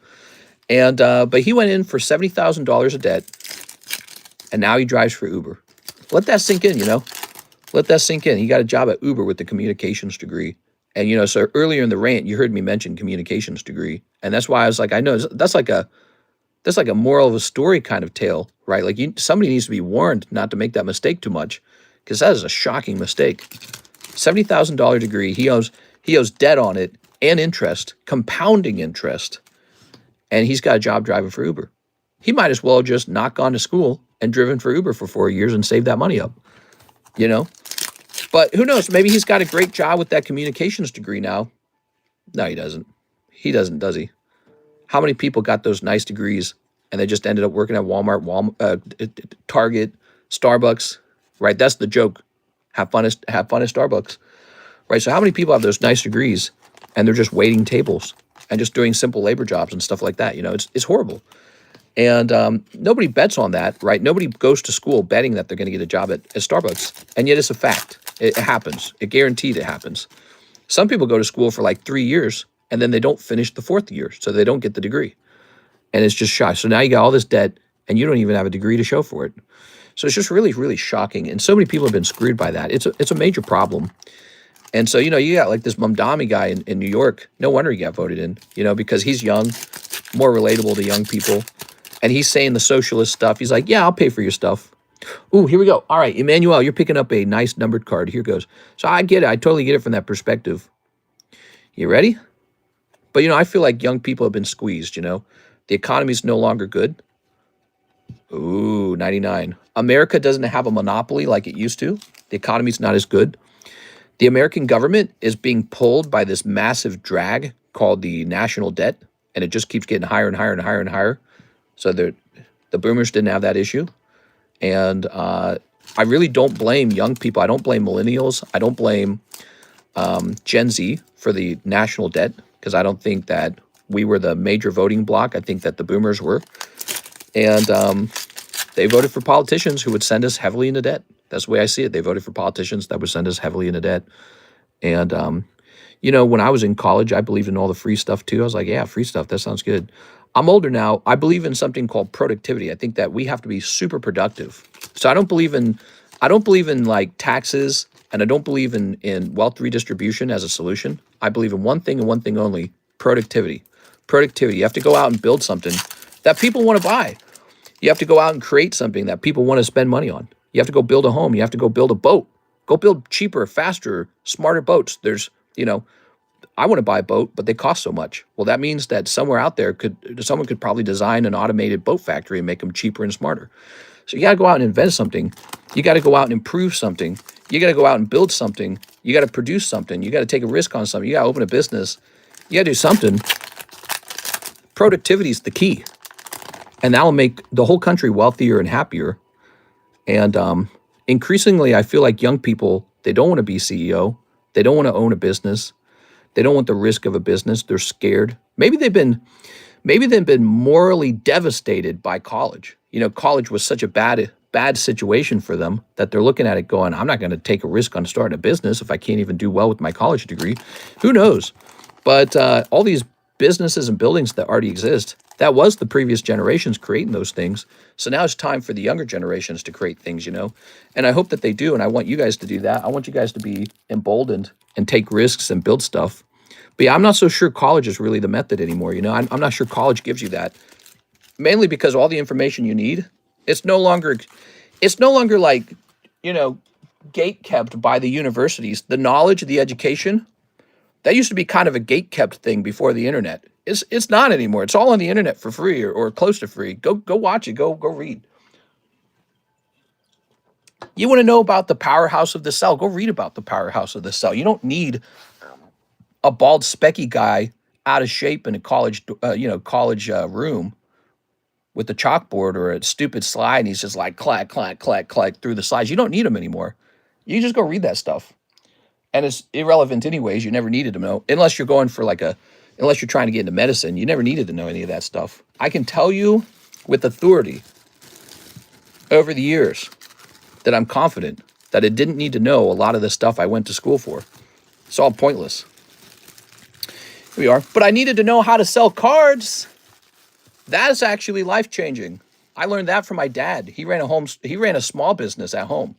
And but he went in for $70,000 of debt, and now he drives for Uber. Let that sink in, Let that sink in. He got a job at Uber with the communications degree. And, so earlier in the rant, you heard me mention communications degree. And that's why I was like, I know that's like a moral of a story kind of tale, right? Like somebody needs to be warned not to make that mistake too much, because that is a shocking mistake. $70,000 degree. He owes debt on it and interest, compounding interest. And he's got a job driving for Uber. He might as well have just not gone to school and driven for Uber for 4 years and saved that money up, But who knows? Maybe he's got a great job with that communications degree now. No, he doesn't. He doesn't, does he? How many people got those nice degrees and they just ended up working at Walmart, Target, Starbucks, right? That's the joke. Have fun at Starbucks, right? So how many people have those nice degrees and they're just waiting tables and just doing simple labor jobs and stuff like that? It's horrible. And nobody bets on that, right? Nobody goes to school betting that they're going to get a job at Starbucks. And yet it's a fact. It happens. It guaranteed it happens. Some people go to school for like 3 years, and then they don't finish the 4th year, so they don't get the degree. And it's just shy. So now you got all this debt, and you don't even have a degree to show for it. So it's just really, really shocking. And so many people have been screwed by that. It's a major problem. And so, you got like this Mamdani guy in New York. No wonder he got voted in, because he's young, more relatable to young people. And he's saying the socialist stuff. He's like, yeah, I'll pay for your stuff. Ooh, here we go. All right, Emmanuel, you're picking up a nice numbered card. Here goes. So I get it. I totally get it from that perspective. You ready? But, I feel like young people have been squeezed, The economy's no longer good. Ooh, 99. America doesn't have a monopoly like it used to. The economy's not as good. The American government is being pulled by this massive drag called the national debt, and it just keeps getting higher and higher and higher and higher. So the boomers didn't have that issue. And I really don't blame young people. I don't blame millennials. I don't blame Gen Z for the national debt, because I don't think that we were the major voting bloc. I think that the boomers were. And they voted for politicians who would send us heavily into debt. That's the way I see it. They voted for politicians that would send us heavily into debt. And, When I was in college, I believed in all the free stuff too. I was like, yeah, free stuff, that sounds good. I'm older now. I believe in something called productivity. I think that we have to be super productive. So I don't believe in like taxes, and I don't believe in wealth redistribution as a solution. I believe in one thing and one thing only: productivity. Productivity. You have to go out and build something that people want to buy. You have to go out and create something that people want to spend money on. You have to go build a home. You have to go build a boat. Go build cheaper, faster, smarter boats. I want to buy a boat, but they cost so much. Well, that means that somewhere out there someone could probably design an automated boat factory and make them cheaper and smarter. So you got to go out and invent something. You got to go out and improve something. You got to go out and build something. You got to produce something. You got to take a risk on something. You got to open a business. You got to do something. Productivity is the key. And that will make the whole country wealthier and happier. And increasingly, I feel like young people, they don't want to be CEO. They don't want to own a business. They don't want the risk of a business. They're scared. Maybe they've been morally devastated by college. College was such a bad situation for them that they're looking at it going, I'm not going to take a risk on starting a business if I can't even do well with my college degree. Who knows? But all these businesses and buildings that already exist, that was the previous generations creating those things. So now it's time for the younger generations to create things, And I hope that they do, and I want you guys to do that. I want you guys to be emboldened and take risks and build stuff. But yeah, I'm not so sure college is really the method anymore. I'm not sure college gives you that. Mainly because all the information you need, it's no longer like, gate kept by the universities. The knowledge, the education, that used to be kind of a gate kept thing before the internet. It's not anymore. It's all on the internet for free or close to free. Go watch it. Go read. You want to know about the powerhouse of the cell? Go read about the powerhouse of the cell. You don't need a bald, specky guy out of shape in a college room with a chalkboard or a stupid slide, and he's just like clack, clack, clack, clack through the slides. You don't need him anymore. You just go read that stuff. And it's irrelevant anyways. You never needed to know, unless you're going for unless you're trying to get into medicine. You never needed to know any of that stuff. I can tell you with authority over the years that I'm confident that I didn't need to know a lot of the stuff I went to school for. It's all pointless. Here we are. But I needed to know how to sell cards. That is actually life-changing. I learned that from my dad. He ran a small business at home.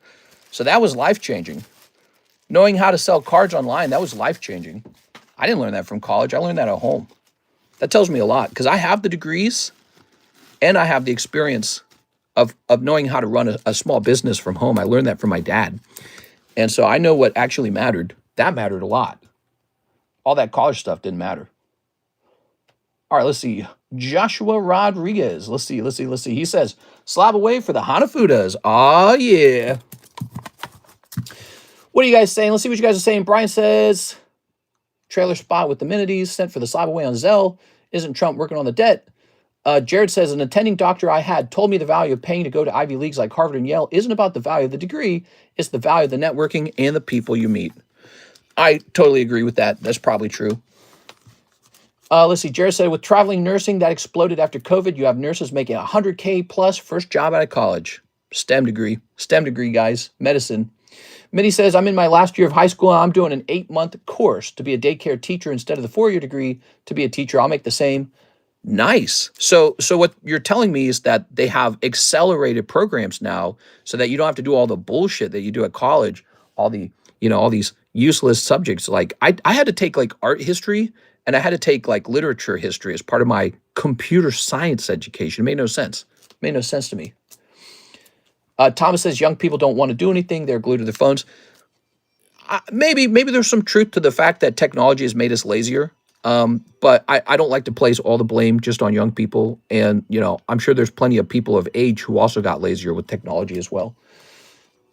So that was life-changing. Knowing how to sell cards online, that was life-changing. I didn't learn that from college. I learned that at home. That tells me a lot because I have the degrees and I have the experience of knowing how to run a small business from home. I learned that from my dad. And so I know what actually mattered. That mattered a lot. All that college stuff didn't matter. All right, let's see. Joshua Rodriguez. Let's see. He says, slab away for the Hanafudas. Oh, yeah. What are you guys saying? Let's see what you guys are saying. Brian says, trailer spot with amenities sent for the slab away on ZELLE. Isn't Trump working on the debt? Jared says, an attending doctor I had told me the value of paying to go to Ivy Leagues like Harvard and Yale isn't about the value of the degree. It's the value of the networking and the people you meet. I totally agree with that. That's probably true. Let's see. Jared said, with traveling nursing that exploded after COVID, you have nurses making $100K plus first job out of college. STEM degree, guys. Medicine. Minnie says, I'm in my last year of high school and I'm doing an 8-month course to be a daycare teacher instead of the 4-year degree to be a teacher. I'll make the same. Nice. So what you're telling me is that they have accelerated programs now so that you don't have to do all the bullshit that you do at college, all these useless subjects. Like I had to take like art history and I had to take like literature history as part of my computer science education. It made no sense. It made no sense to me. Thomas says young people don't want to do anything. They're glued to their phones. Maybe there's some truth to the fact that technology has made us lazier. But I don't like to place all the blame just on young people. And, I'm sure there's plenty of people of age who also got lazier with technology as well.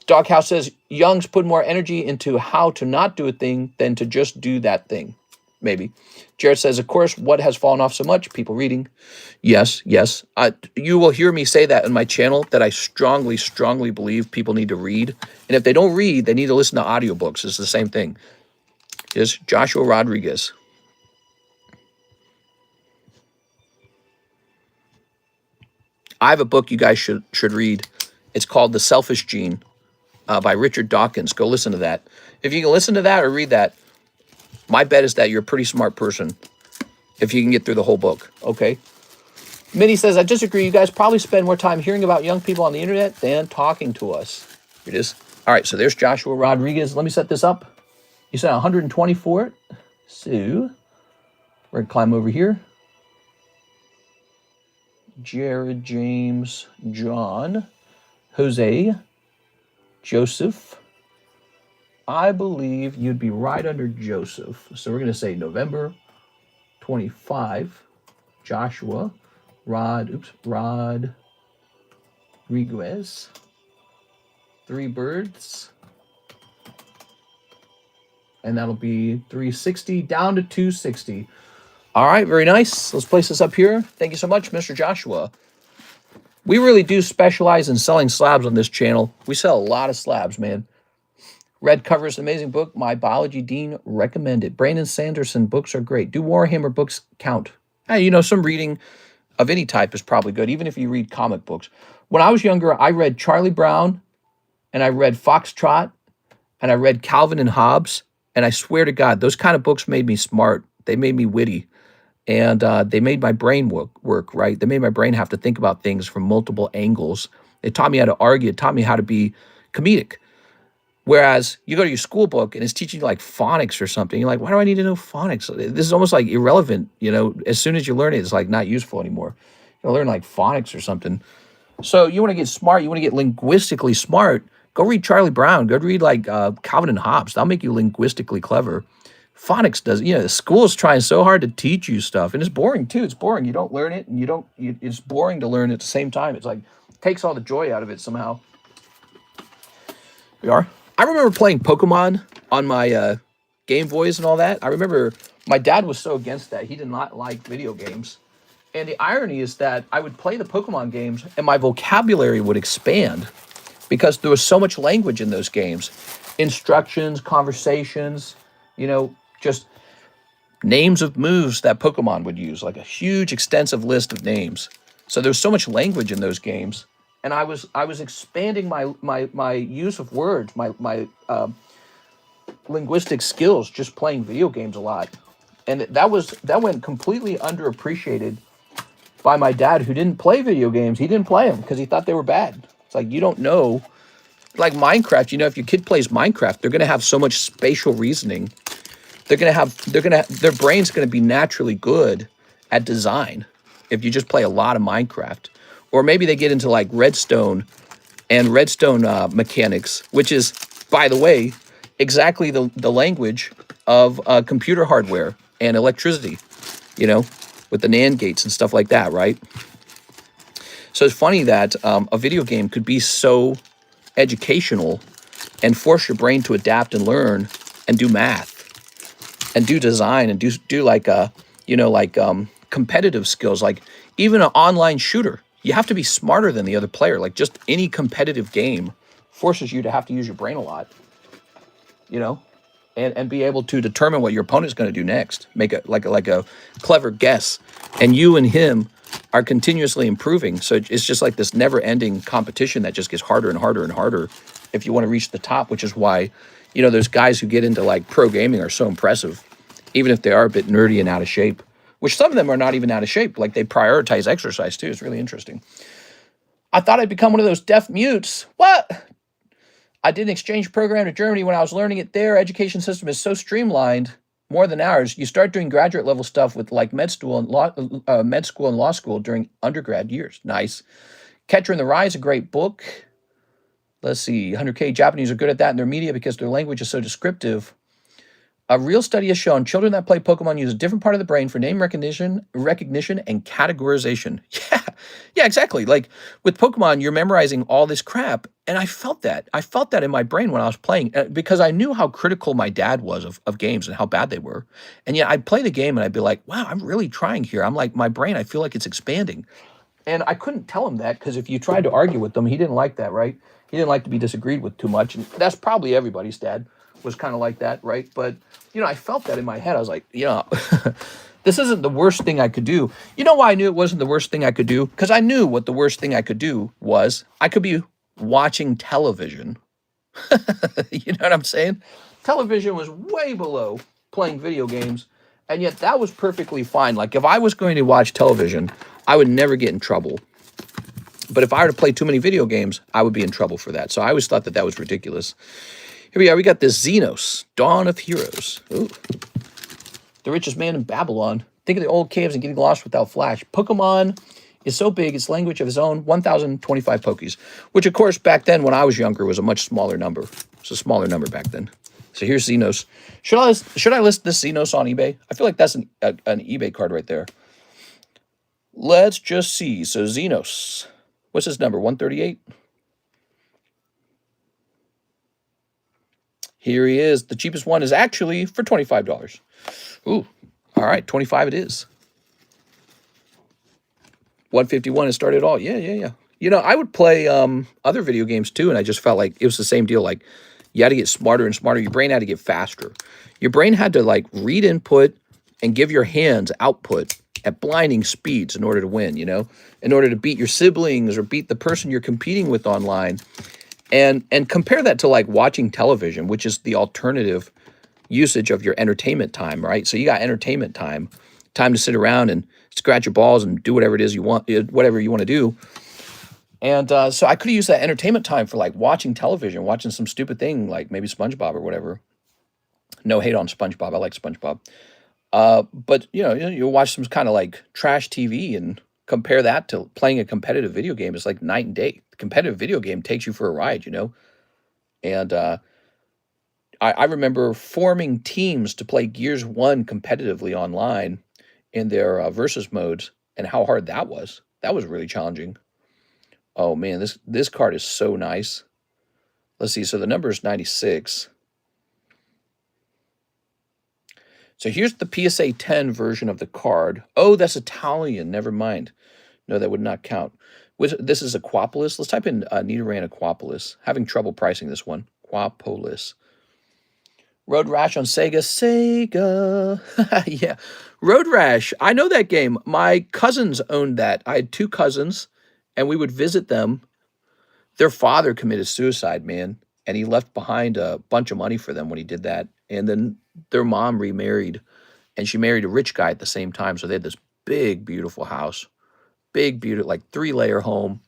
Doghouse says youngs put more energy into how to not do a thing than to just do that thing. Maybe. Jared says, of course, what has fallen off so much? People reading. Yes. You will hear me say that in my channel, that I strongly, strongly believe people need to read. And if they don't read, they need to listen to audiobooks. It's the same thing. Is Joshua Rodriguez. I have a book you guys should read. It's called The Selfish Gene by Richard Dawkins. Go listen to that. If you can listen to that or read that, My bet is that you're a pretty smart person if you can get through the whole book, okay? Minnie says, I disagree. You guys probably spend more time hearing about young people on the internet than talking to us. Here it is. All right, so there's Joshua Rodriguez. Let me set this up. You said 120 for it. So we're going to climb over here. Jared, James, John, Jose, Joseph. I believe you'd be right under Joseph. So we're going to say November 25, Joshua, Rodriguez, 3 birds. And that'll be 360 down to 260. All right, very nice. Let's place this up here. Thank you so much, Mr. Joshua. We really do specialize in selling slabs on this channel. We sell a lot of slabs, man. Red Cover is an amazing book. My biology dean recommended. Brandon Sanderson books are great. Do Warhammer books count? You know, some reading of any type is probably good, even if you read comic books. When I was younger, I read Charlie Brown, and I read Foxtrot, and I read Calvin and Hobbes, and I swear to God, those kind of books made me smart. They made me witty, and they made my brain work, right? They made my brain have to think about things from multiple angles. It taught me how to argue. It taught me how to be comedic. Whereas you go to your school book and it's teaching you like phonics or something. You're like, why do I need to know phonics? This is almost like irrelevant. You know, as soon as you learn it, it's like not useful anymore. You learn like phonics or something. So you want to get smart. You want to get linguistically smart. Go read Charlie Brown. Go read like Calvin and Hobbes. That'll make you linguistically clever. Phonics does, you know, the school is trying so hard to teach you stuff. And it's boring too. It's boring. You don't learn it and it's boring to learn at the same time. It's like, it takes all the joy out of it somehow. We are. I remember playing Pokemon on my Game Boys and all that. I remember my dad was so against that. He did not like video games. And the irony is that I would play the Pokemon games and my vocabulary would expand because there was so much language in those games. Instructions, conversations, you know, just names of moves that Pokemon would use, like a huge extensive list of names. So there was so much language in those games. And I was expanding my use of words, my linguistic skills, just playing video games a lot, and that went completely underappreciated by my dad, who didn't play video games. He didn't play them because he thought they were bad. It's like, you don't know, like Minecraft. You know, if your kid plays Minecraft, they're going to have so much spatial reasoning. Their brain's going to be naturally good at design if you just play a lot of Minecraft. Or maybe they get into like redstone mechanics, which is, by the way, exactly the language of computer hardware and electricity, you know, with the NAND gates and stuff like that, right? So it's funny that a video game could be so educational and force your brain to adapt and learn and do math and do design and do like competitive skills, like even an online shooter. You have to be smarter than the other player. Like just any competitive game forces you to have to use your brain a lot, you know, and be able to determine what your opponent's going to do next. Make a clever guess. And you and him are continuously improving. So it's just like this never-ending competition that just gets harder and harder and harder if you want to reach the top, which is why, you know, those guys who get into like pro gaming are so impressive, even if they are a bit nerdy and out of shape. Which some of them are not even out of shape. Like they prioritize exercise too. It's really interesting. I thought I'd become one of those deaf mutes. What? I did an exchange program to Germany. When I was learning it there, education system is so streamlined, more than ours. You start doing graduate level stuff with like med school and law school during undergrad years. Nice. Catcher in the Rye is a great book. Let's see. 100K Japanese are good at that in their media because their language is so descriptive. A real study has shown children that play Pokemon use a different part of the brain for name recognition, and categorization. Yeah, exactly. Like with Pokemon, you're memorizing all this crap, and I felt that. I felt that in my brain when I was playing because I knew how critical my dad was of games and how bad they were. And yet I'd play the game and I'd be like, wow, I'm really trying here. I'm like, my brain, I feel like it's expanding. And I couldn't tell him that because if you tried to argue with him, he didn't like that, right? He didn't like to be disagreed with too much. And that's probably everybody's dad was kind of like that, right? But, you know, I felt that in my head. I was like, you know, this isn't the worst thing I could do. You know why I knew it wasn't the worst thing I could do? Because I knew what the worst thing I could do was. I could be watching television. You know what I'm saying? Television was way below playing video games, and yet that was perfectly fine. Like if I was going to watch television, I would never get in trouble. But if I were to play too many video games, I would be in trouble for that. So I always thought that that was ridiculous. Here we are. We got this Xenos, Dawn of Heroes. Ooh. The richest man in Babylon. Think of the old caves and getting lost without flash. Pokemon is so big, it's language of his own. 1,025 Pokies, which of course back then when I was younger was a much smaller number. It's a smaller number back then. So here's Xenos. Should I list this Xenos on eBay? I feel like that's an eBay card right there. Let's just see. So Xenos. What's his number? 138? Here he is. The cheapest one is actually for $25. Ooh, all right, 25 it is. 151 has started all. Yeah. You know, I would play other video games too, and I just felt like it was the same deal. Like, you had to get smarter and smarter. Your brain had to get faster. Your brain had to, like, read input and give your hands output at blinding speeds in order to win, you know? In order to beat your siblings or beat the person you're competing with online. And compare that to, like, watching television, which is the alternative usage of your entertainment time, right? So you got entertainment time to sit around and scratch your balls and do whatever it is you want, whatever you want to do. And so I could have used that entertainment time for like watching television, watching some stupid thing like maybe SpongeBob or whatever. No hate on SpongeBob. I like SpongeBob. But you watch some kind of like trash TV and compare that to playing a competitive video game. It's like night and day. The competitive video game takes you for a ride, you know? And I remember forming teams to play Gears 1 competitively online in their versus modes and how hard that was. That was really challenging. Oh man, this card is so nice. Let's see. So the number is 96. So here's the PSA 10 version of the card. Oh, that's Italian. Never mind. No, that would not count. This is Aquapolis. Let's type in Nidoran Aquapolis. Having trouble pricing this one. Aquapolis. Road Rash on Sega. Yeah. Road Rash. I know that game. My cousins owned that. I had two cousins, and we would visit them. Their father committed suicide, man, and he left behind a bunch of money for them when he did that. And then their mom remarried, and she married a rich guy at the same time. So they had this big, beautiful house. Big, beautiful, like 3-layer home.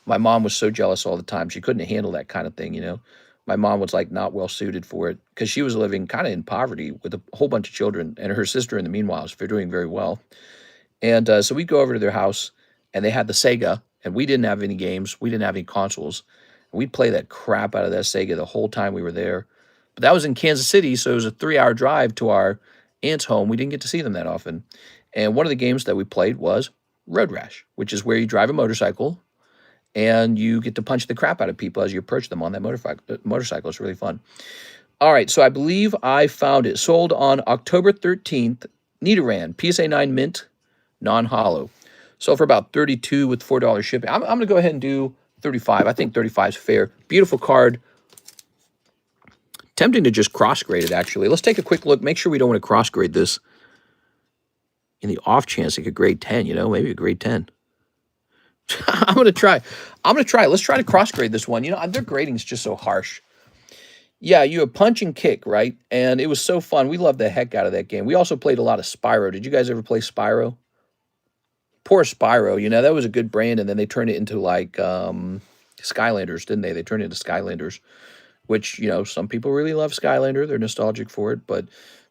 My mom was so jealous all the time. She couldn't handle that kind of thing, you know. My mom was like not well suited for it because she was living kind of in poverty with a whole bunch of children, and her sister in the meanwhile was doing very well. And so we'd go over to their house, and they had the Sega, and we didn't have any games. We didn't have any consoles. We'd play that crap out of that Sega the whole time we were there. But that was in Kansas City, so it was a 3-hour drive to our aunt's home. We didn't get to see them that often. And one of the games that we played was Road Rash, which is where you drive a motorcycle, and you get to punch the crap out of people as you approach them on that motorcycle. It's really fun. All right, so I believe I found it. Sold on October 13th. Nidoran, PSA 9 mint, non-hollow. Sold for about $32 with $4 shipping. I'm going to go ahead and do 35. I think 35 is fair. Beautiful card. Tempting to just cross-grade it, actually. Let's take a quick look. Make sure we don't want to cross-grade this. In the off chance it could grade 10, you know, maybe a grade 10. I'm going to try. Let's try to cross-grade this one. You know, their grading is just so harsh. Yeah, you have punch and kick, right? And it was so fun. We loved the heck out of that game. We also played a lot of Spyro. Did you guys ever play Spyro? Poor Spyro, you know, that was a good brand, and then they turned it into, like, Skylanders, didn't they? They turned it into Skylanders, which, you know, some people really love Skylander. They're nostalgic for it, but,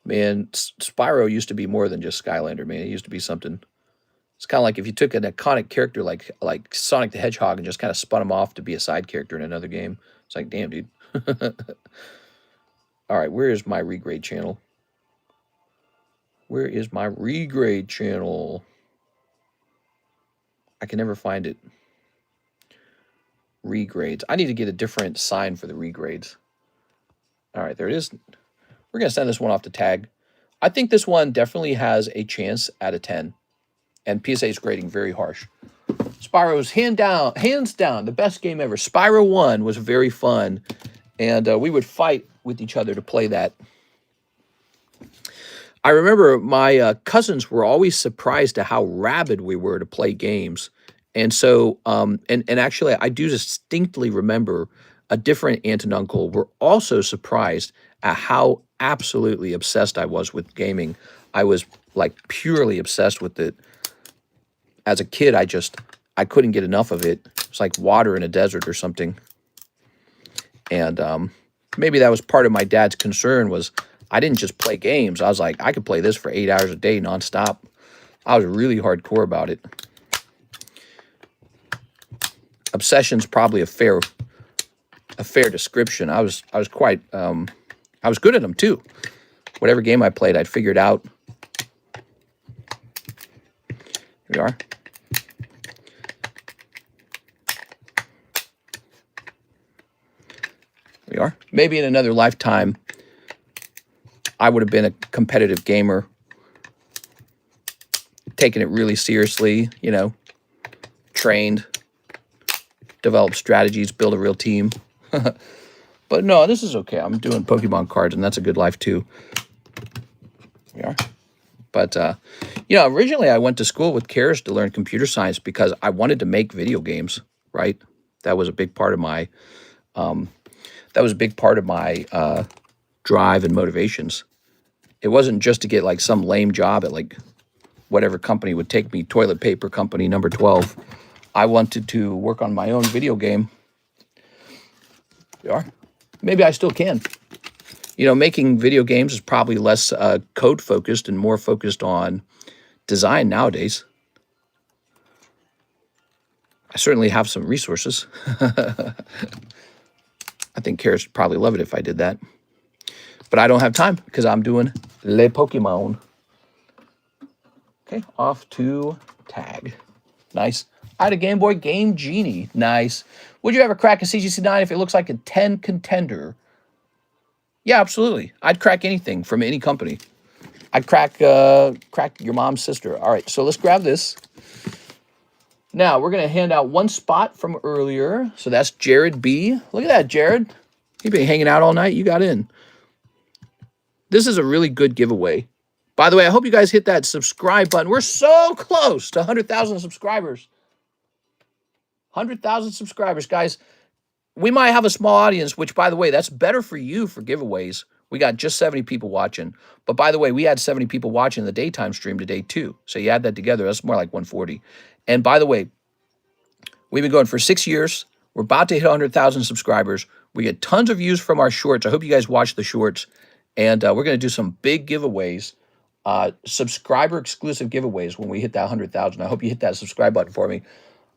man, Spyro used to be more than just Skylander, man. It used to be something. It's kind of like if you took an iconic character like Sonic the Hedgehog and just kind of spun him off to be a side character in another game. It's like, damn, dude. All right, where is my regrade channel? Where is my regrade channel? I can never find it. Regrades. I need to get a different sign for the regrades. All right, there it is. We're going to send this one off to tag. I think this one definitely has a chance at a 10. And PSA's grading very harsh. Spyro's hands down, the best game ever. Spyro 1 was very fun. And we would fight with each other to play that. I remember my cousins were always surprised at how rabid we were to play games. And so, and actually, I do distinctly remember a different aunt and uncle were also surprised at how absolutely obsessed I was with gaming. I was like purely obsessed with it. As a kid, I couldn't get enough of it. It's like water in a desert or something. And maybe that was part of my dad's concern was I didn't just play games. I was like, I could play this for 8 hours a day nonstop. I was really hardcore about it. Obsession's probably a fair description. I was quite I was good at them too. Whatever game I played, I'd figure it out. Here we are. We are. Maybe in another lifetime, I would have been a competitive gamer, taking it really seriously, you know, trained, developed strategies, build a real team. But no, this is okay. I'm doing Pokemon cards, and that's a good life too. We are. But, you know, originally I went to school with Karis to learn computer science because I wanted to make video games, right? That was a big part of my, drive and motivations. It wasn't just to get like some lame job at like whatever company would take me, toilet paper company number 12. I wanted to work on my own video game. We are. Maybe I still can. You know, making video games is probably less code focused and more focused on design nowadays. I certainly have some resources. I think Karis would probably love it if I did that. But I don't have time because I'm doing Les Pokemon. Okay, off to tag. Nice. I had a Game Boy Game Genie. Nice. Would you ever crack a CGC9 if it looks like a 10 contender? Yeah, absolutely. I'd crack anything from any company. I'd crack your mom's sister. All right, so let's grab this. Now, we're going to hand out one spot from earlier. So that's Jared B. Look at that, Jared. You've been hanging out all night. You got in. This is a really good giveaway. By the way, I hope you guys hit that subscribe button. We're so close to 100,000 subscribers. 100,000 subscribers, guys. We might have a small audience, which, by the way, that's better for you for giveaways. We got just 70 people watching. But by the way, we had 70 people watching the daytime stream today, too. So you add that together, that's more like 140. And by the way, we've been going for 6 years. We're about to hit 100,000 subscribers. We get tons of views from our shorts. I hope you guys watch the shorts. And we're going to do some big giveaways, subscriber-exclusive giveaways when we hit that 100,000. I hope you hit that subscribe button for me.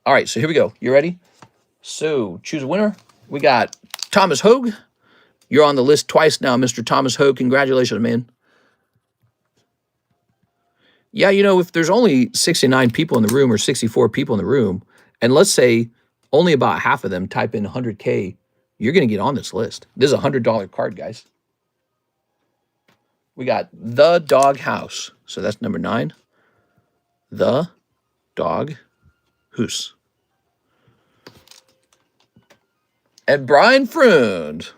All right, so here we go. You ready? So choose a winner. We got Thomas Hogue. You're on the list twice now, Mr. Thomas Hogue. Congratulations, man. Yeah, you know, if there's only 69 people in the room or 64 people in the room, and let's say only about half of them type in 100K, you're going to get on this list. This is a $100 card, guys. We got The Dog House. So that's number 9. The Dog House. And Brian Freund.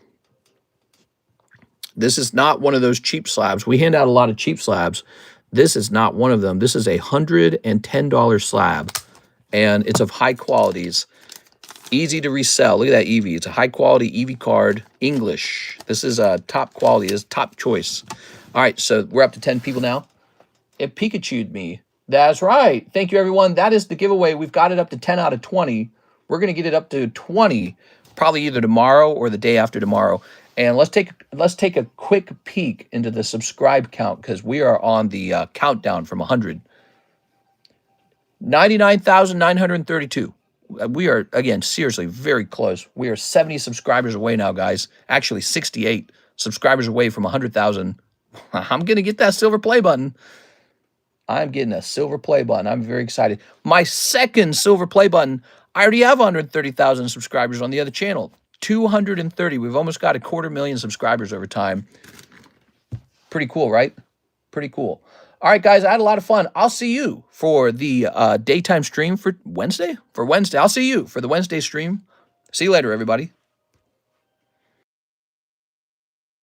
This is not one of those cheap slabs. We hand out a lot of cheap slabs. This is not one of them. This is a $110 slab, and it's of high qualities. Easy to resell. Look at that Eevee. It's a high-quality Eevee card. English. This is a top quality. This is top choice. All right, so we're up to 10 people now. It Pikacha'd me. That's right. Thank you, everyone. That is the giveaway. We've got it up to 10 out of 20. We're going to get it up to 20 probably either tomorrow or the day after tomorrow. And let's take a quick peek into the subscribe count because we are on the countdown from 100. 99,932. We are, again, seriously very close. We are 70 subscribers away now, guys. Actually, 68 subscribers away from 100,000. I'm going to get that silver play button. I'm getting a silver play button. I'm very excited. My second silver play button. I already have 130,000 subscribers on the other channel. 230. We've almost got 250,000 subscribers over time. Pretty cool, right? Pretty cool. All right, guys, I had a lot of fun. I'll see you for the daytime stream for Wednesday. I'll see you for the Wednesday stream. See you later, everybody.